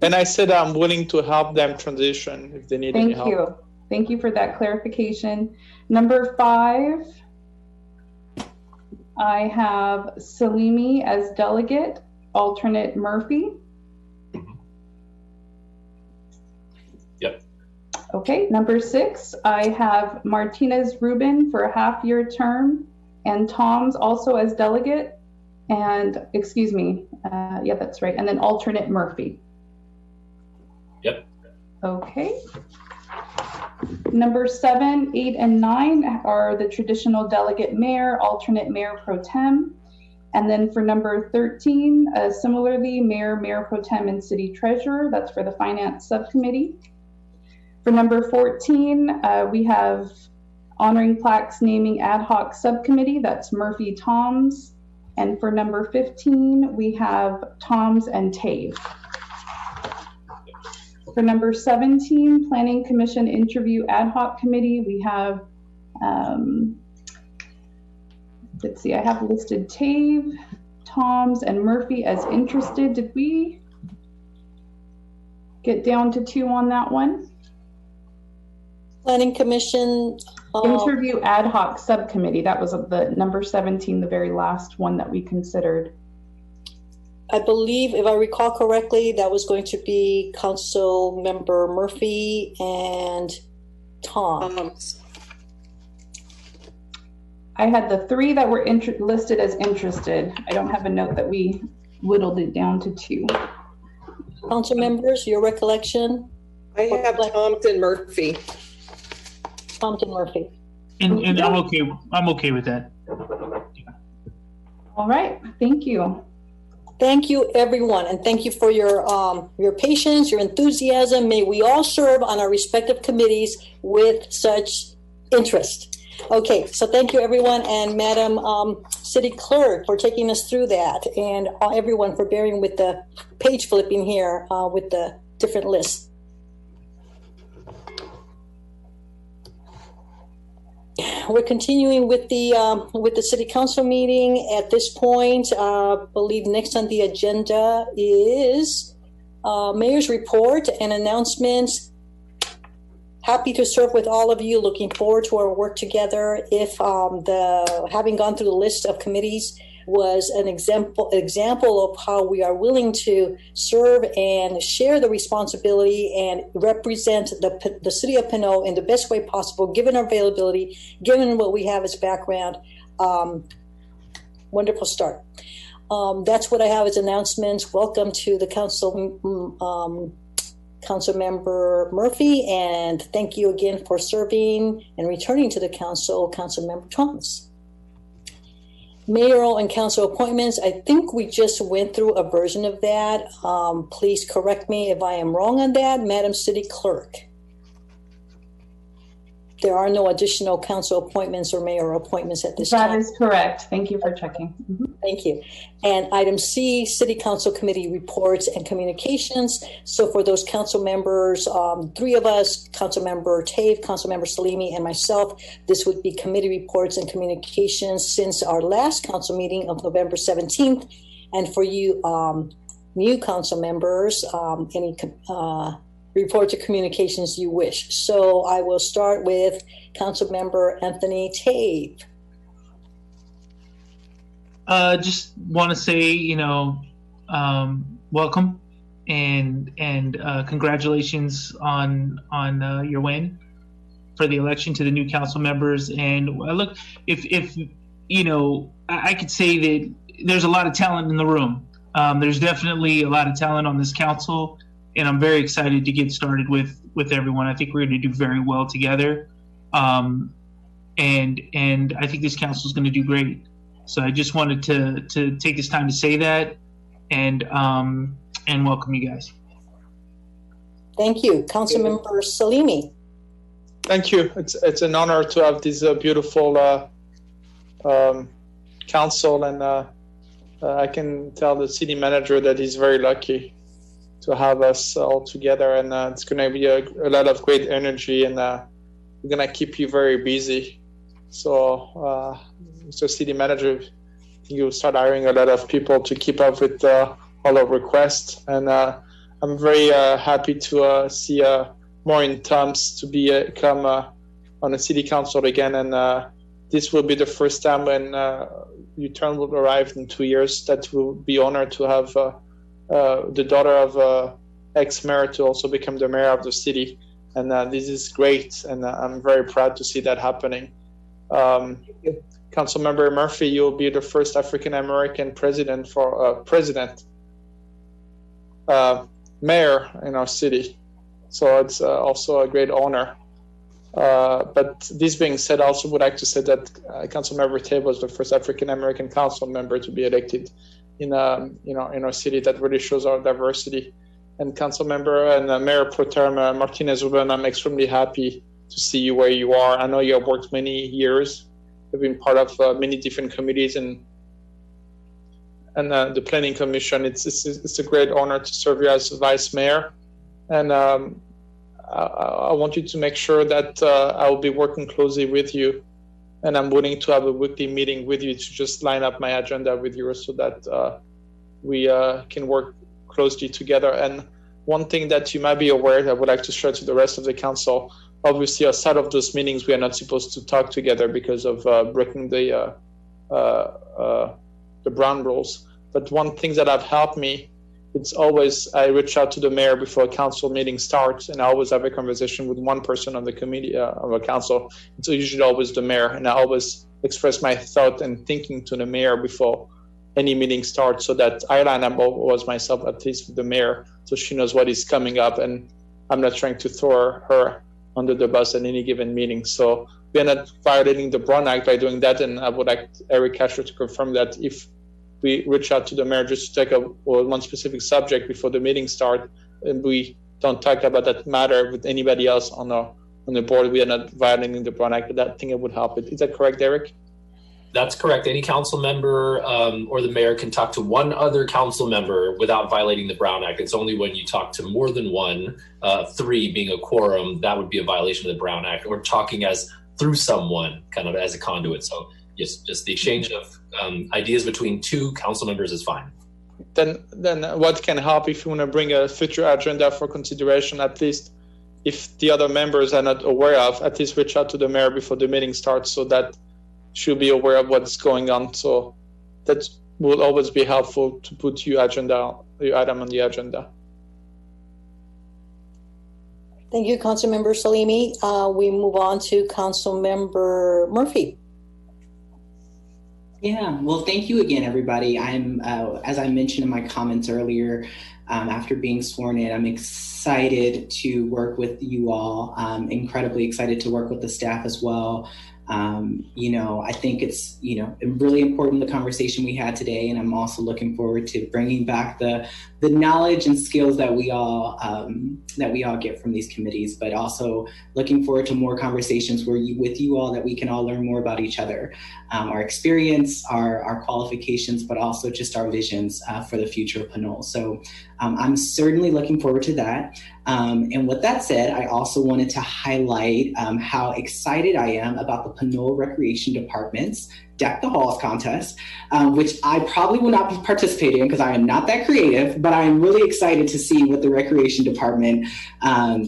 And I said I'm willing to help them transition if they need any help. Thank you. Thank you for that clarification. Number 5, I have Salimi as delegate, alternate Murphy. Yep. Okay. Number 6, I have Martinez Rubin for a half-year term, and Toms also as delegate. And excuse me, yeah, that's right. And then alternate Murphy. Yep. Okay. Number 7, 8, and 9 are the traditional delegate mayor, alternate mayor pro tem. And then for number 13, similarly, mayor pro tem, and city treasurer. That's for the finance subcommittee. For number 14, we have honoring plaques naming ad hoc subcommittee. That's Murphy Toms. And for number 15, we have Toms and Tave. For number 17, Planning Commission Interview Ad Hoc Committee, we have, let's see, I have listed Tave, Toms, and Murphy as interested. Did we get down to 2 on that one? Planning Commission Interview Ad Hoc Subcommittee. That was the number 17, the very last one that we considered. I believe, if I recall correctly, that was going to be Council Member Murphy and Toms. I had the 3 that were listed as interested. I don't have a note that we whittled it down to 2. Council members, your recollection? I have Toms and Murphy. Toms and Murphy. And I'm okay with that. All right, thank you. Thank you, everyone, and thank you for your patience, your enthusiasm. May we all serve on our respective committees with such interest. Okay, so thank you, everyone, and Madam City Clerk for taking us through that, and everyone for bearing with the page flipping here with the different lists. We're continuing with the City Council meeting. At this point, I believe next on the agenda is Mayor's report and announcements. Happy to serve with all of you. Looking forward to our work together. If having gone through the list of committees was an example of how we are willing to serve and share the responsibility and represent the city of Pinole in the best way possible, given our availability, given what we have as background. Wonderful start. That's what I have as announcements. Welcome to the council. Councilmember Murphy, and thank you again for serving and returning to the council, Councilmember Thomas. Mayoral and council appointments, I think we just went through a version of that. Please correct me if I am wrong on that, Madam City Clerk. There are no additional council appointments or mayoral appointments at this time. That is correct. Thank you for checking. Thank you. And item C, City Council Committee reports and communications. So for those council members, three of us, Councilmember Tave, Councilmember Salimi, and myself, this would be committee reports and communications since our last council meeting of November 17th. And for you new council members, any reports or communications you wish. So I will start with Councilmember Anthony Tave. Just want to say, welcome and congratulations on your win for the election to the new council members. And look, if I could say that there's a lot of talent in the room. There's definitely a lot of talent on this council, and I'm very excited to get started with everyone. I think we're going to do very well together, and I think this council is going to do great. So I just wanted to take this time to say that, and welcome you guys. Thank you, Councilmember Salimi. Thank you. It's an honor to have this beautiful council, and I can tell the city manager that he's very lucky to have us all together, and it's going to be a lot of great energy, and we're going to keep you very busy. So, Mr. City Manager, you'll start hiring a lot of people to keep up with all our requests, and I'm very happy to see Maureen Thoms to come on the City Council again, and this will be the first time when your term will arrive in 2 years that we'll be honored to have the daughter of ex-mayor to also become the mayor of the city, and this is great, and I'm very proud to see that happening. Councilmember Murphy, you'll be the first African-American president mayor in our city, so it's also a great honor. But this being said, I also would like to say that Councilmember Tave was the first African-American council member to be elected in our city. That really shows our diversity. And Councilmember and Mayor Pro Tem Martinez-Ruben, I'm extremely happy to see you where you are. I know you have worked many years. You've been part of many different committees and the Planning Commission. It's a great honor to serve you as Vice Mayor. And I want you to make sure that I will be working closely with you, and I'm willing to have a weekly meeting with you to just line up my agenda with yours so that we can work closely together. And one thing that you might be aware that I would like to share to the rest of the council, obviously outside of those meetings, we are not supposed to talk together because of breaking the Brown rules. But one thing that have helped me, it's always I reach out to the mayor before a council meeting starts, and I always have a conversation with one person on the committee of a council. It's usually always the mayor, and I always express my thought and thinking to the mayor before any meeting starts, so that I line up always myself at least with the mayor, so she knows what is coming up, and I'm not trying to throw her under the bus at any given meeting. So we are not violating the Brown Act by doing that, and I would like Eric Casher to confirm that if we reach out to the mayor just to take one specific subject before the meeting start, and we don't talk about that matter with anybody else on the board. We are not violating the Brown Act, but that thing it would help it. Is that correct, Derek? That's correct. Any council member or the mayor can talk to one other council member without violating the Brown Act. It's only when you talk to more than one, 3 being a quorum, that would be a violation of the Brown Act, or talking through someone kind of as a conduit. So yes, just the exchange of ideas between 2 council members is fine. Then what can help if you want to bring a future agenda for consideration, at least if the other members are not aware of, at least reach out to the mayor before the meeting starts so that she'll be aware of what's going on. So that will always be helpful to put your item on the agenda. Thank you, Councilmember Salimi. We move on to Councilmember Murphy. Yeah, well, thank you again, everybody. I'm, as I mentioned in my comments earlier, after being sworn in, I'm excited to work with you all. Incredibly excited to work with the staff as well. I think it's, really important, the conversation we had today, and I'm also looking forward to bringing back the knowledge and skills that we all get from these committees, but also looking forward to more conversations with you all, that we can all learn more about each other, our experience, our qualifications, but also just our visions for the future of Pinole. So I'm certainly looking forward to that. And with that said, I also wanted to highlight how excited I am about the Pinole Recreation Department's Deck the Halls contest, which I probably will not be participating in because I am not that creative, but I am really excited to see what the Recreation Department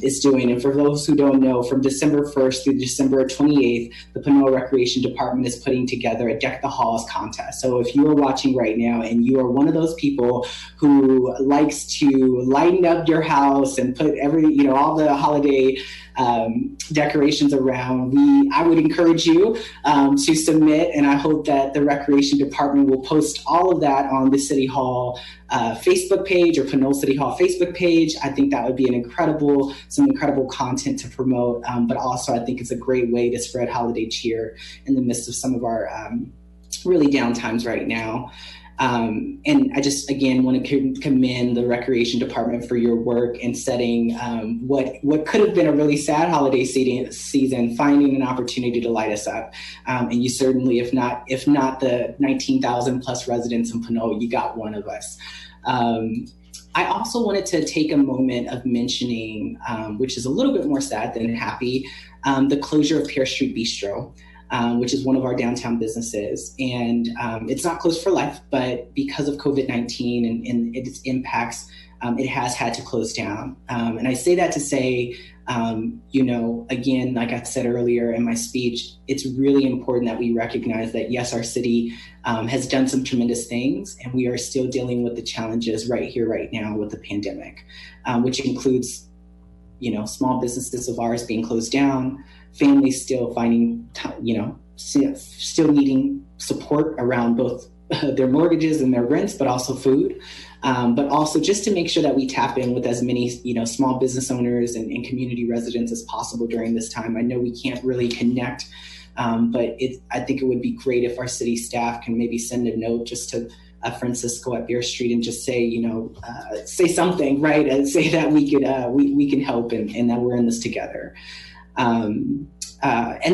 is doing. And for those who don't know, from December 1st through December 28th, the Pinole Recreation Department is putting together a Deck the Halls contest. So if you are watching right now and you are one of those people who likes to lighten up your house and put all the holiday decorations around, I would encourage you to submit, and I hope that the Recreation Department will post all of that on the City Hall Facebook page or Pinole City Hall Facebook page. I think that would be some incredible content to promote, but also I think it's a great way to spread holiday cheer in the midst of some of our really down times right now. And I just, again, want to commend the Recreation Department for your work in setting what could have been a really sad holiday season, finding an opportunity to light us up. And you certainly, if not the 19,000 plus residents in Pinole, you got one of us. I also wanted to take a moment of mentioning, which is a little bit more sad than happy, the closure of Pear Street Bistro. Which is one of our downtown businesses. And it's not closed for life, but because of COVID-19 and its impacts, it has had to close down. And I say that to say, again, like I said earlier in my speech, it's really important that we recognize that, yes, our city has done some tremendous things, and we are still dealing with the challenges right here, right now with the pandemic, which includes, small businesses of ours being closed down, families still finding, still needing support around both their mortgages and their rents, but also food. But also just to make sure that we tap in with as many, small business owners and community residents as possible during this time. I know we can't really connect, but I think it would be great if our city staff can maybe send a note just to Francisco at Beer Street and just say, say something, right? And say that we can help and that we're in this together. And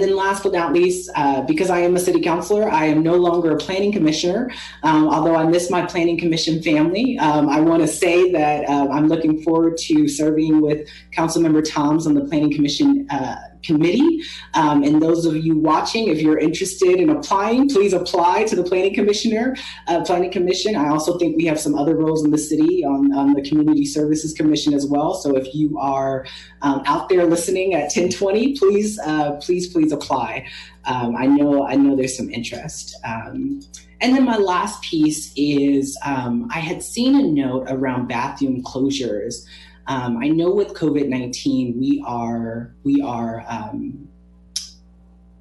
then last but not least, because I am a city councilor, I am no longer a planning commissioner. Although I miss my planning commission family, I want to say that I'm looking forward to serving with Councilmember Toms on the planning commission committee. And those of you watching, if you're interested in applying, please apply to the planning commission. I also think we have some other roles in the city on the community services commission as well. So if you are out there listening at 1020, please apply. I know there's some interest. And then my last piece is I had seen a note around bathroom closures. I know with COVID-19,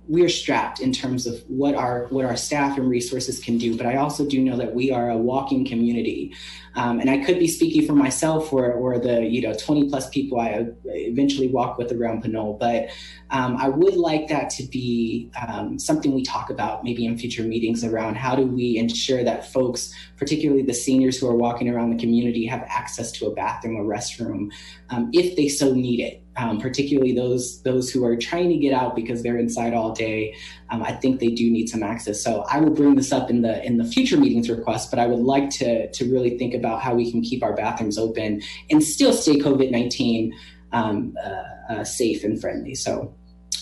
we're strapped in terms of what our staff and resources can do. But I also do know that we are a walking community. And I could be speaking for myself or the 20 plus people I eventually walk with around Pinole, but I would like that to be something we talk about maybe in future meetings around how do we ensure that folks, particularly the seniors who are walking around the community, have access to a bathroom or restroom if they so need it. Particularly those who are trying to get out because they're inside all day. I think they do need some access. So I will bring this up in the future meetings request, but I would like to really think about how we can keep our bathrooms open and still stay COVID-19 safe and friendly. So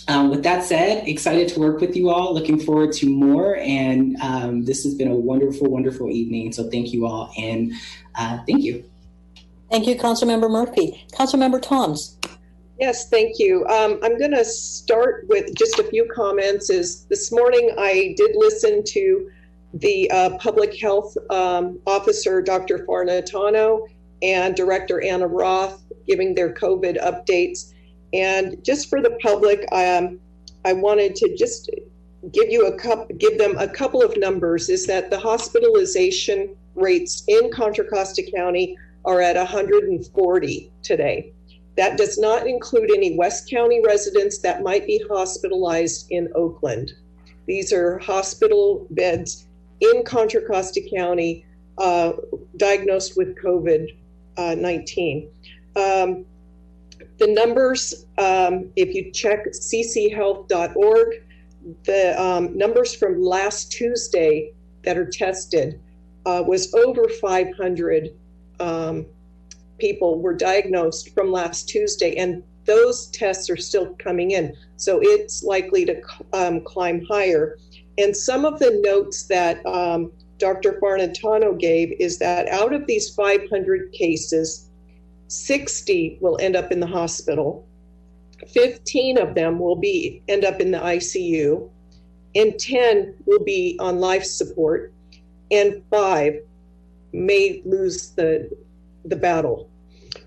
with that said, excited to work with you all, looking forward to more. And this has been a wonderful, wonderful evening. So thank you all. And thank you. Thank you, Councilmember Murphy. Councilmember Toms. Yes, thank you. I'm going to start with just a few comments. This morning I did listen to the Public Health Officer, Dr. Farnatano, and Director Anna Roth giving their COVID updates. And just for the public, I wanted to just give them a couple of numbers. Is that the hospitalization rates in Contra Costa County are at 140 today. That does not include any West County residents that might be hospitalized in Oakland. These are hospital beds in Contra Costa County diagnosed with COVID-19. The numbers, if you check cchealth.org, the numbers from last Tuesday that are tested was over 500 people were diagnosed from last Tuesday, and those tests are still coming in. So it's likely to climb higher. And some of the notes that Dr. Farnatano gave is that out of these 500 cases, 60 will end up in the hospital, 15 of them will end up in the ICU, and 10 will be on life support, and 5 may lose the battle.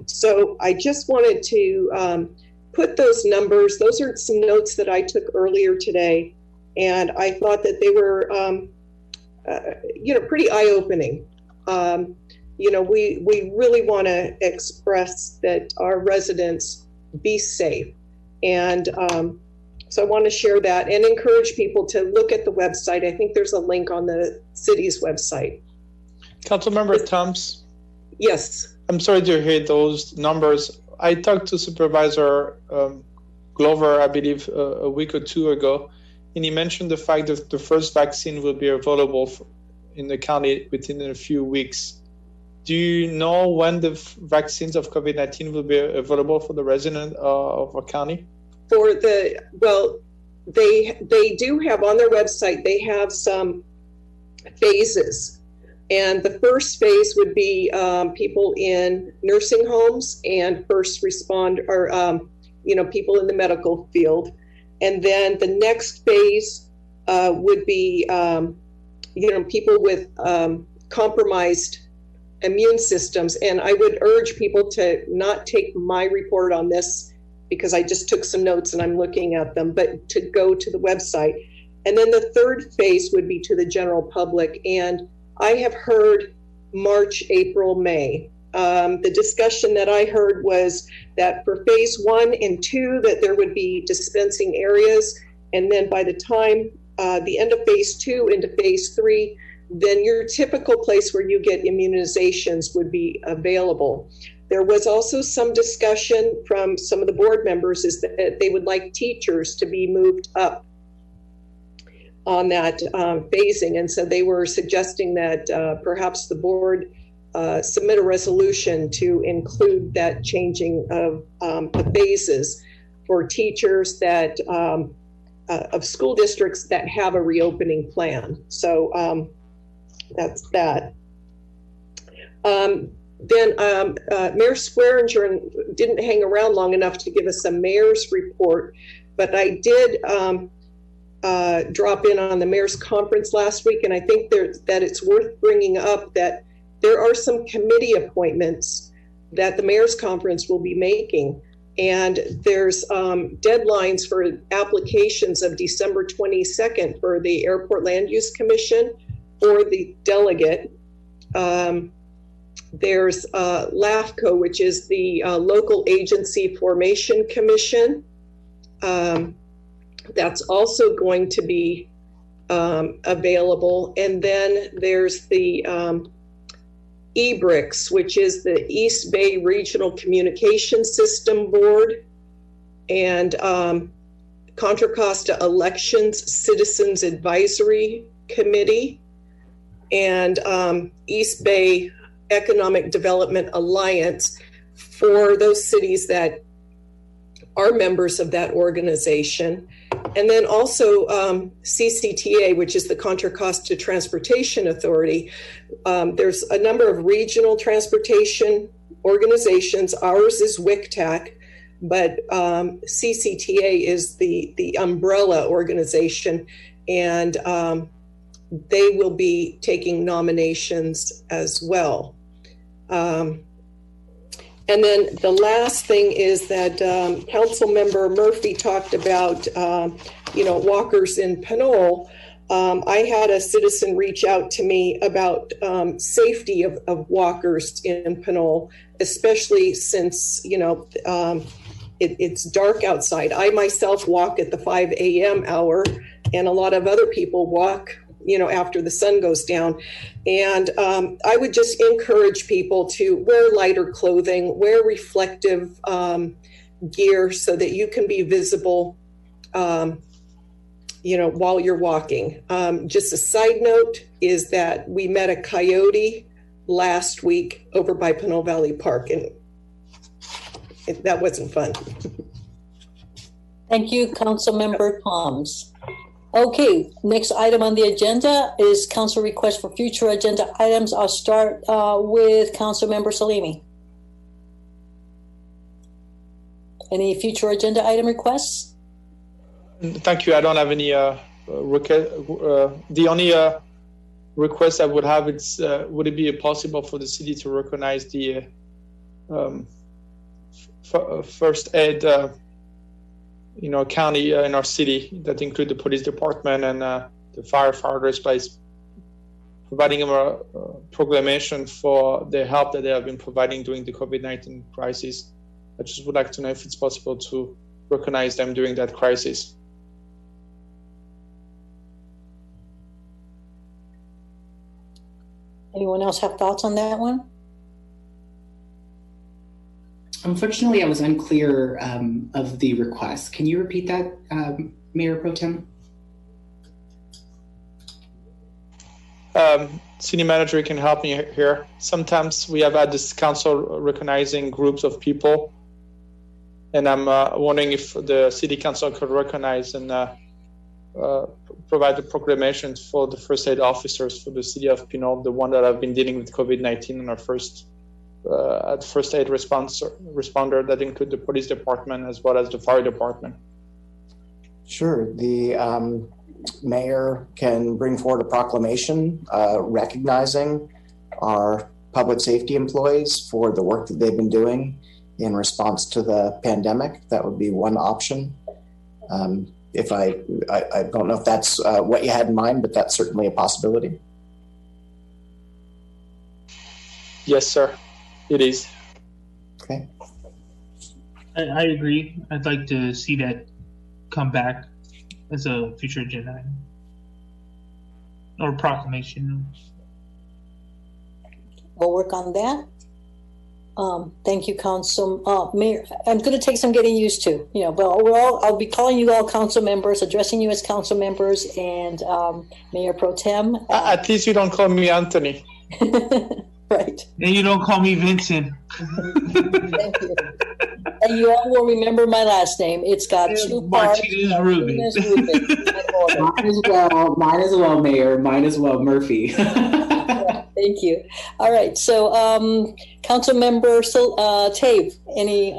So I just wanted to put those numbers. Those are some notes that I took earlier today, and I thought that they were, pretty eye-opening. We really want to express that our residents be safe, and so I want to share that and encourage people to look at the website. I think there's a link on the city's website. Councilmember Toms. Yes. I'm sorry to hear those numbers. I talked to Supervisor Glover, I believe, a week or two ago, and he mentioned the fact that the first vaccine will be available in the county within a few weeks. Do you know when the vaccines of COVID-19 will be available for the resident of our county? They do have on their website, they have some phases. And the first phase would be people in nursing homes and first responder, or people in the medical field. And then the next phase would be, people with compromised immune systems. And I would urge people to not take my report on this because I just took some notes and I'm looking at them, but to go to the website. And then the third phase would be to the general public. And I have heard March, April, May. The discussion that I heard was that for phase 1 and 2, that there would be dispensing areas. And then by the time the end of phase 2 into phase 3, then your typical place where you get immunizations would be available. There was also some discussion from some of the board members is that they would like teachers to be moved up on that phasing. And so they were suggesting that perhaps the board submit a resolution to include that changing of the phases for teachers that of school districts that have a reopening plan. So that's that. Then Mayor Swearinger didn't hang around long enough to give us a mayor's report, but I did drop in on the mayor's conference last week, and I think that it's worth bringing up that there are some committee appointments that the mayor's conference will be making. And there's deadlines for applications of December 22nd for the Airport Land Use Commission or the delegate. There's LAFCO, which is the Local Agency Formation Commission. That's also going to be available. And then there's the EBRICS, which is the East Bay Regional Communication System Board, and Contra Costa Elections Citizens Advisory Committee, and East Bay Economic Development Alliance for those cities that are members of that organization. And then also CCTA, which is the Contra Costa Transportation Authority. There's a number of regional transportation organizations. Ours is WICTAC, but CCTA is the umbrella organization, and they will be taking nominations as well. And then the last thing is that Councilmember Murphy talked about, walkers in Pinole. I had a citizen reach out to me about safety of walkers in Pinole, especially since, it's dark outside. I myself walk at the 5 a.m. hour, and a lot of other people walk after the sun goes down. And I would just encourage people to wear lighter clothing, wear reflective gear so that you can be visible, while you're walking. Just a side note is that we met a coyote last week over by Pinole Valley Park, and that wasn't fun. Thank you, Councilmember Toms. Okay, next item on the agenda is council request for future agenda items. I'll start with Councilmember Salimi. Any future agenda item requests? Thank you. I don't have any request. The only request I would have is, would it be possible for the city to recognize the first aid county in our city that include the police department and the firefighters by providing them a proclamation for the help that they have been providing during the COVID-19 crisis. I just would like to know if it's possible to recognize them during that crisis. Anyone else have thoughts on that one? Unfortunately, I was unclear of the request. Can you repeat that, Mayor Pro Tem? City manager can help me here. Sometimes we have had this council recognizing groups of people, and I'm wondering if the city council could recognize and provide the proclamations for the first aid officers for the city of Pinole, the one that have been dealing with COVID-19 in our first aid responder that include the police department as well as the fire department. Sure. The mayor can bring forward a proclamation recognizing our public safety employees for the work that they've been doing in response to the pandemic. That would be one option. If I don't know if that's what you had in mind, but that's certainly a possibility. Yes, sir. It is. Okay. I agree. I'd like to see that come back as a future agenda item or proclamation. We'll work on that. Thank you, Council Mayor. I'm going to take some getting used to. But I'll be calling you all council members, addressing you as council members, and Mayor Pro Tem. At least you don't call me Anthony. Right. And you don't call me Vincent. Thank you. And you all will remember my last name. It's got two parts. Martinez Rubin. Mine as well, Mayor. Mine as well, Murphy. Thank you. All right. So, Councilmember Tave, any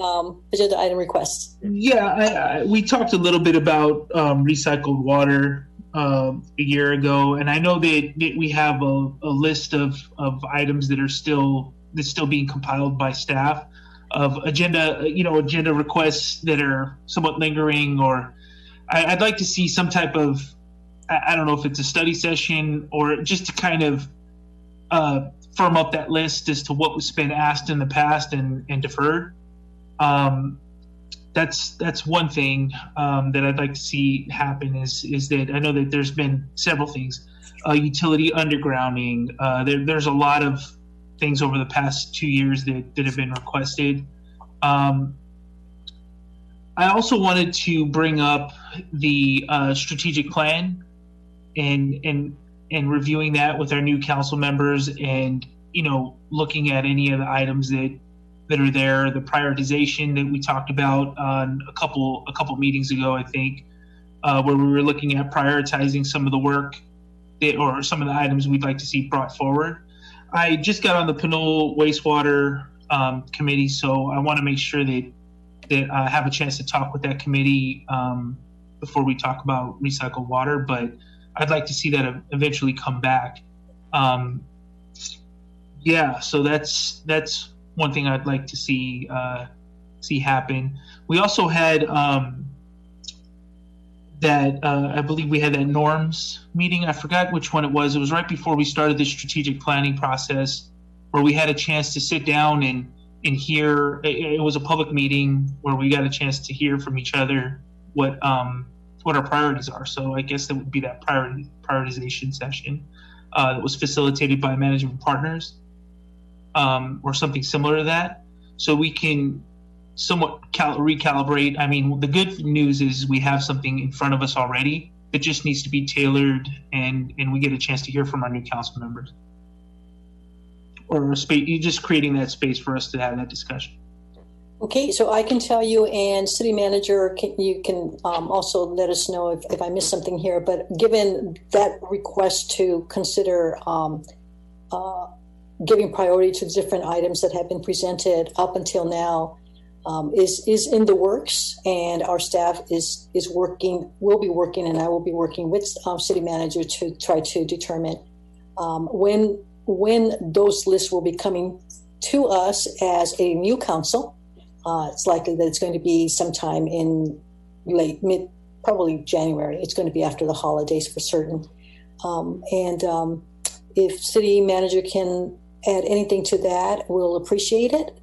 agenda item requests? Yeah, we talked a little bit about recycled water a year ago, and I know that we have a list of items that are still being compiled by staff. agenda, agenda requests that are somewhat lingering, or I'd like to see some type of, I don't know if it's a study session or just to kind of firm up that list as to what was been asked in the past and deferred. That's one thing that I'd like to see happen is that I know that there's been several things, utility undergrounding. There's a lot of things over the past 2 years that have been requested. I also wanted to bring up the strategic plan and reviewing that with our new council members, and looking at any of the items that are there, the prioritization that we talked about on a couple meetings ago, I think, where we were looking at prioritizing some of the work or some of the items we'd like to see brought forward. I just got on the Pinole wastewater committee, so I want to make sure that I have a chance to talk with that committee before we talk about recycled water, but I'd like to see that eventually come back. So that's one thing I'd like to see happen. We also had I believe we had that norms meeting. I forgot which one it was. It was right before we started the strategic planning process, where we had a chance to sit down and hear. It was a public meeting where we got a chance to hear from each other what our priorities are. So I guess that would be that prioritization session that was facilitated by management partners, or something similar to that, so we can somewhat recalibrate. I mean, the good news is we have something in front of us already that just needs to be tailored, and we get a chance to hear from our new council members, or just creating that space for us to have that discussion. Okay, so I can tell you, and city manager, you can also let us know if I missed something here, but given that request to consider giving priority to different items that have been presented up until now, is in the works, and our staff will be working, and I will be working with city manager to try to determine when those lists will be coming to us as a new council. It's likely that it's going to be sometime in probably January. It's going to be after the holidays for certain. If city manager can add anything to that, we'll appreciate it.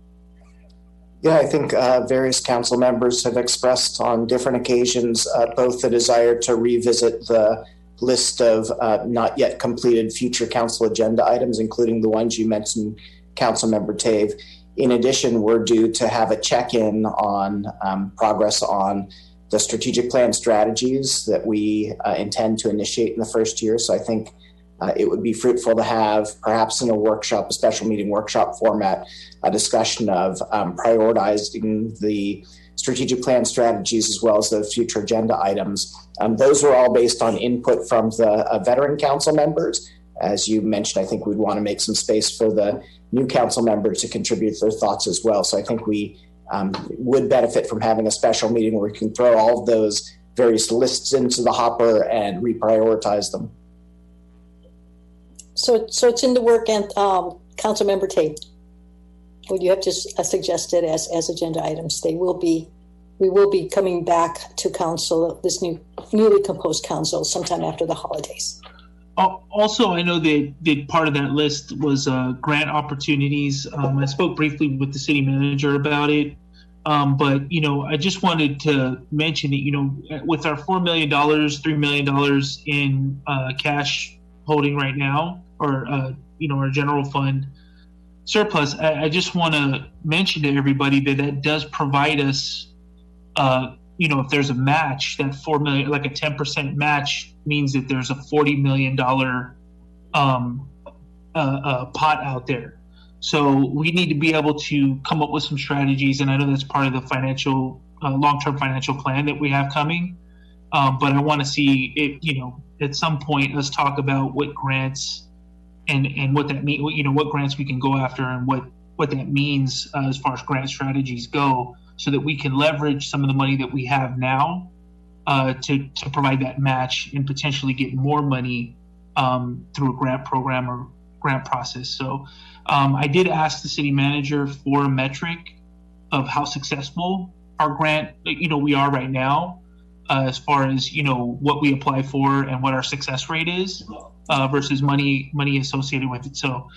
Yeah, I think various council members have expressed on different occasions both the desire to revisit the list of not yet completed future council agenda items, including the ones you mentioned, Councilmember Tave. In addition, we're due to have a check-in on progress on the strategic plan strategies that we intend to initiate in the first year. So I think it would be fruitful to have, perhaps in a workshop, a special meeting workshop format, a discussion of prioritizing the strategic plan strategies as well as the future agenda items. Those are all based on input from the veteran council members. As you mentioned, I think we'd want to make some space for the new council members to contribute their thoughts as well. So I think we would benefit from having a special meeting where we can throw all of those various lists into the hopper and reprioritize them. So it's in the work, and Councilmember Tate, would you have just suggested as agenda items? We will be coming back to council, this newly composed council, sometime after the holidays. Also, I know that part of that list was grant opportunities. I spoke briefly with the city manager about it, but I just wanted to mention that with our $4 million, $3 million in cash holding right now, or our general fund surplus, I just want to mention to everybody that does provide us, if there's a match, that $4 million, like a 10% match, means that there's a $40 million pot out there. So we need to be able to come up with some strategies, and I know that's part of the financial, long-term financial plan that we have coming. But I want to see it, at some point, let's talk about what grants and what that means, what grants we can go after, and what that means as far as grant strategies go, so that we can leverage some of the money that we have now to provide that match and potentially get more money through a grant program or grant process. So I did ask the city manager for a metric of how successful our grant, we are right now, as far as what we apply for and what our success rate is versus money associated with it. So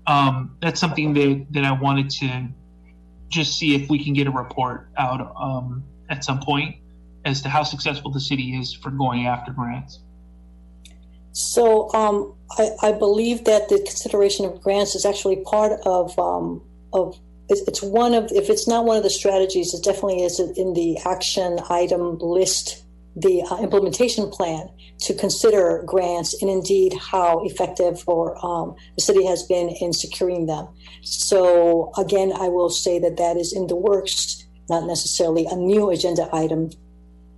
that's something that I wanted to just see if we can get a report out at some point as to how successful the city is for going after grants. So I believe that the consideration of grants is actually part of it's one of, if it's not one of the strategies, it definitely is in the action item list, the implementation plan, to consider grants and indeed how effective or the city has been in securing them. So again, I will say that is in the works, not necessarily a new agenda item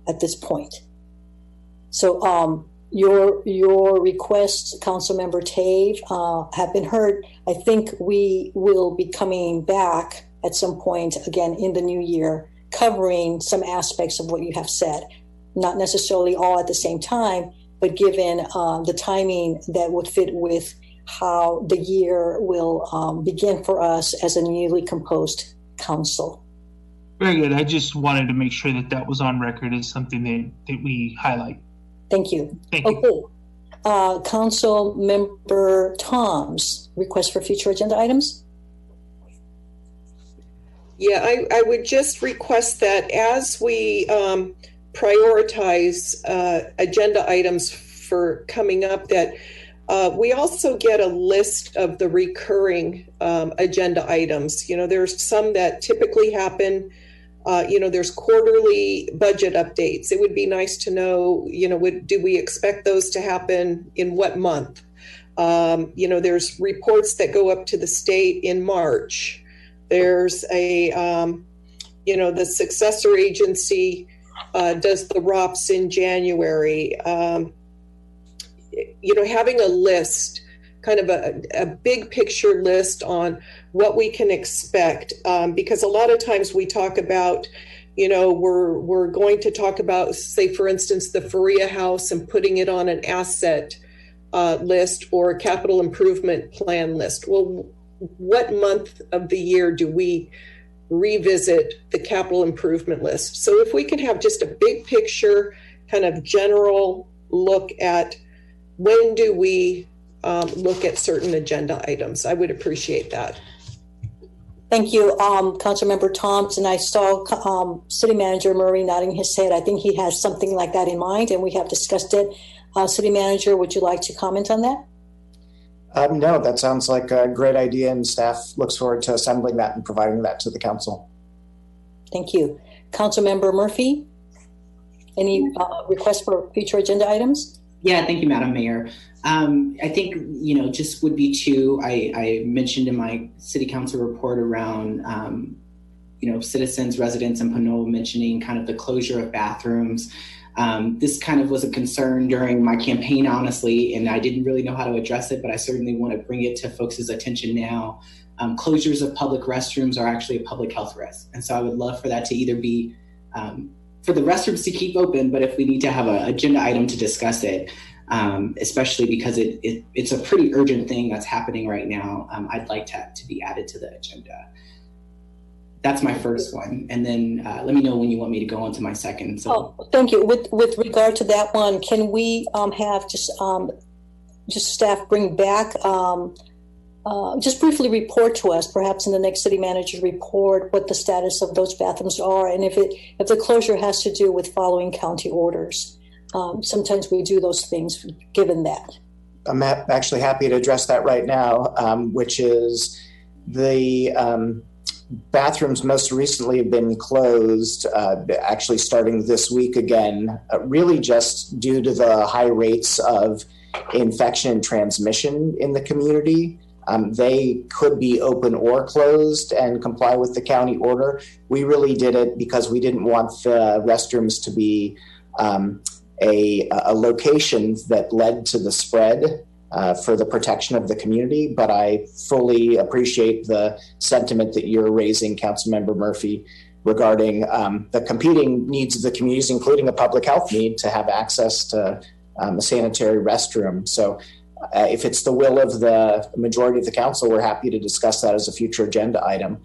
at this point. So your requests, Councilmember Tave, have been heard. I think we will be coming back at some point again in the new year, covering some aspects of what you have said. Not necessarily all at the same time, but given the timing that would fit with how the year will begin for us as a newly composed council. Very good. I just wanted to make sure that was on record as something that we highlight. Thank you. Thank you. Okay. Council Member Tom's request for future agenda items? Yeah, I would just request that as we prioritize agenda items for coming up, that we also get a list of the recurring agenda items. There's some that typically happen. There's quarterly budget updates. It would be nice to know, do we expect those to happen in what month? There's reports that go up to the state in March. There's the successor agency does the ROPS in January. Having a list, kind of a big picture list on what we can expect, because a lot of times we talk about, we're going to talk about, say, for instance, the Faria House and putting it on an asset list or a capital improvement plan list. Well, what month of the year do we revisit the capital improvement list? So if we can have just a big picture, kind of general look at when do we look at certain agenda items, I would appreciate that. Thank you, Councilmember Thompson. I saw City Manager Murray nodding his head. I think he has something like that in mind, and we have discussed it. City Manager, would you like to comment on that? No, that sounds like a great idea, and staff looks forward to assembling that and providing that to the council. Thank you. Councilmember Murphy, any requests for future agenda items? Yeah, thank you, Madam Mayor. I think, just would be two. I mentioned in my city council report around, citizens, residents in Pinole mentioning kind of the closure of bathrooms. This kind of was a concern during my campaign, honestly, and I didn't really know how to address it, but I certainly want to bring it to folks' attention now. Closures of public restrooms are actually a public health risk. And so I would love for that to either be for the restrooms to keep open, but if we need to have an agenda item to discuss it, especially because it's a pretty urgent thing that's happening right now, I'd like to be added to the agenda. That's my first one. And then let me know when you want me to go on to my second. So. Oh, thank you. With regard to that one, can we have just staff bring back, just briefly report to us, perhaps in the next city manager report, what the status of those bathrooms are, and if the closure has to do with following county orders. Sometimes we do those things given that. I'm actually happy to address that right now, which is the bathrooms most recently have been closed, actually starting this week again, really just due to the high rates of infection and transmission in the community. They could be open or closed and comply with the county order. We really did it because we didn't want the restrooms to be a location that led to the spread for the protection of the community. But I fully appreciate the sentiment that you're raising, Councilmember Murphy, regarding the competing needs of the communities, including a public health need to have access to a sanitary restroom. So if it's the will of the majority of the council, we're happy to discuss that as a future agenda item.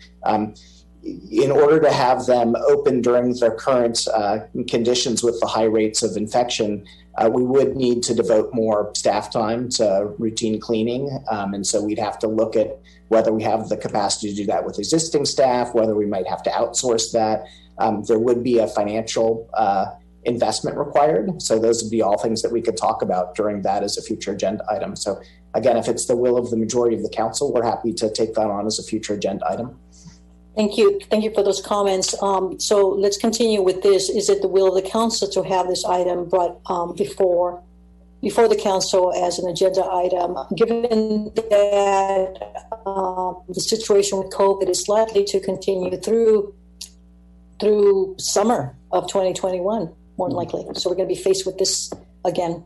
in order to have them open during the current conditions with the high rates of infection, we would need to devote more staff time to routine cleaning. And so we'd have to look at whether we have the capacity to do that with existing staff, whether we might have to outsource that. There would be a financial investment required. So those would be all things that we could talk about during that as a future agenda item. So again, if it's the will of the majority of the council, we're happy to take that on as a future agenda item. Thank you. Thank you for those comments. So let's continue with this. Is it the will of the council to have this item brought before the council as an agenda item? Given that the situation with COVID is likely to continue through summer of 2021, more than likely. So we're going to be faced with this again.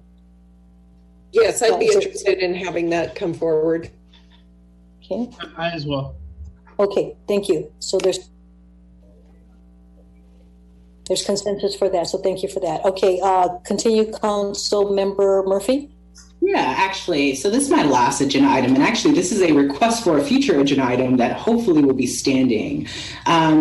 Yes, I'd be interested in having that come forward. Okay. I as well. Okay, thank you. So there's consensus for that. So thank you for that. Okay, continue, Council Member Murphy. Yeah, actually, so this is my last agenda item, and actually this is a request for a future agenda item that hopefully will be standing.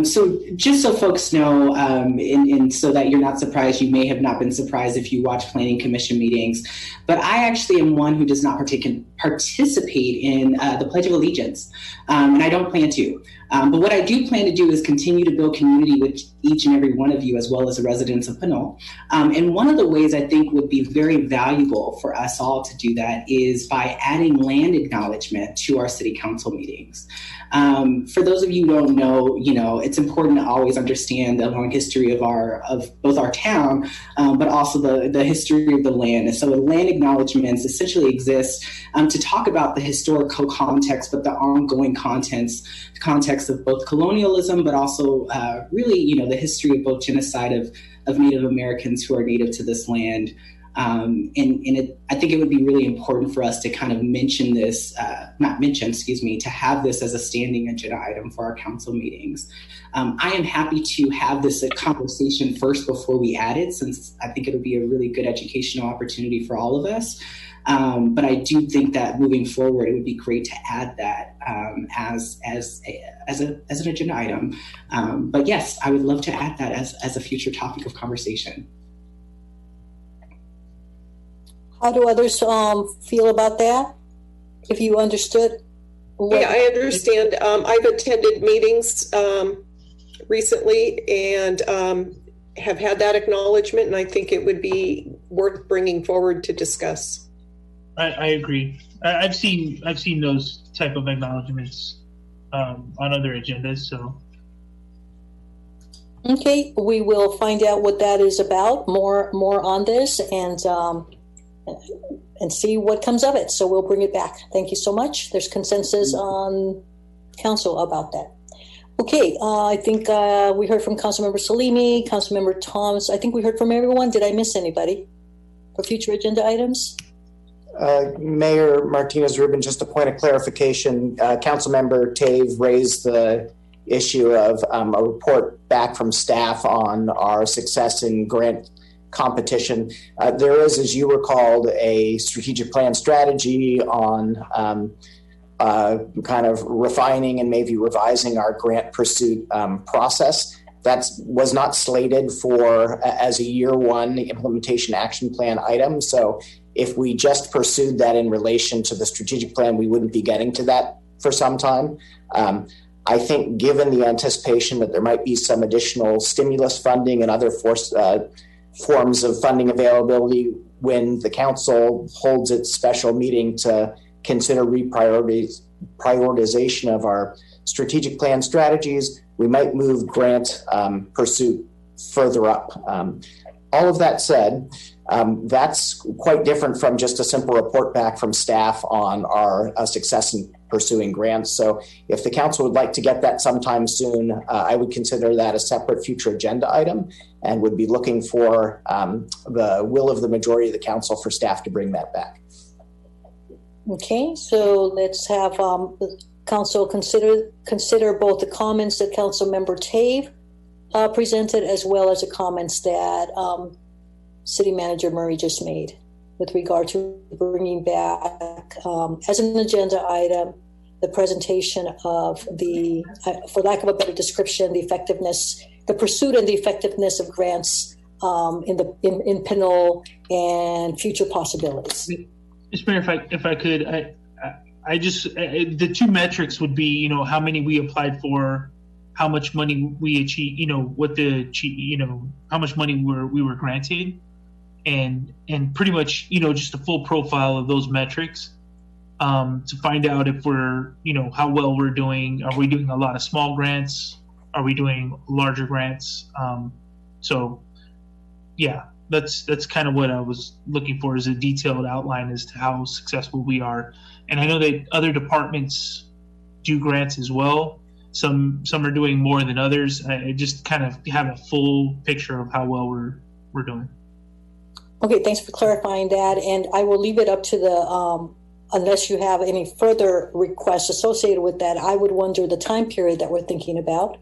So just so folks know, and so that you're not surprised, you may have not been surprised if you watch Planning Commission meetings, but I actually am one who does not participate in the Pledge of Allegiance, and I don't plan to. But what I do plan to do is continue to build community with each and every one of you, as well as the residents of Pinole. And one of the ways I think would be very valuable for us all to do that is by adding land acknowledgement to our city council meetings. For those of you who don't know, it's important to always understand the long history of both our town, but also the history of the land. And so the land acknowledgements essentially exist to talk about the historical context, but the ongoing context of both colonialism, but also really, the history of both genocide of Native Americans who are native to this land. I think it would be really important for us to kind of mention this, to have this as a standing agenda item for our council meetings. I am happy to have this conversation first before we add it, since I think it'll be a really good educational opportunity for all of us. But I do think that moving forward, it would be great to add that as an agenda item. But yes, I would love to add that as a future topic of conversation. How do others feel about that? If you understood? Yeah, I understand. I've attended meetings recently and have had that acknowledgement, and I think it would be worth bringing forward to discuss. I agree. I've seen those type of acknowledgements on other agendas. So. Okay, we will find out what that is about. More on this and see what comes of it. So we'll bring it back. Thank you so much. There's consensus on council about that. Okay, I think we heard from Councilmember Salimi, Councilmember Thomas. I think we heard from everyone. Did I miss anybody for future agenda items? Mayor Martinez-Rubin, just a point of clarification. Councilmember Tave raised the issue of a report back from staff on our success in grant competition. There is, as you recalled, a strategic plan strategy on kind of refining and maybe revising our grant pursuit process. That was not slated for as a year one implementation action plan item. So if we just pursued that in relation to the strategic plan, we wouldn't be getting to that for some time. I think given the anticipation that there might be some additional stimulus funding and other forms of funding availability when the council holds its special meeting to consider reprioritization of our strategic plan strategies, we might move grant pursuit further up. All of that said, that's quite different from just a simple report back from staff on our success in pursuing grants. So if the council would like to get that sometime soon, I would consider that a separate future agenda item and would be looking for the will of the majority of the council for staff to bring that back. Okay, so let's have the council consider both the comments that Councilmember Tave presented as well as the comments that City Manager Murray just made with regard to bringing back as an agenda item the presentation of the, for lack of a better description, the effectiveness, the pursuit and the effectiveness of grants in Pinole and future possibilities. Mr. Mayor, if I could, I just the two metrics would be, you know, how many we applied for, how much money we achieved, you know, what the, you know, how much money we were granted, and pretty much, you know, just a full profile of those metrics to find out if we're, you know, how well we're doing. Are we doing a lot of small grants? Are we doing larger grants? So, yeah, that's kind of what I was looking for, is a detailed outline as to how successful we are. And I know that other departments do grants as well. Some are doing more than others. I just kind of have a full picture of how well we're doing. Okay, thanks for clarifying that. And I will leave it up to the, unless you have any further requests associated with that, I would wonder the time period that we're thinking about,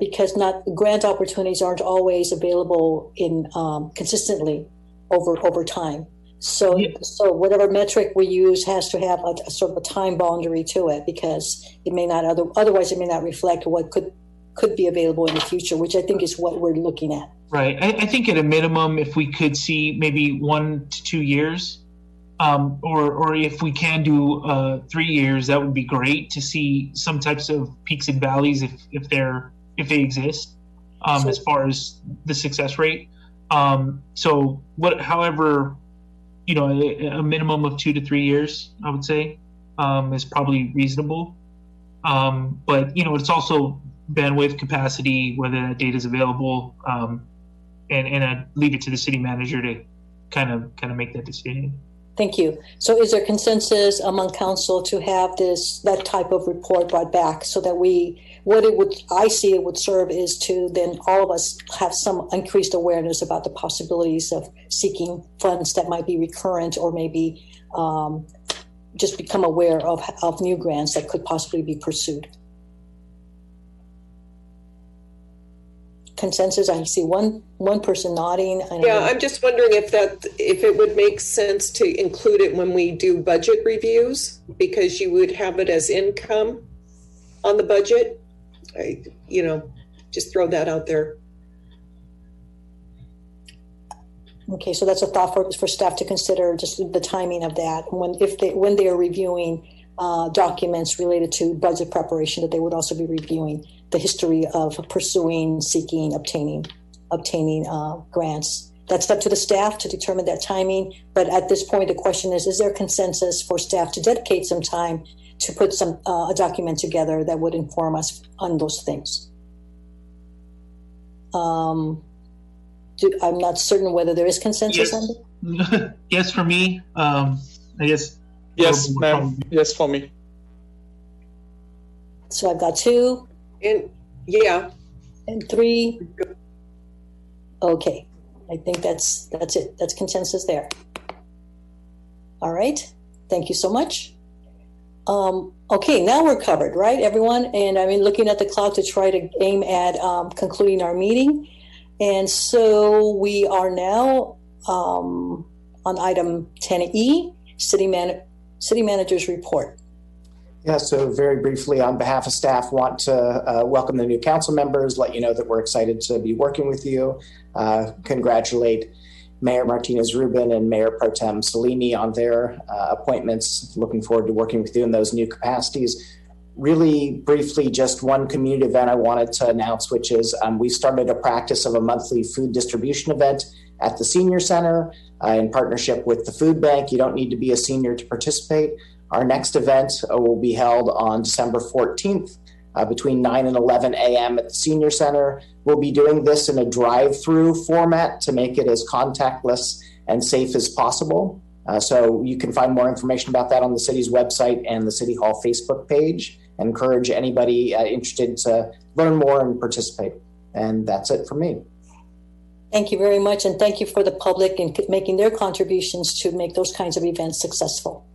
because not grant opportunities aren't always available in consistently over time. So, so whatever metric we use has to have a sort of a time boundary to it, because it may not otherwise it may not reflect what could be available in the future, which I think is what we're looking at. Right. I think at a minimum, if we could see maybe 1 to 2 years, or if we can do 3 years, that would be great to see some types of peaks and valleys if they exist, as far as the success rate. So however, you know, a minimum of 2 to 3 years, I would say, is probably reasonable. But, you know, it's also bandwidth capacity, whether that data is available, and I'd leave it to the city manager to kind of make that decision. Thank you. So is there consensus among council to have that type of report brought back, so that I see it would serve is to then all of us have some increased awareness about the possibilities of seeking funds that might be recurrent, or maybe just become aware of new grants that could possibly be pursued. Consensus? I see one person nodding. Yeah, I'm just wondering if it would make sense to include it when we do budget reviews, because you would have it as income on the budget. You know, just throw that out there. Okay, so that's a thought for staff to consider, just the timing of that when they are reviewing documents related to budget preparation, that they would also be reviewing the history of pursuing, seeking, obtaining grants. That's up to the staff to determine that timing. But at this point, the question is there consensus for staff to dedicate some time to put a document together that would inform us on those things? I'm not certain whether there is consensus on that. Yes, for me. I guess. Yes, ma'am. Yes, for me. So I've got 2. And yeah. And 3. Okay. I think that's it. That's consensus there. All right. Thank you so much. Okay, now we're covered, right, everyone? And I mean, looking at the clock to try to aim at concluding our meeting. And so we are now on item 10E, City Manager's Report. Yeah, so very briefly, on behalf of staff, want to welcome the new council members, let you know that we're excited to be working with you, congratulate Mayor Martinez-Rubin and Mayor Pro Tem Salini on their appointments. Looking forward to working with you in those new capacities. Really briefly, just one community event I wanted to announce, which is we started a practice of a monthly food distribution event at the Senior Center in partnership with the Food Bank. You don't need to be a senior to participate. Our next event will be held on December 14th between 9 and 11 a.m. at the Senior Center. We'll be doing this in a drive-through format to make it as contactless and safe as possible. So you can find more information about that on the city's website and the City Hall Facebook page. I encourage anybody interested to learn more and participate. And that's it for me. Thank you very much. And thank you for the public and making their contributions to make those kinds of events successful.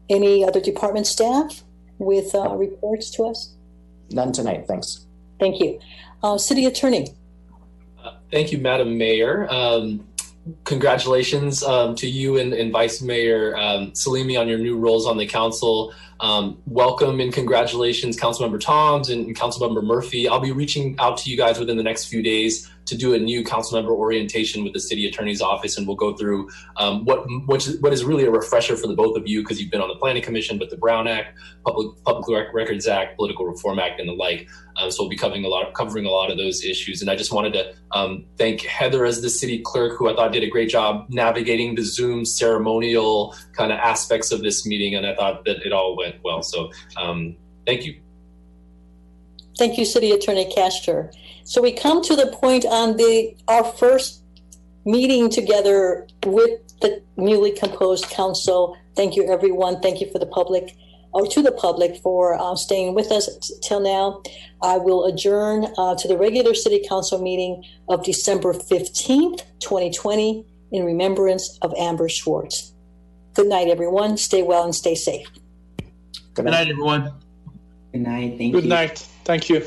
Any other department staff with reports to us? None tonight, thanks. Thank you. City Attorney. Thank you, Madam Mayor. congratulations to you and Vice Mayor Salimi on your new roles on the council. Welcome and congratulations, Councilmember Toms and Councilmember Murphy. I'll be reaching out to you guys within the next few days to do a new councilmember orientation with the city attorney's office, and we'll go through what is really a refresher for the both of you, because you've been on the Planning Commission, but the Brown Act, Public Records Act, Political Reform Act, and the like. So we'll be covering a lot of those issues. And I just wanted to thank Heather as the city clerk, who I thought did a great job navigating the Zoom ceremonial kind of aspects of this meeting, and I thought that it all went well. So thank you. Thank you, City Attorney Castor. So we come to the point on our first meeting together with the newly composed council. Thank you, everyone. Thank you for the public, or to the public, for staying with us till now. I will adjourn to the regular City Council meeting of December 15th, 2020, in remembrance of Amber Schwartz. Good night, everyone. Stay well and stay safe. Good night, everyone. Good night. Thank you. Good night. Thank you.